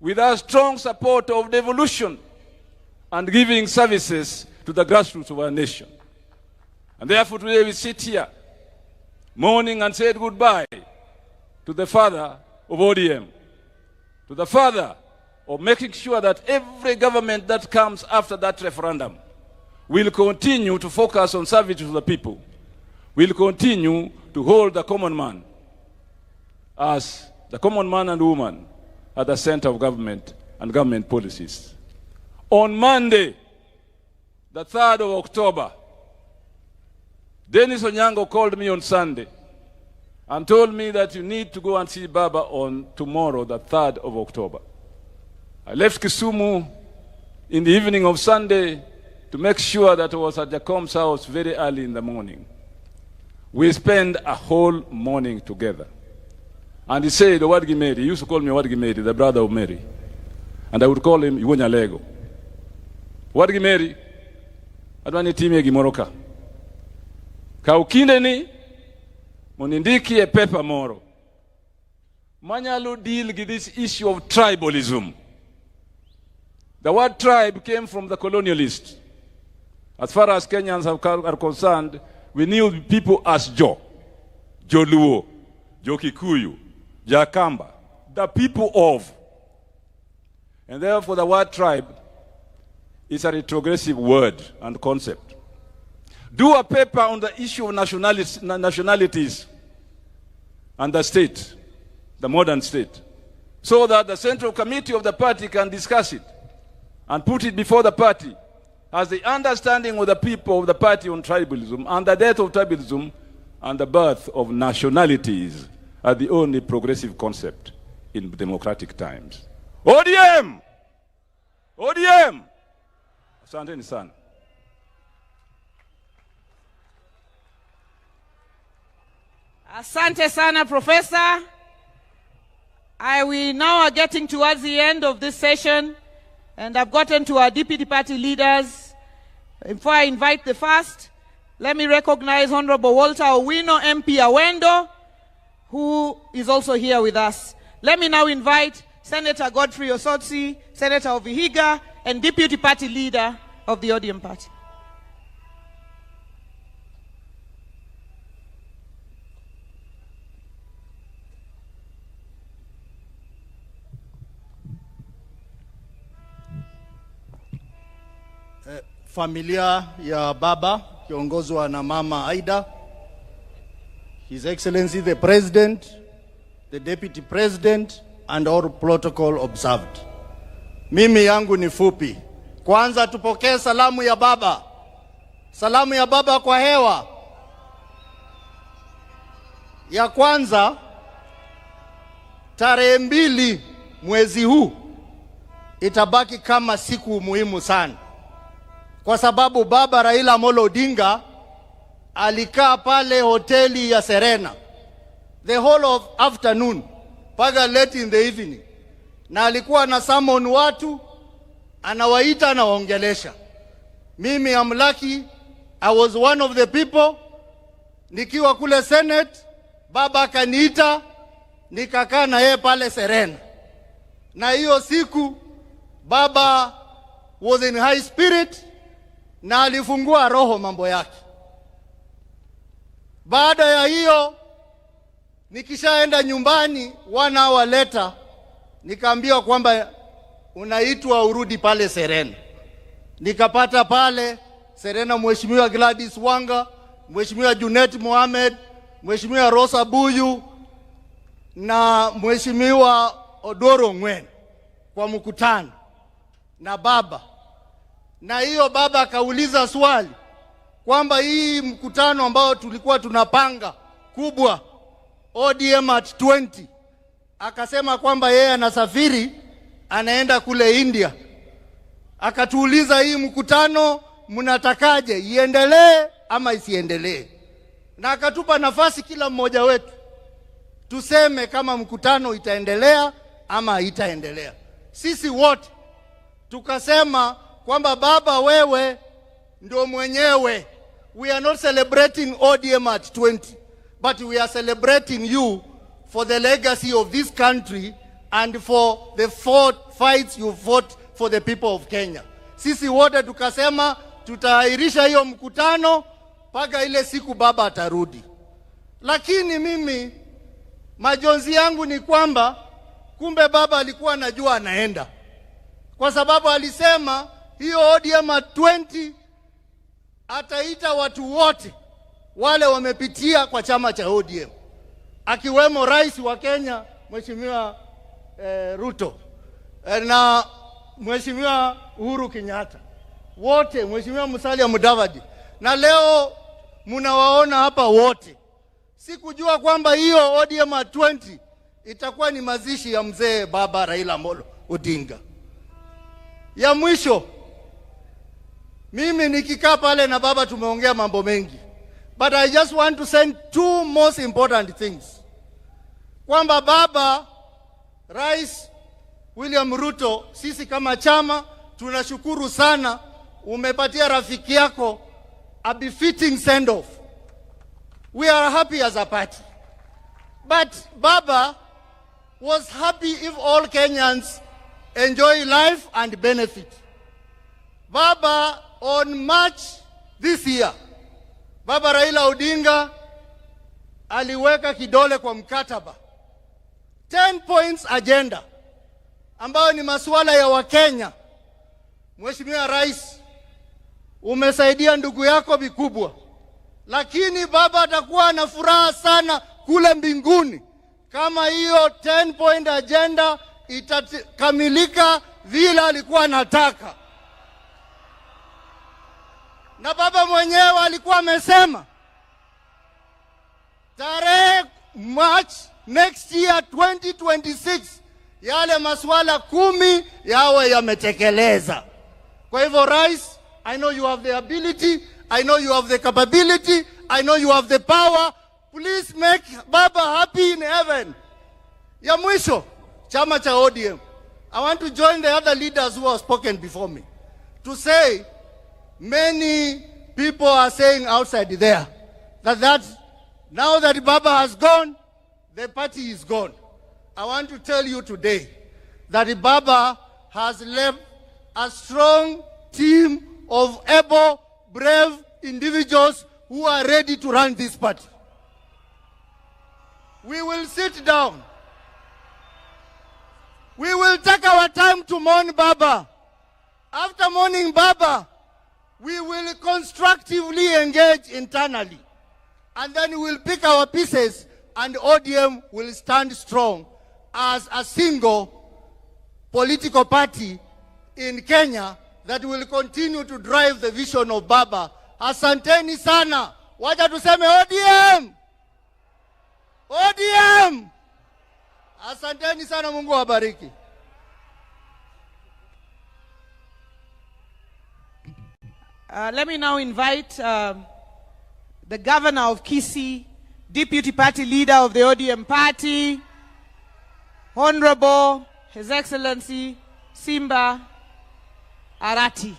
without strong support of devolution and giving services to the grassroots of our nation. And therefore today we sit here mourning and said goodbye to the father of ODM, to the father of making sure that every government that comes after that referendum will continue to focus on service to the people, will continue to hold the common man as the common man and woman at the center of government and government policies. On Monday, the 3rd of October, Dennis Onyango called me on Sunday and told me that you need to go and see Baba on tomorrow, the 3rd of October. I left Kisumu in the evening of Sunday to make sure that I was at Jacom's house very early in the morning. We spent a whole morning together. And he said, Wadgi Mary, he used to call me Wadgi Mary, the brother of Mary. And I would call him Iwonya Lego. Wadgi Mary, adwani time gimoroka. Kaukinde ni, monindiki e pepa moro. Manyalo deal with this issue of tribalism. The word tribe came from the colonialists. As far as Kenyans are concerned, we knew people as Jo, Joluo, Jokikuyu, Jakamba, the people of. And therefore the word tribe is a retrogressive word and concept. Do a paper on the issue of nationalities and the state, the modern state, so that the central committee of the party can discuss it and put it before the party as the understanding of the people of the party on tribalism and the death of tribalism and the birth of nationalities are the only progressive concept in democratic times. ODM! ODM! Asanteni sana. Asante sana, Professor. We now are getting towards the end of this session, and I've gotten to our deputy party leaders. Before I invite the first, let me recognize Honorable Walter Owino, MP Awendo, who is also here with us. Let me now invite Senator Godfrey Osotsi, Senator of Vihiga, and deputy party leader of the ODM party. Familia ya baba kiongozwa na mama Aida, His Excellency the President, the Deputy President, and all protocol observed. Mimi yangu ni fupi. Kwanza tupokee salamu ya baba. Salamu ya baba kwa hewa. Ya kwanza, tarehe 2 mwezi huu itabaki kama siku muhimu sana. Kwa sababu baba Raila Amolo Odinga alikaa pale hoteli ya Serena the whole of afternoon mpaka late in the evening, na alikuwa na summon watu, anawaita, anawaongelesha. Mimi am lucky, I was one of the people. Nikiwa kule Senate, baba akaniita, nikakaa na yeye pale Serena, na hiyo siku baba was in high spirit na alifungua roho mambo yake. Baada ya hiyo, nikishaenda nyumbani 1 hour later, nikaambiwa kwamba unaitwa urudi pale Serena. Nikapata pale Serena Mheshimiwa Gladys Wanga, Mheshimiwa Junet Mohamed, Mheshimiwa Rosa Buyu na Mheshimiwa Odoro Ngwen kwa mkutano na baba. Na hiyo baba akauliza swali, kwamba hii mkutano ambao tulikuwa tunapanga kubwa ODM at 20, akasema kwamba yeye anasafiri anaenda kule India. Akatuuliza, hii mkutano mnatakaje, iendelee ama isiendelee? Na akatupa nafasi kila mmoja wetu tuseme kama mkutano itaendelea ama haitaendelea. Sisi wote tukasema kwamba baba, wewe ndio mwenyewe. We are not celebrating ODM at 20, but we are celebrating you for the legacy of this country and for the fights you fought for the people of Kenya. Sisi wote tukasema tutaahirisha hiyo mkutano mpaka ile siku baba atarudi. Lakini mimi majonzi yangu ni kwamba kumbe baba alikuwa anajua anaenda, kwa sababu alisema hiyo ODM at 20 ataita watu wote wale wamepitia kwa chama cha ODM, akiwemo rais wa Kenya Mheshimiwa Ruto na Mheshimiwa Uhuru Kenyatta, wote, Mheshimiwa Musalia Mudavadi, na leo mnawaona hapa wote. Sikujua kwamba hiyo ODM at 20 itakuwa ni mazishi ya mzee baba Raila Amolo Odinga. Ya mwisho, mimi nikikaa pale na baba tumeongea mambo mengi, but I just want to send two most important things. Kwamba baba, Rais William Ruto, sisi kama chama tunashukuru sana umepatia rafiki yako a befitting send off. We are happy as a party. But baba was happy if all Kenyans enjoy life and benefit. Baba, on March this year, baba Raila Odinga aliweka kidole kwa mkataba 10 points agenda ambayo ni masuala ya Wakenya. Mheshimiwa Rais, umesaidia ndugu yako vikubwa, lakini baba atakuwa na furaha sana kule mbinguni kama hiyo 10 point agenda itakamilika vile alikuwa anataka. Na baba mwenyewe alikuwa amesema tarehe March next year 2026 yale masuala 10 yawe yametekeleza. Kwa hivyo Rais, I know you have the ability, I know you have the capability, I know you have the power. Please make baba happy in heaven. Ya mwisho, chama cha ODM, I want to join the other leaders who have spoken before me to say many people are saying outside there that now that baba has gone, the party is gone. I want to tell you today that baba has left a strong team of able, brave individuals who are ready to run this party. We will sit down. We will take our time to mourn baba. After mourning baba, we will constructively engage internally. And then we will pick our pieces and ODM will stand strong as a single political party in Kenya that will continue to drive the vision of baba. Asanteni sana. Wacha tuseme ODM. ODM. Asanteni sana, Mungu wabariki. Let me now invite the governor of Kisii, deputy party leader of the ODM party, Honorable His Excellency Simba Arati.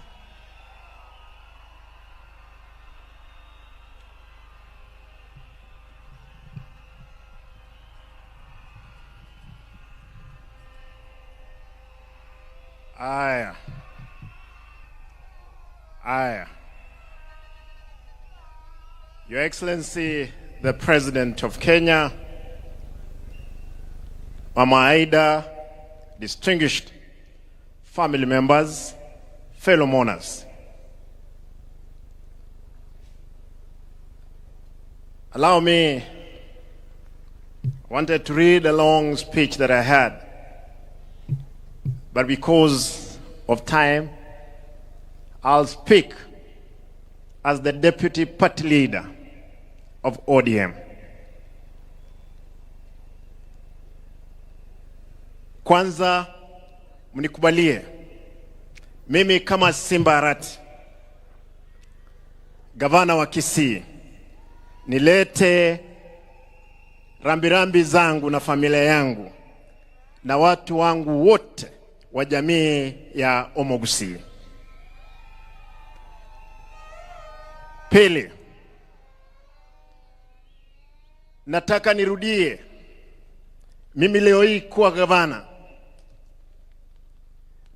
Your Excellency, the President of Kenya, Mama Aida, distinguished family members, fellow mourners. Allow me, I wanted to read a long speech that I had, but because of time, I'll speak as the deputy party leader of ODM. Kwanza mnikubalie mimi kama Simba Arati, gavana wa Kisii, nilete rambirambi zangu na familia yangu na watu wangu wote wa jamii ya Omubiri. Pili, nataka nirudie mimi leo hii kuwa gavana.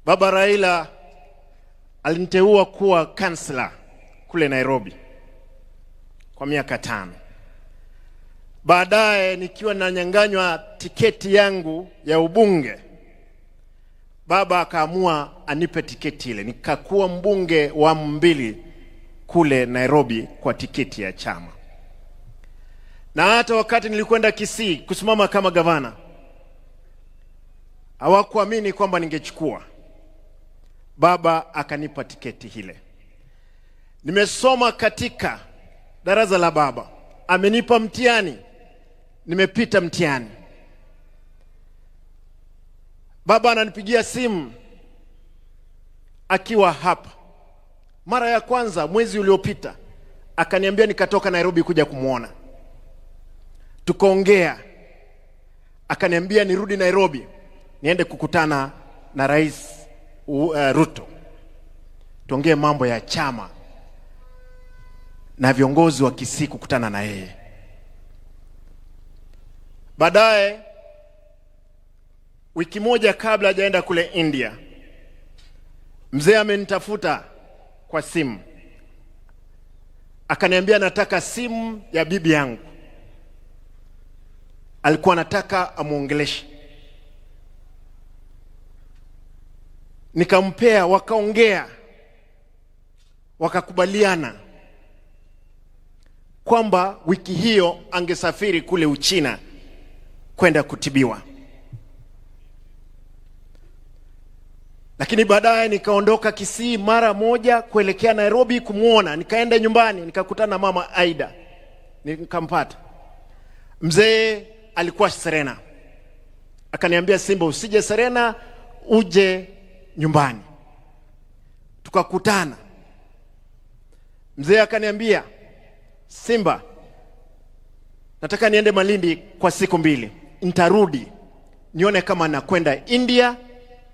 Baba Raila aliniteua kuwa kansela kule Nairobi kwa miaka 5. Baadaye nikiwa nanyanganywa tiketi yangu ya ubunge, baba akaamua anipe tiketi ile. Nikakuwa mbunge wa Omubiri kule Nairobi kwa tiketi ya chama. Na hata wakati nilikwenda Kisii kusimama kama gavana, hawakuamini kwamba ningechukua. Baba akanipa tiketi ile. Nimesoma katika darasa la baba. Amenipa mtihani. Nimepita mtihani. Baba ananipigia simu akiwa hapa. Mara ya kwanza mwezi uliopita akaniambia nikatoka Nairobi kuja kumuona. Tukaongea. Akaniambia nirudi Nairobi niende kukutana na Rais Ruto. Tuongee mambo ya chama na viongozi wa Kisii kukutana na yeye. Baadaye wiki moja kabla hajaenda kule India, mzee amenitafuta kwa simu. Akaniambia nataka simu ya bibi yangu. Alikuwa anataka amuongeleshe. Nikampea, wakaongea. Wakakubaliana kwamba wiki hiyo angesafiri kule Uchina kwenda kutibiwa. Lakini baadaye nikaondoka Kisii mara moja kuelekea Nairobi kumuona. Nikaenda nyumbani, nikakutana na mama Aida. Nikampata. Mzee alikuwa Serena. Akaniambia, Simba, usije Serena, uje nyumbani. Tukakutana. Mzee akaniambia, Simba, nataka niende Malindi kwa siku 2. Nitarudi nione kama nakwenda India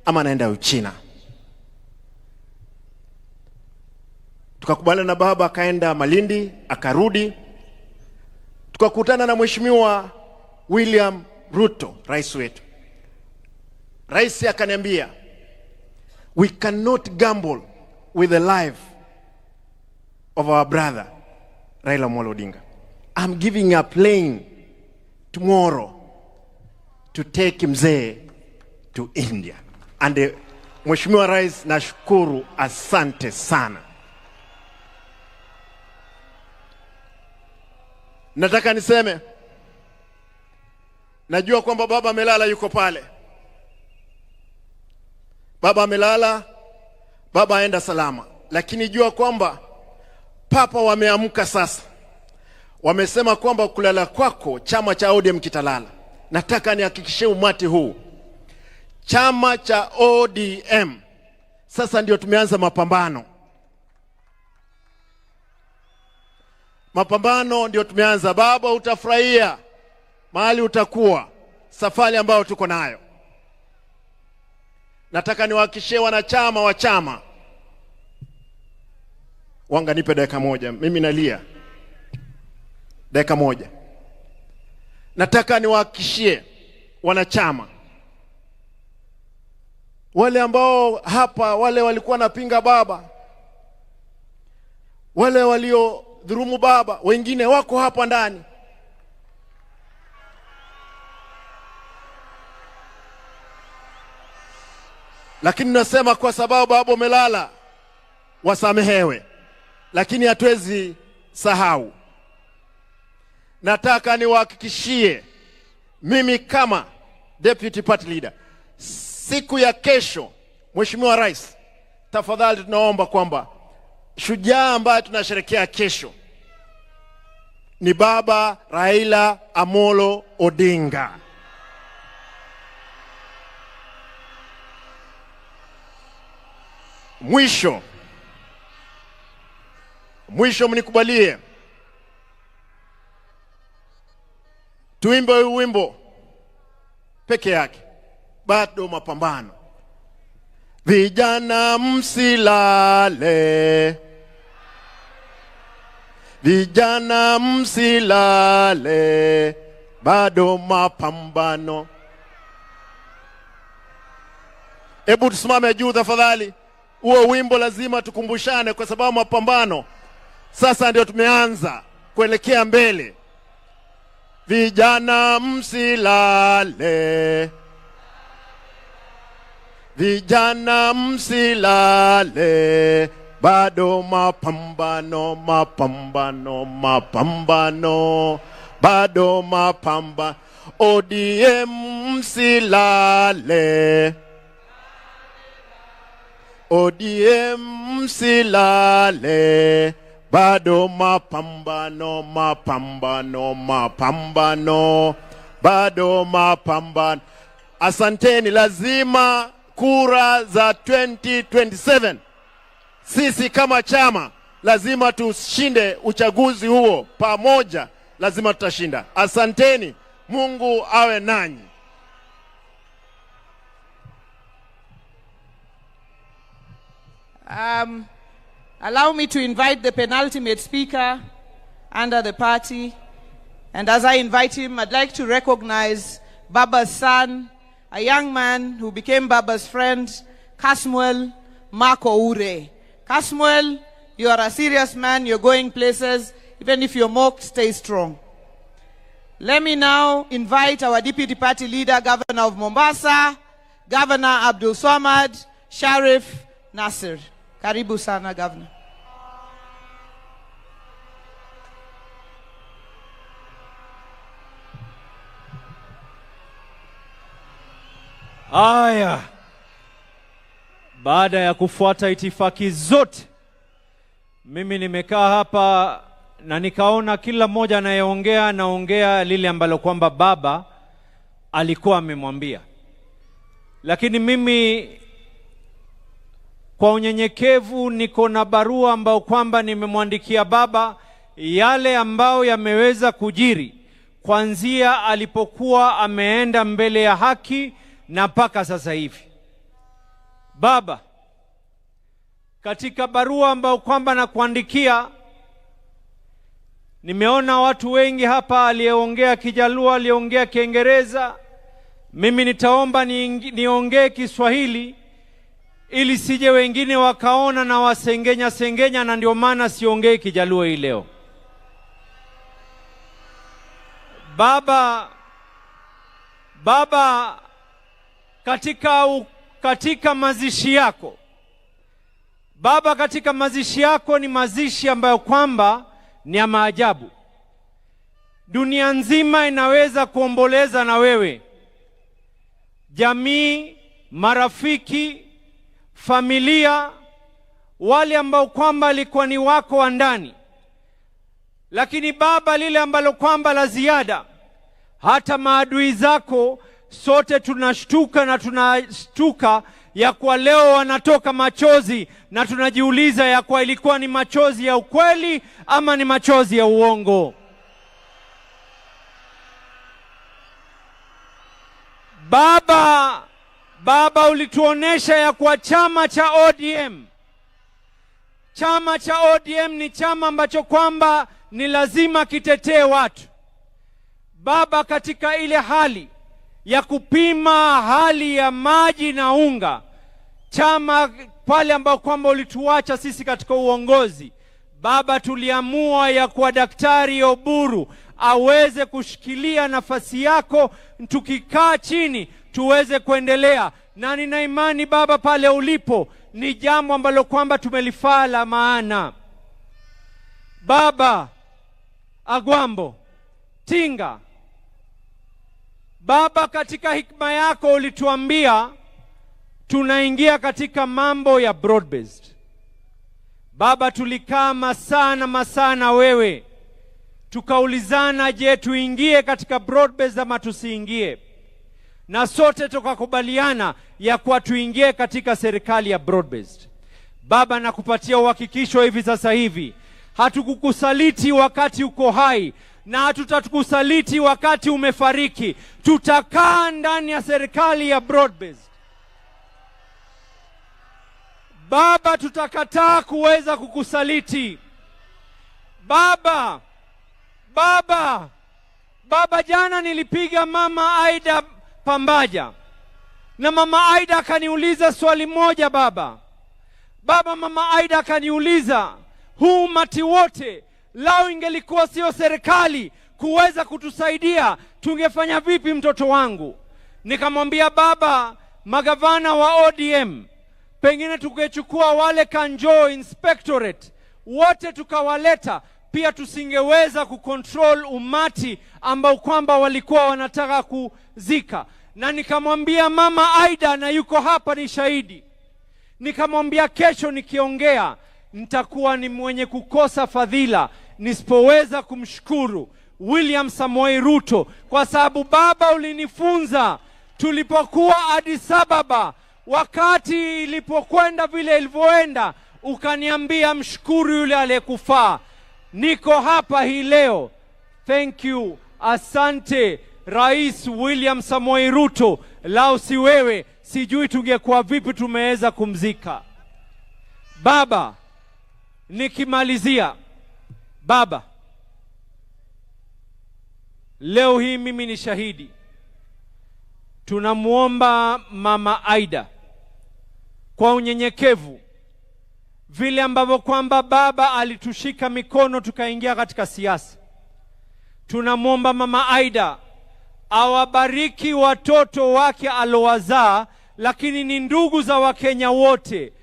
ama naenda Uchina. Tukakubaliana na baba, akaenda Malindi, akarudi. Tukakutana na Mheshimiwa William Ruto, rais wetu. Rais akaniambia, we cannot gamble with the life of our brother Raila Odinga. I'm giving a plane tomorrow to take mzee to India. And Mheshimiwa Rais, nashukuru, asante sana. Nataka niseme, najua kwamba baba amelala, yuko pale. Baba amelala, baba aenda salama. Lakini jua kwamba papa wameamka sasa. Wamesema kwamba kulala kwako chama cha ODM kitalala. Nataka nihakikishie umati huu, chama cha ODM sasa ndio tumeanza mapambano. Mapambano ndio tumeanza. Baba, utafurahia mahali utakuwa, safari ambayo tuko nayo. Nataka niwahakikishie wanachama wa chama. Wanga, nipe dakika moja, mimi nalia. Dakika moja. Nataka niwahakikishie wanachama, wale ambao hapa, wale walikuwa napinga baba, wale walio dhurumu baba, wengine wako hapa ndani. Lakini nasema kwa sababu baba umelala, wasamehewe. Lakini hatuwezi sahau. Nataka niwahakikishie, mimi kama deputy party leader, siku ya kesho, Mheshimiwa Rais, tafadhali tunaomba kwamba shujaa ambaye tunasherehekea kesho ni Baba Raila Amolo Odinga. Mwisho mnikubalie tuimbe wimbo peke yake, bado mapambano. Vijana msilale, vijana msilale, bado mapambano. Hebu tusimame juu tafadhali. Huo wimbo lazima tukumbushane kwa sababu mapambano sasa ndio tumeanza kuelekea mbele. Vijana msilale, vijana msilale, bado mapambano, mapambano, mapambano, bado mapambano. ODM msilale, ODM msilale, bado mapambano, mapambano, mapambano, bado mapambano. Asanteni. Lazima kura za 2027 sisi kama chama lazima tushinde uchaguzi huo pamoja, lazima tutashinda. Asanteni. Mungu awe nanyi. Allow me to invite the penultimate speaker under the party. And as I invite him, I'd like to recognize Baba's son, a young man who became Baba's friend, Kasmuel Marco Ure. Kasmuel, you are a serious man. You're going places. Even if you're mocked, stay strong. Let me now invite our deputy party leader, Governor of Mombasa, Governor Abdul Swamad Sharif Nasir. Karibu sana, Governor. Aya, baada ya kufuata itifaki zote, mimi nimekaa hapa na nikaona kila mmoja anaongea lile ambalo kwamba baba alikuwa amemwambia. Lakini mimi kwa unyenyekevu niko na barua ambao kwamba nimemwandikia baba, yale ambao yameweza kujiri kuanzia alipokuwa ameenda mbele ya haki na mpaka sasa hivi. Baba, katika barua ambao kwamba na kuandikia, nimeona watu wengi hapa, aliyeongea Kijaluo, aliyeongea Kiingereza. Mimi nitaomba niongee Kiswahili ili sije wengine wakaona na wasengenya, na ndio maana siongee Kijaluo hii leo. Baba, katika mazishi yako, baba, katika mazishi yako ni mazishi ambayo kwamba ni ya maajabu. Dunia nzima inaweza kuomboleza na wewe, jamii, marafiki, familia, wale ambao kwamba alikuwa ni wako wa ndani. Lakini baba, lile ambalo kwamba la ziada, hata maadui zako sote tunashtuka na tunashtuka ya kwa leo wanatoka machozi, na tunajiuliza ya kwa ilikuwa ni machozi ya ukweli ama ni machozi ya uongo. Baba, ulituonesha ya kwa chama cha ODM ni chama ambacho kwamba ni lazima kitetee watu. Baba, katika ile hali ya kupima hali ya maji na unga, chama pale ambao kwamba ulituacha sisi katika uongozi, baba, tuliamua ya kwa Daktari Oburu aweze kushikilia nafasi yako, tukikaa chini tuweze kuendelea. Na nina imani baba, pale ulipo ni jambo ambalo kwamba tumelifaa la maana. Baba Agwambo Tinga, baba, katika hikma yako ulituambia tunaingia katika mambo ya broad based. Baba, tulikaa masaa na wewe. Tukaulizana, je, tuingie katika broad-based ama tusiingie? Na sote tukakubaliana ya kuwa tuingie katika serikali ya broad-based. Baba, nakupatia uhakikisho hivi sasa hivi, hatukukusaliti wakati uko hai na hatutakusaliti wakati umefariki. Tutakaa ndani ya serikali ya broad-based. Baba, tutakataa kuweza kukusaliti. Baba, jana nilipiga Mama Aida Pambaja. Na Mama Aida akaniuliza swali moja baba. Mama Aida akaniuliza, huu umati wote, lao ingelikuwa sio serikali kuweza kutusaidia, tungefanya vipi mtoto wangu? Nikamwambia, baba, magavana wa ODM, pengine tukechukua wale Kanjo Inspectorate, wote tukawaleta, pia tusingeweza kucontrol umati ambao kwamba walikuwa wanataka kuzika. Na nikamwambia Mama Aida, na yuko hapa ni shahidi, nikamwambia kesho nikiongea nitakuwa ni mwenye kukosa fadhila nisipoweza kumshukuru William Samoei Ruto, kwa sababu baba ulinifunza tulipokuwa Addis Ababa, wakati ilipokwenda vile ilivyoenda, ukaniambia mshukuru yule aliyekufaa. Niko hapa hii leo. Thank you. Asante Rais William Samoei Ruto. Lao si wewe, sijui tungekuwa vipi tumeweza kumzika. Baba, nikimalizia, baba, leo hii mimi ni shahidi. Tunamuomba Mama Aida kwa unyenyekevu, vile ambavyo kwamba baba alitushika mikono tukaingia katika siasa. Tunamuomba Mama Aida awabariki watoto wake alowazaa, lakini ni ndugu za Wakenya wote.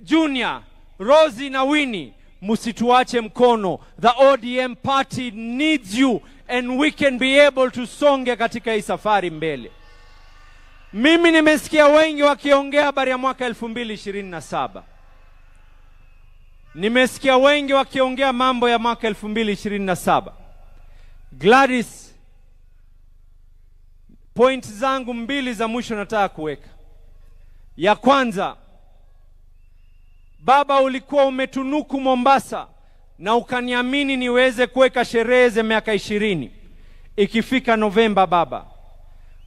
Junior, Rosie na Winnie, musituache mkono. The ODM party needs you and we can be able to songe katika hii safari mbele. Mimi nimesikia wengi wakiongea habari ya mwaka 2027. Nimesikia wengi wakiongea mambo ya mwaka 2027. Gladys, point zangu mbili za mwisho nataka kuweka. Ya kwanza, baba, ulikuwa umetunuku Mombasa na ukaniamini niweze kuweka sherehe za miaka 20. Ikifika Novemba, baba,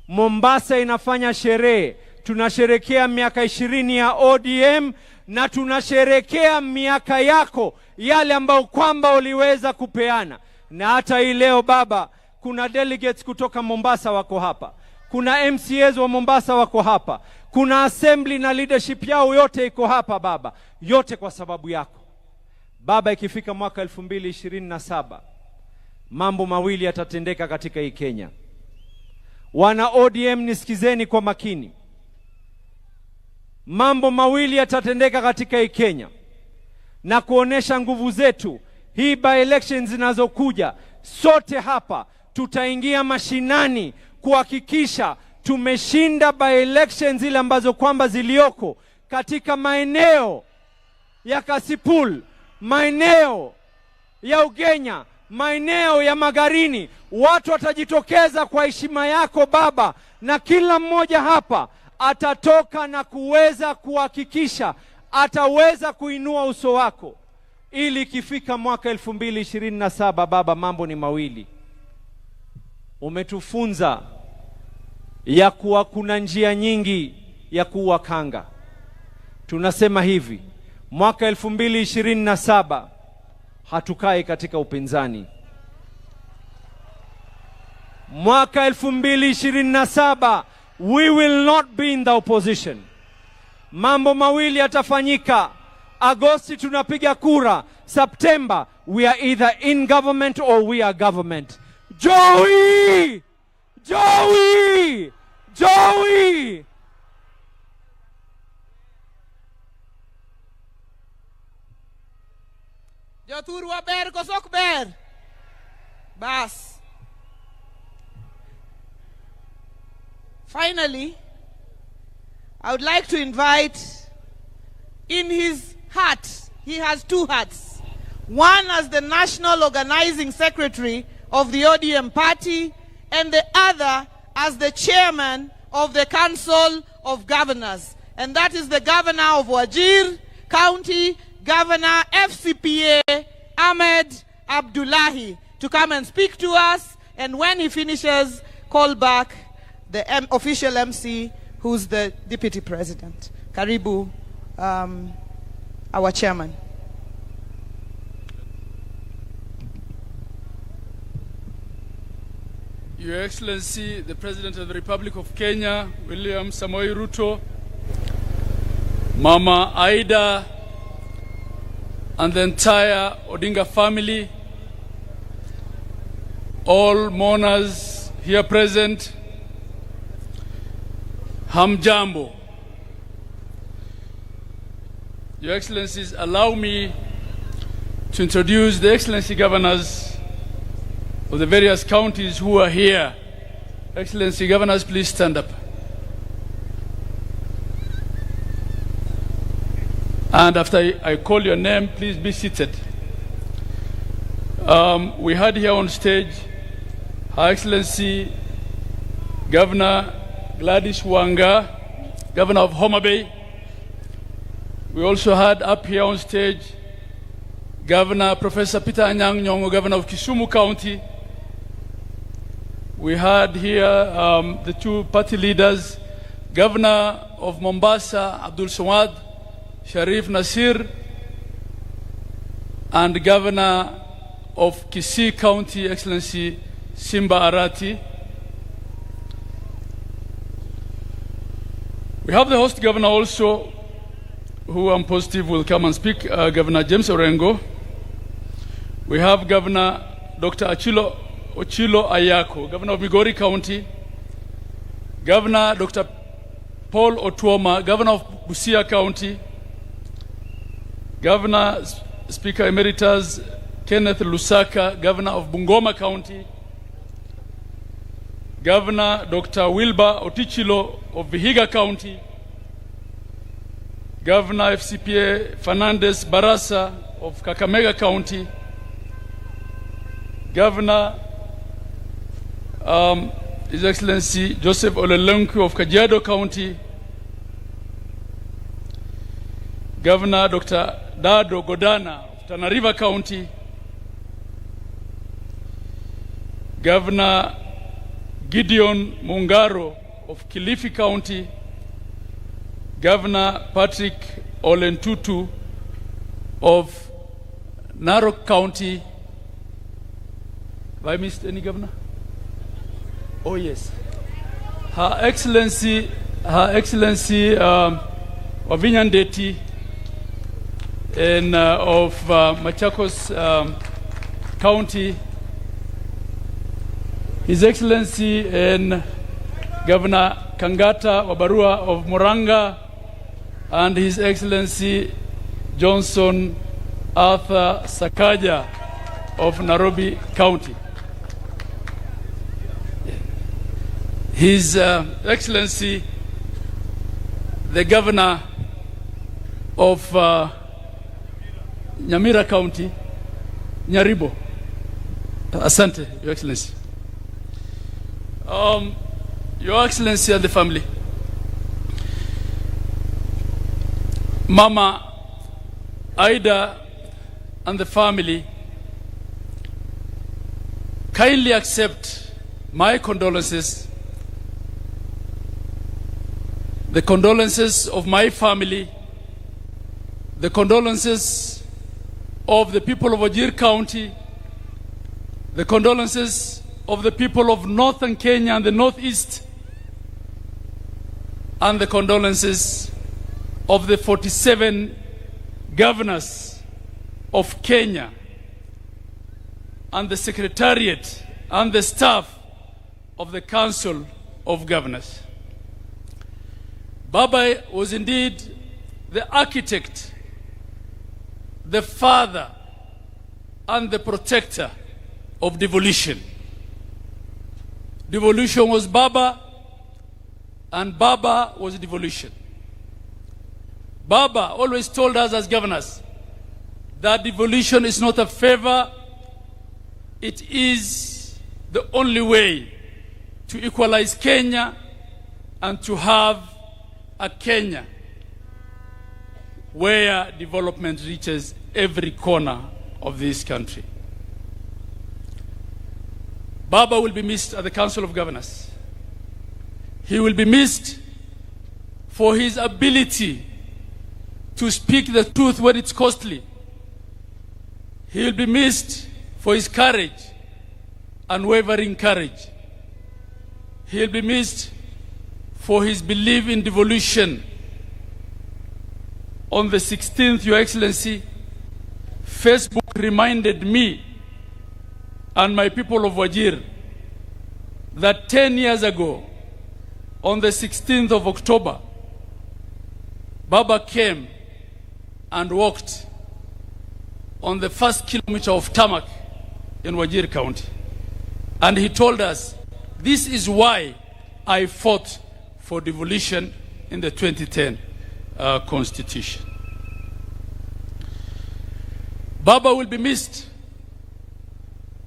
Mombasa inafanya sherehe. Tunasherekea miaka 20 ya ODM na tunasherekea miaka yako yale ambao kwamba uliweza kupeana. Na hata hii leo baba, kuna delegates kutoka Mombasa wako hapa. Kuna MCAs wa Mombasa wako hapa. Kuna assembly na leadership yao yote iko hapa baba. Yote kwa sababu yako. Baba, ikifika mwaka 2027, mambo mawili yatatendeka katika hii Kenya. Wana ODM, nisikizeni kwa makini. Mambo mawili yatatendeka katika hii Kenya na kuonesha nguvu zetu. Hii by elections zinazokuja, sote hapa tutaingia mashinani kuhakikisha tumeshinda by elections zile ambazo kwamba zilioko katika maeneo ya Kasipul, maeneo ya Ugenya, maeneo ya Magarini. Watu watajitokeza kwa heshima yako baba, na kila mmoja hapa atatoka na kuweza kuhakikisha ataweza kuinua uso wako, ili ikifika mwaka 2027 baba, mambo ni mawili. Umetufunza ya kuwa kuna njia nyingi ya kuwa kanga. Tunasema hivi, mwaka 2027 hatukai katika upinzani. Mwaka 2027 we will not be in the opposition. Mambo mawili yatafanyika. Agosti tunapiga kura. September we are either in government or we are government. Joey! Joey! Joey! Jothurwa ber kosok ber. Bas. Finally, I would like to invite in his hat. He has two hats. One as the National Organizing Secretary of the ODM party, and the other as the chairman of the Council of Governors. And that is the governor of Wajir County, Governor FCPA Ahmed Abdullahi, to come and speak to us. And when he finishes, call back the official MC, who's the Deputy President. Karibu, our chairman. Your Excellency, the President of the Republic of Kenya, William Samoei Ruto, Mama Aida, and the entire Odinga family, all mourners here present, Hamjambo. Your Excellencies, allow me to introduce the Excellency Governors of the various counties who are here. Excellency Governors, please stand up. And after I call your name, please be seated. We had here on stage Her Excellency Governor Gladys Wanga, Governor of Omubiri. We also had up here on stage Governor Professor Peter Anyang' Nyong'o, Governor of Kisumu County. We had here the two party leaders, Governor of Mombasa, Abdul Samad Sharif Nasir, and Governor of Kisii County, Excellency Simba Arati. We have the host governor also, who I'm positive will come and speak, Governor James Orengo. We have Governor Dr. Ochilo Ayako, Governor of Migori County. Governor Dr. Paul Otuoma, Governor of Busia County. Governor Speaker Emeritus Kenneth Lusaka, Governor of Bungoma County. Governor Dr. Wilbur Otichilo of Vihiga County. Governor FCPA Fernandez Barasa of Kakamega County. Governor His Excellency Joseph Olelenku of Kajiado County. Governor Dr. Dado Godana of Tana River County. Governor Gideon Mungaro of Kilifi County. Governor Patrick Olentutu of Narok County. Have I missed any governor? Oh yes. Her Excellency Wavinya Ndeti of Machakos County. His Excellency Governor Kangata Wabarua of Muranga, and His Excellency Johnson Arthur Sakaja of Nairobi County. His Excellency the Governor of Nyamira County, Nyaribo. Asante, Your Excellency. Your Excellency and the family. Mama Aida and the family, kindly accept my condolences, the condolences of my family, the condolences of the people of Wajir County, the condolences of the people of northern Kenya and the northeast, and the condolences of the 47 governors of Kenya and the secretariat and the staff of the Council of Governors. Baba was indeed the architect, the father, and the protector of devolution. Devolution was Baba, and Baba was devolution. Baba always told us as governors that devolution is not a favor, it is the only way to equalize Kenya and to have a Kenya where development reaches every corner of this country. Baba will be missed at the Council of Governors. He will be missed for his ability to speak the truth when it's costly. He will be missed for his courage, unwavering courage. He will be missed for his belief in devolution. On the 16th, Your Excellency, Facebook reminded me and my people of Wajir that 10 years ago, on the 16th of October, Baba came and walked on the first kilometer of tarmac in Wajir County. And he told us, this is why I fought for devolution in the 2010 Constitution. Baba will be missed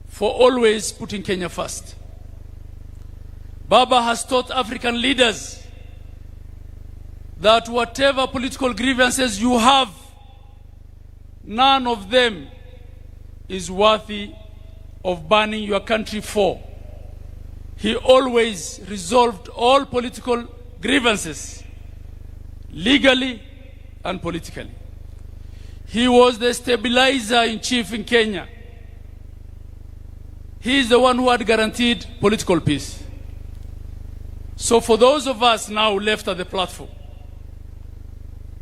for always putting Kenya first. Baba has taught African leaders that whatever political grievances you have, none of them is worthy of burning your country for. He always resolved all political grievances legally and politically. He was the stabilizer in chief in Kenya. He is the one who had guaranteed political peace. So for those of us now left at the platform,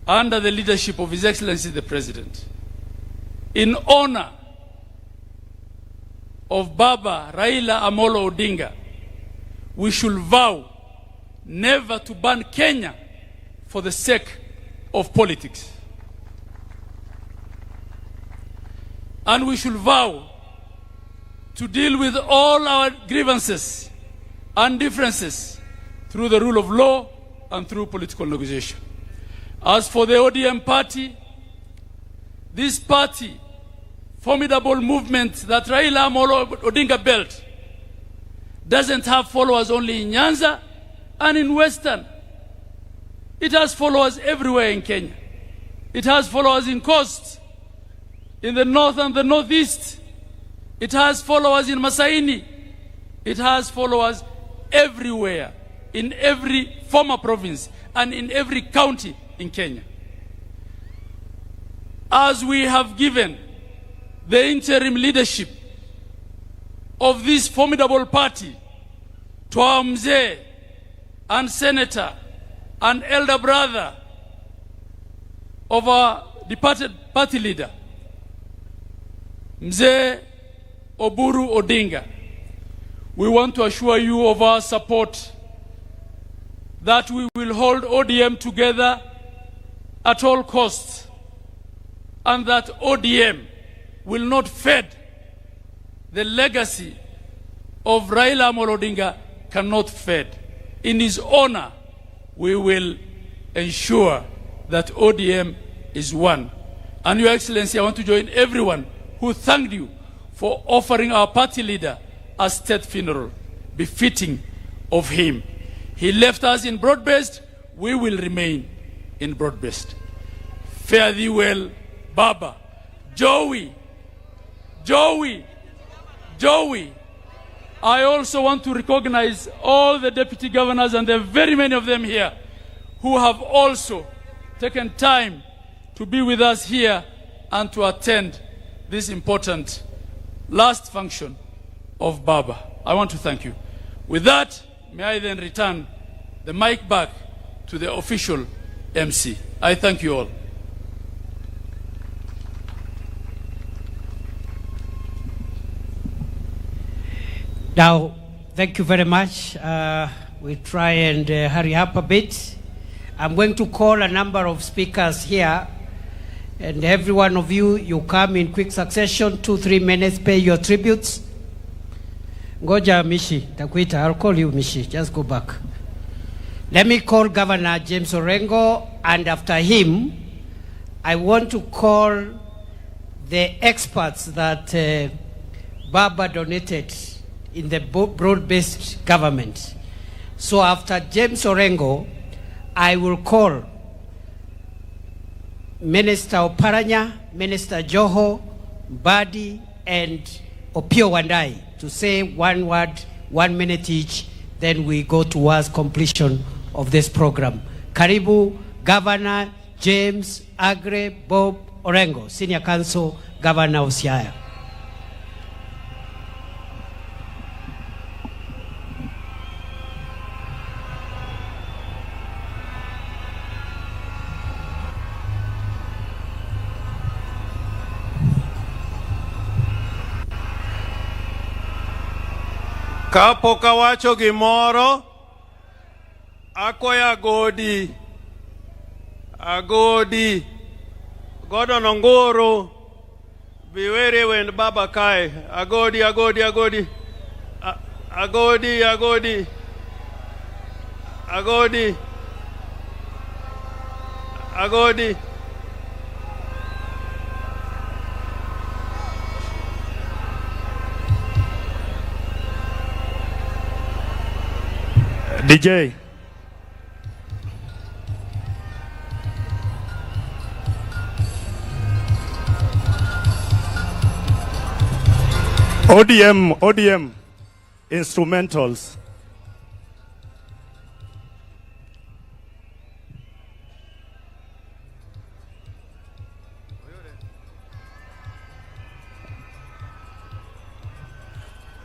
under the leadership of His Excellency the President, in honor of Baba Raila Amolo Odinga, we should vow never to ban Kenya for the sake of politics. And we should vow to deal with all our grievances and differences through the rule of law and through political negotiation. As for the ODM party, this party, formidable movement that Raila Amolo Odinga built, doesn't have followers only in Nyanza and in Western. It has followers everywhere in Kenya. It has followers in Coast, in the north and the northeast. It has followers in Masaini. It has followers everywhere, in every former province and in every county in Kenya. As we have given the interim leadership of this formidable party to our mzee and senator and elder brother of our departed party leader, Mzee Oburu Odinga, we want to assure you of our support, that we will hold ODM together at all costs, and that ODM will not fade. The legacy of Raila Amolo Odinga cannot fade. In his honor, we will ensure that ODM is one. And Your Excellency, I want to join everyone who thanked you for offering our party leader a state funeral befitting of him. He left us in broad-based, we will remain in broad-based. Fare thee well, Baba. Joey. I also want to recognize all the deputy governors, and there are very many of them here, who have also taken time to be with us here and to attend this important last function of Baba. I want to thank you. With that, may I then return the mic back to the official MC. I thank you all. Now, thank you very much. We try and hurry up a bit. I'm going to call a number of speakers here, and every one of you, you come in quick succession, 2-3 minutes, pay your tributes. Ngoja Mishi, takuita, I'll call you Mishi, just go back. Let me call Governor James Orengo, and after him, I want to call the experts that Baba donated in the broad-based government. So after James Orengo, I will call Minister Oparanya, Minister Joho, Badi, and Opio Wandai to say one word, 1 minute each, then we go towards completion of this program. Karibu, Governor James Agre Bob Orengo, Senior Counsel, Governor of Siaya. Kapok awacho gimoro, akoya agodi, Gordon Ongoro, Biwere wend Baba Kai, agodi, DJ. ODM instrumentals.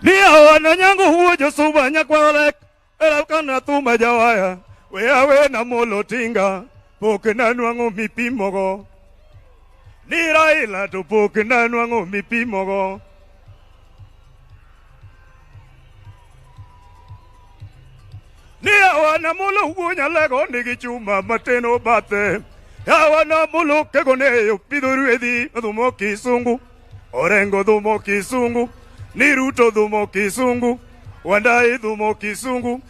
Nia wana nyangu huo josuba nyakwalek. Elakana tuma jawaya, weawe na molo tinga, poke na nuango mipimogo. Ni Raila to poke na nuango mipimogo. Ni awana molo huonya lego nigi chuma mateno bate. Awana molo kegoneyo piduruedi dumo kisungu. Orengo dumo kisungu. Ni Ruto dumo kisungu. Wandai dumo kisungu,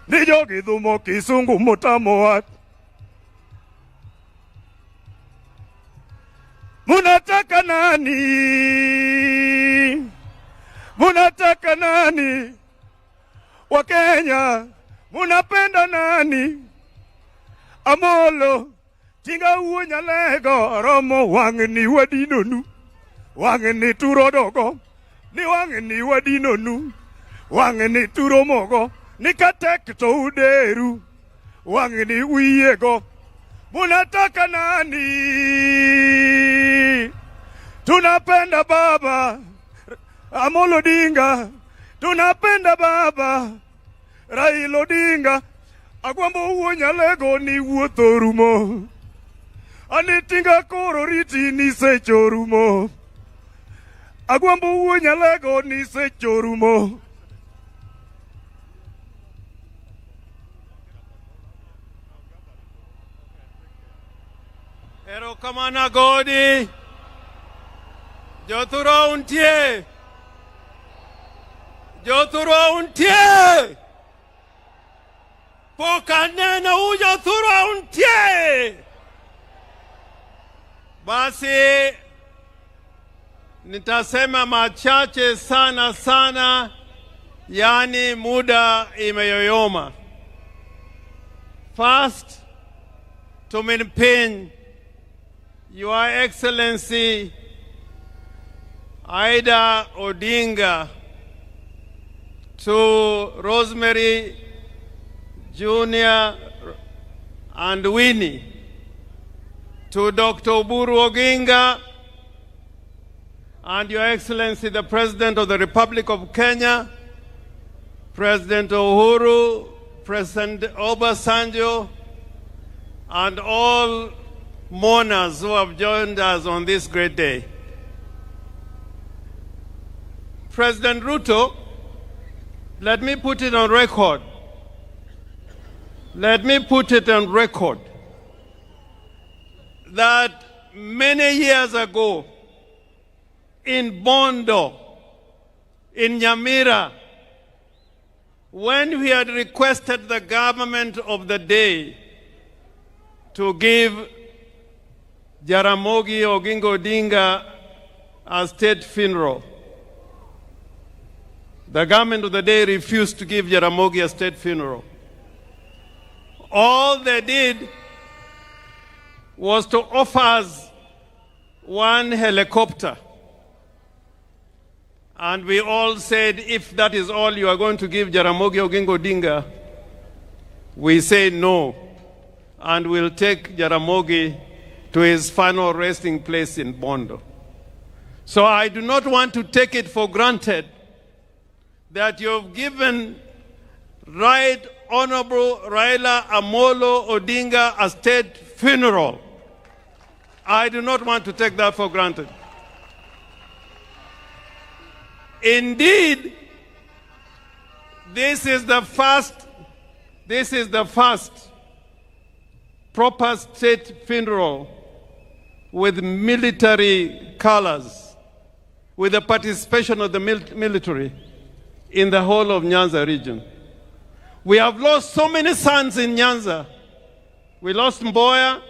ni Jogi dumo kisungu mutamo wat. Munataka nani? Munataka nani? Wakenya, munapenda nani? Amolo, tinga uonya lego, romo wangeni wadinonu. Wangeni turodogo, ni wangeni wadinonu. Wangeni turomogo, nikatek to uderu. Wangeni uyego, munataka nani? Tunapenda Baba, Amolo Odinga. Tunapenda Baba, Raila Odinga. Agwambo uonya lego ni wuothorumo. Anitinga koro riti ni sechorumo. Agwambo uonya lego ni sechorumo. Ero kamana godi, Joturo untie, Pokanena Joturo untie. Basi, nitasema machache sana, yani muda imeyoyoma. First, to maintain Your Excellency Aida Odinga, to Rosemary Jr. and Winnie, to Dr. Oburu Oginga, and Your Excellency the President of the Republic of Kenya, President Uhuru, President Obasanjo, and all mourners who have joined us on this great day. President Ruto, let me put it on record. That many years ago, in Bondo, in Nyamira, when we had requested the government of the day to give Jaramogi Oginga Odinga a state funeral. The government of the day refused to give Jaramogi a state funeral. All they did was to offer us one helicopter. And we all said, if that is all you are going to give Jaramogi Oginga Odinga, we say no. And we'll take Jaramogi to his final resting place in Bondo. So I do not want to take it for granted that you've given Right Honorable Raila Amolo Odinga a state funeral. I do not want to take that for granted. Indeed, this is the first proper state funeral with military colors, with the participation of the military in the whole of Nyanza region. We have lost so many sons in Nyanza. We lost Mboya,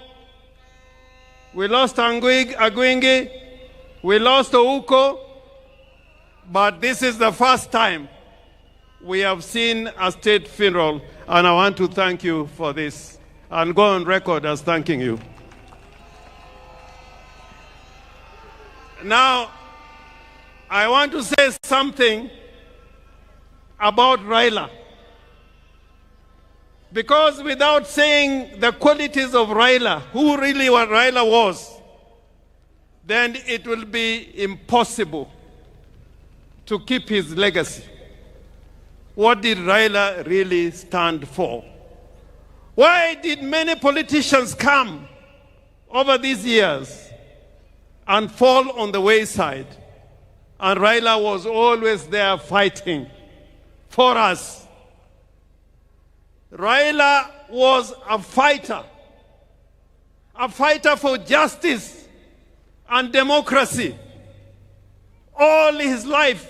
we lost Agwingi, we lost Ouko, but this is the first time we have seen a state funeral, and I want to thank you for this and go on record as thanking you. Now, I want to say something about Raila. Because without saying the qualities of Raila, who really what Raila was, then it will be impossible to keep his legacy. What did Raila really stand for? Why did many politicians come over these years and fall on the wayside? And Raila was always there fighting for us. Raila was a fighter for justice and democracy all his life.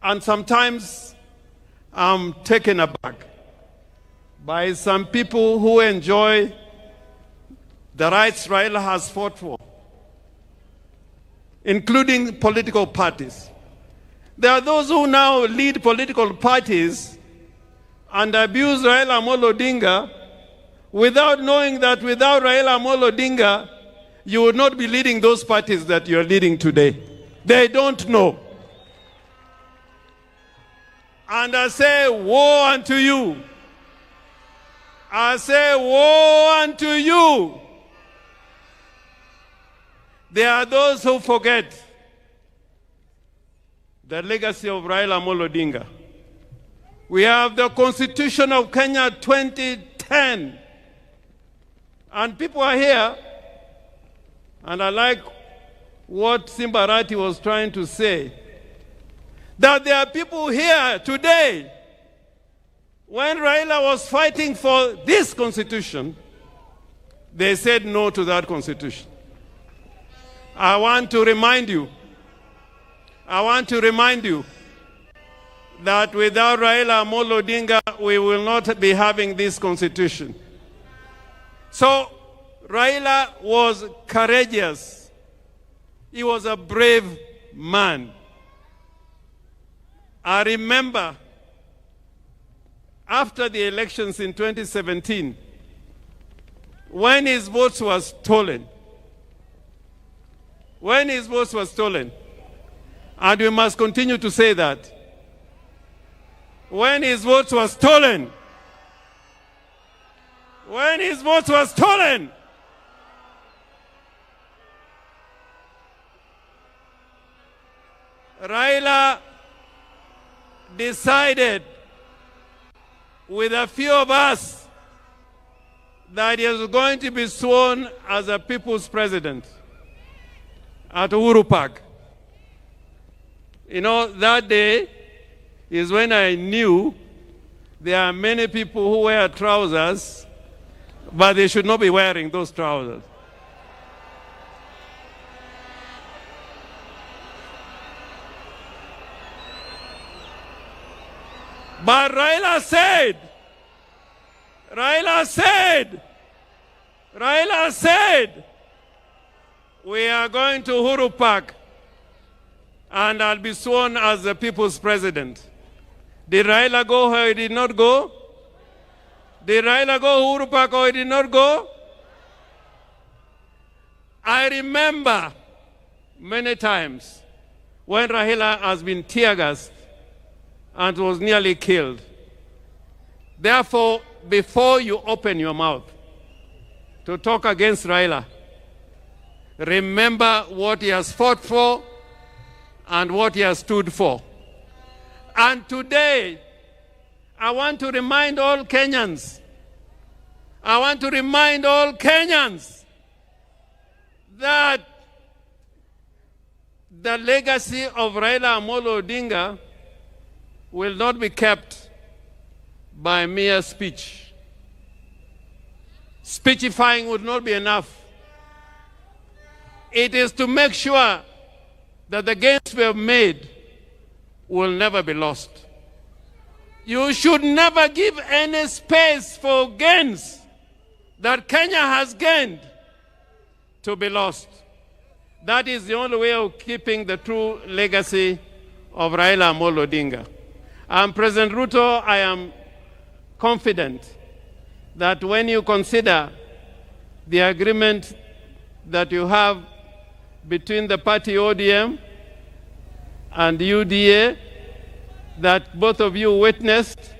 And sometimes I'm taken aback by some people who enjoy the rights Raila has fought for, including political parties. There are those who now lead political parties and abuse Raila Amolo Odinga without knowing that without Raila Amolo Odinga, you would not be leading those parties that you're leading today. They don't know. And I say, woe unto you. I say, woe unto you. There are those who forget the legacy of Raila Amolo Odinga. We have the Constitution of Kenya 2010. And people are here, and I like what Simbarati was trying to say, that there are people here today, when Raila was fighting for this Constitution, they said no to that Constitution. I want to remind you that without Raila Amolo Odinga, we will not be having this Constitution. So Raila was courageous. He was a brave man. I remember after the elections in 2017, when his votes were stolen, and we must continue to say that, when his votes were stolen, Raila decided with a few of us that he was going to be sworn as a people's president at Uhuru Park. You know, that day is when I knew there are many people who wear trousers, but they should not be wearing those trousers. But Raila said, we are going to Uhuru Park, and I'll be sworn as the people's president. Did Raila go or he did not go? Did Raila go Uhuru Park or he did not go? I remember many times when Raila has been tear-gassed and was nearly killed. Therefore, before you open your mouth to talk against Raila, remember what he has fought for and what he has stood for. And today, I want to remind all Kenyans, that the legacy of Raila Amolo Odinga will not be kept by mere speech. Speechifying would not be enough. It is to make sure that the gains we have made will never be lost. You should never give any space for gains that Kenya has gained to be lost. That is the only way of keeping the true legacy of Raila Amolo Odinga. President Ruto, I am confident that when you consider the agreement that you have between the party ODM and UDA, that both of you witnessed,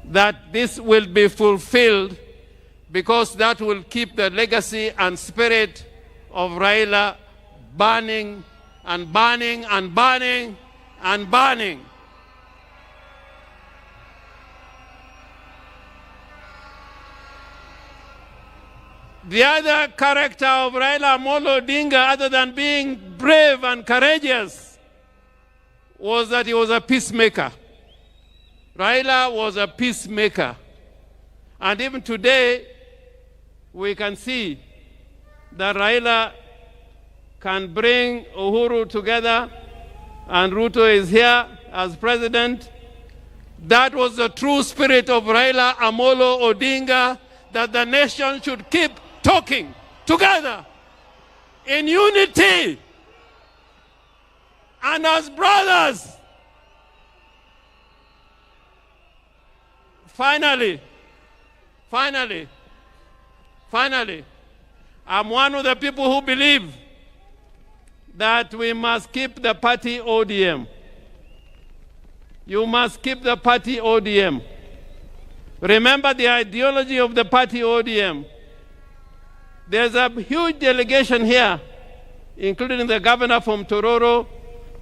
that this will be fulfilled, because that will keep the legacy and spirit of Raila burning and burning and burning and burning. The other character of Raila Amolo Odinga, other than being brave and courageous, was that he was a peacemaker. Raila was a peacemaker. And even today, we can see that Raila can bring Uhuru together, and Ruto is here as president. That was the true spirit of Raila Amolo Odinga, that the nation should keep talking together in unity and as brothers. Finally, I'm one of the people who believe that we must keep the party ODM. You must keep the party ODM. Remember the ideology of the party ODM. There's a huge delegation here, including the governor from Tororo,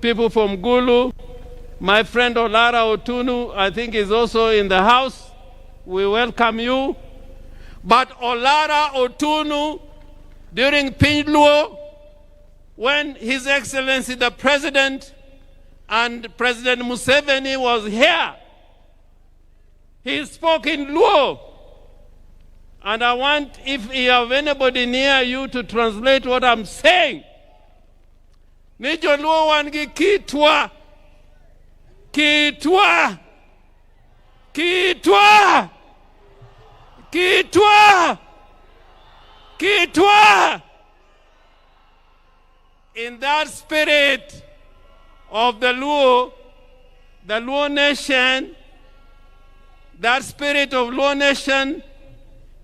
people from Gulu, my friend Olara Otunu, I think, is also in the house. We welcome you. But Olara Otunu, during Pinluo, when His Excellency the President and President Museveni was here, he spoke in Luo. And I want, if you have anybody near you, to translate what I'm saying. Nijo Luo wangi kitwa. Kitwa. Kitwa. Kitwa. Kitwa. In that spirit of the Luo nation, that spirit of Luo nation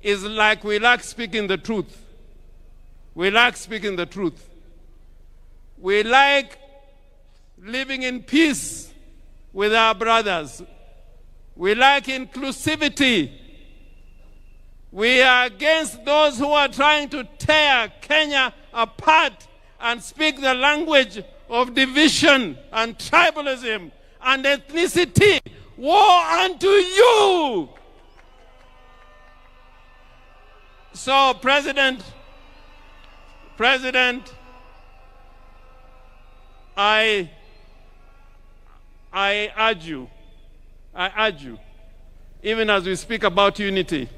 is like we like speaking the truth. We like speaking the truth. We like living in peace with our brothers. We like inclusivity. We are against those who are trying to tear Kenya apart and speak the language of division and tribalism and ethnicity. Woe unto you! So, President, I urge you, even as we speak about unity,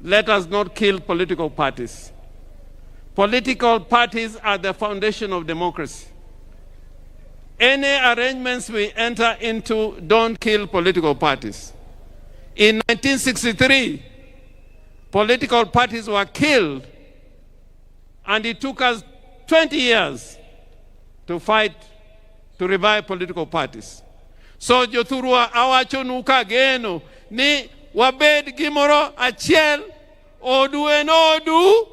let us not kill political parties. Political parties are the foundation of democracy. Any arrangements we enter into don't kill political parties. In 1963, political parties were killed, and it took us 20 years to fight to revive political parties. So jothurwa awachonu kageno ni wabed gimoro achiel, odu en odu,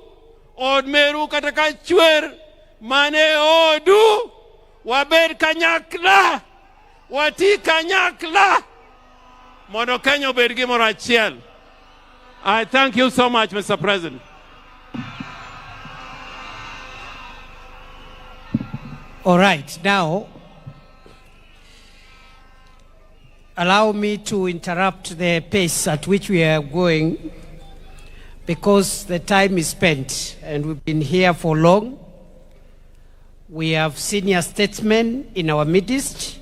od meru kata ka chwer mane odu, wabed kanyakla, wati kanyakla, mondo Kenya obed gimoro achiel. I thank you so much, Mr. President. All right, now, allow me to interrupt the pace at which we are going, because the time is spent and we've been here for long. We have senior statesmen in our midst,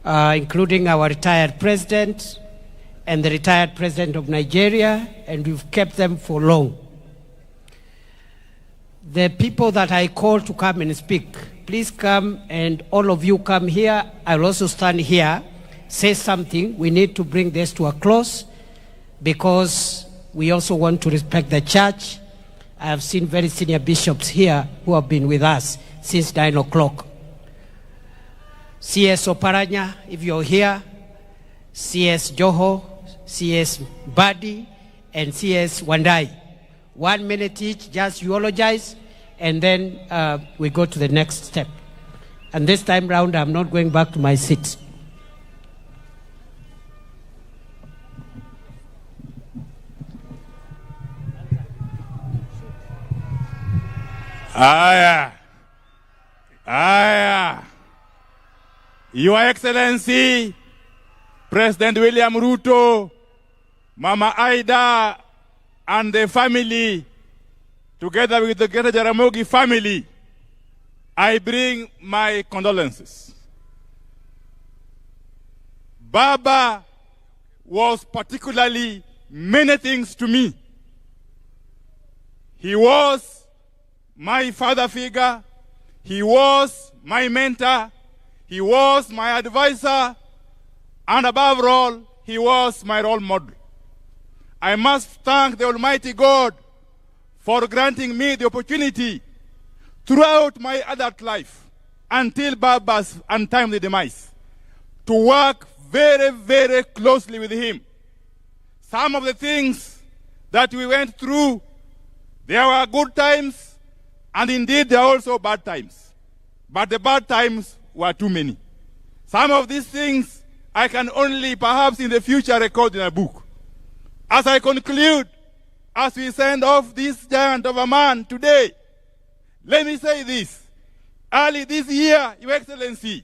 including our retired president and the retired president of Nigeria, and we've kept them for long. The people that I call to come and speak, please come, and all of you come here. I'll also stand here, say something. We need to bring this to a close because we also want to respect the church. I have seen very senior bishops here who have been with us since 9 o'clock. CS Oparanya, if you're here, CS Joho, CS Badi, and CS Wandai. 1 minute each, just eulogize, and then we go to the next step. And this time round, I'm not going back to my seat. Your Excellency, President William Ruto, Mama Aida, and the family, together with the Greater Jaramogi family, I bring my condolences. Baba was particularly many things to me. He was my father figure, he was my mentor, he was my advisor, and above all, he was my role model. I must thank the Almighty God for granting me the opportunity throughout my adult life until Baba's untimely demise to work very, very closely with him. Some of the things that we went through, there were good times, and indeed there are also bad times. But the bad times were too many. Some of these things I can only perhaps in the future record in a book. As I conclude, as we send off this giant of a man today, let me say this. Early this year, Your Excellency,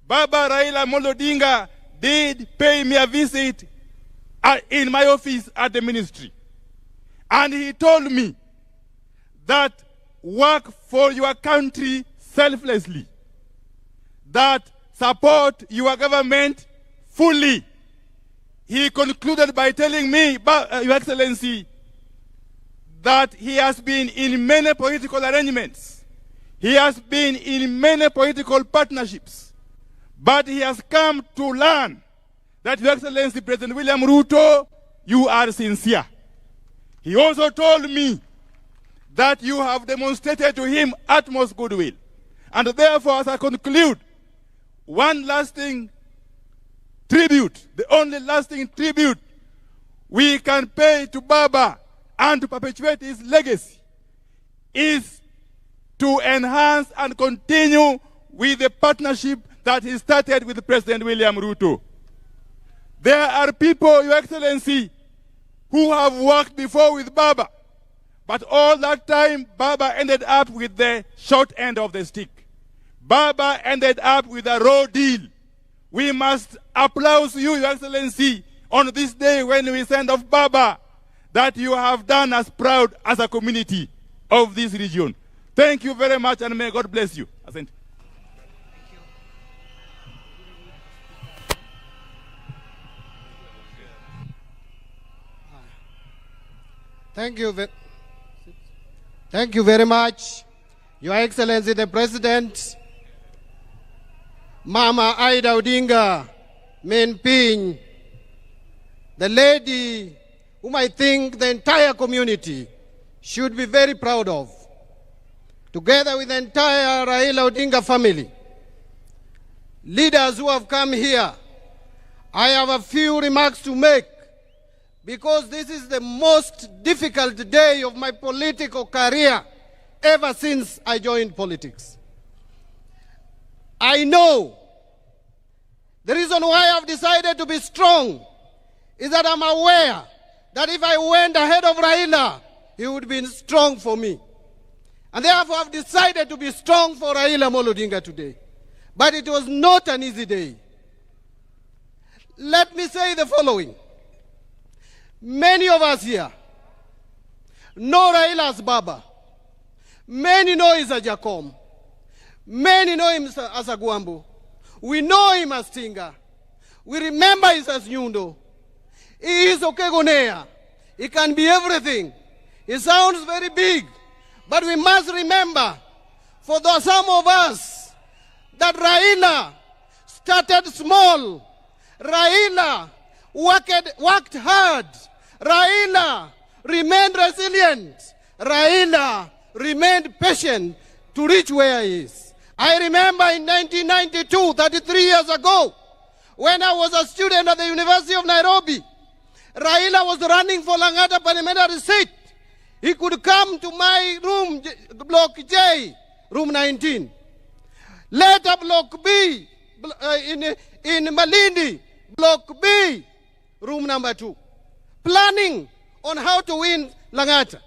Baba Raila Odinga did pay me a visit in my office at the ministry. And he told me that work for your country selflessly, that support your government fully. He concluded by telling me, Your Excellency, that he has been in many political arrangements. He has been in many political partnerships. But he has come to learn that, Your Excellency, President William Ruto, you are sincere. He also told me that you have demonstrated to him utmost goodwill. And therefore, as I conclude, one lasting tribute, the only lasting tribute we can pay to Baba and to perpetuate his legacy is to enhance and continue with the partnership that he started with President William Ruto. There are people, Your Excellency, who have worked before with Baba, but all that time Baba ended up with the short end of the stick. Baba ended up with a raw deal. We must applaud you, Your Excellency, on this day when we send off Baba, that you have done us proud as a community of this region. Thank you very much, and may God bless you. Asante. Thank you very much, Your Excellency the President, Mama Aida Odinga, Main Pin, the lady whom I think the entire community should be very proud of. Together with the entire Raila Odinga family, leaders who have come here, I have a few remarks to make because this is the most difficult day of my political career ever since I joined politics. I know the reason why I've decided to be strong is that I'm aware that if I went ahead of Raila, he would be strong for me. And therefore I've decided to be strong for Raila Odinga today. But it was not an easy day. Let me say the following. Many of us here know Raila as Baba. Many know him as Jacom. Many know him as Agwambo. We know him as Tinga. We remember him as Nyundo. He is Okegonea. He can be everything. He sounds very big. But we must remember, for some of us, that Raila started small. Raila worked hard. Raila remained resilient. Raila remained patient to reach where he is. I remember in 1992, 33 years ago, when I was a student at the University of Nairobi, Raila was running for Langata Parliamentary seat. He could come to my room, Block J, room 19. Later, Block B, in Malindi, Block B, room number 2. Planning on how to win Langata.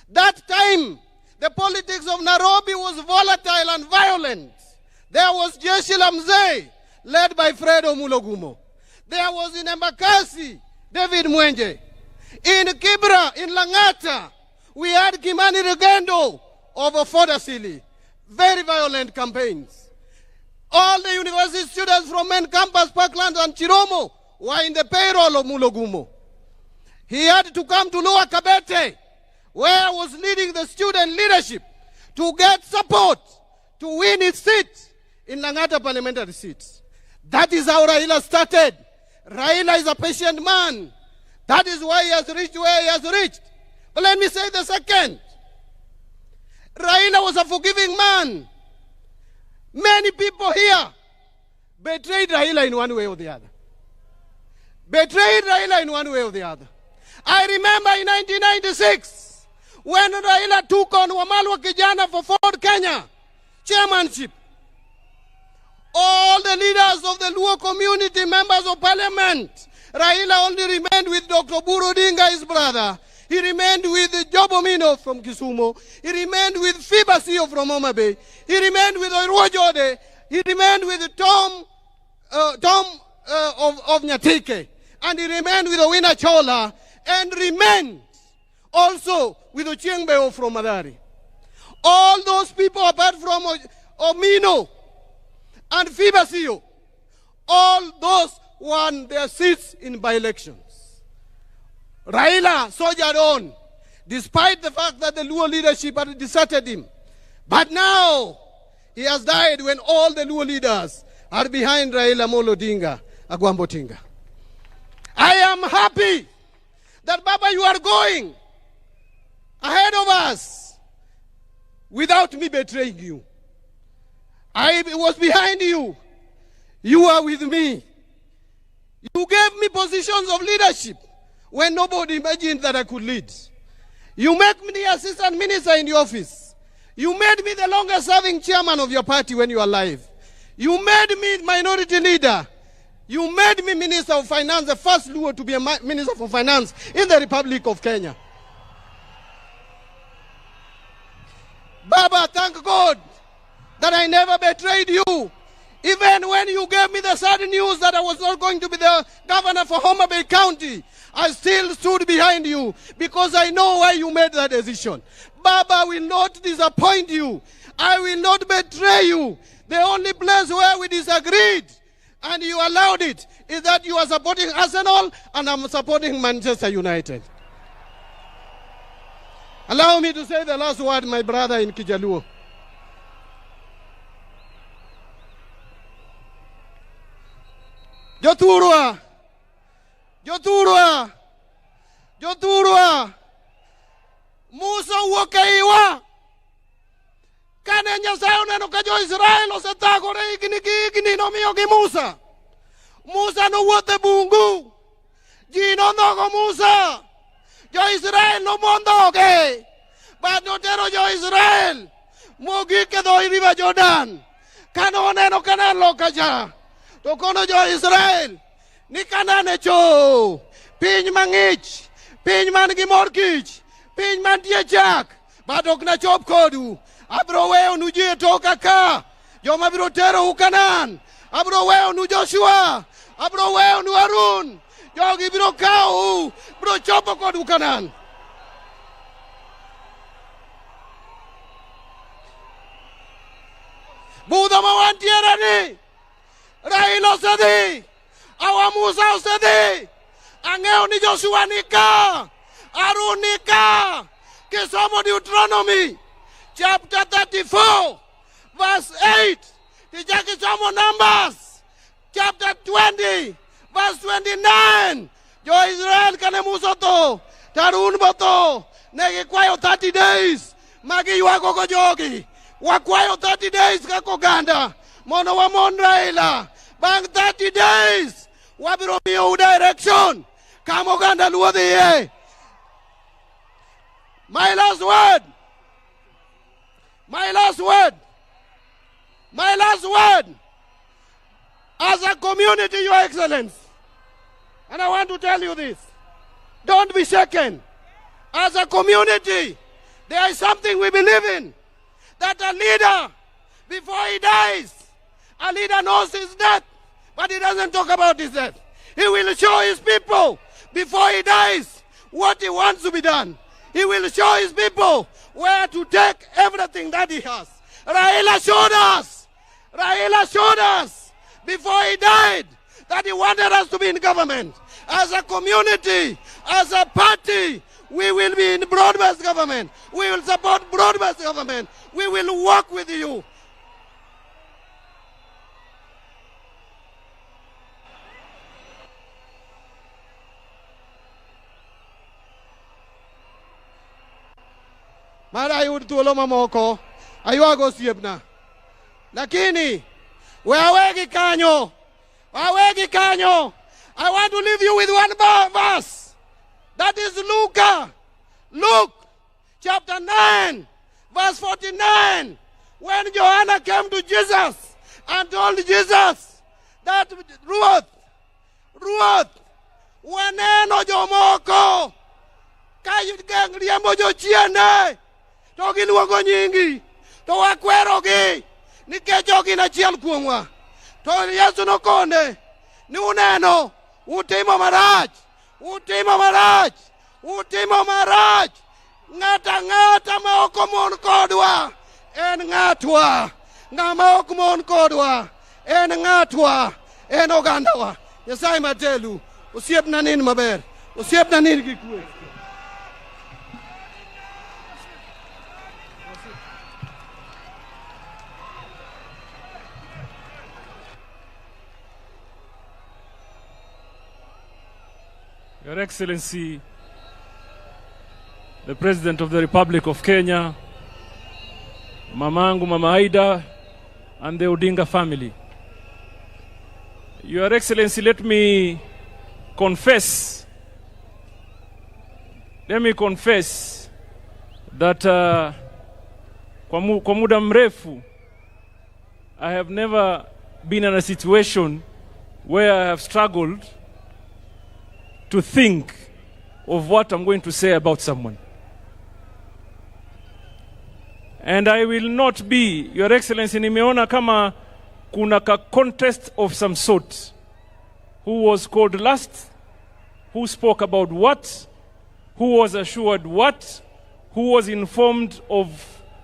That time, the politics of Nairobi was volatile and violent. There was Jeshi la Mzee, led by Fred Omulogumo. There was in Embakasi, David Mwenje. In Kibra, in Langata, we had Kimani Rugendo over Fodasili. Very violent campaigns. All the university students from main campus, Parkland and Chiromo were in the payroll of Mulogumo. He had to come to Lower Kabete, where I was leading the student leadership to get support to win his seat in Langata Parliamentary seats. That is how Raila started. Raila is a patient man. That is why he has reached where he has reached. But let me say the second. Raila was a forgiving man. Many people here betrayed Raila in one way or the other. Betrayed Raila in one way or the other. I remember in 1996, when Raila took on Wamalwa Kijana for Ford Kenya chairmanship, all the leaders of the Luo community, members of parliament, Raila only remained with Dr. Odinga, his brother. He remained with Jobomino from Kisumu. He remained with Fibasio from Omubiri. He remained with Oirojode. He remained with Tom of Nyatike. And he remained with Owina Chola. And remained also with Ochiengbeo from Madari. All those people apart from Omino and Fibasio, all those won their seats in by-elections. Raila soldiered on, despite the fact that the Luo leadership had deserted him. But now, he has died when all the Luo leaders are behind Raila Odinga, Agwambo Tinga. I am happy that, Baba, you are going ahead of us without me betraying you. I was behind you. You are with me. You gave me positions of leadership when nobody imagined that I could lead. You made me the assistant minister in the office. You made me the longest serving chairman of your party when you were alive. You made me minority leader. You made me Minister of Finance, the first Luo to be a Minister for Finance in the Republic of Kenya. Baba, thank God that I never betrayed you. Even when you gave me the sad news that I was not going to be the governor for Omubiri County, I still stood behind you because I know why you made that decision. Baba, will not disappoint you. I will not betray you. The only place where we disagreed and you allowed it is that you are supporting Arsenal and I'm supporting Manchester United. Allow me to say the last word, my brother in Kijaluo. Joturwa, Jothurwa, Musa wuok eiwa. Kane Nyasaye oneno ka jo-Israel osethagore higni nomiyogi Musa. Musa nowuotho e bungu. Ji nondhogo Musa. Jo-Israel nomondhoge. Bad notero jo-Israel mogik e dho river Jordan. Kane oneno Kanaan loka cha. To kono jo-Israel ni Kanaan e cho. Piny mang'ich. Piny man gi mor kich. Piny mantie chak. Bad ok nachop kodu. Abro weyonu ji e toka ka. Joma biro tero u Kanaan. Abro weyonu Joshua. Abro weyonu Harun. Jogi biro kawo. Biro chopo kodu Kanaan. Budha ma wantiere ni. Raila osedhi. Awa Musa osedhi. Ang'eyo ni Joshua ni ka. Harun ni ka. Kisomo Deuteronomy chapter 34 verse 8. Tijaki somo Numbers chapter 20 verse 29. Jo Israel kane Musa to. Harun boto. Negi kwayo 30 days. Magi yuago go jogi. Wakwayo 30 days kako ganda. Mono wa mon Raila. Bang 30 days. Wabiro miyo direction. Kamo ganda luodhi ye. My last word. My last word. My last word. As a community, Your Excellency. And I want to tell you this. Don't be shaken. As a community, there is something we believe in. That a leader, before he dies, a leader knows his death, but he doesn't talk about his death. He will show his people, before he dies, what he wants to be done. He will show his people where to take everything that he has. Raila showed us. Raila showed us before he died that he wanted us to be in government. As a community, as a party, we will be in broad-based government. We will support broad-based government. We will work with you. Mara ayud thuolo mamoko aywago osiepna. Lakini wawegi kanyo. Wawegi kanyo. I want to leave you with one verse. That is Luke chapter 9 verse 49. When Joanna came to Jesus and told Jesus that Ruoth waneno jomoko ka riembo jochiende to giluongo nyingi to wakwerogi nikech ok gin achiel kuomwa. To Yesu nokone ni uneno utimo marach. Utimo marach. Utimo marach. Ng'ata ma ok mon kodwa en ng'atwa. Ng'ama ok mon kodwa en ng'atwa. En ogandawa. Nyasaye matelu. Osiepna nin maber. Osiepna nin gi kwe. Your Excellency, the President of the Republic of Kenya, Mamangu Mama Aida, and the Odinga family. Your Excellency, let me confess that kwa muda mrefu, I have never been in a situation where I have struggled to think of what I'm going to say about someone. And I will not be, Your Excellency, nimeona kama kuna ka contest of some sort. Who was called last? Who spoke about what? Who was assured what? Who was informed of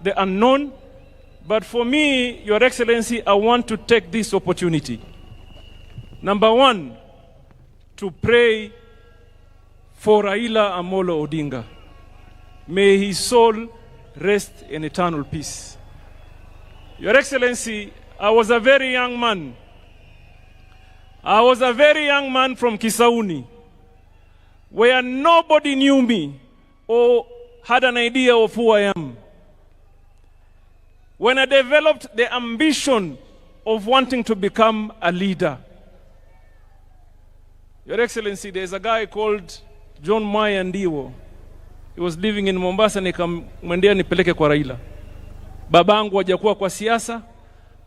the unknown? But for me, Your Excellency, I want to take this opportunity. Number one, to pray for Raila Amolo Odinga. May his soul rest in eternal peace. Your Excellency, I was a very young man. I was a very young man from Kisauni. where nobody knew me or had an idea of who I am. When I developed the ambition of wanting to become a leader. Your Excellency, there's a guy called John Maya Ndiwo. He was living in Mombasa, nikamwendea nipeleke kwa Raila. Babangu hajakuwa kwa siasa,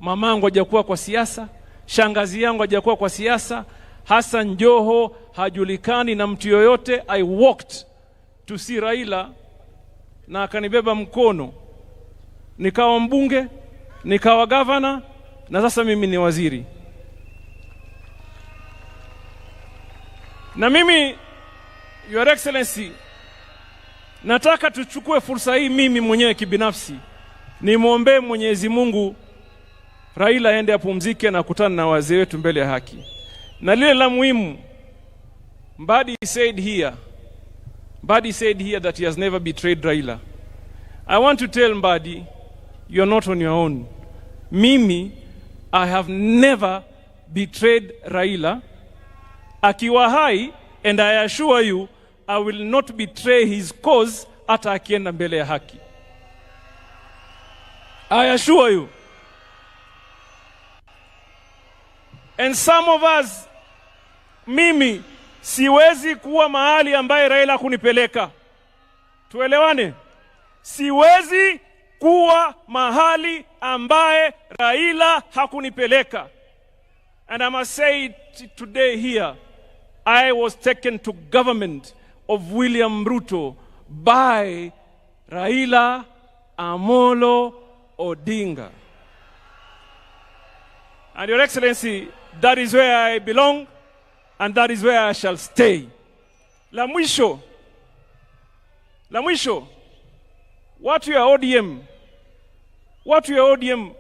mamangu hajakuwa kwa siasa, shangazi yangu hajakuwa kwa siasa, Hassan Joho hajulikani na mtu yoyote. I walked to see Raila na akanibeba mkono. Nikawa mbunge, nikawa governor, na sasa mimi ni waziri. Na mimi, Your Excellency, nataka tuchukue fursa hii mimi mwenyewe kibinafsi. Nimwombee Mwenyezi Mungu Raila aende apumzike na kutana na wazee wetu mbele ya haki. Na lile la muhimu, Mbadi said here that he has never betrayed Raila. I want to tell Mbadi, you are not on your own. Mimi, I have never betrayed Raila. Akiwa hai, and I assure you, I will not betray his cause hata akienda mbele ya haki. I assure you. And some of us, mimi, siwezi kuwa mahali ambaye Raila kunipeleka. Tuelewane? Siwezi kuwa mahali ambaye Raila hakunipeleka. And I must say it today here, I was taken to government of William Ruto by Raila Amolo Odinga. And Your Excellency, that is where I belong, and that is where I shall stay. La mwisho, watu ya ODM,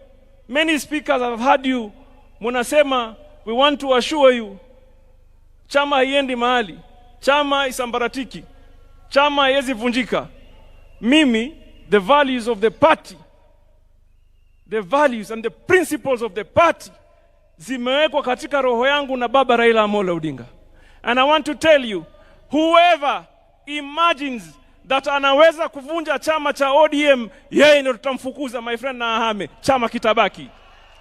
many speakers have heard you, munasema, we want to assure you, chama haiendi mahali, chama isambaratiki, chama haiwezi vunjika. Mimi, the values of the party, the values and the principles of the party, zimewekwa katika roho yangu na baba Raila Amolo Odinga. And I want to tell you, whoever imagines that anaweza kuvunja chama cha ODM, yeye ndio tutamfukuza, my friend, na ahame, chama kitabaki.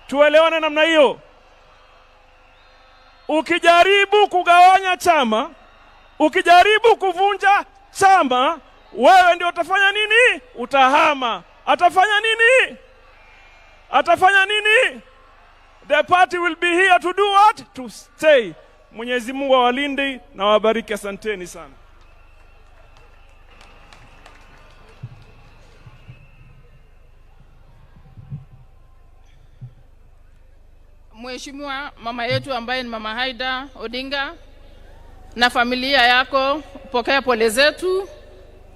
Tuelewane namna hiyo. Ukijaribu kugawanya chama, ukijaribu kuvunja chama, wewe ndio utafanya nini? Utahama. Atafanya nini? The party will be here to do what? To stay. Mwenyezi Mungu awalinde na wabariki. Asanteni sana. Mheshimiwa mama yetu ambaye ni Mama Haida Odinga na familia yako, pokea pole zetu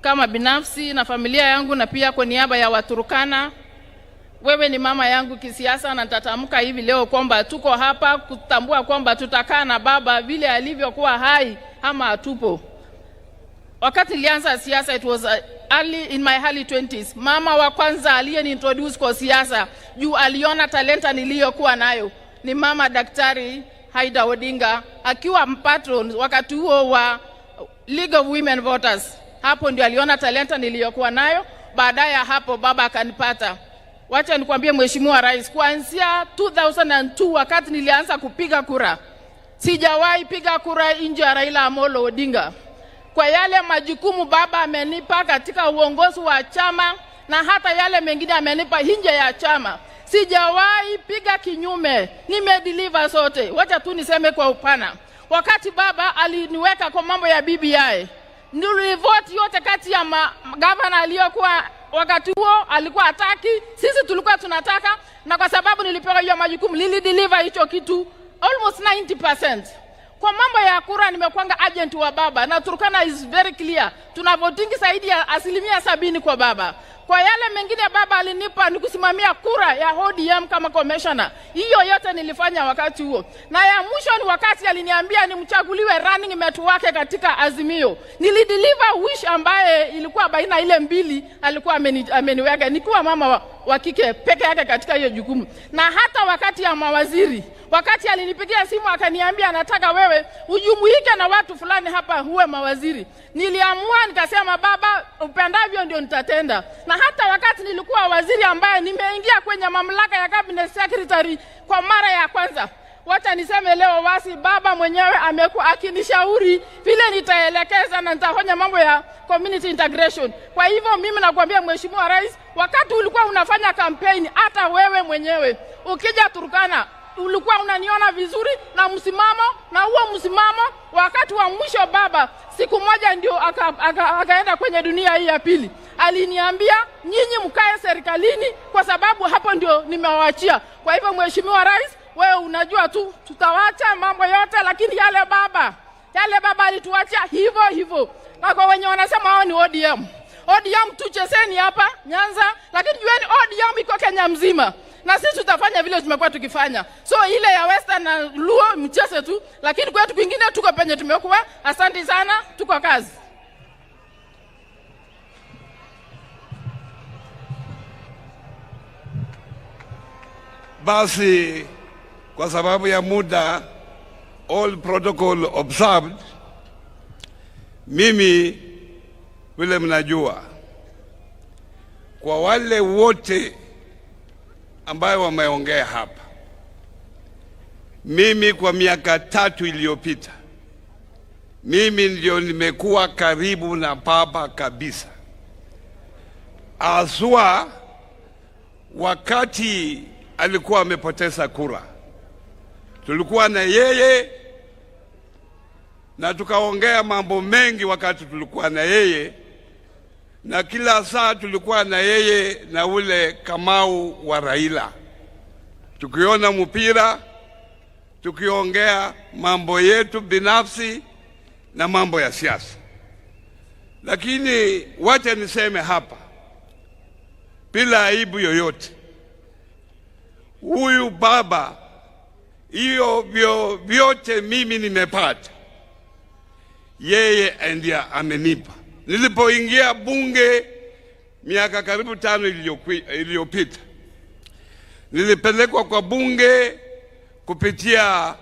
kama binafsi na familia yangu na pia kwa niaba ya Waturkana. Wewe ni mama yangu kisiasa na nitatamka hivi leo kwamba tuko hapa kutambua kwamba tutakaa na baba vile alivyokuwa hai ama atupo. Wakati nilianza siasa, it was early in my early 20s. Mama wa kwanza aliyeintroduce kwa siasa juu aliona talenta niliyokuwa nayo ni mama Daktari Haida Odinga, akiwa mpatron wakati huo wa League of Women Voters. Hapo ndio aliona talenta niliyokuwa nayo. Baadaye hapo baba akanipata. Wacha nikwambie Mheshimiwa Rais, kuanzia 2002 wakati nilianza kupiga kura, sijawahi piga kura nje ya Raila Amolo Odinga. Kwa yale majukumu baba amenipa katika uongozi wa chama na hata yale mengine amenipa nje ya chama, sijawahi piga kinyume, nimedeliver sote. Wacha tu niseme kwa upana, wakati baba aliniweka kwa mambo ya BBI, nilivote yote kati ya governor aliyokuwa wakati huo alikuwa hataki, sisi tulikuwa tunataka, na kwa sababu nilipewa hiyo majukumu nilideliver hicho kitu almost 90%. Kwa mambo ya kura nimekuanga agent wa baba, na Turkana is very clear, tunavotingi zaidi ya 70% kwa baba. Kwa yale mengine baba alinipa ni kusimamia kura ya ODM kama commissioner. Hiyo yote nilifanya wakati huo. Na ya mwisho ni wakati aliniambia nimchaguliwe running mate wake katika Azimio. Nilideliver wish ambaye ilikuwa baina ile mbili alikuwa ameniweka nikiwa mama wa kike peke yake katika hiyo jukumu. Na hata wakati ya mawaziri, wakati alinipigia simu akaniambia anataka wewe ujumuike na watu fulani hapa huwe mawaziri, niliamua nikasema baba, upendavyo ndio nitatenda. Na hata wakati nilikuwa waziri ambaye nimeingia kwenye mamlaka ya cabinet secretary kwa mara ya kwanza, wacha niseme leo wasi, baba mwenyewe amekuwa akinishauri vile nitaelekeza na nitafanya mambo ya community integration. Kwa hivyo mimi nakwambia Mheshimiwa Rais, wakati ulikuwa unafanya campaign, hata wewe mwenyewe ukija Turkana ulikuwa unaniona vizuri na msimamo, na huo msimamo wakati wa mwisho baba siku moja ndio akaenda kwenye dunia hii ya pili, aliniambia nyinyi mkae serikalini kwa sababu hapo ndio nimewaachia. Kwa hivyo Mheshimiwa Rais, wewe unajua tu tutawacha mambo yote, lakini yale baba alituacha hivyo hivyo. Na kwa wenye wanasema hao ni ODM tucheseni hapa Nyanza, lakini jueni ODM iko Kenya mzima. Na sisi tutafanya vile tumekuwa tukifanya. So ile ya Western na Luo mchese tu, lakini kwetu kwingine tuko penye tumekuwa. Asante sana, tuko kazi. Basi kwa sababu ya muda, all protocol observed, mimi vile mnajua, kwa wale wote ambayo wameongea hapa, mimi kwa miaka 3 iliyopita, mimi ndio nimekuwa karibu na baba kabisa. Aswa wakati alikuwa amepoteza kura, tulikuwa na yeye na tukaongea mambo mengi wakati tulikuwa na yeye, na kila saa tulikuwa na yeye na ule Kamau wa Raila, tukiona mpira, tukiongea mambo yetu binafsi na mambo ya siasa. Lakini wacha niseme hapa bila aibu yoyote, huyu baba, hiyo vyote mimi nimepata, yeye ndiye amenipa. Nilipoingia bunge miaka karibu 5 iliyopita, nilipelekwa kwa bunge kupitia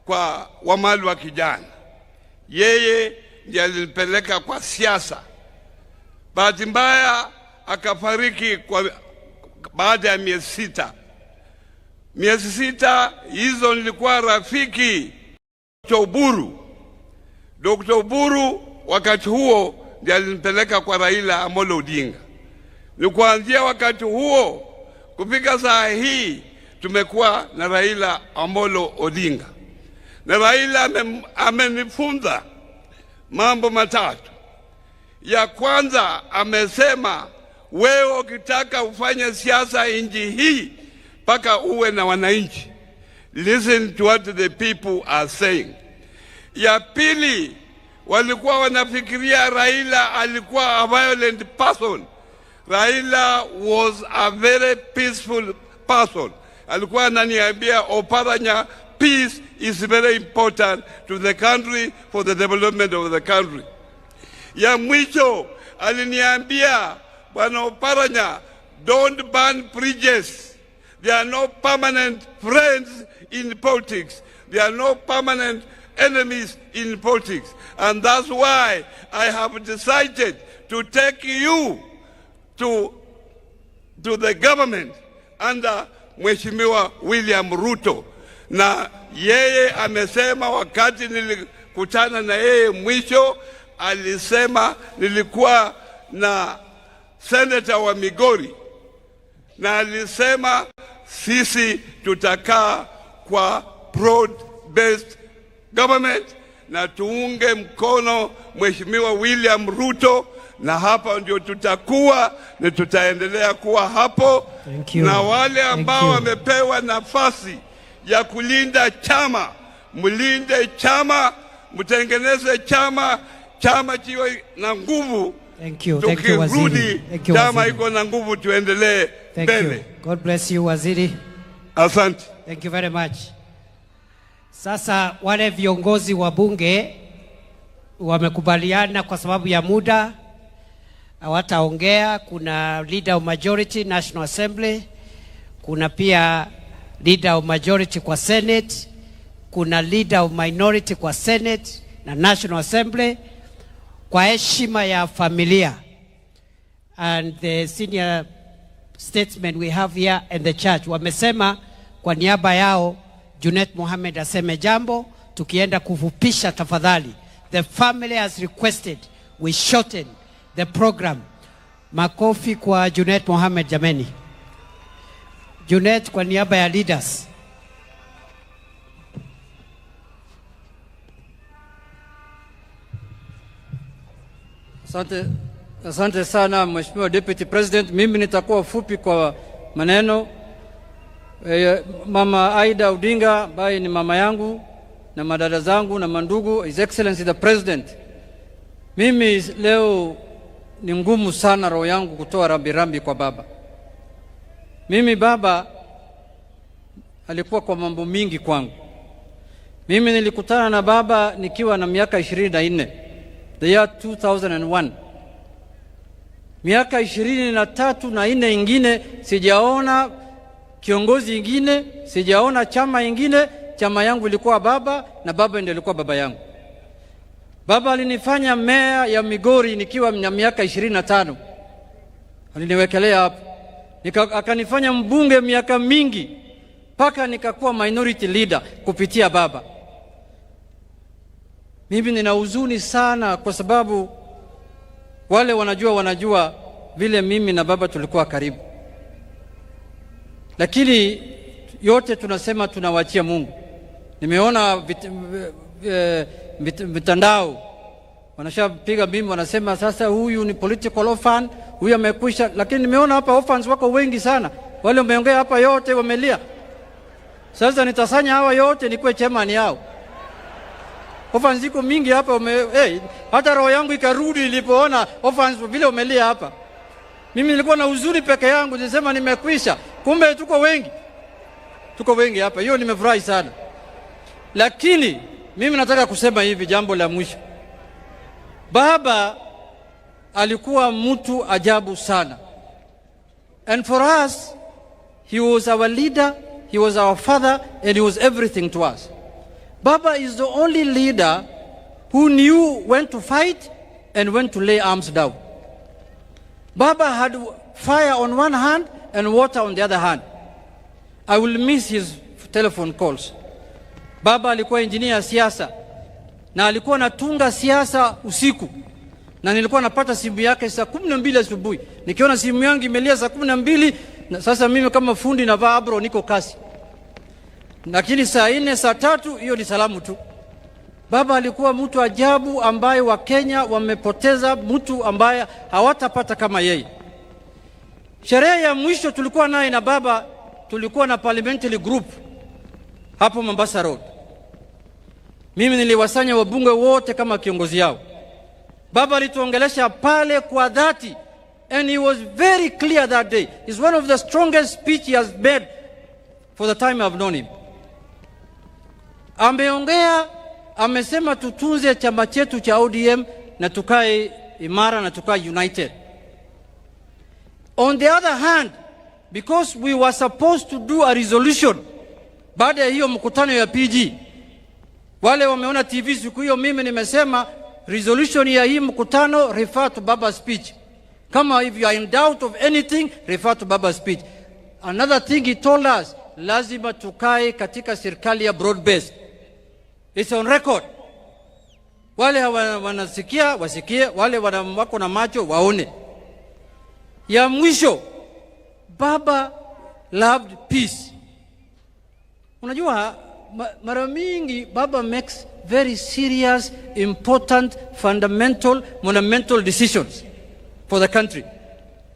kwa wamali wa kijana. Yeye ndiye alinipeleka kwa siasa. Bahati mbaya akafariki baada ya miezi 6. Miezi 6 hizo nilikuwa rafiki Dr. Oburu wakati huo ndiye alinipeleka kwa Raila Amolo Odinga. Ni kuanzia wakati huo kufika saa hii tumekuwa na Raila Amolo Odinga. Na Raila amenifunza mambo matatu. Ya kwanza amesema, wewe ukitaka ufanye siasa nchi hii paka uwe na wananchi. Listen to what the people are saying. Ya pili, walikuwa wanafikiria Raila alikuwa a violent person. Raila was a very peaceful person. Alikuwa ananiambia, Oparanya, peace is very important to the country, for the development of the country. Ya mwisho aliniambia, Bwana Oparanya, don't burn bridges. There are no permanent friends in politics. There are no permanent enemies in politics. And that's why I have decided to take you to the government under Mheshimiwa William Ruto. Na yeye amesema wakati nilikutana na yeye mwisho, alisema nilikuwa na senator wa Migori, na alisema sisi tutakaa kwa broad-based government na tuunge mkono Mheshimiwa William Ruto, na hapa ndio tutakuwa na tutaendelea kuwa hapo. Na wale ambao wamepewa nafasi ya kulinda chama, mlinde chama, mtengeneze chama chiwe na nguvu. Tukirudi chama iko na nguvu, tuendelee mbele. God bless you, Waziri. Asante. Thank you very much. Sasa wale viongozi wa bunge wamekubaliana kwa sababu ya muda, hawataongea. Kuna leader of majority National Assembly, kuna pia leader of majority kwa Senate, kuna leader of minority kwa Senate na National Assembly, kwa heshima ya familia and the senior statesmen we have here and the church. Wamesema kwa niaba yao Junet Mohamed aseme jambo, tukienda kufupisha tafadhali. The family has requested we shorten the program. Makofi kwa Junet Mohamed jameni. Junet kwa niaba ya leaders. Asante sana Mheshimiwa Deputy President. Mimi nitakuwa fupi kwa maneno. Mama Aida Odinga ambaye ni mama yangu na madada zangu na mandugu, His Excellency the President. Mimi leo ni ngumu sana roho yangu kutoa rambirambi kwa baba. Mimi baba alikuwa kwa mambo mingi kwangu. Mimi nilikutana na baba nikiwa na miaka 24, the year 2001. Miaka 23 na 4 ingine sijaona kiongozi ingine, sijaona chama ingine. Chama yangu ilikuwa baba na baba ndiye alikuwa baba yangu. Baba alinifanya meya ya Migori nikiwa na miaka 25. Aliniwekelea hapo. Akanifanya mbunge miaka mingi paka nikakuwa minority leader kupitia baba. Mimi nina huzuni sana kwa sababu wale wanajua vile mimi na baba tulikuwa karibu. Lakini yote tunasema tunawachia Mungu. Nimeona mitandao wanashapiga bimu, wanasema sasa huyu ni political orphan, huyu amekwisha. Lakini nimeona hapa orphans wako wengi sana. Wale wameongea hapa yote wamelia. Sasa nitasanya hawa yote nikuwe chairman yao. Orphans ziko mingi hapa hata roho yangu ikarudi nilipoona orphans vile wamelia hapa. Mimi nilikuwa na huzuni peke yangu, nilisema nimekwisha. Kumbe tuko wengi hapa. Hiyo nimefurahi sana. Lakini mimi nataka kusema hivi, jambo la mwisho. Baba alikuwa mtu ajabu sana. And for us, he was our leader, he was our father, and he was everything to us. Baba is the only leader who knew when to fight and when to lay arms down. Baba had fire on one hand and water on the other hand. I will miss his telephone calls. Baba alikuwa engineer ya siasa na alikuwa anatunga siasa usiku, na nilikuwa napata simu yake saa 12 asubuhi. Nikiona simu yangu imelia saa 12, na sasa mimi kama fundi na abro niko kasi. Lakini saa 4 saa 3 hiyo ni salamu tu. Baba alikuwa mtu ajabu ambaye wa Kenya wamepoteza mtu ambaye hawatapata kama yeye. Sherehe ya mwisho tulikuwa naye na baba, tulikuwa na Parliamentary group hapo Mombasa Road. Mimi niliwasanya wabunge wote kama kiongozi yao. Baba alituongelesha pale kwa dhati, and he was very clear that day. It's one of the strongest speech he has made for the time I've known him. Ameongea, amesema tutunze chama chetu cha ODM na tukae imara na tukae united. On the other hand, because we were supposed to do a resolution baada ya hiyo mkutano ya PG, wale wameona TV siku hiyo, mimi nimesema resolution ya hii mkutano refer to Baba's speech. Kama if you are in doubt of anything, refer to Baba's speech. Another thing he told us, lazima tukae katika serikali ya broad based. It's on record. Wale wanasikia wasikie, wale wako na macho waone. Ya mwisho, Baba loved peace. Unajua mara mingi Baba makes very serious, important, fundamental, monumental decisions for the country.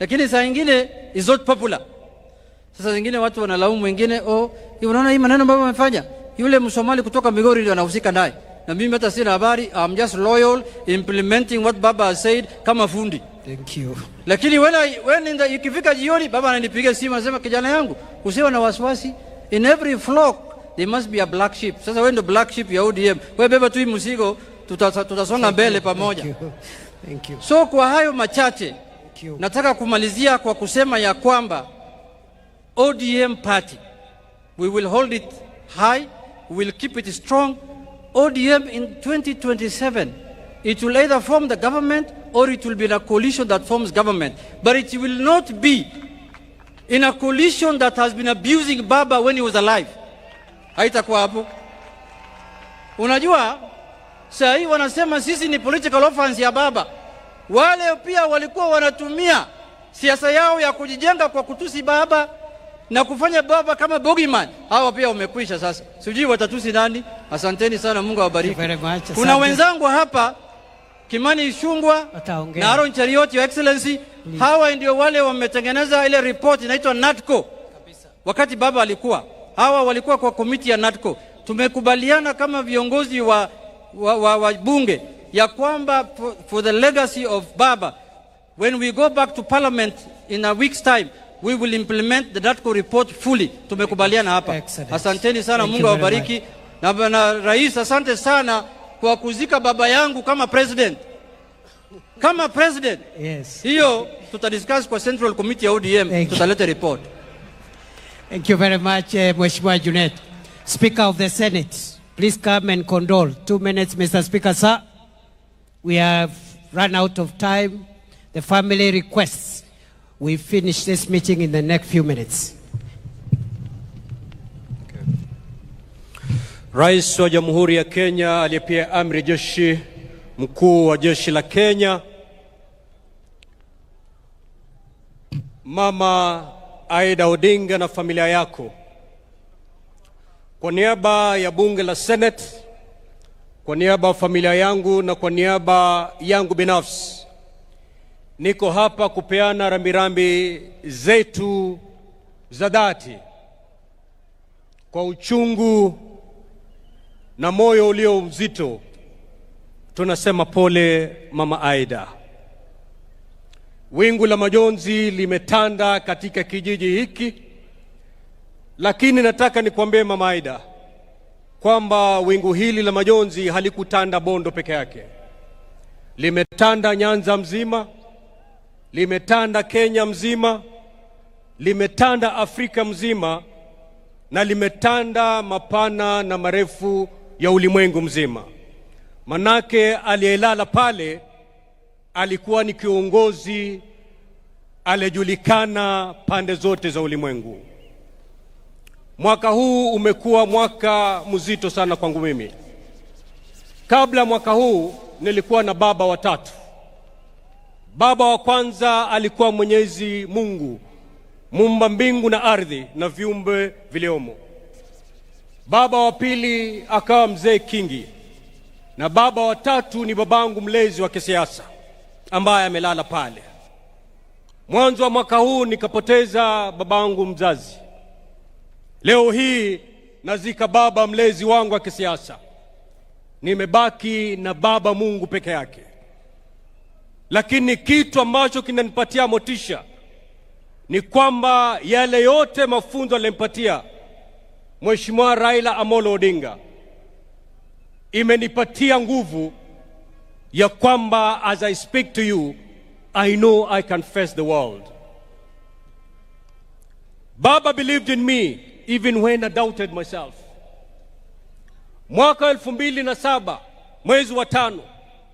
Lakini saa nyingine is not popular. Sasa zingine watu wanalaumu wengine, unaona hii maneno Baba amefanya, yule Msomali kutoka Migori ndio anahusika naye. Na mimi hata sina habari. I'm just loyal, implementing what Baba has said kama fundi. Thank you. Lakini ikifika jioni Baba ananipigia simu anasema, kijana yangu usiwe na wasiwasi, in every flock there must be a black sheep. Sasa wewe ndio black sheep ya ODM. Wewe beba tu mzigo, tutasonga mbele pamoja. Thank you. So kwa hayo machache, Nataka kumalizia kwa kusema ya kwamba ODM party, we will hold it high, we will keep it strong. ODM in 2027, it will either form the government or it will be in a coalition that forms government. But it will not be in a coalition that has been abusing Baba when he was alive. Haitakuwa hapo. Unajua, saa hii wanasema sisi ni political offense ya Baba. Wale pia walikuwa wanatumia siasa yao ya kujijenga kwa kutusi Baba na kufanya Baba kama bogeyman. Hawa pia wamekwisha sasa. Sijui watatusi nani. Asanteni sana, Mungu awabariki. Kuna wenzangu hapa, Kimani Ichung'wah na Aaron Cheriot, Your Excellency. Hawa ndio wale wametengeneza ile report inaitwa NATCO. Wakati Baba alikuwa, hawa walikuwa kwa komiti ya NATCO. Tumekubaliana kama viongozi wa bunge ya kwamba for the legacy of Baba, when we go back to Parliament in a week's time, we will implement the NATCO report fully. Tumekubaliana hapa. Asanteni sana, Mungu awabariki. Na Rais, asante sana kwa kuzika baba yangu kama president. Kama president. Yes. Hiyo tutadiscuss kwa Central Committee ya ODM, tutaleta report. Thank you very much, Mheshimiwa Junet. Speaker of the Senate, please come and condole. 2 minutes, Mr. Speaker, sir. We have run out of time. The family requests we finish this meeting in the next few minutes. Rais wa Jamhuri ya Kenya aliyepia amri jeshi mkuu wa jeshi la Kenya, Mama Aida Odinga na familia yako, kwa niaba ya bunge la Senate, kwa niaba ya familia yangu na kwa niaba yangu binafsi, niko hapa kupeana rambirambi zetu za dhati kwa uchungu na moyo ulio mzito. Tunasema pole Mama Aida. Wingu la majonzi limetanda katika kijiji hiki, lakini nataka nikwambie Mama Aida kwamba wingu hili la majonzi halikutanda Bondo peke yake. Limetanda Nyanza mzima, limetanda Kenya mzima, limetanda Afrika mzima, na limetanda mapana na marefu ya ulimwengu mzima. Manake aliyelala pale alikuwa ni kiongozi aliyejulikana pande zote za ulimwengu. Mwaka huu umekuwa mwaka mzito sana kwangu mimi. Kabla mwaka huu nilikuwa na baba watatu. Baba wa kwanza alikuwa Mwenyezi Mungu, muumba mbingu na ardhi na viumbe viliomo. Baba wa pili akawa Mzee Kingi, na baba wa tatu ni babangu mlezi wa kisiasa ambaye amelala pale. Mwanzo wa mwaka huu nikapoteza babangu mzazi. Leo hii nazika baba mlezi wangu wa kisiasa. Nimebaki na baba Mungu peke yake. Lakini kitu ambacho kinanipatia motisha ni kwamba yale yote mafunzo alimpatia Mheshimiwa Raila Amolo Odinga imenipatia nguvu ya kwamba as I speak to you, I know I can face the world. Baba believed in me even when I doubted myself. Mwaka 2007 mwezi wa 5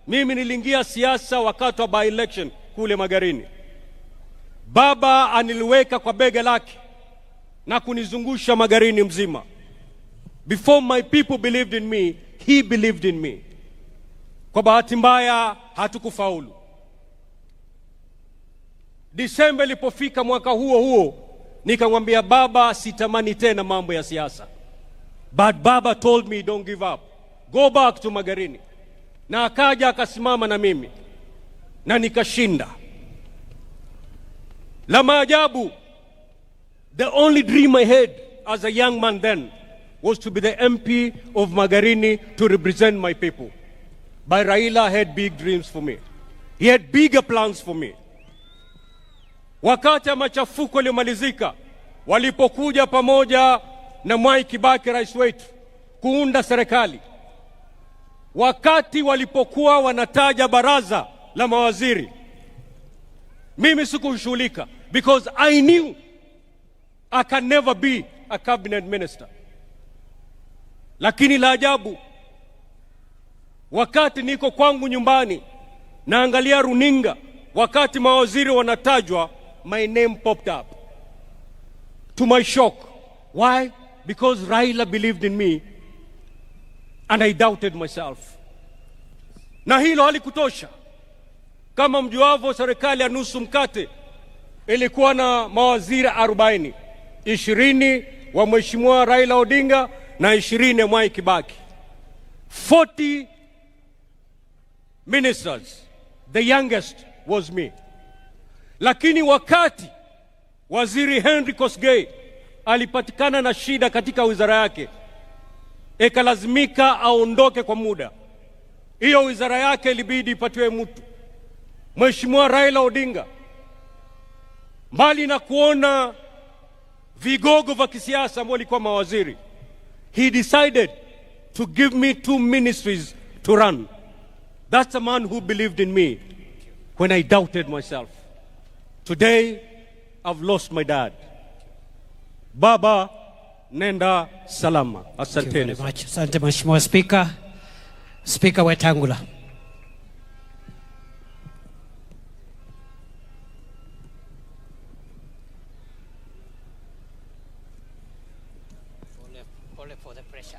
mimi niliingia siasa wakati wa by election kule Magarini. Baba aniliweka kwa bega lake na kunizungusha Magarini mzima. Before my people believed in me, he believed in me. Kwa bahati mbaya hatukufaulu. Disemba ilipofika mwaka huo nikamwambia baba sitamani tena mambo ya siasa. But baba told me don't give up. Go back to Magarini. Na akaja akasimama na mimi na nikashinda. La maajabu, the only dream I had as a young man then was to be the MP of Magarini to represent my people. But Raila had big dreams for me. He had bigger plans for me. Wakati machafuko yalipomalizika, walipokuja pamoja na Mwai Kibaki rais wetu kuunda serikali, wakati walipokuwa wanataja baraza la mawaziri, Mimi sikushughulika because I knew I can never be a cabinet minister. Lakini la ajabu, wakati niko kwangu nyumbani naangalia runinga, wakati mawaziri wanatajwa, my name popped up. To my shock. Why? Because Raila believed in me and I doubted myself. Na hilo halikutosha. Kama mjuavyo, serikali ya nusu mkate ilikuwa na mawaziri 40, 20 wa Mheshimiwa Raila Odinga na 20 Mwai Kibaki. 40 ministers. The youngest was me. Lakini wakati waziri Henry Kosgei alipatikana na shida katika wizara yake, ikalazimika aondoke kwa muda. Hiyo wizara yake ilibidi ipatiwe mtu. Mheshimiwa Raila Odinga, mbali na kuona vigogo vya kisiasa ambao walikuwa mawaziri, he decided to give me 2 ministries to run. That's a man who believed in me when I doubted myself. Today, I've lost my dad. Baba, nenda salama. Asanteni. Asante Mheshimiwa Speaker. Speaker Wetangula. Pole for the pressure.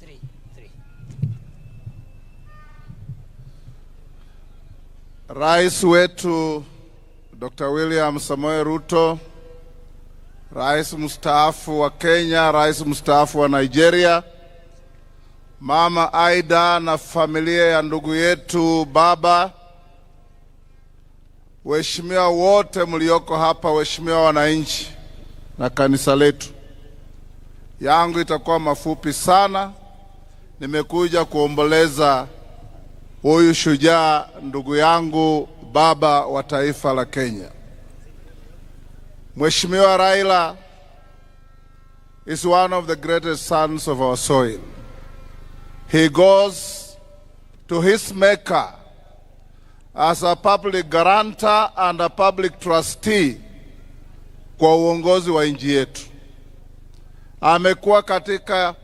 3. Rais wetu Dr. William Samoei Ruto, Rais mstaafu wa Kenya, Rais mstaafu wa Nigeria, Mama Aida na familia ya ndugu yetu baba, waheshimiwa wote mlioko hapa, waheshimiwa wananchi na kanisa letu. Yangu itakuwa mafupi sana. Nimekuja kuomboleza huyu shujaa, ndugu yangu, baba wa taifa la Kenya. Mheshimiwa Raila is one of the greatest sons of our soil. He goes to his maker as a public guarantor and a public trustee kwa uongozi wa nchi yetu. Amekuwa katika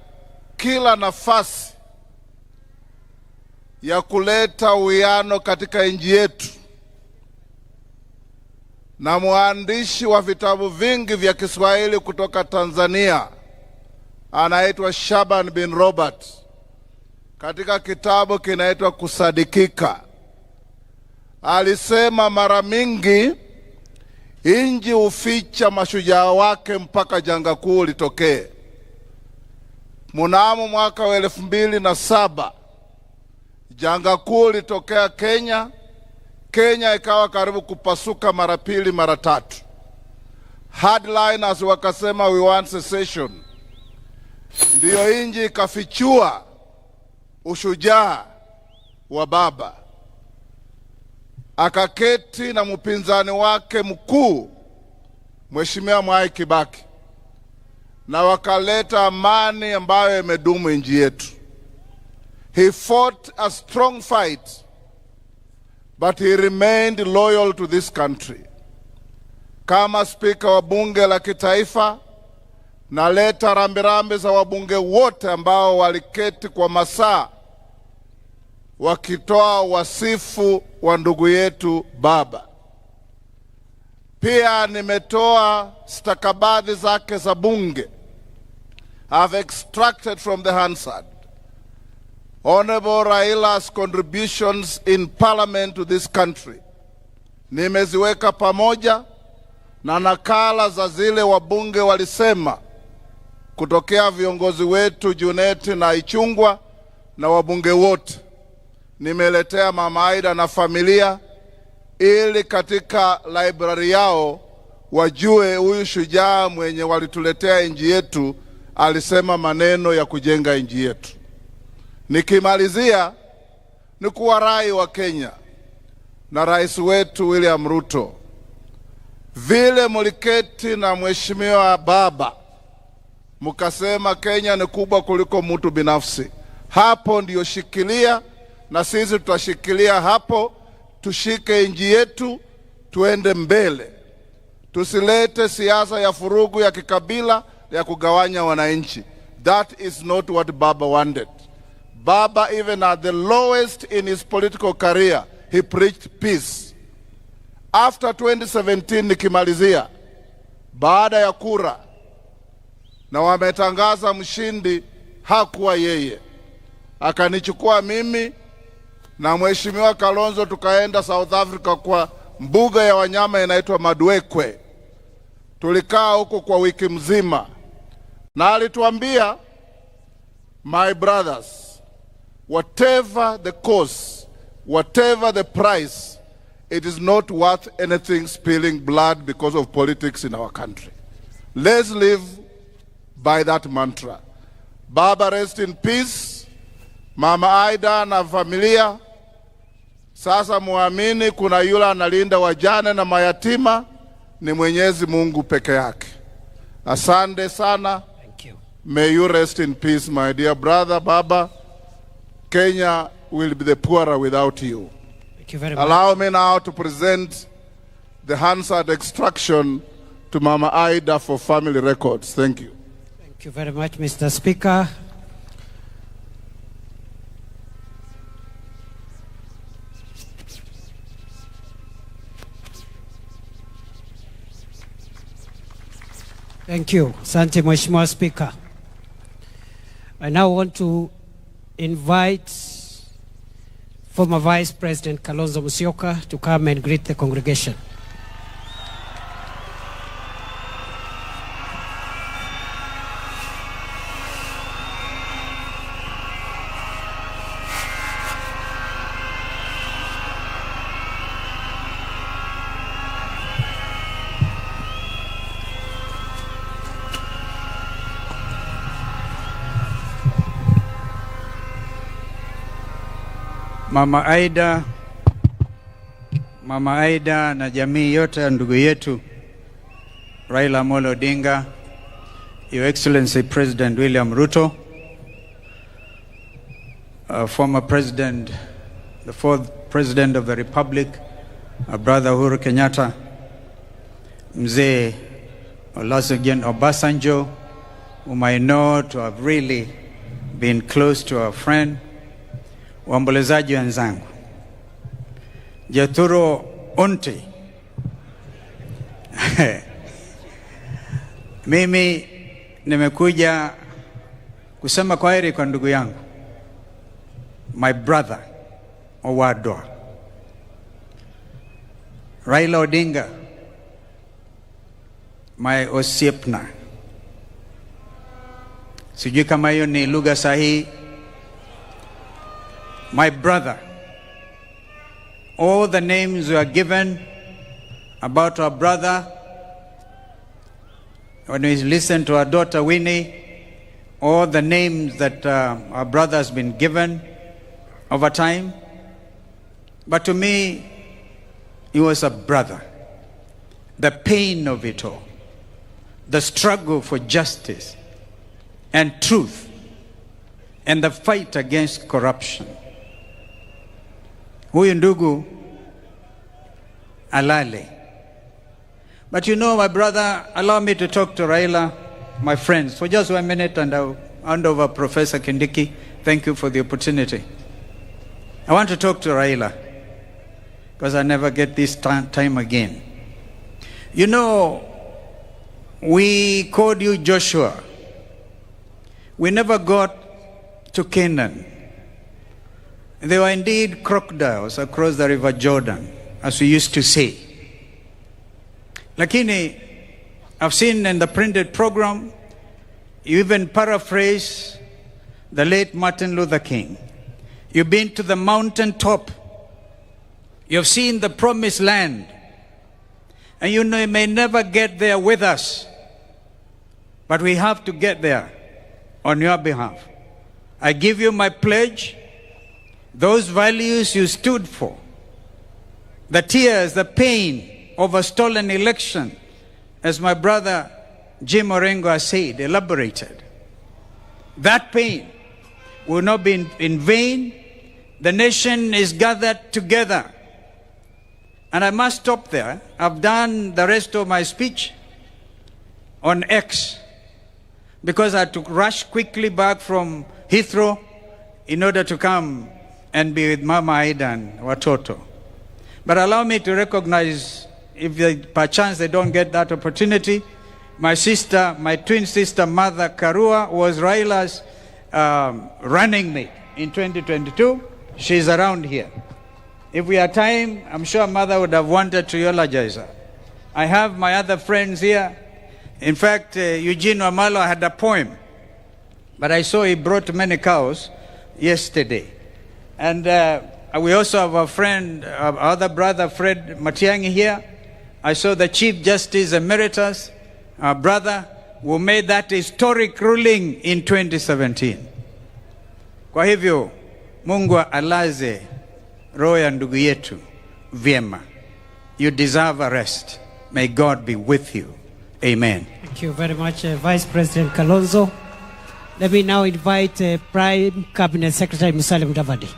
kila nafasi ya kuleta uwiano katika nchi yetu, na mwandishi wa vitabu vingi vya Kiswahili kutoka Tanzania anaitwa Shaban bin Robert, katika kitabu kinaitwa Kusadikika, alisema mara mingi inji uficha mashujaa wake mpaka janga kuu litokee. Mnamo mwaka wa 2007 janga kuu litokea Kenya. Kenya ikawa karibu kupasuka mara 2 mara 3. Headliners wakasema we want secession. Ndiyo inji ikafichua ushujaa wa baba. Akaketi na mpinzani wake mkuu Mheshimiwa Mwai Kibaki, na wakaleta amani ambayo imedumu nchi yetu. He fought a strong fight, but he remained loyal to this country. Kama spika wa bunge la kitaifa, naleta rambirambi za wabunge wote ambao waliketi kwa masaa wakitoa wasifu wa ndugu yetu baba. Pia nimetoa stakabadhi zake za bunge. I've extracted from the Hansard Honorable Raila's contributions in parliament to this country. Nimeziweka pamoja na nakala za zile wabunge walisema kutokea viongozi wetu Juneti na Ichungwa na wabunge wote. Nimeletea Mama Aida na familia ili katika library yao wajue huyu shujaa mwenye walituletea nchi yetu alisema maneno ya kujenga nchi yetu. Nikimalizia ni kuwarai wa Kenya na rais wetu William Ruto, vile muliketi na mheshimiwa baba mukasema Kenya ni kubwa kuliko mtu binafsi, hapo ndiyo shikilia, na sisi tutashikilia hapo. Tushike nchi yetu, tuende mbele. Tusilete siasa ya furugu ya kikabila ya kugawanya wananchi. That is not what Baba wanted. Baba, even at the lowest in his political career, he preached peace. After 2017 nikimalizia, baada ya kura na wametangaza mshindi, hakuwa yeye. Akanichukua mimi na Mheshimiwa Kalonzo tukaenda South Africa kwa mbuga ya wanyama inaitwa Madwekwe. Tulikaa huko kwa wiki mzima. Na alituambia, my brothers, whatever the cost, whatever the price, it is not worth anything spilling blood because of politics in our country. Let's live by that mantra. Baba, rest in peace. Mama Aida na familia, sasa muamini kuna yule analinda wajane na mayatima, ni Mwenyezi Mungu peke yake. Asante sana. Thank you. May you rest in peace, my dear brother. Baba, Kenya will be the poorer without you. Thank you very much. Allow me now to present the Hansard extraction to Mama Aida for family records. Thank you. Thank you very much, Mr. Speaker. Thank you. Asante Mheshimiwa Speaker. I now want to invite former Vice President Kalonzo Musyoka to come and greet the congregation. Mama Aida na jamii yote ya ndugu yetu Raila Amolo Odinga, Your Excellency President William Ruto, former President, the fourth President of the Republic, Brother Uhuru Kenyatta, Mzee Olusegun Obasanjo, whom I know to have really been close to our friend, waombolezaji wenzangu, Jaturo Onte, mimi nimekuja kusema kwaheri kwa ndugu yangu, my brother Owadwa Raila Odinga, my osiepna. Sijui kama hiyo ni lugha sahihi. My brother. All the names were given about our brother. When we listen to our daughter Winnie, all the names that our brother has been given over time. But to me, he was a brother. The pain of it all, the struggle for justice and truth, and the fight against corruption. Huyu ndugu alale. But you know, my brother, allow me to talk to Raila, my friends, for just 1 minute, and I'll hand over Professor Kindiki. Thank you for the opportunity. I want to talk to Raila, because I never get this time again. You know, we called you Joshua. We never got to Canaan. There were indeed crocodiles across the river Jordan, as we used to say. Lakini, I've seen in the printed program, you even paraphrase the late Martin Luther King. You've been to the mountain top. You've seen the promised land. And you know you may never get there with us. But we have to get there on your behalf. I give you my pledge. Those values you stood for, the tears, the pain of a stolen election, as my brother Jim Orengo has said, elaborated. That pain will not be in vain. The nation is gathered together And I must stop there. I've done the rest of my speech on X because I had to rush quickly back from Heathrow in order to come and be with Mama Aida and Watoto. But allow me to recognize, if perchance they don't get that opportunity, my sister, my twin sister, Mother Karua, was Raila's running mate in 2022. She's around here. If we had time, I'm sure Mother would have wanted to eulogize her. I have my other friends here. In fact, Eugene Wamalo had a poem, but I saw he brought many cows yesterday. And we also have a friend, our other brother, Fred Matiang'i here. I saw the Chief Justice Emeritus, our brother, who made that historic ruling in 2017. Kwa hivyo, Mungu alaze roho ya ndugu yetu vyema. You deserve a rest. May God be with you. Amen. Thank you very much, Vice President Kalonzo. Let me now invite Prime Cabinet Secretary Musalia Mudavadi.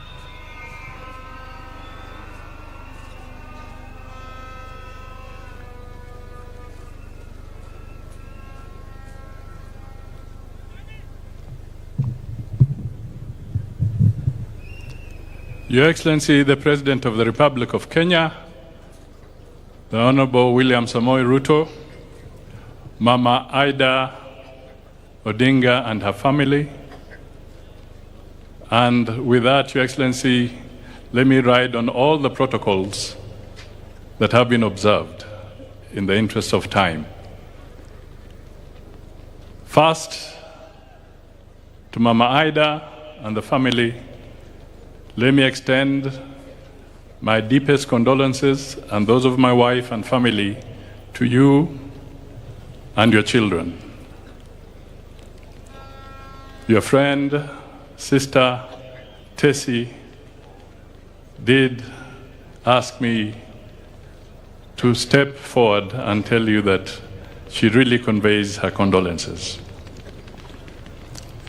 Your Excellency, the President of the Republic of Kenya, the Honorable William Samoei Ruto, Mama Aida Odinga and her family, and with that, Your Excellency, let me ride on all the protocols that have been observed in the interest of time. First, to Mama Aida and the family, let me extend my deepest condolences and those of my wife and family to you and your children. Your friend, Sister Tessie, did ask me to step forward and tell you that she really conveys her condolences.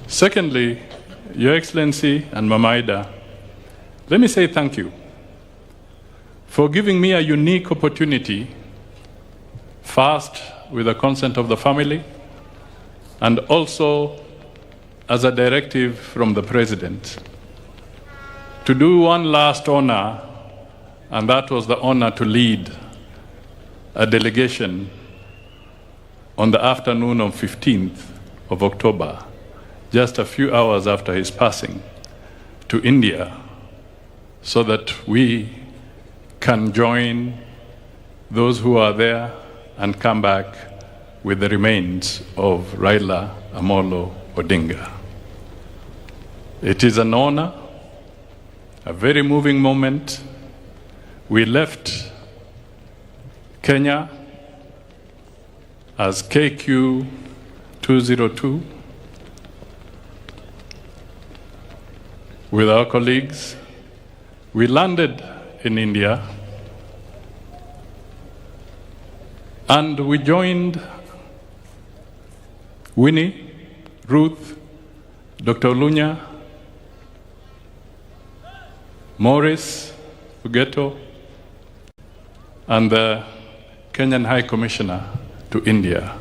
Secondly, Your Excellency and Mama Aida, let me say thank you for giving me a unique opportunity, first with the consent of the family, and also as a directive from the President, to do one last honor, and that was the honor to lead a delegation on the afternoon of 15th of October, just a few hours after his passing, to India, so that we can join those who are there and come back with the remains of Raila Amolo Odinga. It is an honor, a very moving moment. We left Kenya as KQ 202 with our colleagues. We landed in India and we joined Winnie, Ruth, Dr. Lunya, Morris, Ugeto, and the Kenyan High Commissioner to India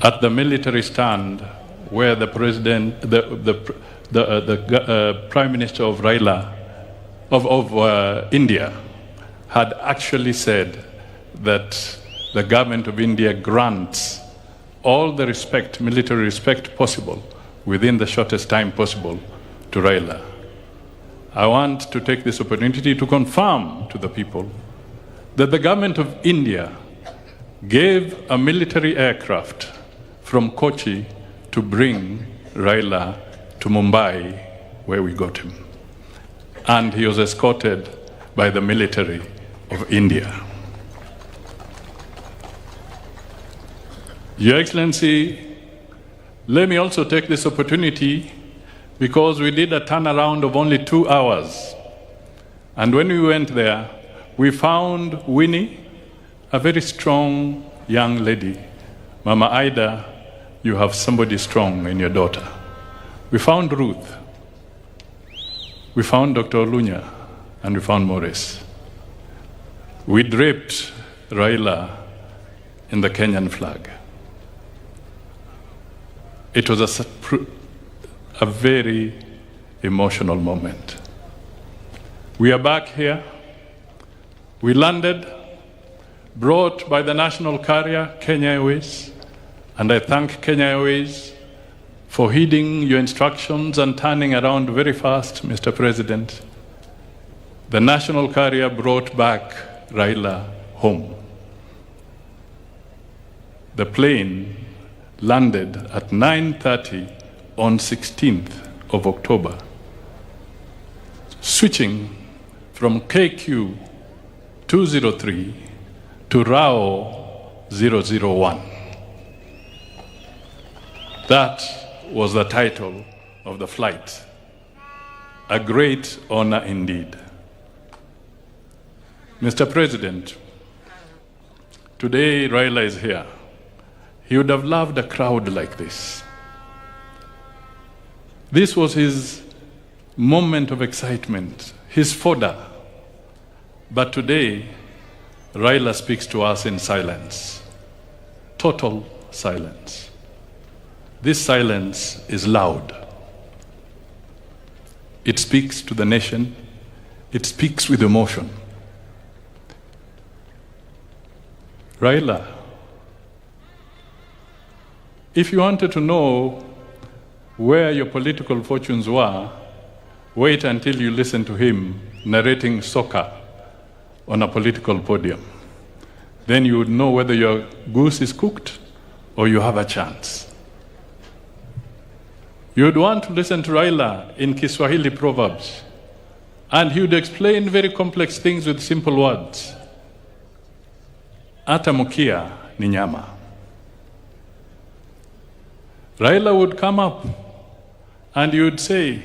at the military stand where the President, the Prime Minister of India had actually said that the government of India grants all the respect, military respect possible within the shortest time possible to Raila. I want to take this opportunity to confirm to the people that the government of India gave a military aircraft from Kochi to bring Raila to Mumbai, where we got him. And he was escorted by the military of India. Your Excellency, let me also take this opportunity because we did a turnaround of only 2 hours. And when we went there, we found Winnie, a very strong young lady. Mama Aida, you have somebody strong in your daughter. We found Ruth. We found Dr. Lunya, and we found Morris. we draped Raila in the Kenyan flag. It was a very emotional moment. We are back here. We landed, brought by the national carrier, Kenya Airways, and I thank Kenya Airways for heeding your instructions and turning around very fast, Mr. President. The national carrier brought back Raila home. The plane landed at 9:30 on 16th of October, switching from KQ 203 to RAO 001. That was the title of the flight. A great honor indeed. Mr. President, today Raila is here. He would have loved a crowd like this. This was his moment of excitement, his fodder. But today, Raila speaks to us in silence, total silence. This silence is loud. It speaks to the nation. It speaks with emotion. Raila, if you wanted to know where your political fortunes were, wait until you listen to him narrating soccer on a political podium. Then you would know whether your goose is cooked or you have a chance. You would want to listen to Raila in Kiswahili proverbs, and he would explain very complex things with simple words. Ata mukia ni nyama. Raila would come up and he would say,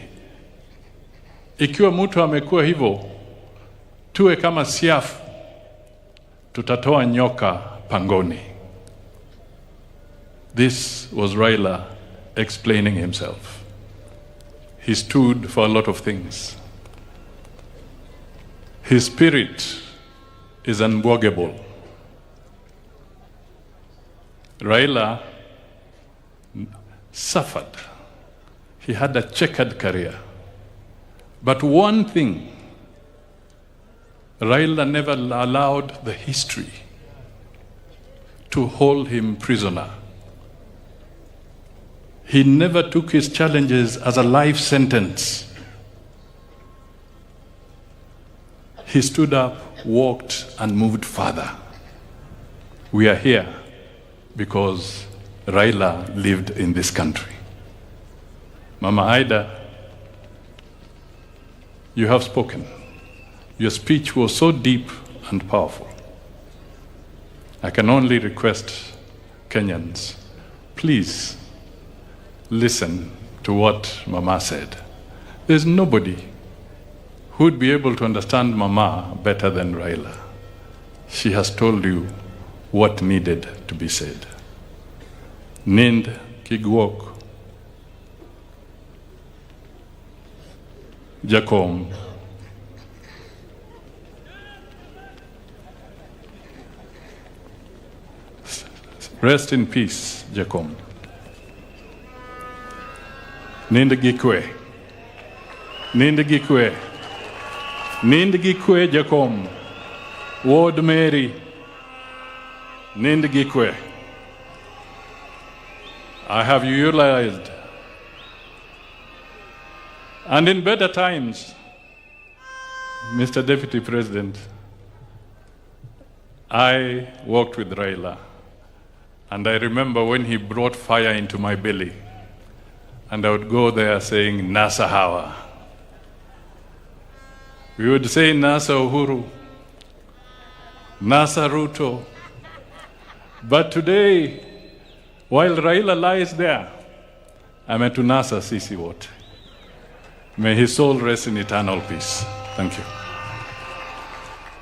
ikiwa mtu amekuwa hivyo, tuwe kama siafu, tutatoa nyoka pangoni. This was Raila explaining himself. He stood for a lot of things. His spirit is unbogable. Raila suffered. He had a checkered career. But one thing, Raila never allowed the history to hold him prisoner. He never took his challenges as a life sentence. He stood up, walked, and moved further. We are here because Raila lived in this country. Mama Aida, you have spoken. Your speech was so deep and powerful. I can only request Kenyans, please listen to what Mama said. There's nobody who would be able to understand Mama better than Raila. She has told you what needed to be said. Nind Kigwok Jakom rest in peace, Jakom. Nind Gikwe Nind Gikwe Nind Gikwe Jakom Ward Mary Nind Gikwe. I have utilized, and in better times, Mr. Deputy President, I worked with Raila, and I remember when he brought fire into my belly, and I would go there saying, Nasa Hawa. We would say Nasa Uhuru, Nasa Ruto. But today, while Raila lies there, I'm at Nasa Sisi Wote. May his soul rest in eternal peace. Thank you.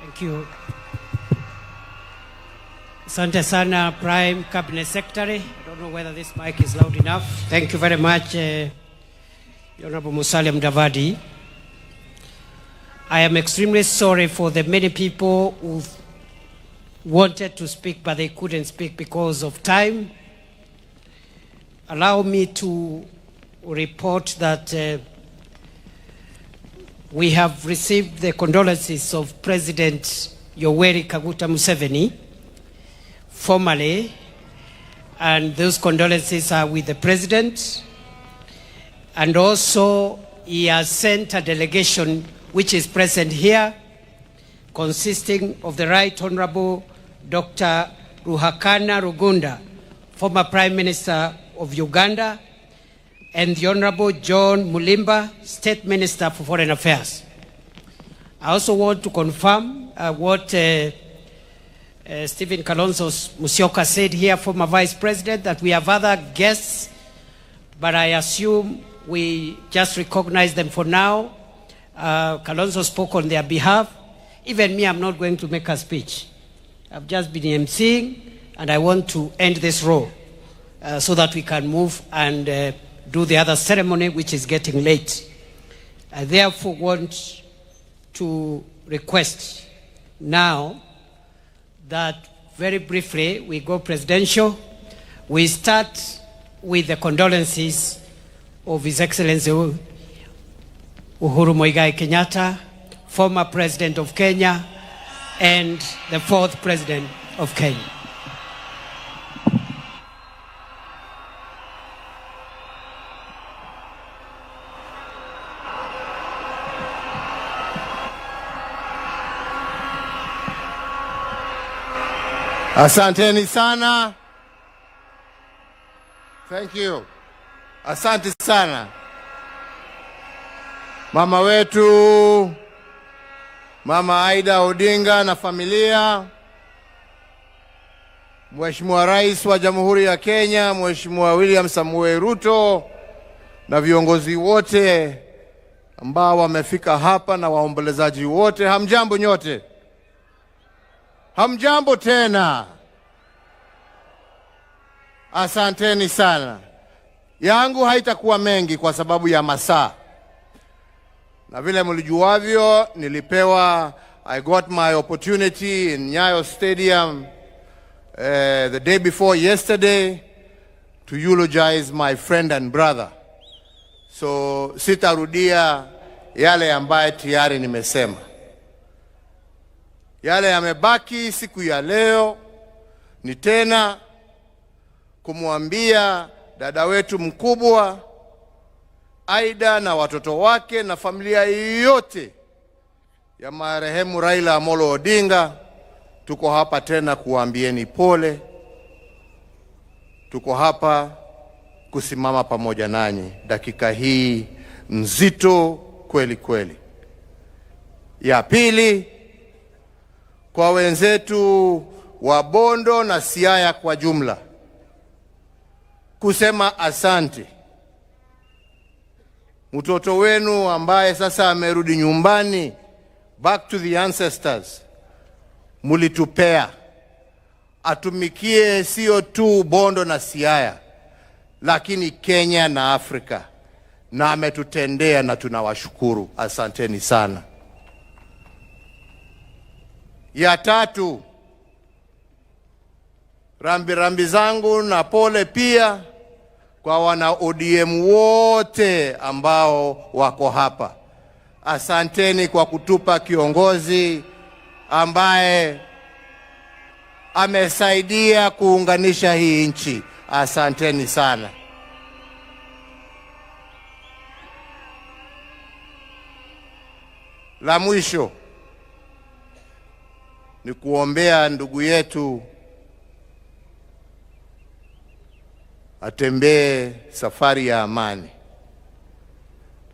Thank you. Asante sana, Prime Cabinet Secretary. I don't know whether this mic is loud enough. Thank you very much, Honorable Musalia Mudavadi. I am extremely sorry for the many people who wanted to speak, but they couldn't speak because of time. Allow me to report that we have received the condolences of President Yoweri Kaguta Museveni formally, and those condolences are with the President. And also, he has sent a delegation which is present here, consisting of the Right Honorable Dr. Ruhakana Rugunda, former Prime Minister of Uganda, and the Honorable John Mulimba, State Minister for Foreign Affairs. I also want to confirm what Stephen Kalonzo Musyoka said here, former Vice President, that we have other guests, but I assume we just recognize them for now. Kalonzo spoke on their behalf. Even me, I'm not going to make a speech. I've just been emceeing, and I want to end this row so that we can move and do the other ceremony, which is getting late. I therefore want to request now that very briefly we go presidential. We start with the condolences of His Excellency Uhuru Muigai Kenyatta, former President of Kenya, and the fourth President of Kenya. Asanteni sana. Thank you. Asante sana. Mama wetu, Mama Aida Odinga na familia, Mheshimiwa Rais wa Jamhuri ya Kenya, Mheshimiwa William Samoei Ruto, na viongozi wote ambao wamefika hapa na waombolezaji wote, hamjambo nyote. Hamjambo tena. Asanteni sana. Yangu haitakuwa mengi kwa sababu ya masaa. Na vile mlijuavyo, I got my opportunity in Nyayo Stadium the day before yesterday to eulogize my friend and brother. So sitarudia yale ambaye tayari nimesema. Yale yamebaki siku ya leo ni tena kumwambia dada wetu mkubwa Aida na watoto wake na familia yote ya marehemu Raila Amolo Odinga, tuko hapa tena kuambieni pole. Tuko hapa kusimama pamoja nanyi dakika hii nzito kweli kweli. Ya pili, kwa wenzetu wa Bondo na Siaya kwa jumla, kusema asante. Mtoto wenu ambaye sasa amerudi nyumbani, back to the ancestors, mulitupea atumikie sio tu Bondo na Siaya, lakini Kenya na Afrika, na ametutendea na tunawashukuru. Asanteni sana. Ya tatu, rambi zangu na pole pia kwa wana ODM wote ambao wako hapa. Asanteni kwa kutupa kiongozi ambaye amesaidia kuunganisha hii nchi. Asanteni sana. La mwisho ni kuombea ndugu yetu atembee safari ya amani.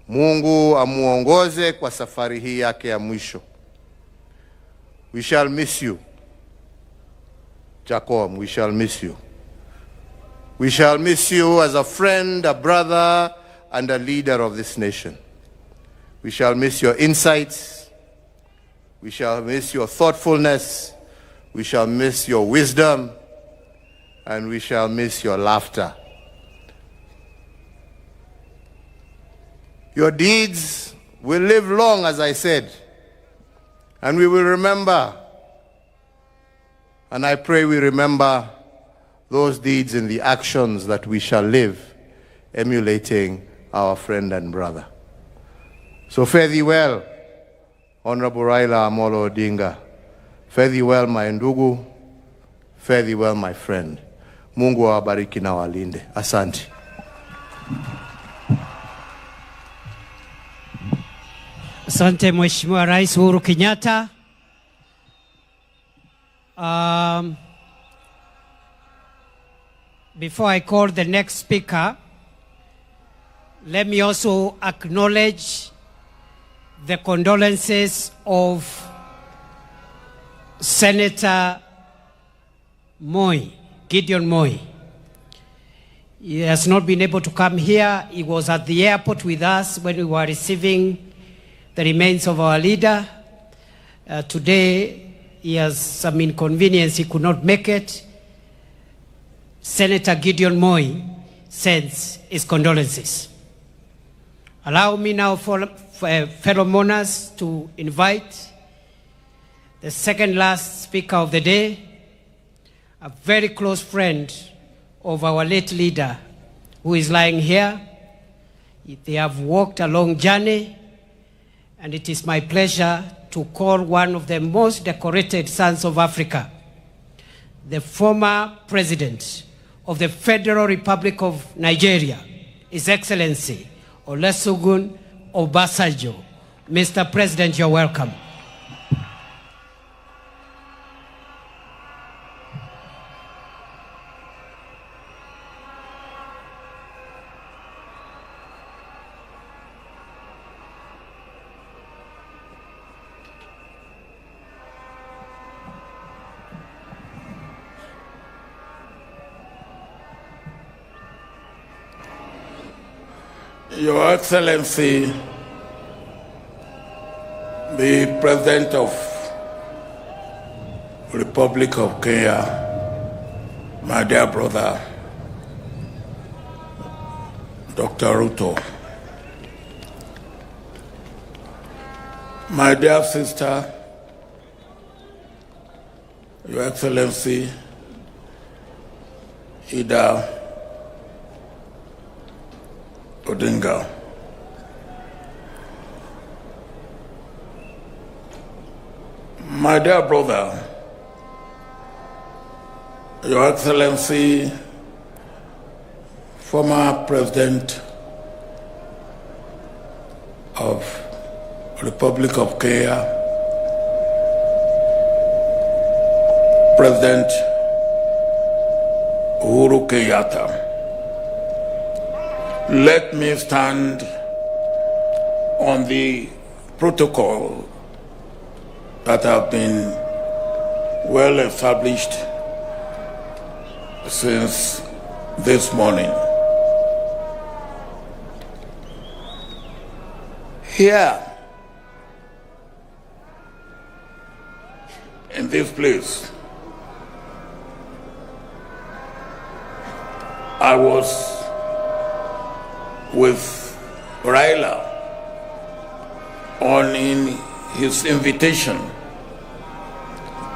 Mungu amuongoze kwa safari hii yake ya mwisho. We shall miss you, Jacob. We shall miss you. We shall miss you as a friend, a brother, and a leader of this nation. We shall miss your insights. We shall miss your thoughtfulness. We shall miss your wisdom. And we shall miss your laughter. Your deeds will live long, as I said, and we will remember And I pray we remember those deeds and the actions that we shall live, emulating our friend and brother. So fare thee well, Honorable Raila Amolo Odinga. Fare thee well, my ndugu. Fare thee well, my friend. Mungu awabariki na walinde. Asante. Asante Mheshimiwa Rais Uhuru Kenyatta. Before I call the next speaker, let me also acknowledge the condolences of Senator Gideon Moi. He has not been able to come here. He was at the airport with us when we were receiving the remains of our leader. Today, he has some inconvenience. He could not make it. Senator Gideon Moi sends his condolences. Allow me now, for fellow mourners, to invite the second last speaker of the day, a very close friend of our late leader, who is lying here. They have walked a long journey, and it is my pleasure to call one of the most decorated sons of Africa, the former president of the Federal Republic of Nigeria, His Excellency Olusegun Obasanjo. Mr. President, you're welcome. Your Excellency, the President of the Republic of Kenya, my dear brother, Dr. Ruto, my dear sister, Your Excellency, Ida Odinga, my dear brother, Your Excellency, former President of the Republic of Kenya, President Uhuru Kenyatta. Let me stand on the protocol that have been well established since this morning. Here, in this place, I was with Raila on his invitation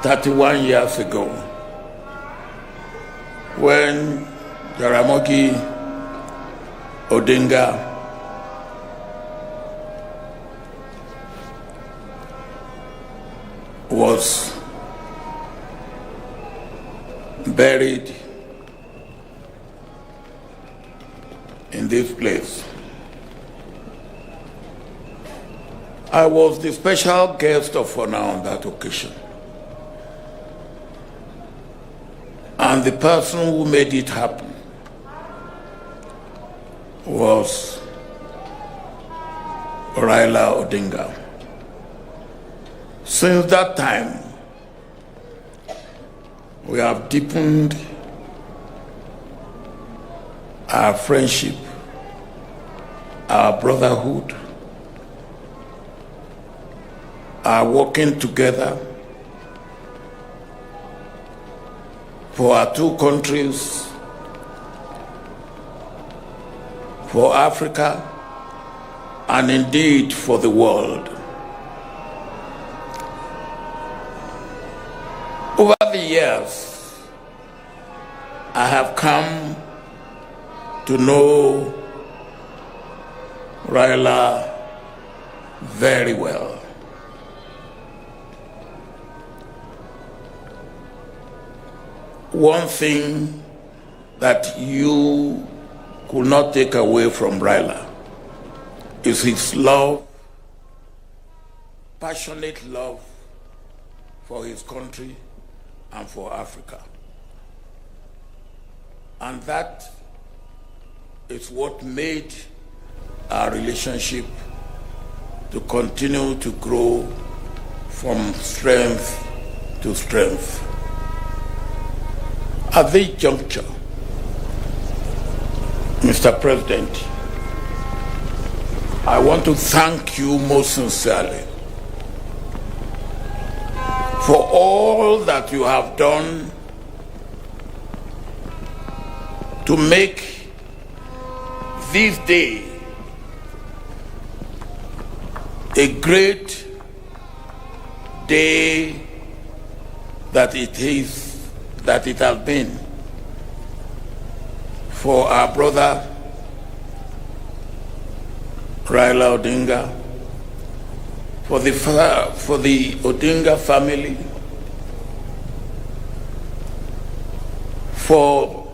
31 years ago when Jaramogi Odinga was buried in this place. I was the special guest of honor on that occasion. And the person who made it happen was Raila Odinga. Since that time, we have deepened our friendship, our brotherhood, our working together for our two countries, for Africa, and indeed for the world. Over the years, I have come to know Raila very well. One thing that you could not take away from Raila is his love, passionate love for his country and for Africa. And that is what made our relationship to continue to grow from strength to strength. At this juncture, Mr. President, I want to thank you most sincerely for all that you have done to make this day a great day that it has been for our brother Raila Odinga, for the Odinga family, for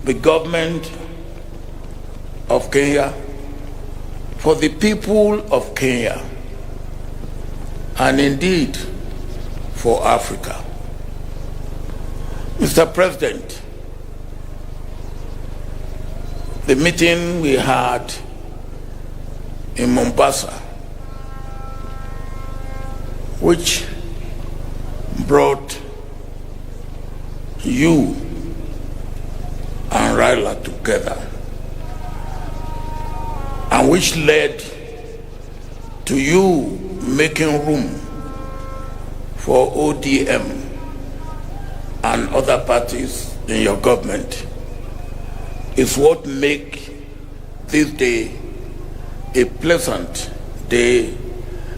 the government of Kenya, for the people of Kenya, and indeed for Africa. Mr. President, the meeting we had in Mombasa, which brought you and Raila together, and which led to you making room for ODM and other parties in your government, is what make this day a pleasant day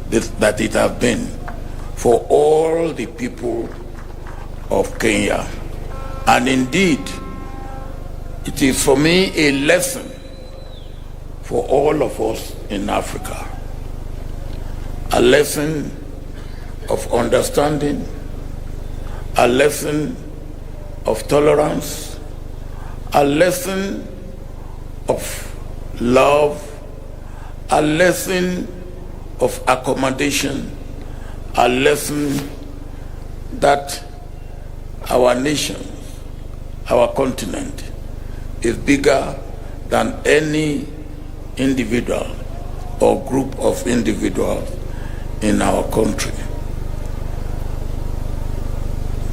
that it has been for all the people of Kenya. And indeed, it is for me a lesson for all of us in Africa, a lesson of understanding, a lesson of tolerance, a lesson of love, a lesson of accommodation, a lesson that our nation, our continent, is bigger than any individual or group of individuals in our country.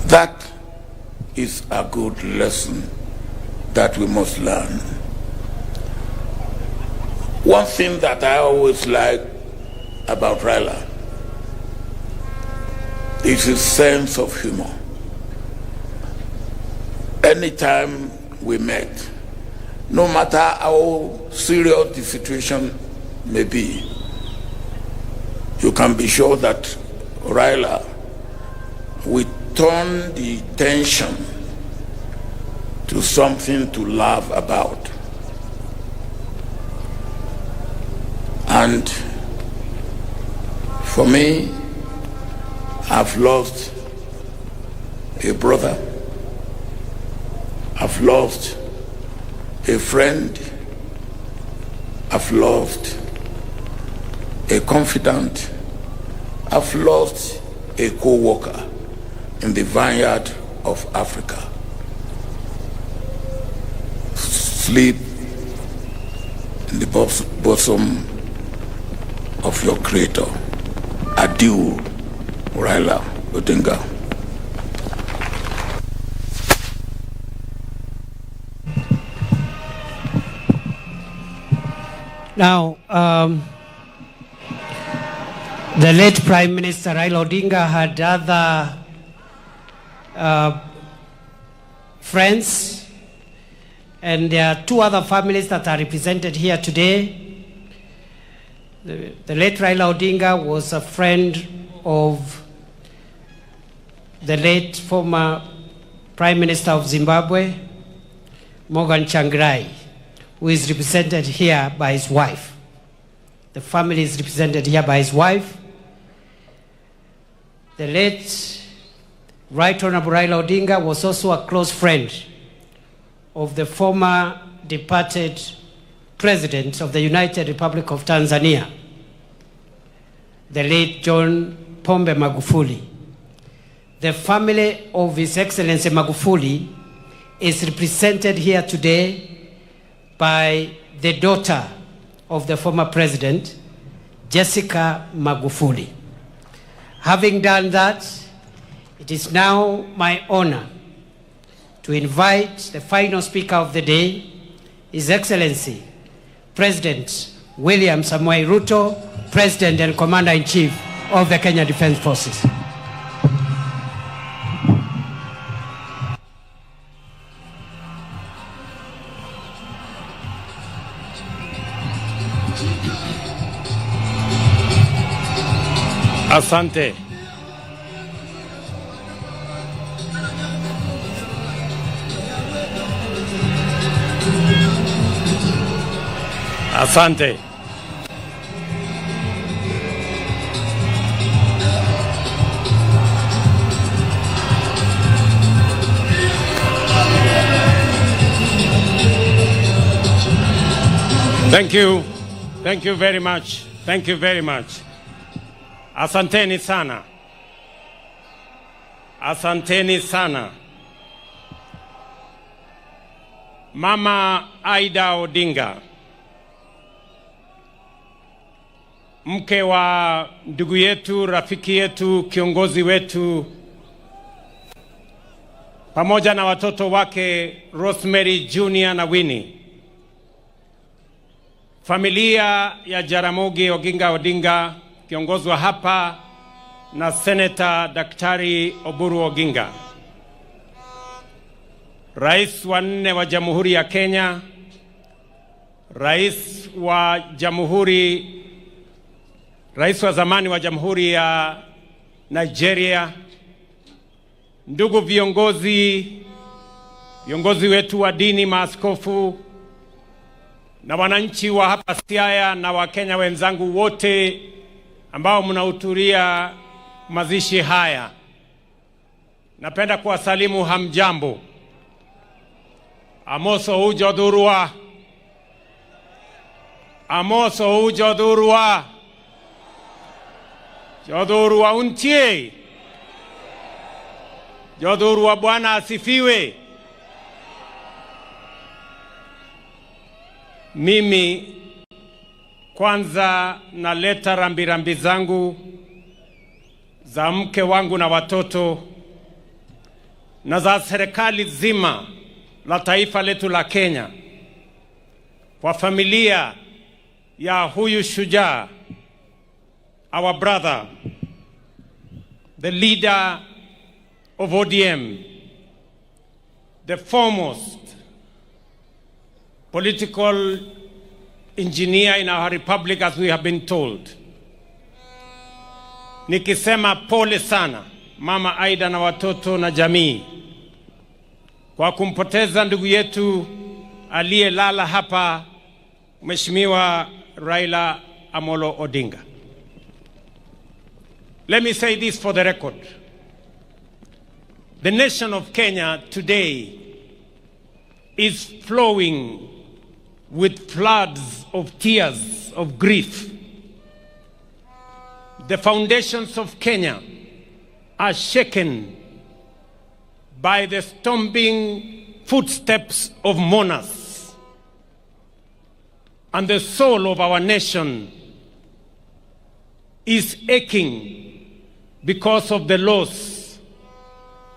That is a good lesson that we must learn. One thing that I always like about Raila is his sense of humor. Anytime we met, no matter how serious the situation may be, you can be sure that Raila will turn the tension to something to laugh about. And for me, I've lost a brother, I've lost a friend, I've lost a confidant, I've lost a co-worker in the vineyard of Africa. Sleep in the bosom of your Creator. Adieu, Raila Odinga. Now, the late Prime Minister Raila Odinga had other friends, and there are two other families that are represented here today. The late Raila Odinga was a friend of the late former Prime Minister of Zimbabwe, Morgan Tsvangirai, who is represented here by his wife. The family is represented here by his wife. The late Rt.Hon.Raila Odinga was also a close friend of the former departed President of the United Republic of Tanzania, the late John Pombe Magufuli. The family of His Excellency Magufuli is represented here today by the daughter of the former president, Jessica Magufuli. Having done that, it is now my honor to invite the final speaker of the day, His Excellency President William Samoei Ruto, President and Commander-in-Chief of the Kenya Defence Forces. Asante. Asante. Thank you. Thank you very much. Thank you very much. Asanteni sana. Asanteni sana. Mama Aida Odinga, mke wa ndugu yetu, rafiki yetu, kiongozi wetu, pamoja na watoto wake Rosemary Junior na Winnie. Familia ya Jaramogi Oginga Odinga kiongozwa hapa na Senator Daktari Oburu Oginga. Rais wa 4 wa Jamhuri ya Kenya, Rais wa zamani wa Jamhuri ya Nigeria, ndugu viongozi wetu wa dini, maaskofu na wananchi wa hapa Siaya na Wakenya wenzangu wote ambao mnahudhuria mazishi haya. Napenda kuwasalimu hamjambo. Amoso ujodurwa. Amoso ujodurwa. Jodurwa untie. Jodurwa Bwana asifiwe. Mimi kwanza naleta rambirambi zangu za mke wangu na watoto na za serikali zima la taifa letu la Kenya kwa familia ya huyu shujaa, our brother, the leader of ODM, the foremost political engineer in our republic, as we have been told. Nikisema pole sana Mama Aida na watoto na jamii kwa kumpoteza ndugu yetu aliyelala hapa, Mheshimiwa Raila Amolo Odinga. Let me say this for the record. The nation of Kenya today is flowing with floods of tears of grief. The foundations of Kenya are shaken by the stomping footsteps of mourners, and the soul of our nation is aching because of the loss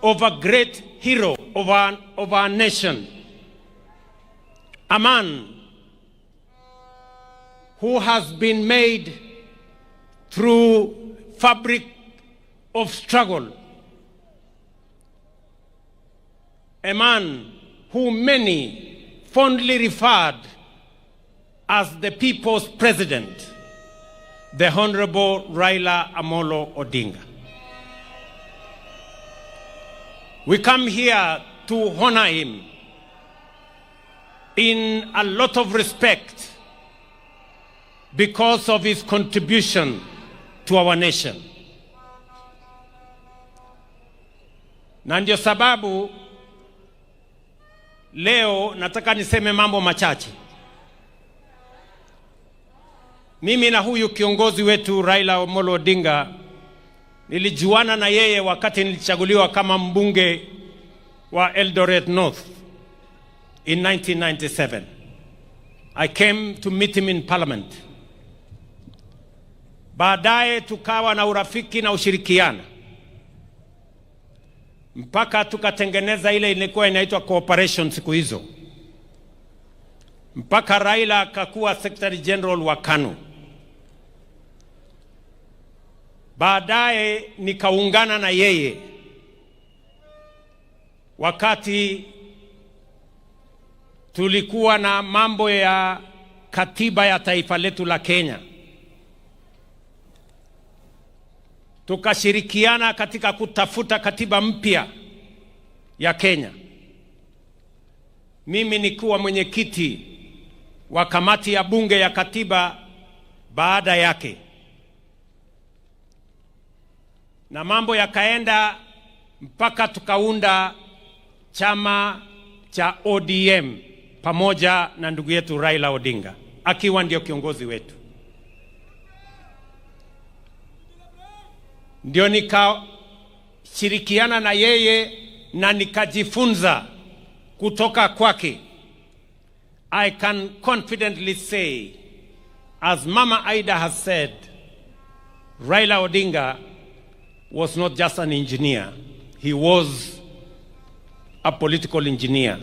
of a great hero of our nation, a man who has been made through fabric of struggle, a man who many fondly referred as the people's president, the Honorable Raila Amolo Odinga. We come here to honor him in a lot of respect because of his contribution to our nation. Na ndio sababu leo nataka niseme mambo machache. Mimi na huyu kiongozi wetu Raila Amolo Odinga nilijuana na yeye wakati nilichaguliwa kama mbunge wa Eldoret North in 1997. I came to meet him in Parliament. Baadaye tukawa na urafiki na ushirikiana mpaka tukatengeneza ile ilikuwa inaitwa cooperation siku hizo, mpaka Raila akakuwa Secretary General wa KANU. Baadaye nikaungana na yeye wakati tulikuwa na mambo ya katiba ya taifa letu la Kenya. Tukashirikiana katika kutafuta katiba mpya ya Kenya. Mimi nikuwa mwenyekiti wa kamati ya bunge ya katiba baada yake. Na mambo yakaenda mpaka tukaunda chama cha ODM pamoja na ndugu yetu Raila Odinga akiwa ndio kiongozi wetu. Ndio nikashirikiana na yeye na nikajifunza kutoka kwake. I can confidently say, as Mama Aida has said, Raila Odinga was not just an engineer, he was a political engineer.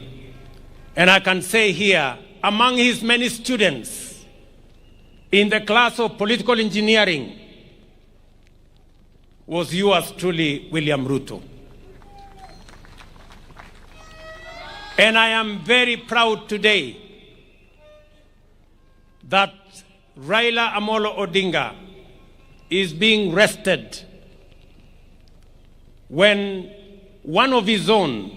And I can say here, among his many students in the class of political engineering was yours truly, William Ruto. And I am very proud today that Raila Amolo Odinga is being rested when one of his own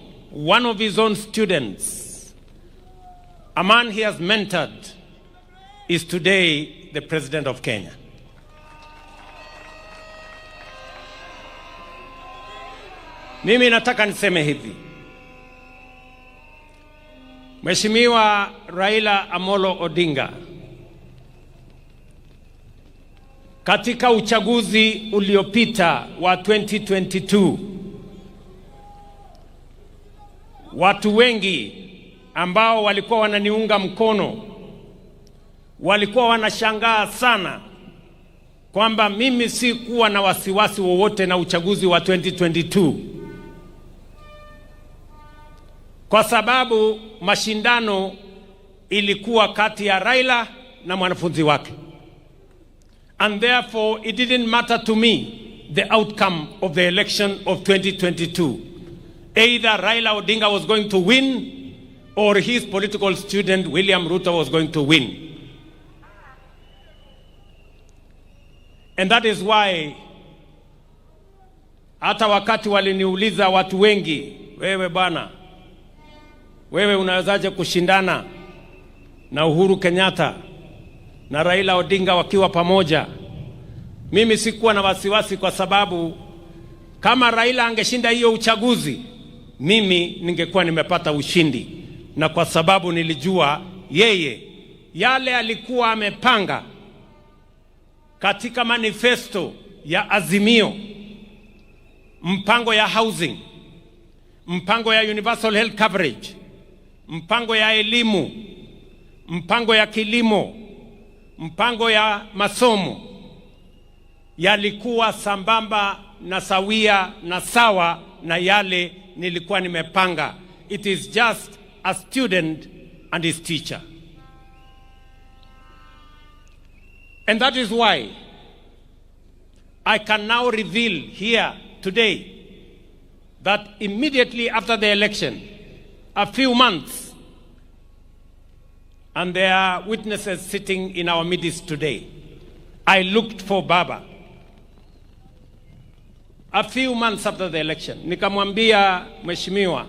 students, a man he has mentored, is today the President of Kenya. Mimi nataka niseme hivi. Mheshimiwa Raila Amolo Odinga, katika uchaguzi uliopita wa 2022, watu wengi ambao walikuwa wananiunga mkono walikuwa wanashangaa sana kwamba mimi si kuwa na wasiwasi wowote na uchaguzi wa 2022, kwa sababu mashindano ilikuwa kati ya Raila na mwanafunzi wake. And therefore it didn't matter to me the outcome of the election of 2022. Either Raila Odinga was going to win or his political student William Ruto was going to win. And that is why hata wakati waliniuliza watu wengi, wewe bwana, wewe unawezaje kushindana na Uhuru Kenyatta na Raila Odinga wakiwa pamoja? Mimi sikuwa na wasiwasi, kwa sababu kama Raila angeshinda hiyo uchaguzi, mimi ningekuwa nimepata ushindi. Na kwa sababu nilijua yeye yale alikuwa amepanga katika manifesto ya Azimio, mpango ya housing, mpango ya universal health coverage, mpango ya elimu, mpango ya kilimo, mpango ya masomo, yalikuwa sambamba na sawia na sawa na yale nilikuwa nimepanga. It is just a student and his teacher. And that is why I can now reveal here today that immediately after the election, a few months, and there are witnesses sitting in our midst today, I looked for Baba. a few months after the election, nikamwambia mheshimiwa,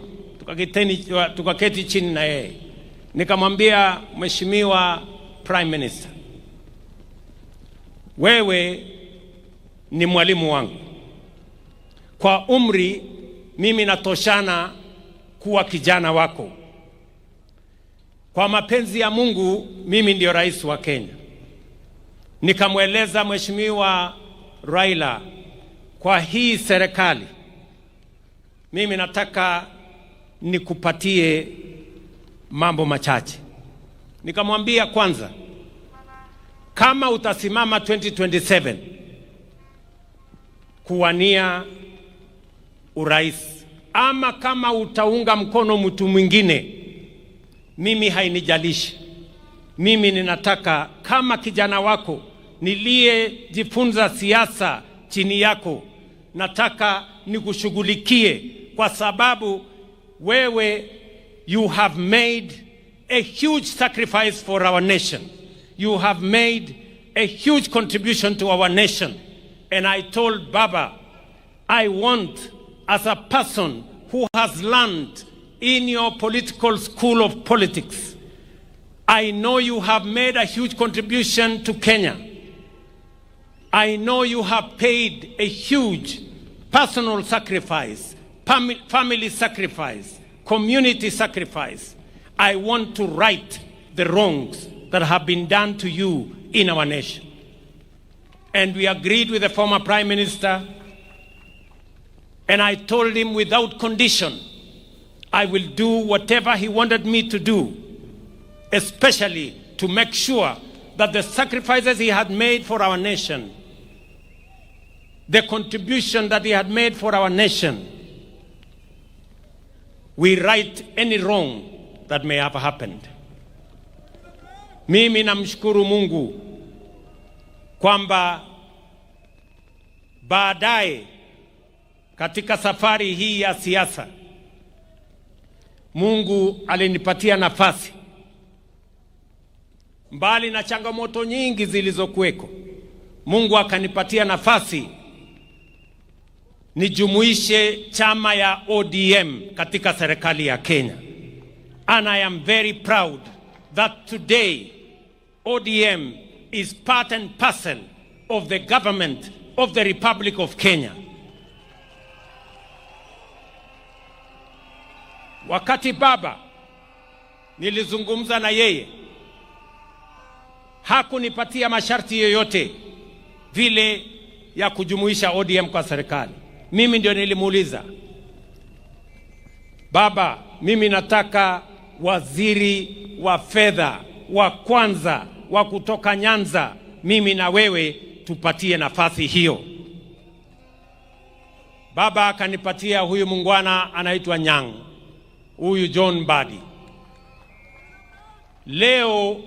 tukaketi chini na yeye, nikamwambia mheshimiwa Prime Minister, wewe ni mwalimu wangu. Kwa umri mimi natoshana kuwa kijana wako. Kwa mapenzi ya Mungu mimi ndio rais wa Kenya. Nikamweleza mheshimiwa Raila, kwa hii serikali mimi nataka nikupatie mambo machache. Nikamwambia kwanza, kama utasimama 2027 kuwania urais, ama kama utaunga mkono mtu mwingine, mimi hainijalishi. Mimi ninataka kama kijana wako niliyejifunza siasa chini yako, nataka nikushughulikie, kwa sababu wewe you have made a huge sacrifice for our nation. You have made a huge contribution to our nation. And I told Baba, I want, as a person who has learned in your political school of politics, I know you have made a huge contribution to Kenya. I know you have paid a huge personal sacrifice, family sacrifice, community sacrifice. I want to right the wrongs that have been done to you in our nation. And we agreed with the former Prime Minister, and I told him without condition, I will do whatever he wanted me to do, especially to make sure that the sacrifices he had made for our nation, the contribution that he had made for our nation, we right any wrong that may have happened. Mimi namshukuru Mungu kwamba baadaye katika safari hii ya siasa Mungu alinipatia nafasi, mbali na changamoto nyingi zilizokuweko, Mungu akanipatia nafasi nijumuishe chama ya ODM katika serikali ya Kenya. And I am very proud that today ODM is part and parcel of the government of the Republic of Kenya. Wakati baba nilizungumza na yeye, hakunipatia masharti yoyote vile ya kujumuisha ODM kwa serikali. Mimi ndio nilimuuliza, baba, mimi nataka waziri wa fedha wa kwanza wa kutoka Nyanza, mimi na wewe tupatie nafasi hiyo. Baba akanipatia huyu mungwana anaitwa Nyang, huyu John Mbadi. Leo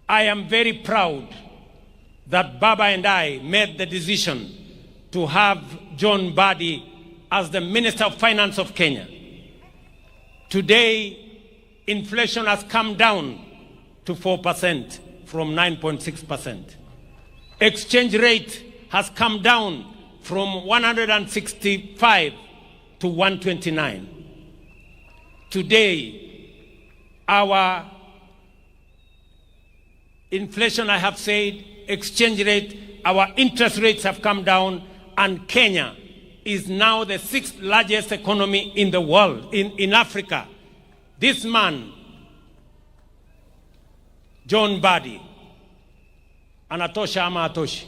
I am very proud that Baba and I made the decision to have John Mbadi as the Minister of Finance of Kenya. Today, inflation has come down to 4% from 9.6%. Exchange rate has come down from 165 to 129. Today, our inflation, I have said, exchange rate, our interest rates have come down, and Kenya is now the 6th largest economy in the world, in Africa. This man, John Mbadi, anatosha ama atoshi?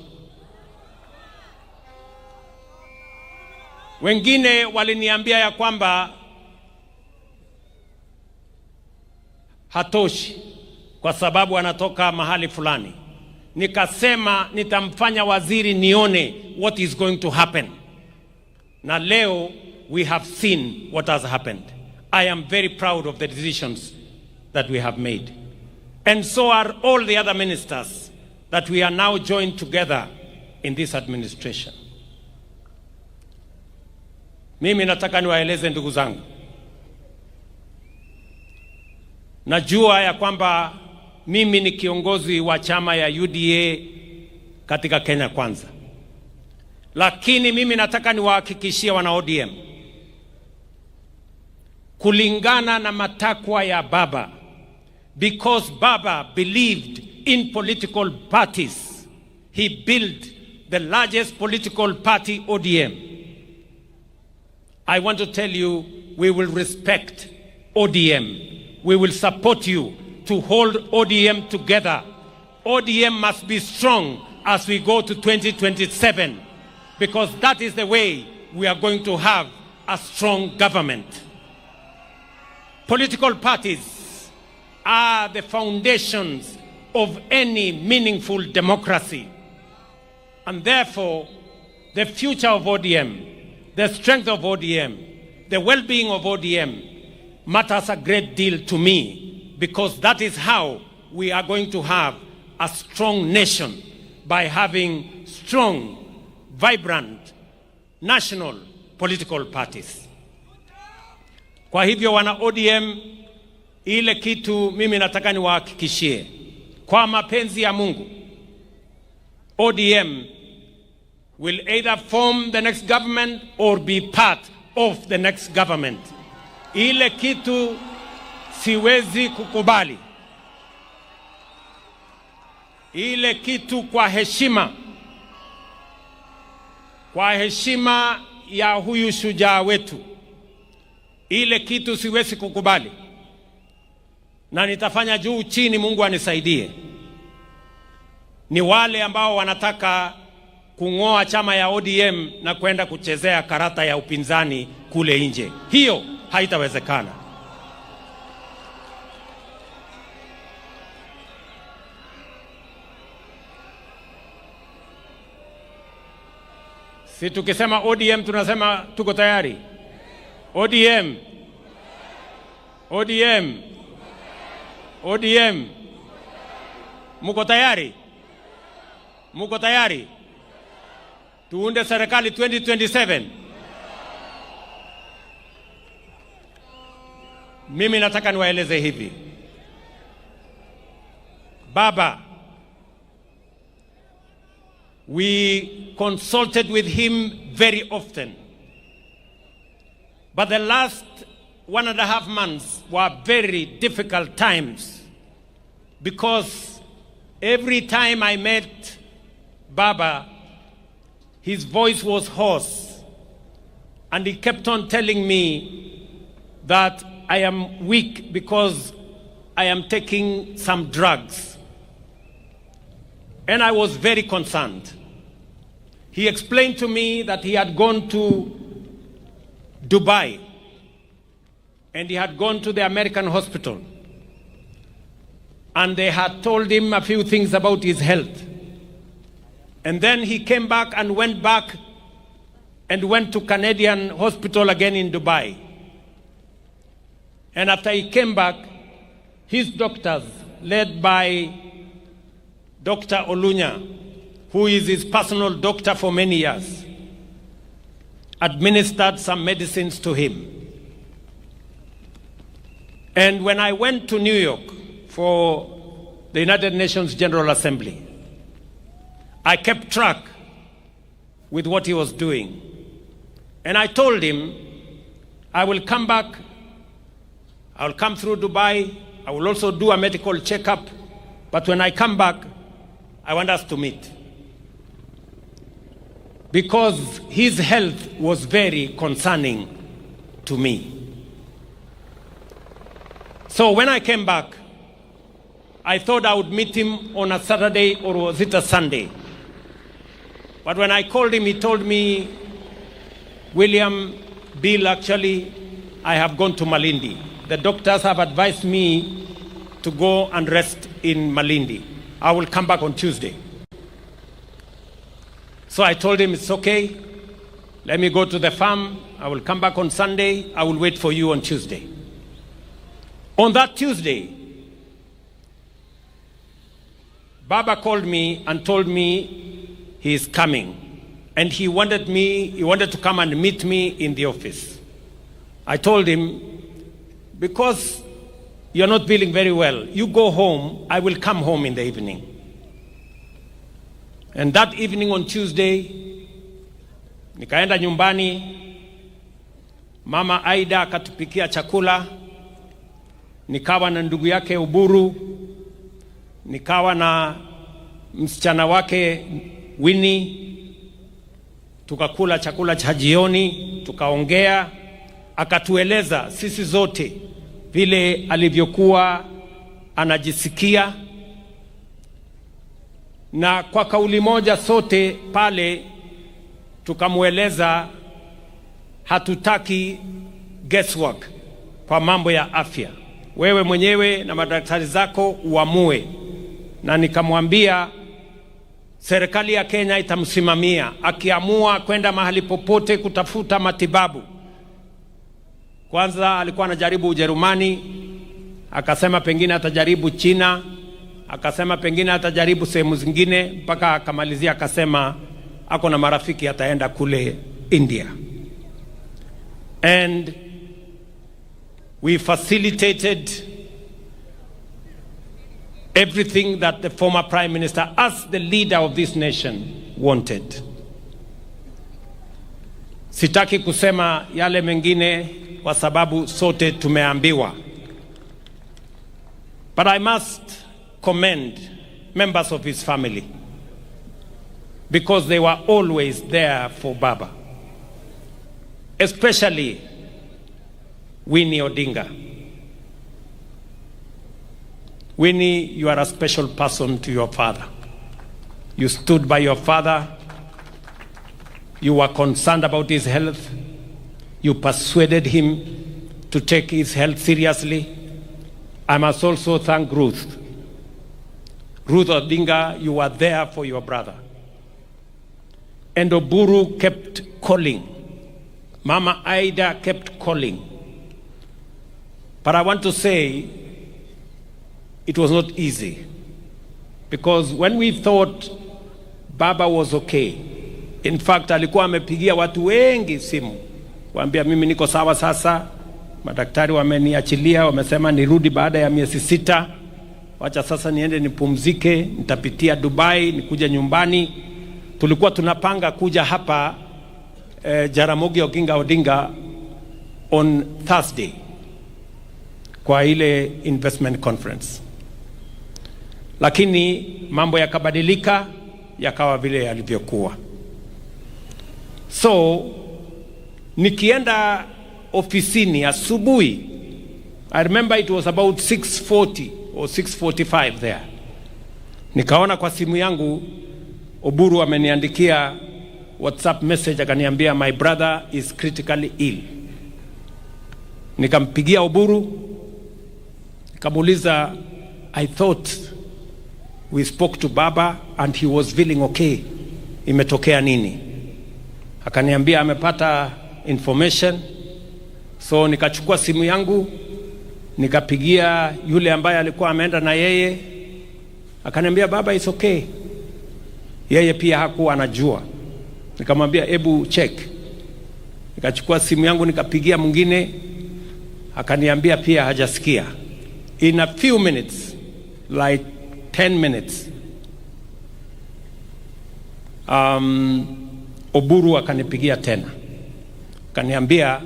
Wengine waliniambia ya kwamba hatoshi kwa sababu anatoka mahali fulani. Nikasema nitamfanya waziri nione what is going to happen. Na leo we have seen what has happened. I am very proud of the decisions that we have made. And so are all the other ministers that we are now joined together in this administration. Mimi nataka niwaeleze ndugu zangu, najua ya kwamba mimi ni kiongozi wa chama ya UDA katika Kenya Kwanza, Lakini mimi nataka niwahakikishie wana ODM, kulingana na matakwa ya Baba, because Baba believed in political parties, he built the largest political party, ODM. I want to tell you, we will respect ODM. We will support you to hold ODM together. ODM must be strong as we go to 2027, because that is the way we are going to have a strong government. Political parties are the foundations of any meaningful democracy. And therefore, the future of ODM, the strength of ODM, the well-being of ODM matters a great deal to me, because that is how we are going to have a strong nation, by having strong, vibrant, national political parties. Kwa hivyo wana ODM, ile kitu mimi nataka niwahakikishie, kwa mapenzi ya Mungu, ODM will either form the next government or be part of the next government. Ile kitu siwezi kukubali. Ile kitu kwa heshima ya huyu shujaa wetu, ile kitu siwezi kukubali, na nitafanya juu chini, Mungu anisaidie. Ni wale ambao wanataka kung'oa chama ya ODM na kwenda kuchezea karata ya upinzani kule nje. Hiyo haitawezekana. Si tukisema ODM tunasema tuko tayari. ODM. ODM. ODM. Muko tayari? Muko tayari? Tuunde serikali 2027. Mimi nataka niwaeleze hivi. Baba, we consulted with him very often. But the last 1.5 months were very difficult times, because every time I met Baba, his voice was hoarse, and he kept on telling me that I am weak because I am taking some drugs. And I was very concerned. He explained to me that he had gone to Dubai, and he had gone to the American hospital, and they had told him a few things about his health. And then he came back and went to Canadian hospital again in Dubai. And after he came back, his doctors, led by Dr. Olunya, who is his personal doctor for many years, administered some medicines to him. And when I went to New York for the United Nations General Assembly, I kept track with what he was doing. And I told him, I will come back, I will come through Dubai, I will also do a medical checkup, but when I come back, I want us to meet. Because his health was very concerning to me. So when I came back, I thought I would meet him on a Saturday, or was it a Sunday? But when I called him, he told me, William, Bill, actually, I have gone to Malindi. The doctors have advised me to go and rest in Malindi. I will come back on Tuesday. So I told him, it's okay. Let me go to the farm. I will come back on Sunday. I will wait for you on Tuesday. On that Tuesday, Baba called me and told me he is coming. And he wanted to come and meet me in the office. I told him, because you're not feeling very well, you go home, I will come home in the evening. And that evening on Tuesday, Nikaenda nyumbani, mama Aida akatupikia chakula, nikawa na ndugu yake Oburu, nikawa na msichana wake Winnie, tukakula chakula cha jioni, tukaongea, akatueleza sisi zote vile alivyokuwa anajisikia, na kwa kauli moja sote pale tukamueleza hatutaki guesswork kwa mambo ya afya. Wewe mwenyewe na madaktari zako uamue. Na nikamwambia serikali ya Kenya itamsimamia akiamua kwenda mahali popote kutafuta matibabu. Kwanza alikuwa anajaribu Ujerumani, akasema pengine atajaribu China, akasema pengine atajaribu sehemu zingine, mpaka akamalizia akasema ako na marafiki ataenda kule India. And we facilitated everything that the former Prime Minister, as the leader of this nation, wanted. Sitaki kusema yale mengine kwa sababu sote tumeambiwa. But I must commend members of his family, because they were always there for Baba. Especially Winnie Odinga. Winnie, you are a special person to your father. You stood by your father. You were concerned about his health. You persuaded him to take his health seriously. I must also thank Ruth. Ruth Odinga, you were there for your brother. And Oburu kept calling. Mama Aida kept calling. But I want to say, it was not easy. Because when we thought Baba was okay, in fact, alikuwa amepigia watu wengi simu, waambia mimi niko sawa sasa, madaktari wameniachilia, wamesema nirudi baada ya miezi 6, wacha sasa niende nipumzike, nitapitia Dubai, nikuja nyumbani. Tulikuwa tunapanga kuja hapa Jaramogi Oginga Odinga on Thursday kwa ile investment conference. Lakini mambo yakabadilika, yakawa vile yalivyokuwa. So nikienda ofisini asubuhi, I remember it was about 6:40 or 6:45 there. Nikaona kwa simu yangu Oburu ameniandikia WhatsApp message, akaniambia my brother is critically ill. Nikampigia Oburu, nikamuuliza, I thought we spoke to Baba and he was feeling okay. Imetokea nini? Akaniambia amepata information. So nikachukua simu yangu, nikapigia yule ambaye alikuwa ameenda na yeye. Akaniambia Baba is okay. Yeye pia hakuwa anajua. Nikamwambia ebu check. Nikachukua simu yangu nikapigia mwingine, akaniambia pia hajasikia. In a few minutes, like 10 minutes, Oburu akanipigia tena. Akaniambia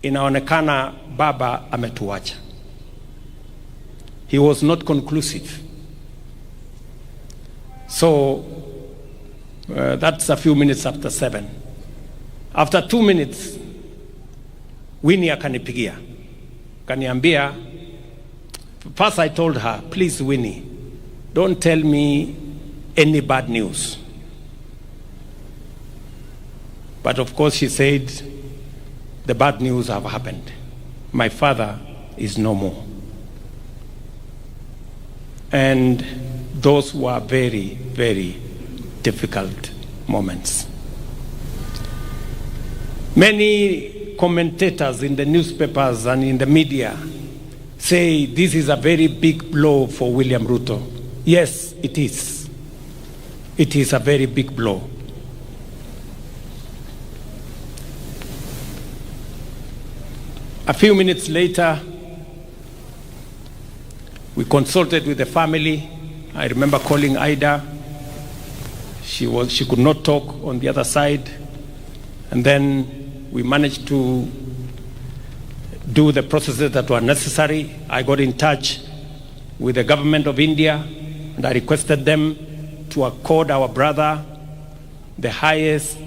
inaonekana Baba ametuacha. He was not conclusive. So that's a few minutes after 7. After 2 minutes, Winnie akanipigia. Akaniambia, first I told her, please Winnie, don't tell me any bad news. But of course she said, the bad news have happened. My father is no more. And those were very, very difficult moments. Many commentators in the newspapers and in the media say this is a very big blow for William Ruto. Yes, it is. It is a very big blow. A few minutes later, we consulted with the family. I remember calling Ida. She could not talk on the other side. And then we managed to do the processes that were necessary. I got in touch with the government of India, and I requested them to accord our brother the highest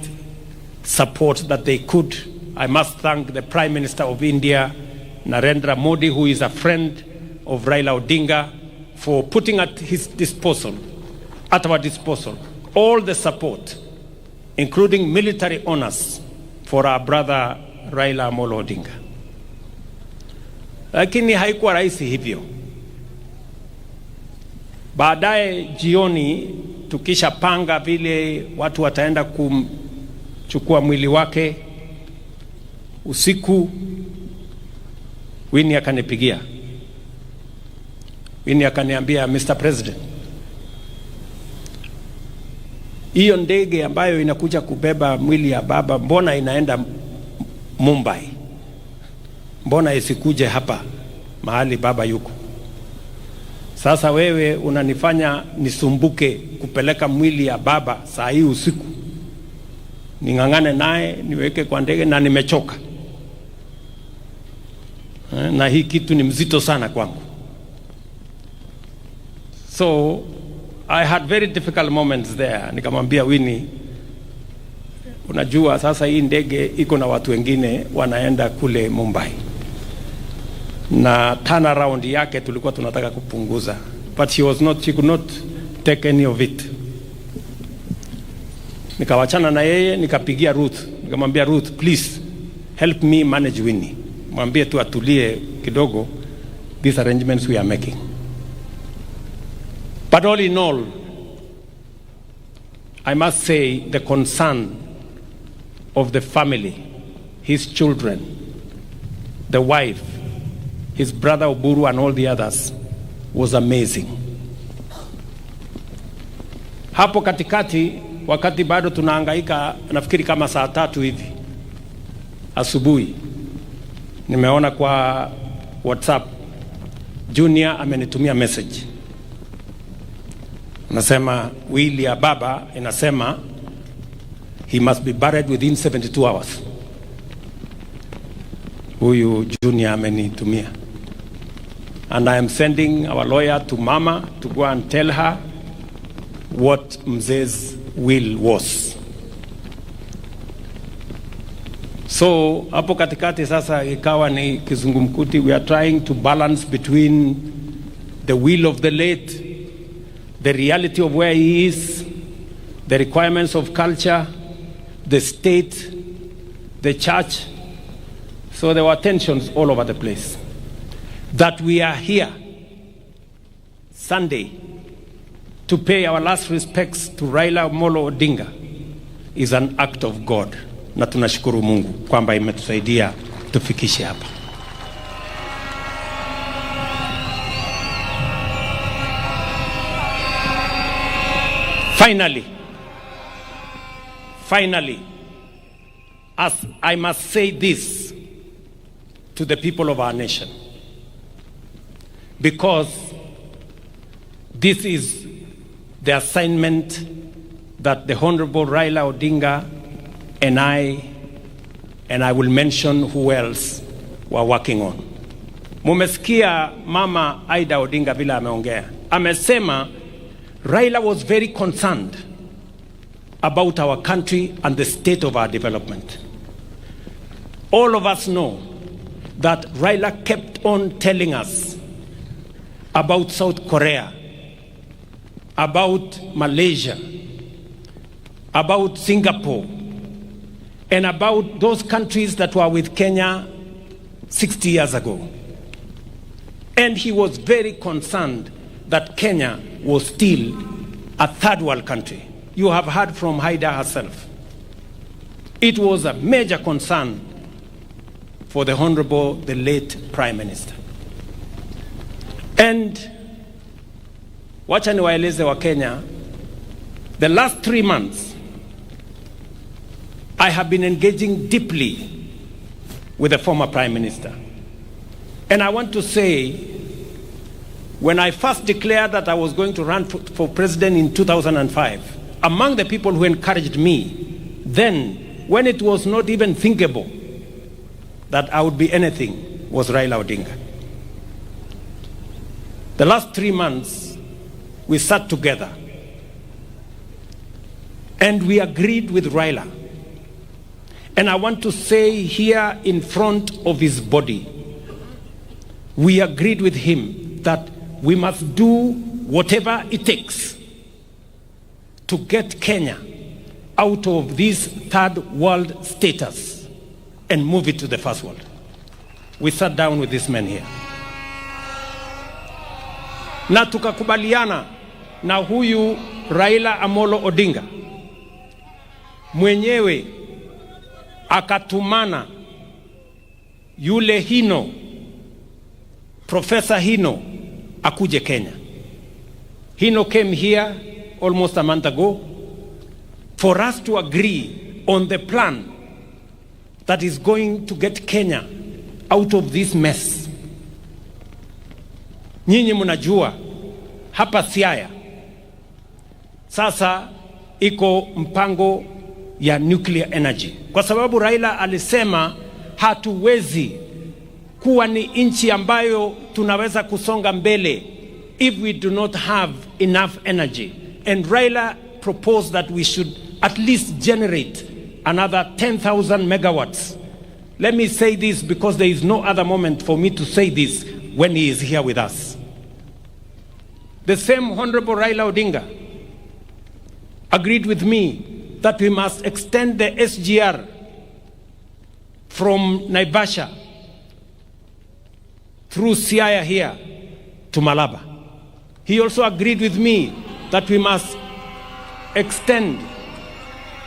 support that they could. I must thank the Prime Minister of India, Narendra Modi, who is a friend of Raila Odinga, for putting at our disposal, all the support, including military honors, for our brother Raila Amolo Odinga. Lakini haikuwa rahisi hivyo. Baadaye jioni tukisha panga vile watu wataenda kumchukua mwili wake, usiku Winnie akanipigia. Winnie akaniambia, Mr. President, hiyo ndege ambayo inakuja kubeba mwili ya baba, mbona inaenda Mumbai? Mbona isikuje hapa mahali baba yuko? Sasa wewe unanifanya nisumbuke kupeleka mwili ya baba saa hii usiku, ningangane naye niweke kwa ndege, na nimechoka, na hii kitu ni mzito sana kwangu. So I had very difficult moments there. Nikamwambia Winnie, unajua sasa hii ndege iko na watu wengine wanaenda kule Mumbai, na turnaround yake tulikuwa tunataka kupunguza, but she could not take any of it. Nikawachana na yeye, nikapigia Ruth, nikamwambia Ruth, please help me manage Winnie, mwambie tu atulie kidogo, these arrangements we are making. But all in all, I must say the concern of the family, his children, the wife, his brother Oburu and all the others was amazing. Hapo katikati, wakati bado tunahangaika, nafikiri kama saa 3 hivi asubuhi, nimeona kwa WhatsApp Junior amenitumia message. Anasema wili ya baba inasema he must be buried within 72 hours. Huyu Junior amenitumia. And I am sending our lawyer to Mama to go and tell her what Mzee's will was. So hapo katikati sasa ikawa ni kizungumkuti. We are trying to balance between the will of the late, the reality of where he is, the requirements of culture, the state, the church. So there were tensions all over the place. That we are here Sunday to pay our last respects to Raila Amolo Odinga is an act of God. Na tunashukuru Mungu kwamba imetusaidia tufikishe hapa. Finally, as I must say this to the people of our nation, because this is the assignment that the Honorable Raila Odinga and I will mention who else were working on. Mumesikia Mama Aida Odinga vile ameongea. Amesema Raila was very concerned about our country and the state of our development. All of us know that Raila kept on telling us about South Korea, about Malaysia, about Singapore, and about those countries that were with Kenya 60 years ago. And he was very concerned that Kenya was still a third world country. You have heard from Haida herself. It was a major concern for the Honorable, the late Prime Minister. And wacha niwaeleze wa Kenya, the last 3 months, I have been engaging deeply with the former Prime Minister. And I want to say, when I first declared that I was going to run for president in 2005, among the people who encouraged me then, when it was not even thinkable that I would be anything, was Raila Odinga. The last 3 months, we sat together and we agreed with Raila. And I want to say here in front of his body, we agreed with him that we must do whatever it takes to get Kenya out of this third world status and move it to the first world. We sat down with this man here. Na tukakubaliana na huyu Raila Amolo Odinga mwenyewe akatumana yule Hino, Professor Hino, akuje Kenya. Hino came here almost a month ago for us to agree on the plan that is going to get Kenya out of this mess. Nyinyi mnajua hapa Siaya sasa iko mpango ya nuclear energy, kwa sababu Raila alisema hatuwezi kuwa ni nchi ambayo tunaweza kusonga mbele if we do not have enough energy. And Raila proposed that we should at least generate another 10,000 megawatts. Let me say this because there is no other moment for me to say this when he is here with us. The same Honorable Raila Odinga agreed with me that we must extend the SGR from Naivasha through Siaya here to Malaba. He also agreed with me that we must extend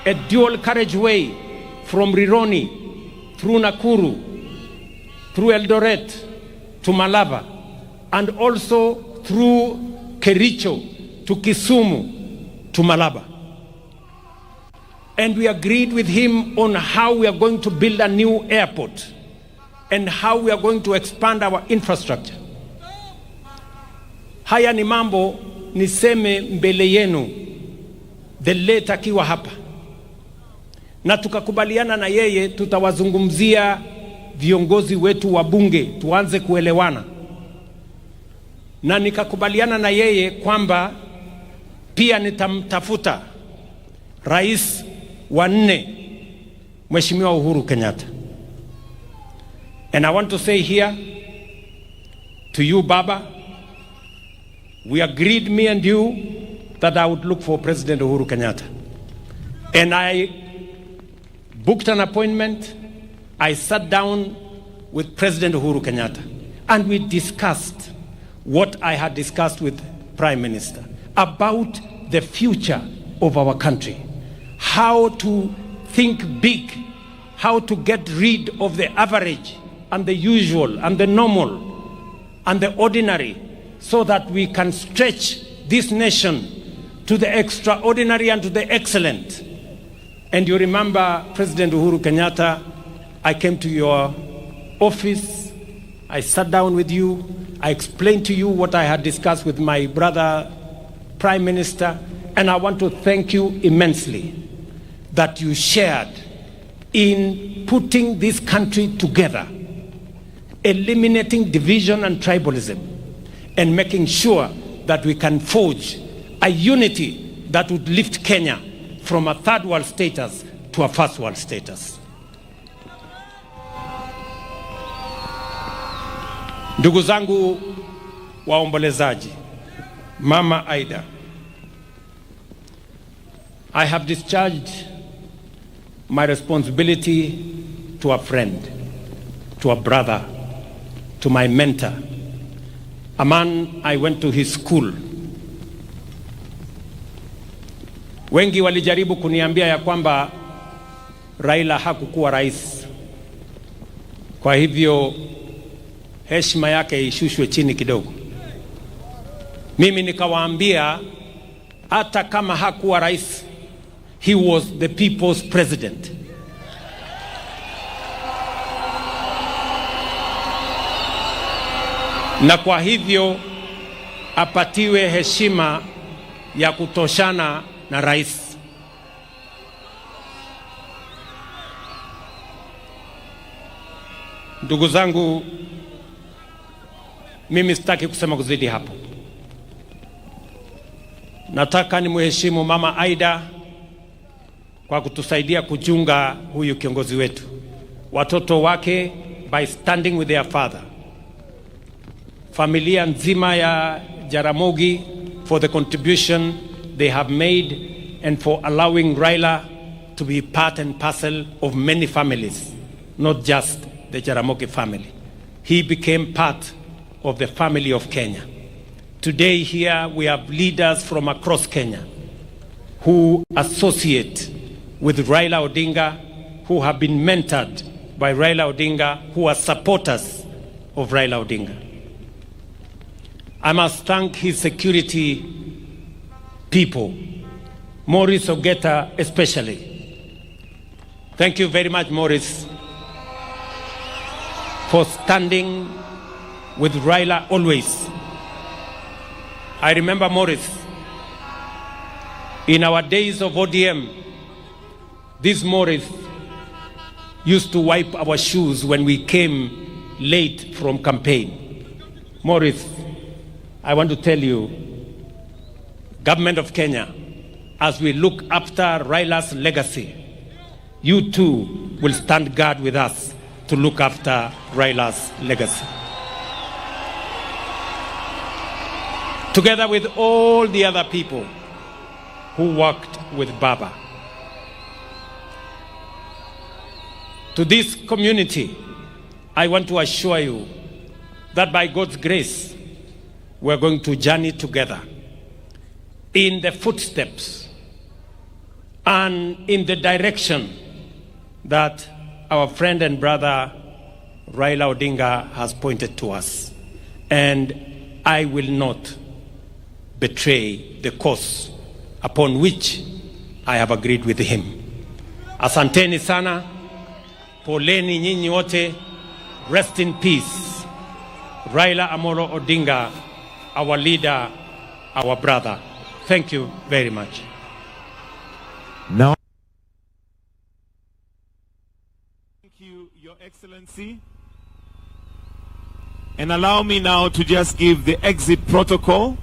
a dual carriageway from Rironi through Nakuru, through Eldoret to Malaba, and also through Kericho to Kisumu to Malaba. And we agreed with him on how we are going to build a new airport and how we are going to expand our infrastructure. Haya ni mambo niseme mbele yenu the late akiwa hapa, na tukakubaliana na yeye tutawazungumzia viongozi wetu wa bunge tuanze kuelewana, na nikakubaliana na yeye kwamba pia nitamtafuta rais wa 4 Mheshimiwa Uhuru Kenyatta. And I want to say here to you, Baba, we agreed, me and you, that I would look for President Uhuru Kenyatta. And I booked an appointment. I sat down with President Uhuru Kenyatta and we discussed what I had discussed with Prime Minister about the future of our country, how to think big, how to get rid of the average and the usual and the normal and the ordinary, so that we can stretch this nation to the extraordinary and to the excellent. And you remember, President Uhuru Kenyatta, I came to your office, I sat down with you, I explained to you what I had discussed with my brother, Prime Minister, and I want to thank you immensely that you shared in putting this country together, eliminating division and tribalism, and making sure that we can forge a unity that would lift Kenya from a third world status to a first world status. Ndugu zangu waombolezaji, Mama Aida, I have discharged my responsibility to a friend, to a brother, to my mentor, a man I went to his school. Wengi walijaribu kuniambia ya kwamba Raila hakukuwa rais, kwa hivyo heshima yake ishushwe chini kidogo. Mimi nikawaambia hata kama hakuwa rais, he was the people's president. Na kwa hivyo apatiwe heshima ya kutoshana na rais. Ndugu zangu, mimi sitaki kusema kuzidi hapo. Nataka nimheshimu Mama Aida kwa kutusaidia kuchunga huyu kiongozi wetu, watoto wake by standing with their father, familia nzima ya Jaramogi for the contribution they have made and for allowing Raila to be part and parcel of many families, not just the Jaramogi family. He became part of the family of Kenya. Today here we have leaders from across Kenya who associate with Raila Odinga, who have been mentored by Raila Odinga, who are supporters of Raila Odinga. I must thank his security people, Maurice Ogeta especially. Thank you very much, Maurice, for standing with Raila always. I remember Maurice, in our days of ODM, this Maurice used to wipe our shoes when we came late from campaign. Maurice, I want to tell you, government of Kenya, as we look after Raila's legacy, you too will stand guard with us to look after Raila's legacy. Together with all the other people who worked with Baba. To this community, I want to assure you that by God's grace, we're going to journey together in the footsteps and in the direction that our friend and brother Raila Odinga has pointed to us. And I will not betray the course upon which I have agreed with him. Asanteni sana, poleni nyinyi wote, rest in peace. Raila Amolo Odinga, our leader, our brother. Thank you very much. Now, thank you, Your Excellency. And allow me now to just give the exit protocol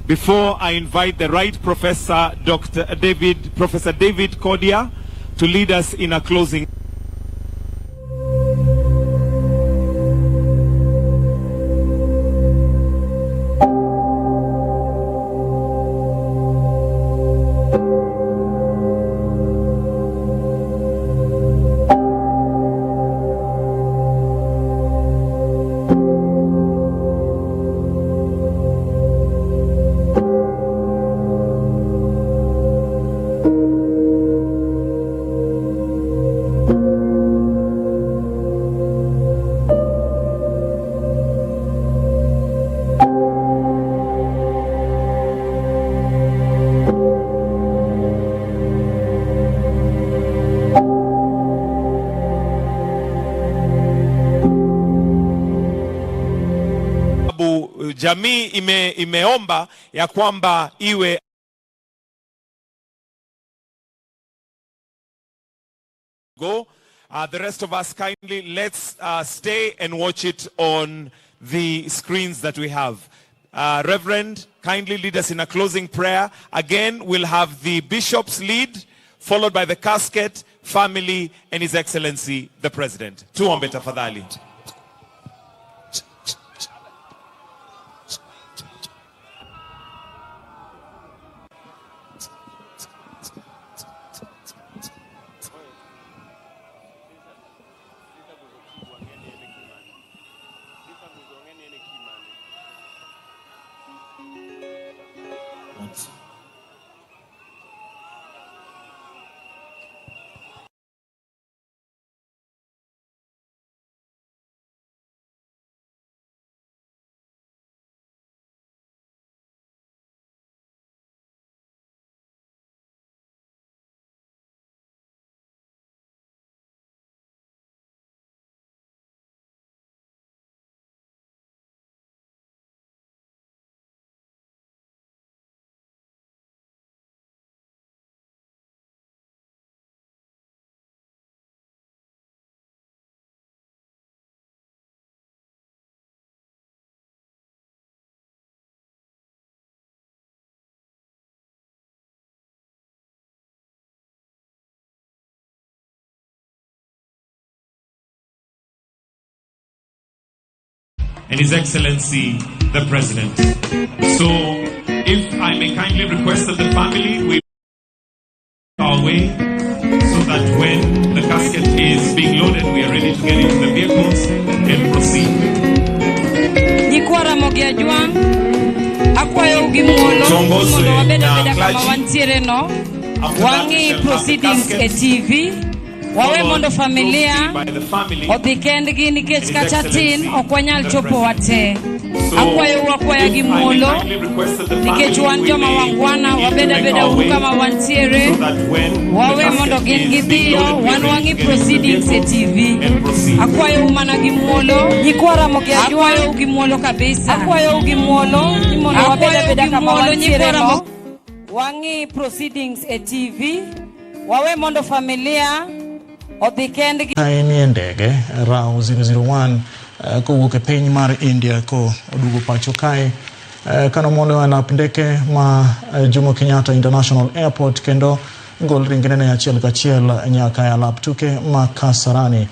before I invite the Right Professor, Professor David Kodia, to lead us in a closing. Jamii imeomba ya kwamba iwe go. The rest of us kindly let's stay and watch it on the screens that we have. Reverend, kindly lead us in a closing prayer. Again, we'll have the bishop's lead, followed by the casket, family, and His Excellency, the President. Tuombe tafadhali. and His Excellency the President. So, if I may kindly request that the family will our way so that when the casket is being loaded, we are ready to get into the vehicles and proceed. Nikwara mogia juang akwayo ugimuolo mondo wabeda kama wantiere no wangi proceedings TV wawe mondo familia odhikendgi nikech kachatin okwanyal chopo wate akwayo gimuolo nikech wan joma wangwana wabeda kama wantiere wawe mondo gidhiyo wan wangi proceedings TV akwayo umana gimuolo nikwara mogia akwayo ugimuolo kabisa akwayo ugimuolo mondo wabeda kama wantiere no wangi proceedings TV wawe mondo familia odhikendgi ni ndege RAO 001 kowuok e piny mar India ko odugo pacho kae kano mondo na ndeke ma Jomo Kenyatta International Airport kendo ngol ringrene achiel kachiel nyaka e alap tuke ma Kasarani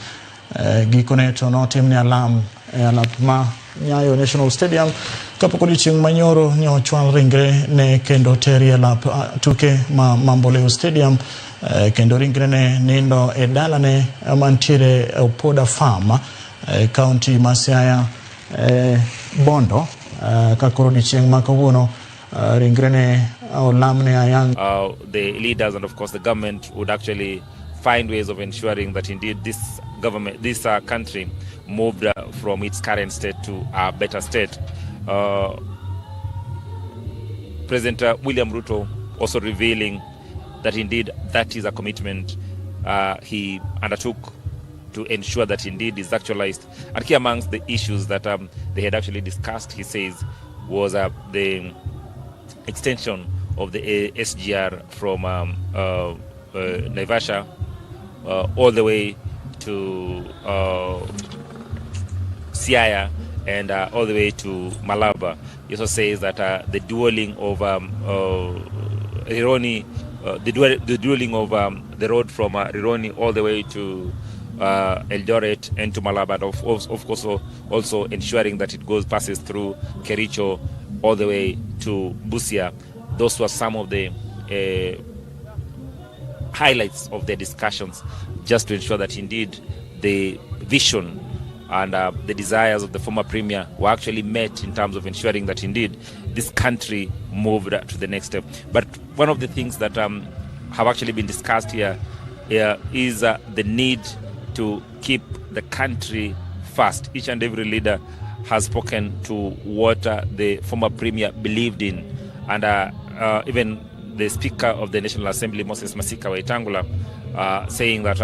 gikone to notimne alam e alap ma Nyayo National Stadium kapok odiochieng' manyoro nyochwal ringre ne kendo teri alap tuke ma Mamboleo Stadium kendo ringrene nindo e dalane mantiere Opoda Farm county Masiaya Bondo kakoro odiochieng' ma kawuono ringrene olamne ayang. The leaders and of course the government would actually find ways of ensuring that indeed this government, this country moved from its current state to a better state. President William Ruto also revealing that indeed that is a commitment he undertook to ensure that indeed is actualized. And key amongst the issues that they had actually discussed, he says, was the extension of the SGR from Naivasha all the way to Siaya and all the way to Malaba. He also says that the dueling of Rironi, the dueling of the road from Rironi all the way to Eldoret and to Malaba, of course also ensuring that it passes through Kericho all the way to Busia. Those were some of the highlights of the discussions, just to ensure that indeed the vision and the desires of the former premier were actually met in terms of ensuring that indeed this country moved to the next step. But one of the things that have actually been discussed here is the need to keep the country first. Each and every leader has spoken to what the former premier believed in, and even the Speaker of the National Assembly, Moses Masika Wetangula, saying that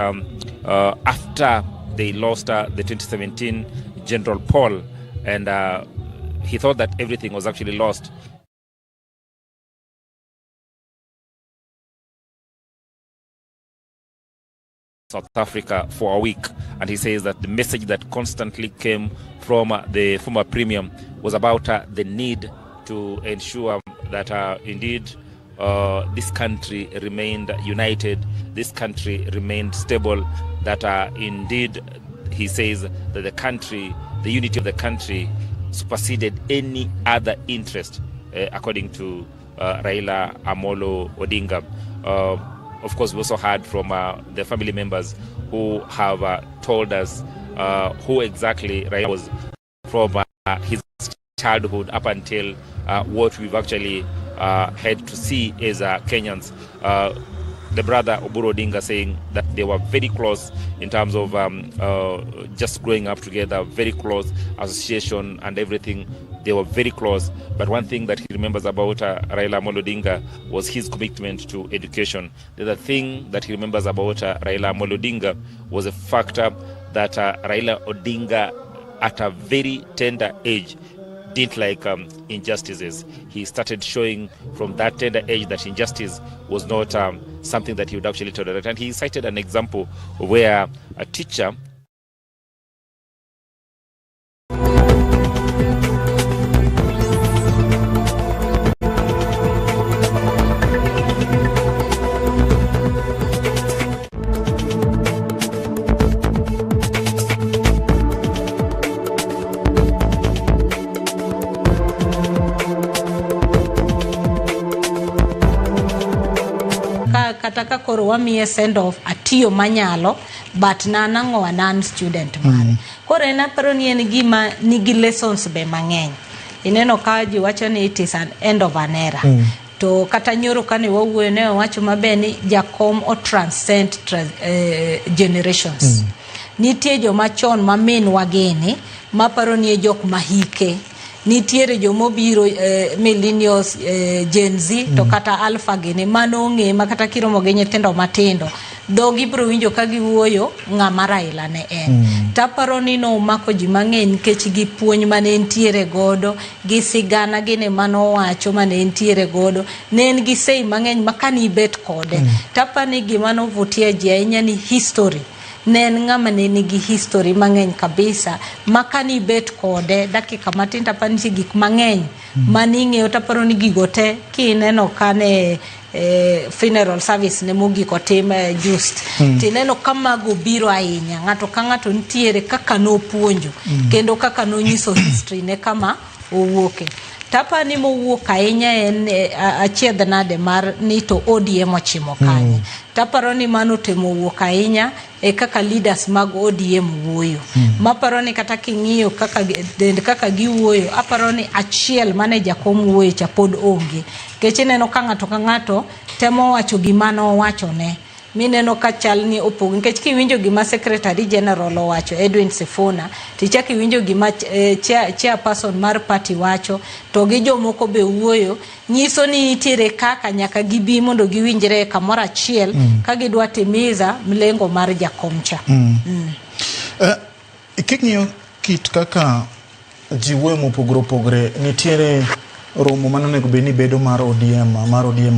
after they lost the 2017 general poll, and he thought that everything was actually lost. South Africa for a week, and he says that the message that constantly came from the former premier was about the need to ensure that indeed this country remained united, this country remained stable, that indeed he says that the country, the unity of the country superseded any other interest, according to Raila Amolo Odinga. Of course, we also heard from the family members who have told us who exactly Raila was from his childhood up until what we've actually had to see as Kenyans. The brother Oburu Odinga saying that they were very close in terms of just growing up together, very close association and everything. They were very close. But one thing that he remembers about Raila Amolo Odinga was his commitment to education. The other thing that he remembers about Raila Amolo Odinga was the fact that Raila Odinga, at a very tender age, didn't like injustices. He started showing from that tender age that injustice was not something that he would actually tolerate. And he cited an example where a teacher kata ka koro wamiye send off atiyo manyalo but nanango nan student mare koro en aparo ni en gima nigi lessons be mang'eny ineno ka ji wacho ni it is an end of an era to kata nyoro kane wawuoyo ne wacho maber ni jakom o transcend generations nitie joma chon ma min wageni maparo ni jok mahike nitiere jomobiro millennials Gen Z to kata alpha gene manong'e makata kiromo gi nyithindo matindo dogi bro winjo ka giwuoyo ng'ama Raila ne en taparo ni no mako ji mang'eny nikech gi puonj mane entiere godo gi sigana gine manowacho mane entiere godo ne en gi sei mang'eny makani bet kode tapani gima novutia ji ahinya ni history nen ngama ne nigi history mang'eny kabisa makani bet kode dakika matin tapani gik mang'eny maning'eyo taparo ni gigote kineno kane funeral service ne mogiko tim just tineno kama go biro ahinya ng'ato ka ng'ato nitiere kaka no puonjo kendo kaka no nyiso history ne kama owuoke tapa ni mowuok ahinya en achiedh nade mar ni to ODM ochimo kanye taparo ni mano temo wuok ahinya kaka leaders mag ODM wuoyo maparo ni kata king'iyo kaka giwuoyo aparo ni achiel mane jakom wuoyo cha pod onge kech neno ka ng'ato temo wacho gima no wacho ne mineno ka chal ni opog nikech kiwinjo gima secretary general owacho Edwin Sifuna tichaki winjo gima chairperson mar party wacho to gi jomoko be wuoyo nyiso ni nitiere kaka nyaka gibi mondo giwinjre kamoro achiel ka gidwa timiza mlengo mar jakomcha iking'iyo kit kaka jiwe mopogore nitiere romo manonego beni bedo mar ODM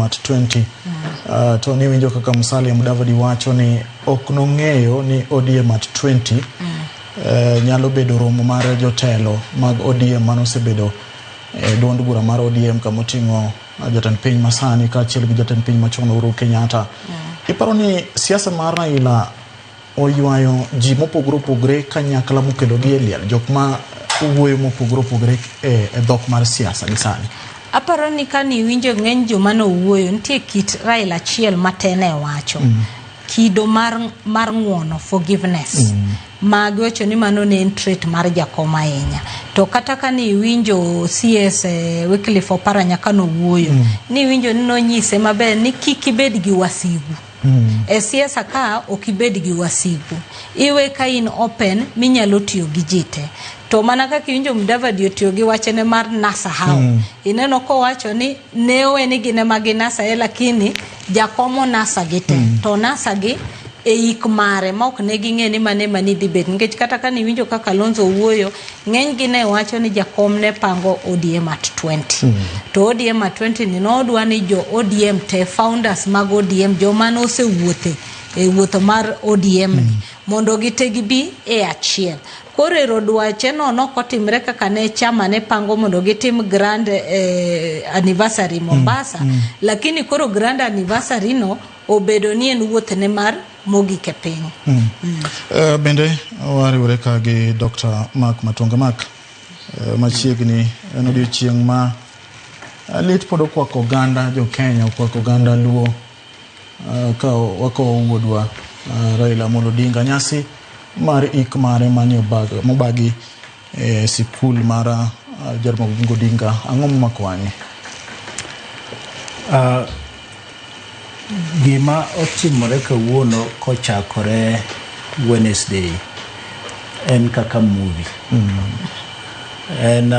at 20 to ni winjo kaka Musalia Mudavadi wacho ni ok nong'eyo ni ODM at 20 nyalo bedo romo mar jotelo mag ODM manosebedo duond bura mar ODM kamoting'o jatend piny masani kaachiel gi jatend piny machon Uhuru Kenyatta iparo ni siasa mar Raila oywayo ji mopogore kanyakla mokelo gi eliel jok ma wuoyo mopogore e dhok mar siasa gisani aparo ni kani winjo ng'eny joma no wuoyo nitie kit Raila achiel matene wacho kido mar ng'uono forgiveness magwecho ni mano ne en trait mar jakom ahinya to kata kani winjo CS Wycliffe Oparanya kano wuoyo ni winjo ni nonyise maber ni kik ibed gi wasigu siasa ka okibed gi wasigu iwe ka in open minyalo tiyo gi jite to mana kaka winjo Mudavadi otiyo gi wachene mar nasa hao ineno ko wacho ni newe ni gine maginasa lakini jakomo nasa gite to nasa gi ik mare ma ok ne ging'e ni mane mani dibet nikech kata kani winjo kaka Lonzo wuoyo ng'eny gine wacho ni jakom ne pango ODM at 20 to ODM at 20 ni nodwa ni jo ODM te founders mag ODM joma nosewuothe wuotho mar ODM mondo gitegi bi achiel koro dwache no nokotimre kaka ne chama ne pango mondo gitim grand anniversary Mombasa lakini koro grand anniversary no obedo ni en wuoth ne mar mogike piny bende wariwre ka gi Dr. Mark Matonga Mark machiegni en odiochieng' ma lit pod okwako oganda jo Kenya okwako oganda Luo ka wako wuodwa Raila Amolo Odinga nyasi mar ik mare mani mobagi sikul mara Jaramogi Odinga ang'o makwani gima otimore kawuono kochakore Wednesday en kaka movie en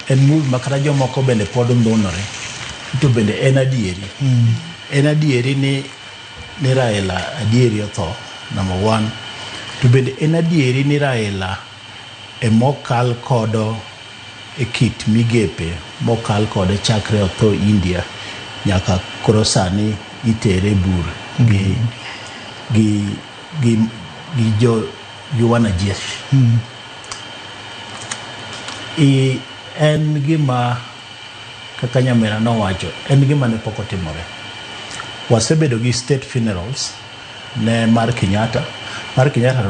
movie makata jomoko bende pod ndonore to bende en adieri ni Raila adieri otho number 1 to bende en adieri ni Raila mokal kodo kit migepe mokal kode chakre otho India nyaka koro sani itere bur gi jo wanajeshi en gima kaka Nyamera nowacho en gima ne pok otimore wasebedo gi state funerals ne mar Kenyatta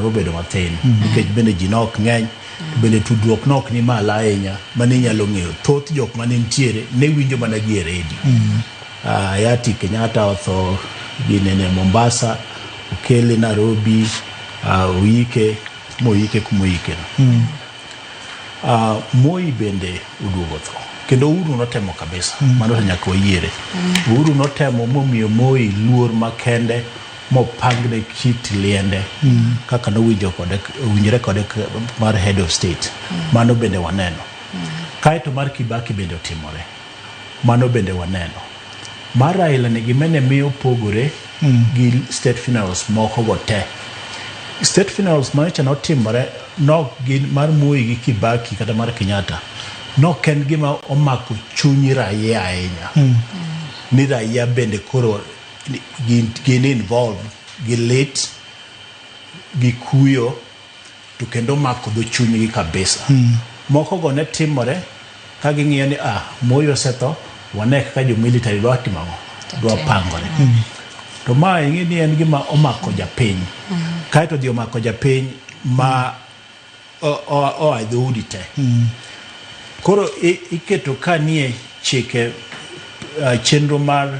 nobedo matin nikech bende ji nok ng'eny bende tudruok nok ni mala ahinya mane nyalo ng'eyo thoth jok mane ntiere ne winjo mana gi redio Yati Kenyatta otho ginene Mombasa, ukele Nairobi, uike, moike kumoike. Moi bende uduogo tho. Kendo Uhuru notemo kabisa, mano nyaka wayiere. Uhuru notemo momiyo Moi luor makende mopangne kit liende kaka winjore kode mar head of state. Mano bende waneno. Kaeto mar Kibaki bende otimore. Mano bende waneno. Mar Raila nigi mene miyo pogore gi state funerals moko go te. State funerals manyocha notimore nok gin mar Moi gi Kibaki kata mar Kenyatta. Nok en gima omako chuny raia ahinya. Ni raia bende koro gin involved gi lit gi kuyo to kendo mako do chunygi kabisa. Moko go ne timore ka ging'iyo ni Moi osetho, wane kaka jo military dwa timogo, dwa pangore. To ma ing'i ni en gima omako japiny. Kaeto dhi omako japiny ma oa dhoudi te. Koro iketo ka nie chike chenro mag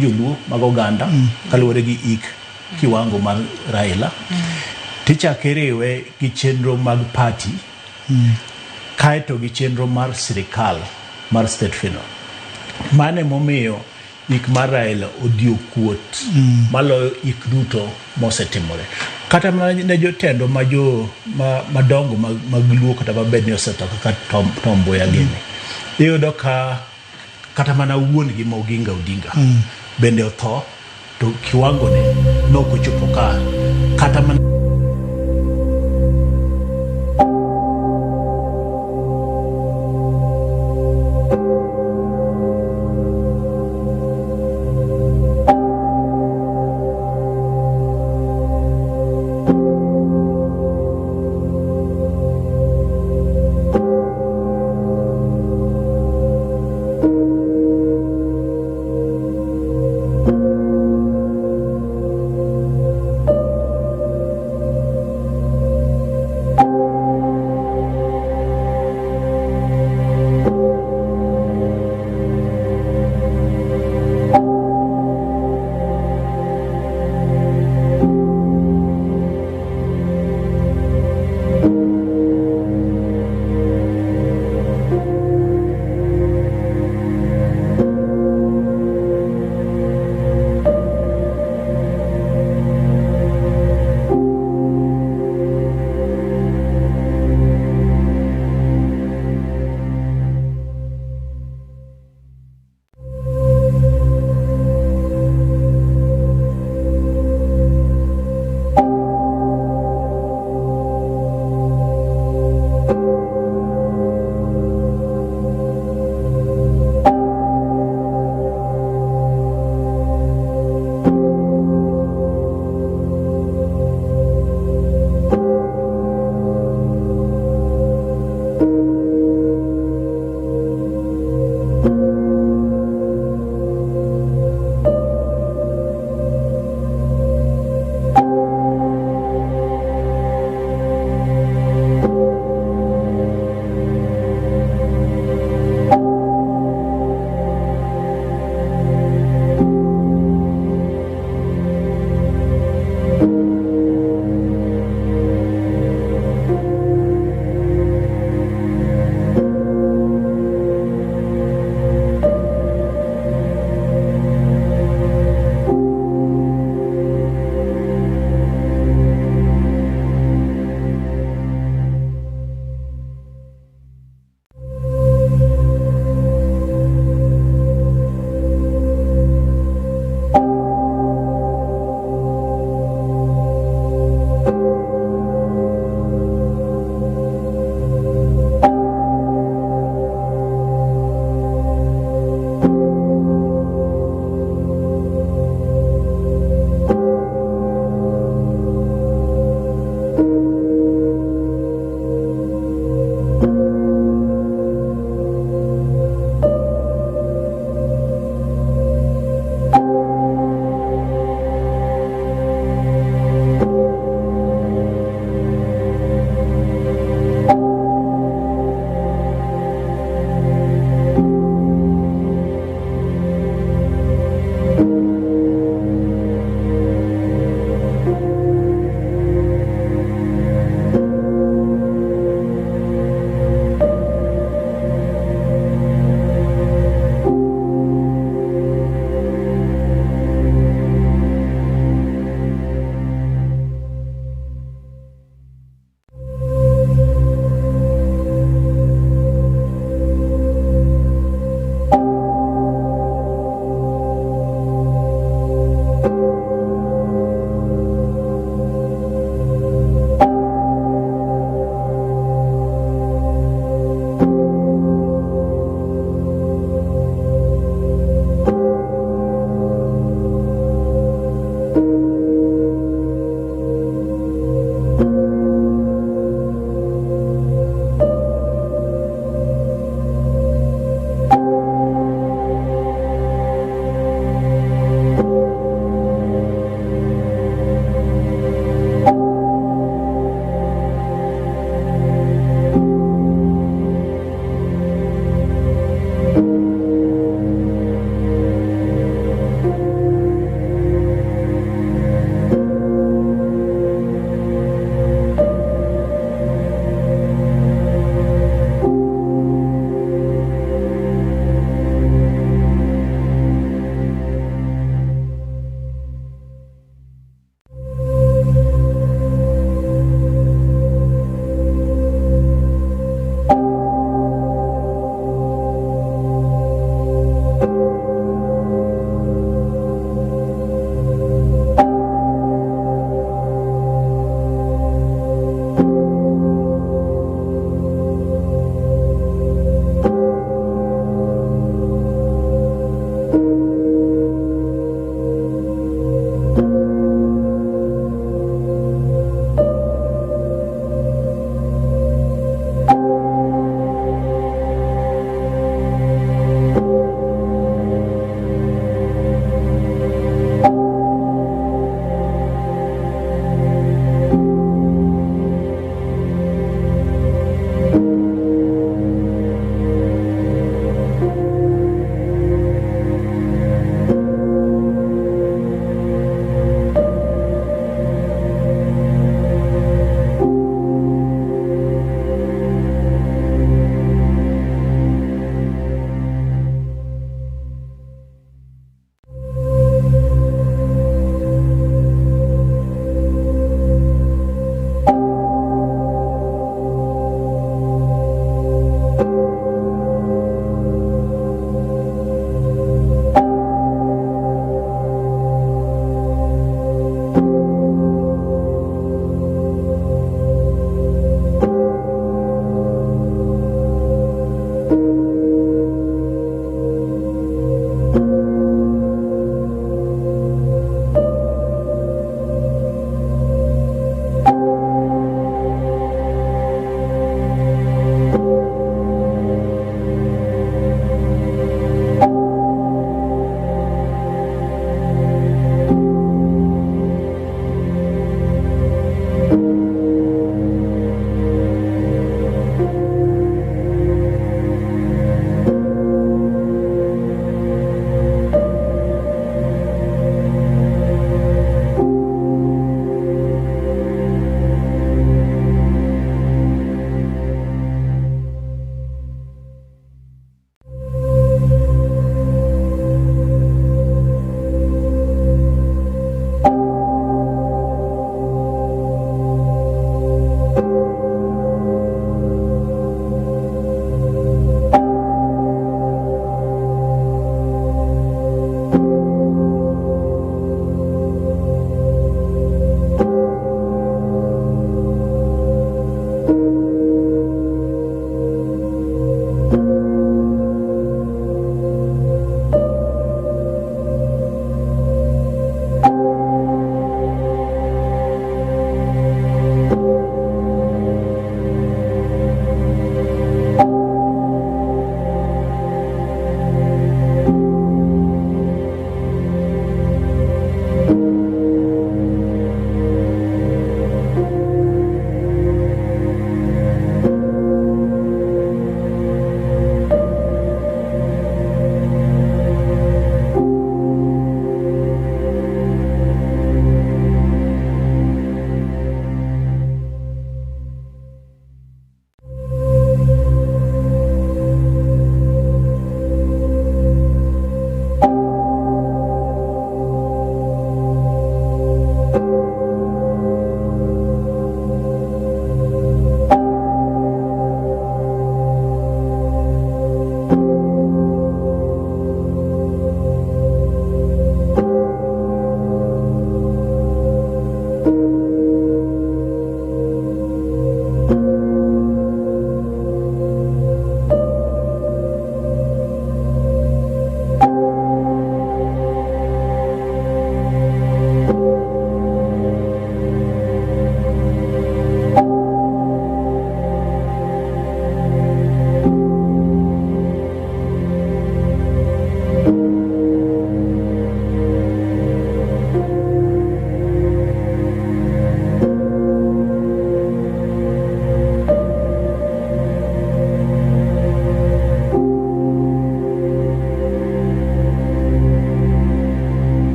joluo mag oganda kaluwore gi ik kiwango mar Raila. Tichake riwe gi chenro mag party. Kaeto gi chenro mar sirikal mar state funeral. Mane momiyo ik mar Raila odio kuot maloyo ik duto mosetimore. Kata ne jotendo madongo mag luo kata mabed ni osetho kaka Tom Mboya gini. Iyudo ka kata mana wuon gi Odinga bende otho to kiwango ne nokochopo ka kata mana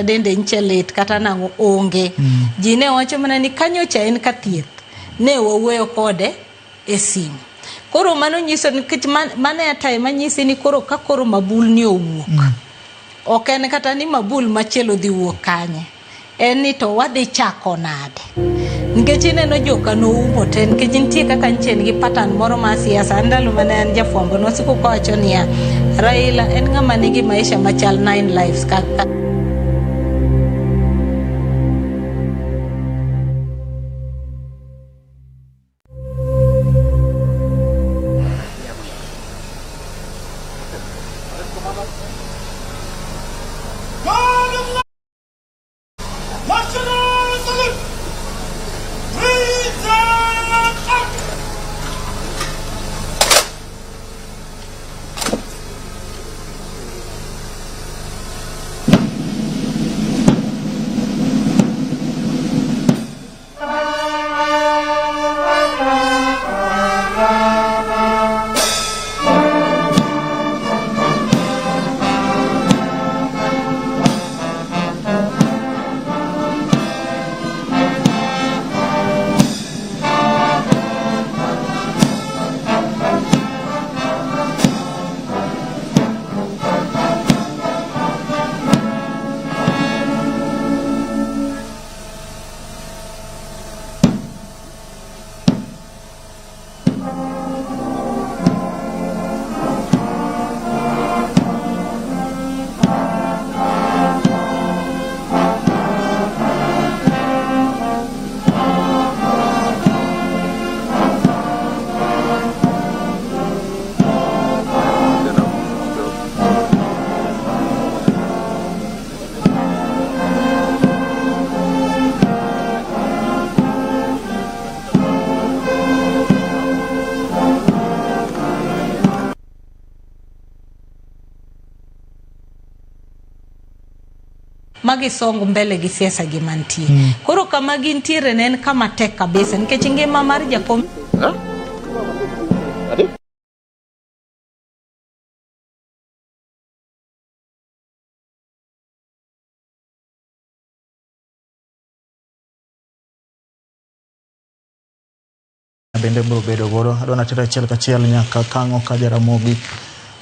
kata dende nchelet kata nango onge jine wacho mana ni kanyo cha en kathieth ne wawuoyo kode e simu koro mano nyiso ni mane atai manyisi ni koro ka koro mabul ni owuok ok en kata ni mabul machielo dhi wuok kanye en ni to wadhi chako nade nikech ineno joka no umo ten nikech nitie kaka nchen gi pattern moro ma siasa ndalo mane en jafwambo nosiko kowacho niya Raila en ng'ama nigi maisha machal 9 lives kaka magi songo mbele gi siasa gi mantie koro kama gintiere nen kama tek kabisa nikech ngima mar jakom bende bro bedo godo adona tera chiel kachiel nyaka kango ka Jaramogi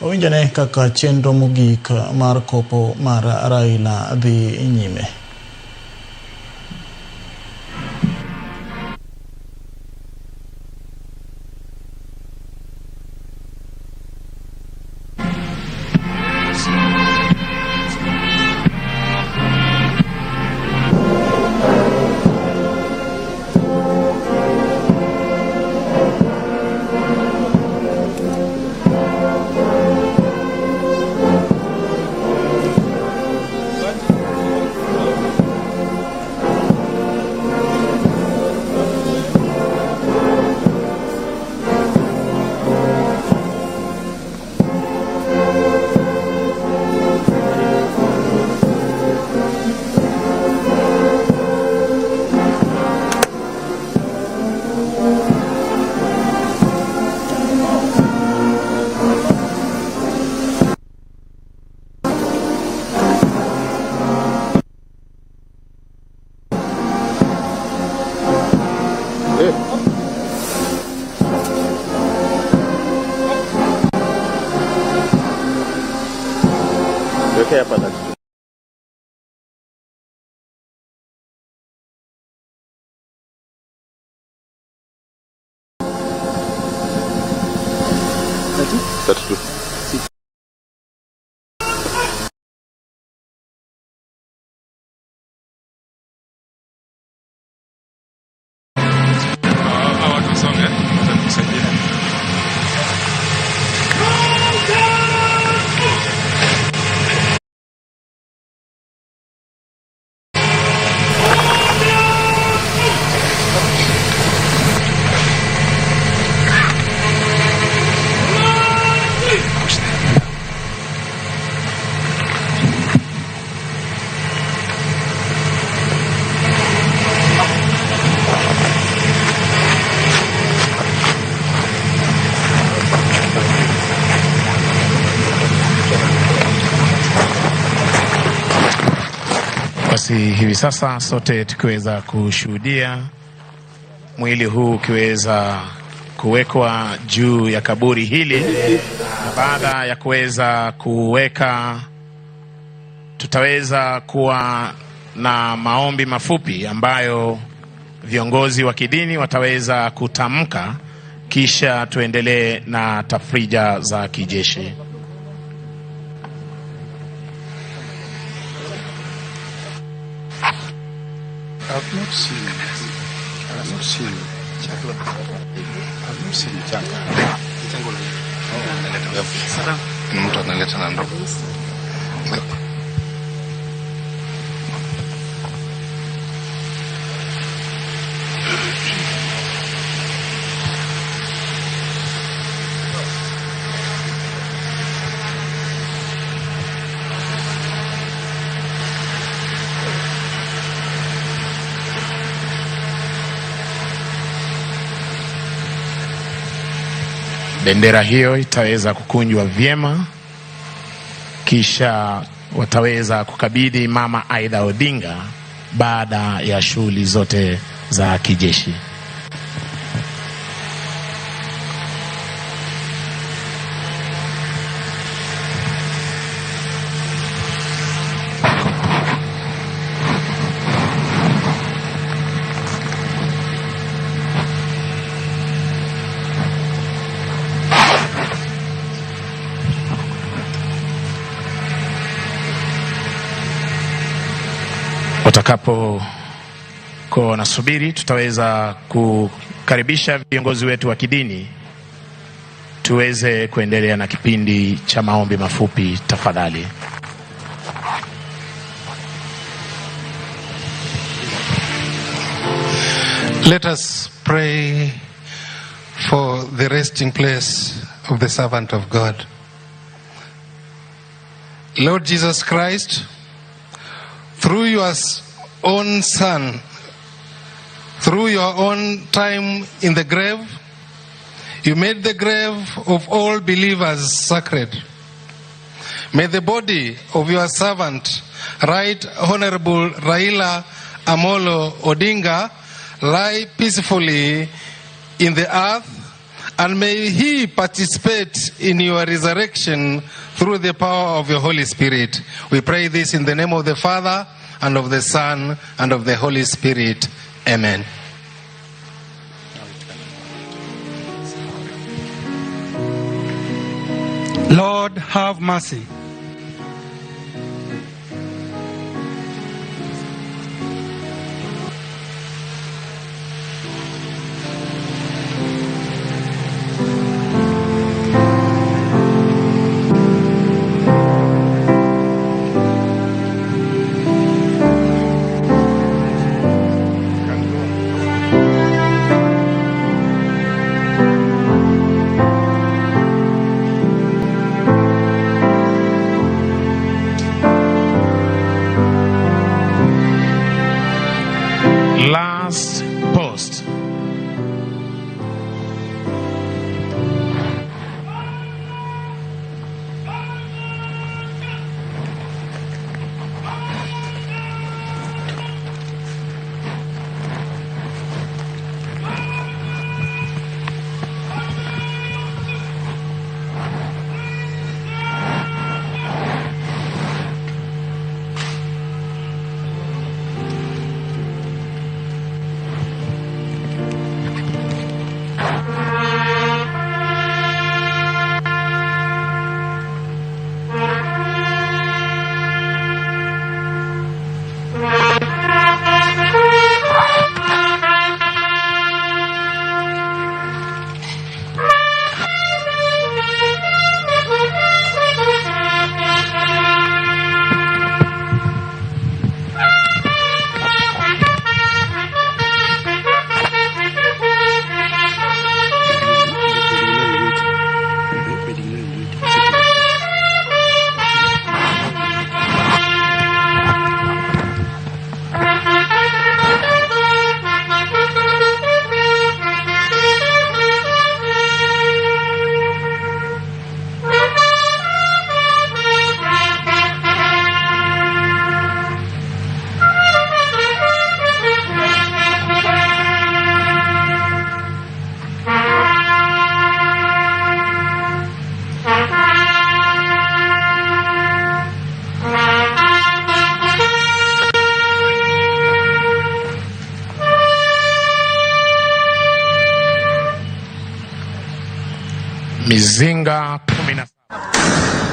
owinjane kaka chenro mogik mar kopo mar Raila dhi nyime. basi hivi sasa sote tukiweza kushuhudia mwili huu ukiweza kuwekwa juu ya kaburi hili, na baada ya kuweza kuweka tutaweza kuwa na maombi mafupi ambayo viongozi wa kidini wataweza kutamka, kisha tuendelee na tafrija za kijeshi. I've not seen mtu analeta na ndogo. Bendera hiyo itaweza kukunjwa vyema, kisha wataweza kukabidhi Mama Aida Odinga baada ya shughuli zote za kijeshi. Watakapo kwa nasubiri, tutaweza kukaribisha viongozi wetu wa kidini tuweze kuendelea na kipindi cha maombi mafupi tafadhali. Let us pray for the resting place of the servant of God. Lord Jesus Christ, through your own Son, through your own time in the grave, you made the grave of all believers sacred. May the body of your servant, Rt.Hon.Raila Amolo Odinga, lie peacefully in the earth, and may he participate in your resurrection through the power of your Holy Spirit. We pray this in the name of the Father, and of the Son, and of the Holy Spirit. Amen. Lord, have mercy. Last post. mizinga 17.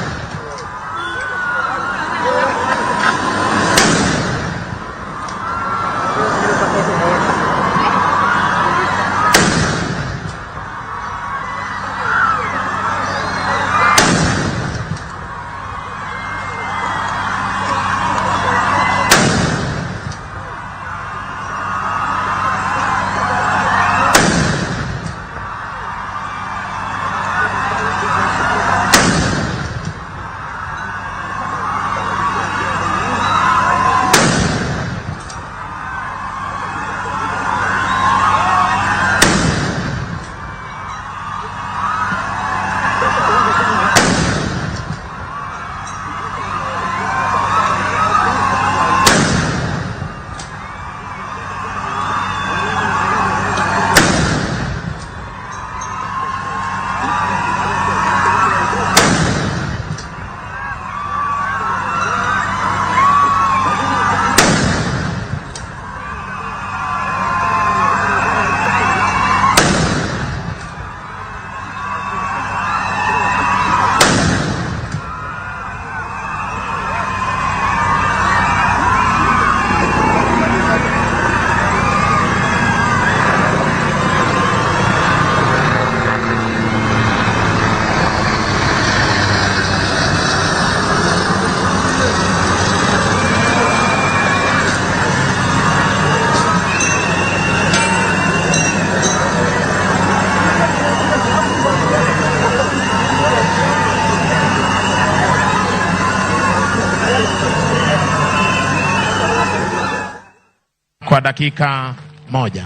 Kwa dakika 1.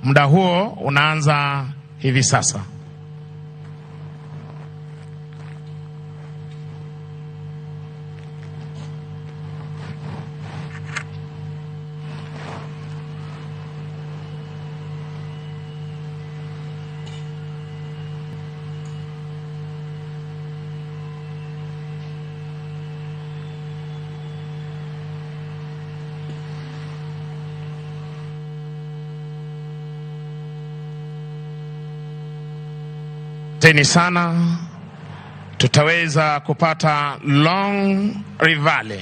Muda huo unaanza hivi sasa. Teni sana, tutaweza kupata long rivale.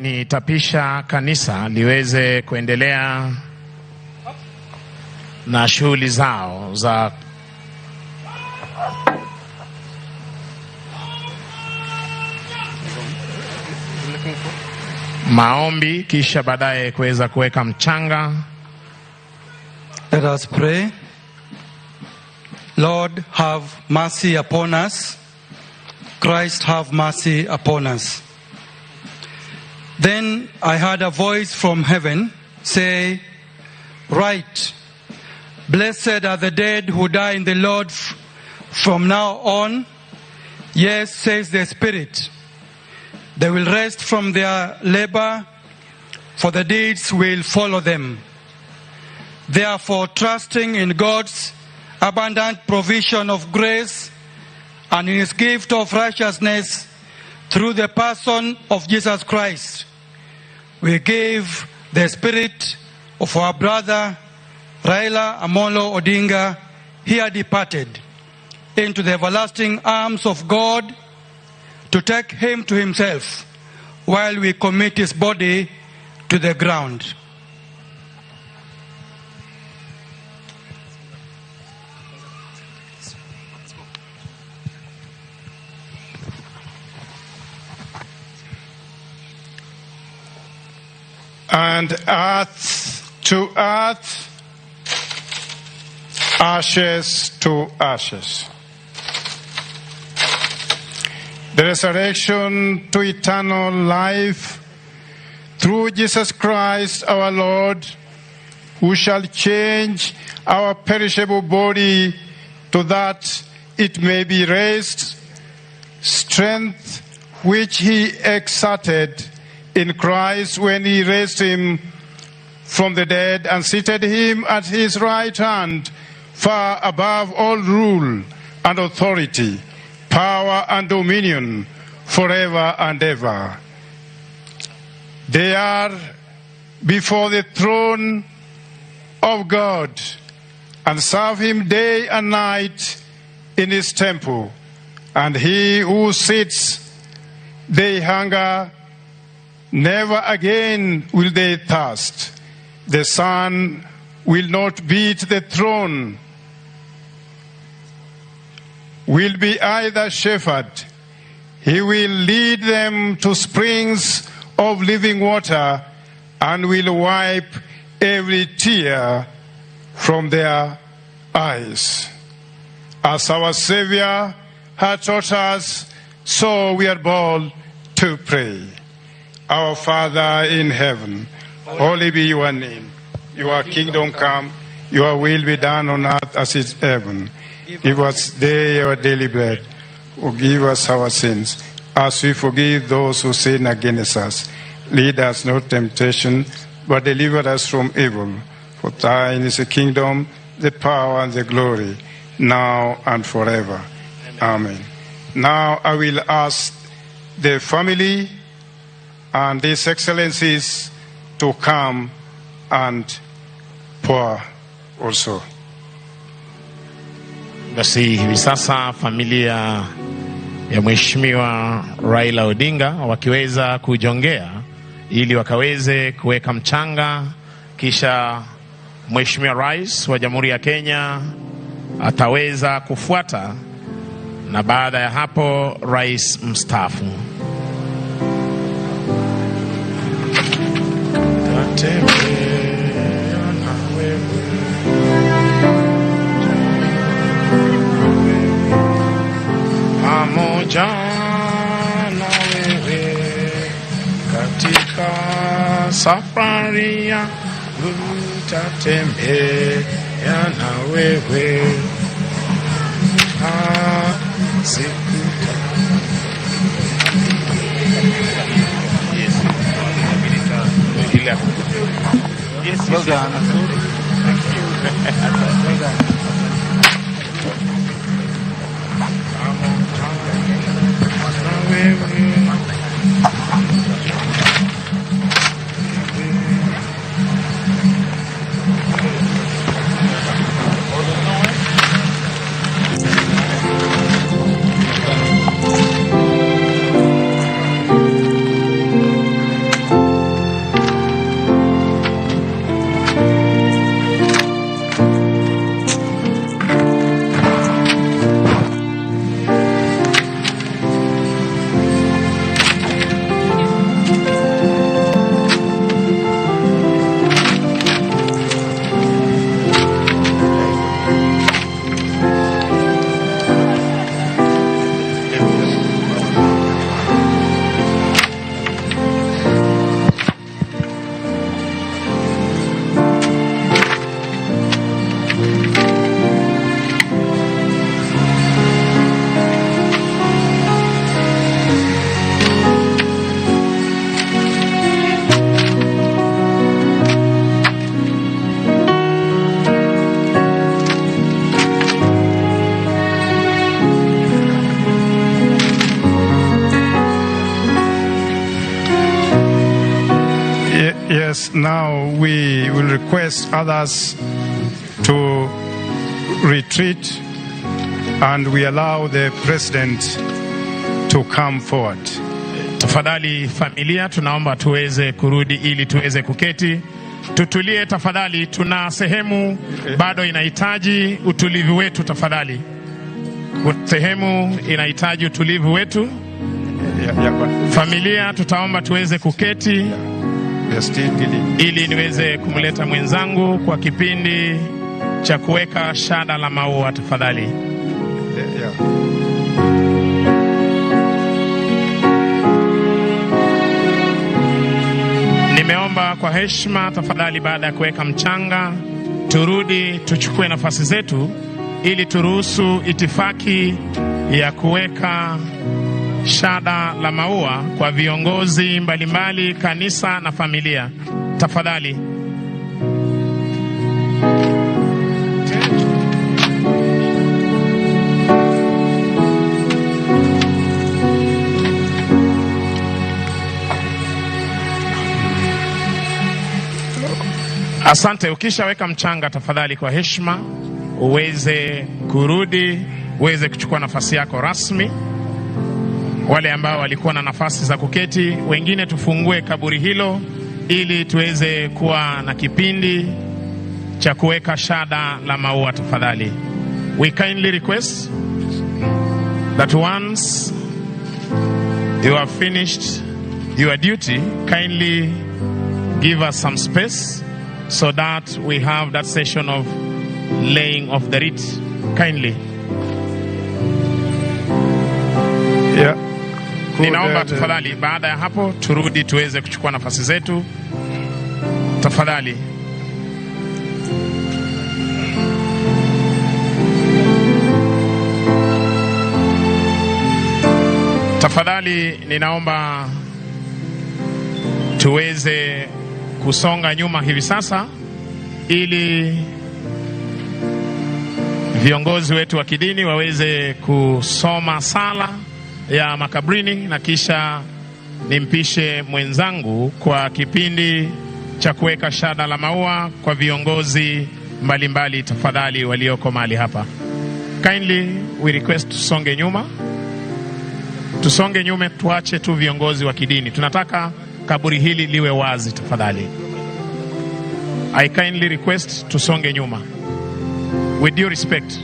Nitapisha kanisa liweze kuendelea na shughuli zao za maombi, kisha baadaye kuweza kuweka mchanga. Let us pray. Lord, have mercy upon us. Christ, have mercy upon us. Then I heard a voice from heaven say, "Write, blessed are the dead who die in the Lord From now on, yes, says the Spirit, they will rest from their labor, for the deeds will follow them. Therefore, trusting in God's abundant provision of grace and in His gift of righteousness through the person of Jesus Christ, we give the spirit of our brother Raila Amolo Odinga, here departed, into the everlasting arms of God, to take him to himself while we commit his body to the ground. And earth to earth, ashes to ashes. The resurrection to eternal life through Jesus Christ our Lord, who shall change our perishable body to that it may be raised, strength which He exerted in Christ when He raised Him from the dead and seated Him at His right hand, far above all rule and authority, power and dominion, forever and ever. They are before the throne of God and serve Him day and night in His temple. And He who sits, they hunger, never again will they thirst. The sun will not beat the throne, will be either shepherd. He will lead them to springs of living water and will wipe every tear from their eyes. As our Savior had taught us, so we are bold to pray. Our Father in heaven, holy be your name. Your kingdom come, your will be done on earth as it is in heaven. Give us today our daily bread. Forgive us our sins, as we forgive those who sin against us. Lead us not temptation, but deliver us from evil. For thine is the kingdom, the power, and the glory, now and forever. Amen. Now I will ask the family and His Excellencies to come and pour also. Basi hivi sasa familia ya Mheshimiwa Raila Odinga wakiweza kujongea ili wakaweze kuweka mchanga, kisha Mheshimiwa Rais wa Jamhuri ya Kenya ataweza kufuata, na baada ya hapo Rais mstaafu. Pamoja na wewe katika safari ya utatembea na wewe Well done. Well done. Yes, now we will request others to retreat and we allow the president to come forward. Tafadhali familia, tunaomba tuweze kurudi ili tuweze kuketi. Tutulie tafadhali, tuna sehemu bado inahitaji utulivu wetu tafadhali. Sehemu inahitaji utulivu wetu. Familia, tutaomba tuweze kuketi ili niweze kumleta mwenzangu kwa kipindi cha kuweka shada la maua tafadhali. Nimeomba kwa heshima tafadhali, baada ya kuweka mchanga, turudi tuchukue nafasi zetu ili turuhusu itifaki ya kuweka shada la maua kwa viongozi mbalimbali, kanisa na familia. Tafadhali. Asante. Ukishaweka mchanga tafadhali, kwa heshima uweze kurudi, uweze kuchukua nafasi yako rasmi. Wale ambao walikuwa na nafasi za kuketi, wengine tufungue kaburi hilo ili tuweze kuwa na kipindi cha kuweka shada la maua tafadhali. We kindly request that once you have finished your duty, kindly give us some space so that we have that session of laying of the wreath. Kindly. Yeah. Ninaomba tafadhali, baada ya hapo turudi tuweze kuchukua nafasi zetu tafadhali. Tafadhali ninaomba tuweze kusonga nyuma hivi sasa ili viongozi wetu wa kidini waweze kusoma sala ya makabrini, na kisha nimpishe mwenzangu kwa kipindi cha kuweka shada la maua kwa viongozi mbalimbali tafadhali walioko mahali hapa. Kindly we request tusonge nyuma. Tusonge nyuma, tuache tu viongozi wa kidini. Tunataka kaburi hili liwe wazi tafadhali. I kindly request tusonge nyuma. With due respect.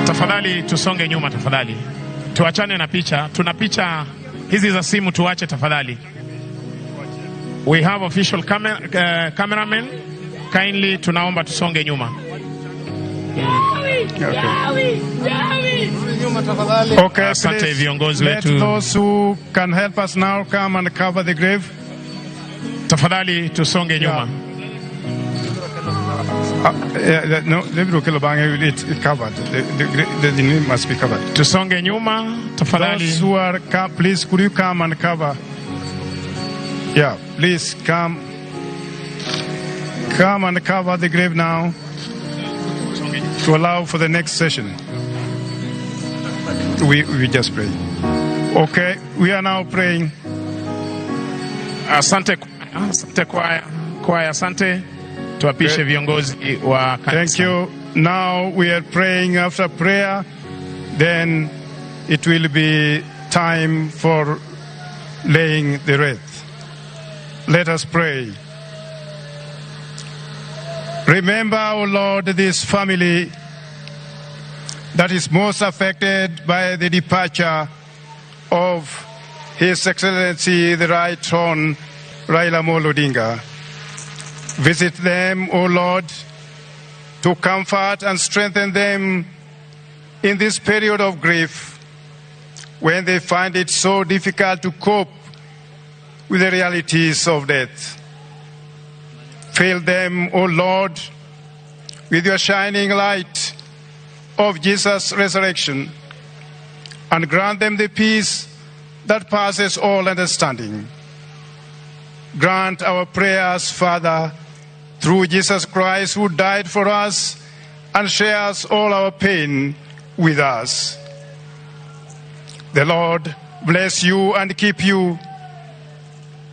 Tafadhali tusonge nyuma tafadhali. Tuachane na picha. Tuna picha hizi za simu, tuache tafadhali. We have official cameramen. Kindly tunaomba tusonge nyuma. Okay, asante viongozi wetu. Let those who can help us now come and cover the grave. Tafadhali tusonge nyuma. No, it's covered. The name must be covered. Tusonge nyuma tafadhali. Those who are, please, could you come and cover? Yeah, please come and cover the grave now to allow for the next session. We just pray. Okay, we are now praying. Asante kwaya, asante. Tuapishe viongozi wa kanisa. Thank you. Now we are praying. After prayer, then it will be time for laying the wreath. Let us pray. Remember, O Lord, this family that is most affected by the departure of His Excellency, the Rt.Hon.Raila Odinga. Visit them, O Lord, to comfort and strengthen them in this period of grief when they find it so difficult to cope with the realities of death. Fill them, O Lord, with your shining light of Jesus' resurrection, and grant them the peace that passes all understanding. grant our prayers, Father, through Jesus Christ, who died for us and shares all our pain with us. The Lord bless you and keep you.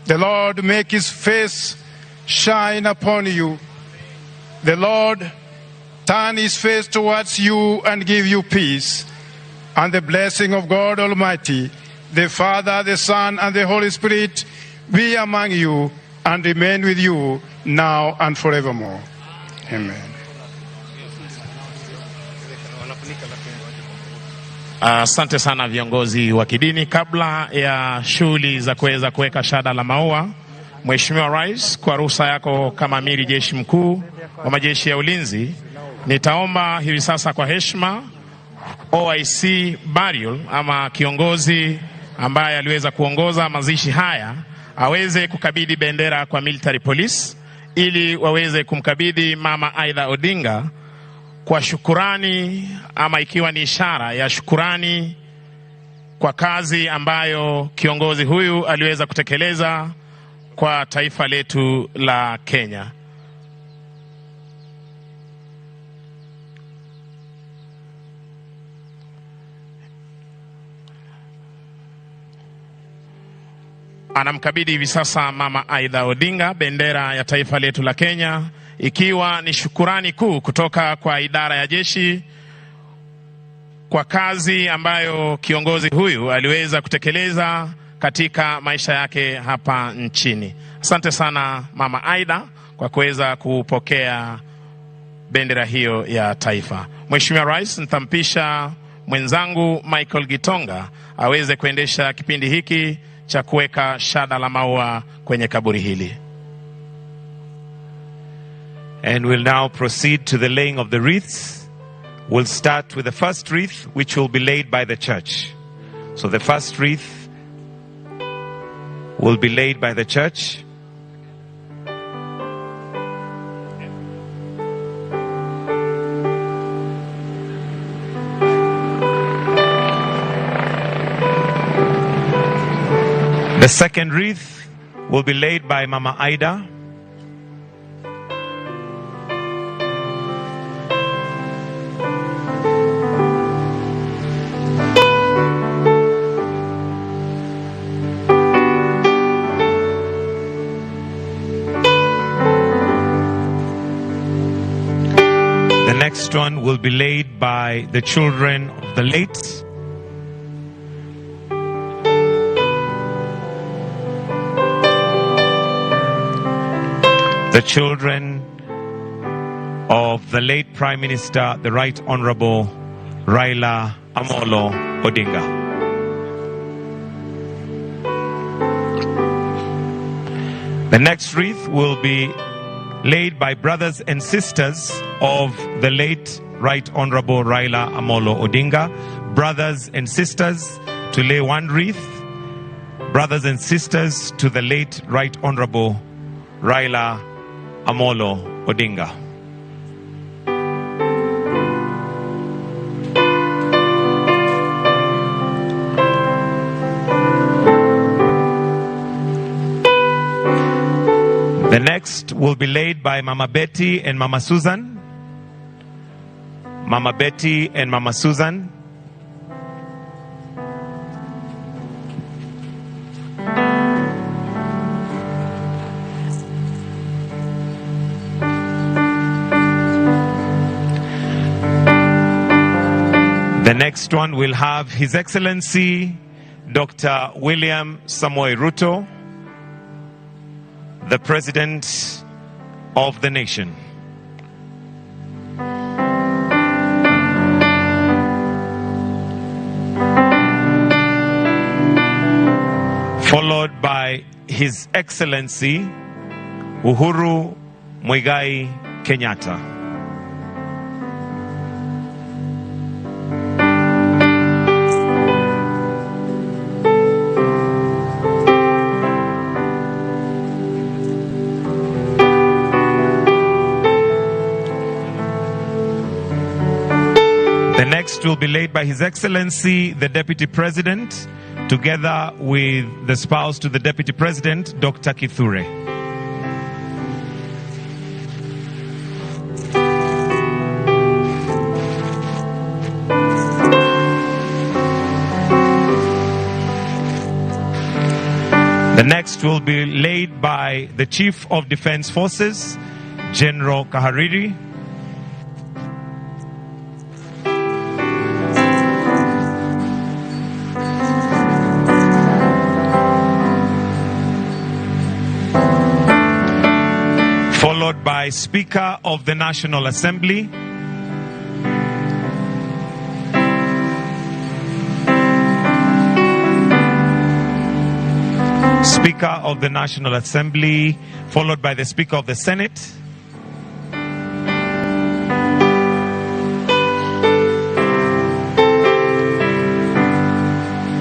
The Lord make his face shine upon you. The Lord turn his face towards you and give you peace. And the blessing of God Almighty, the Father, the Son, and the Holy Spirit be among you and remain with you now and forevermore. Amen. Asante sana viongozi wa kidini. Kabla ya shughuli za kuweza kuweka shada la maua, Mheshimiwa Rais, kwa ruhusa yako kama amiri jeshi mkuu wa majeshi ya ulinzi, nitaomba hivi sasa kwa heshima OIC Burial ama kiongozi ambaye aliweza kuongoza mazishi haya aweze kukabidhi bendera kwa military police ili waweze kumkabidhi Mama Aida Odinga kwa shukurani, ama ikiwa ni ishara ya shukurani kwa kazi ambayo kiongozi huyu aliweza kutekeleza kwa taifa letu la Kenya. Anamkabidhi hivi sasa Mama Aida Odinga bendera ya taifa letu la Kenya, ikiwa ni shukurani kuu kutoka kwa idara ya jeshi kwa kazi ambayo kiongozi huyu aliweza kutekeleza katika maisha yake hapa nchini. Asante sana Mama Aida kwa kuweza kupokea bendera hiyo ya taifa. Mheshimiwa Rais, nitampisha mwenzangu Michael Gitonga aweze kuendesha kipindi hiki cha kuweka shada la maua kwenye kaburi hili. And we'll now proceed to the laying of the wreaths. We'll start with the first wreath, which will be laid by the church. So the first wreath will be laid by the church. The second wreath will be laid by Mama Aida. The next one will be laid by the children of the late. The children of the late Prime Minister, the Rt.Hon.Raila Amolo Odinga. The next wreath will be laid by brothers and sisters of the late Rt.Hon.Raila Amolo Odinga. Brothers and sisters to lay one wreath. Brothers and sisters to the late Rt.Hon.Raila Amolo Odinga. The next will be laid by Mama Betty and Mama Susan. Mama Betty and Mama Susan. The next one will have His Excellency Dr. William Samoei Ruto, the President of the nation. Followed by His Excellency Uhuru Muigai Kenyatta. The next will be laid by His Excellency, the Deputy President, together with the spouse to the Deputy President, Dr. Kithure. The next will be laid by the Chief of Defense Forces, General Kahariri. Followed by Speaker of the National Assembly, Speaker of the National Assembly, followed by the Speaker of the Senate,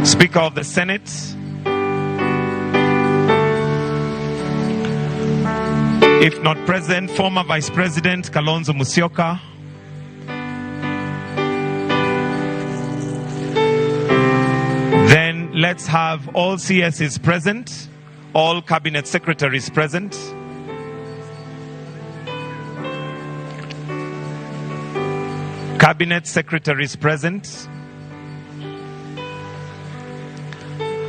Speaker of the Senate, if not present, former Vice President Kalonzo Musyoka, then let's have all CSs present, all Cabinet Secretaries present. Cabinet Secretaries present.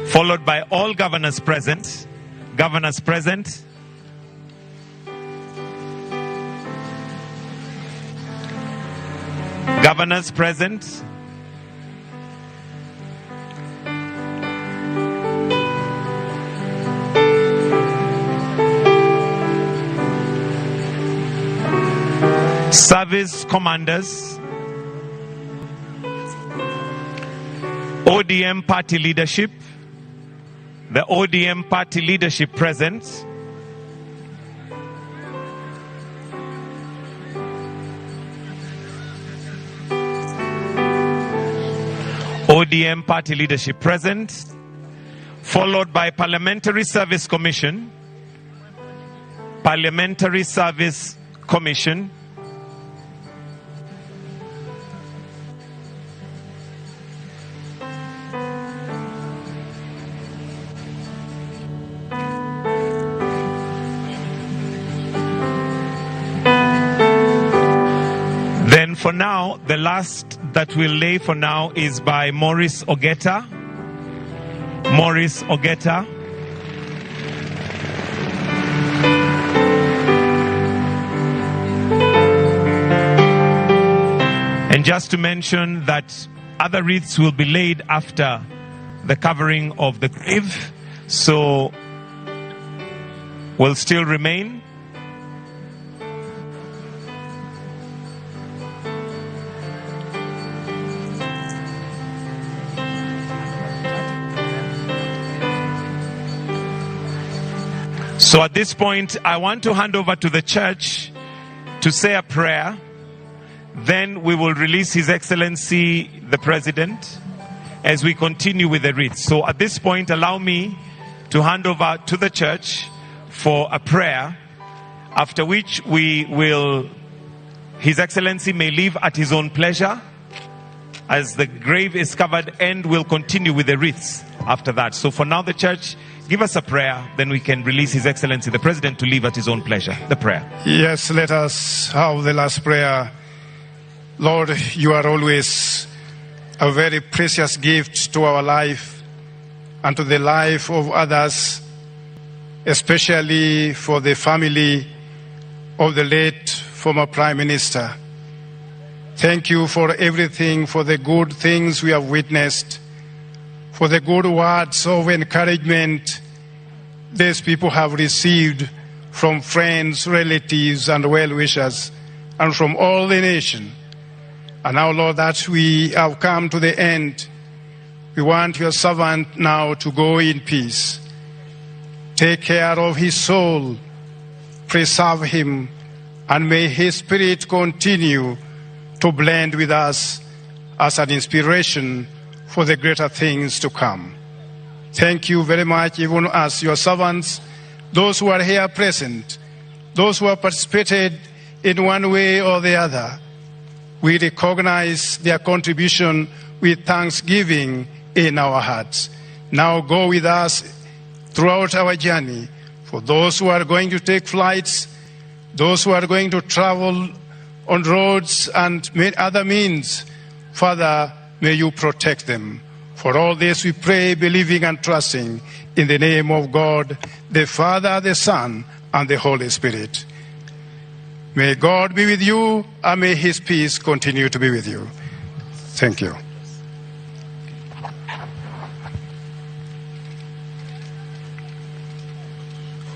Followed by all governors present. Governors present. Governors present. Service commanders, ODM party leadership, the ODM party leadership present, ODM party leadership present, followed by Parliamentary Service Commission, Parliamentary Service Commission, then for now, the last that we'll lay for now is by Maurice Ogeta. Maurice Ogeta. And just to mention that other wreaths will be laid after the covering of the grave, so will still remain. So at this point, I want to hand over to the church to say a prayer. Then we will release His Excellency, the President, as we continue with the wreath. So at this point, allow me to hand over to the church for a prayer, after which we will, His Excellency may leave at his own pleasure as the grave is covered, and we'll continue with the wreaths after that. So for now, the church, give us a prayer, then we can release His Excellency the President to leave at his own pleasure. The prayer. Yes, let us have the last prayer. Lord, you are always a very precious gift to our life and to the life of others, especially for the family of the late former Prime Minister. Thank you for everything, for the good things we have witnessed, for the good words of encouragement these people have received from friends, relatives, and well-wishers, and from all the nation. And now, Lord, that we have come to the end, we want your servant now to go in peace. Take care of his soul, preserve him, and may his spirit continue to blend with us as an inspiration for the greater things to come. Thank you very much, even as your servants, those who are here present, those who have participated in one way or the other. We recognize their contribution with thanksgiving in our hearts. now go with us throughout our journey. For those who are going to take flights, those who are going to travel on roads and other means, Father, may you protect them. For all this we pray, believing and trusting in the name of God, the Father, the Son, and the Holy Spirit. May God be with you, and may his peace continue to be with you. Thank you.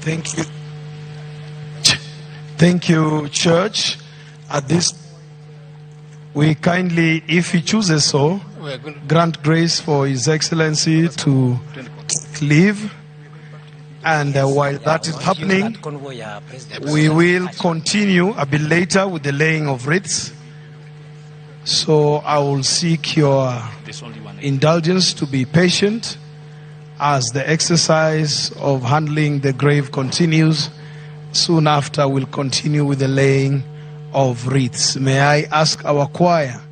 Thank you. Thank you, Church. At this, we kindly, if he chooses so, grant grace for His Excellency to leave. And while that is happening, we will continue a bit later with the laying of wreaths. So I will seek your indulgence to be patient as the exercise of handling the grave continues. Soon after, we'll continue with the laying of wreaths. May I ask our choir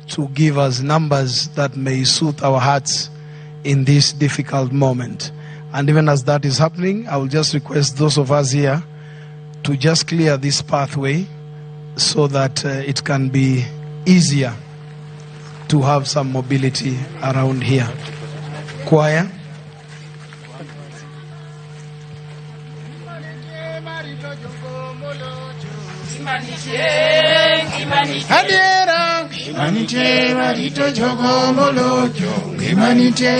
to give us numbers that may suit our hearts in this difficult moment. And even as that is happening, I will just request those of us here to just clear this pathway so that it can be easier to have some mobility around here. Choir. Adera, humanite marito jogo molojo, humanite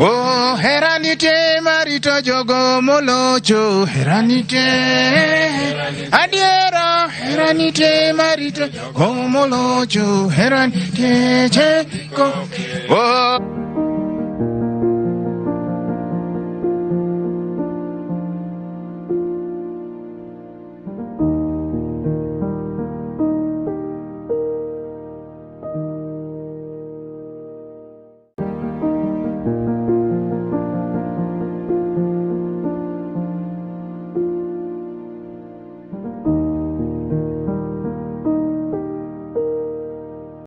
oh heranite marito jogo molojo, heranite adera, heranite marito jogo molojo, heranite oh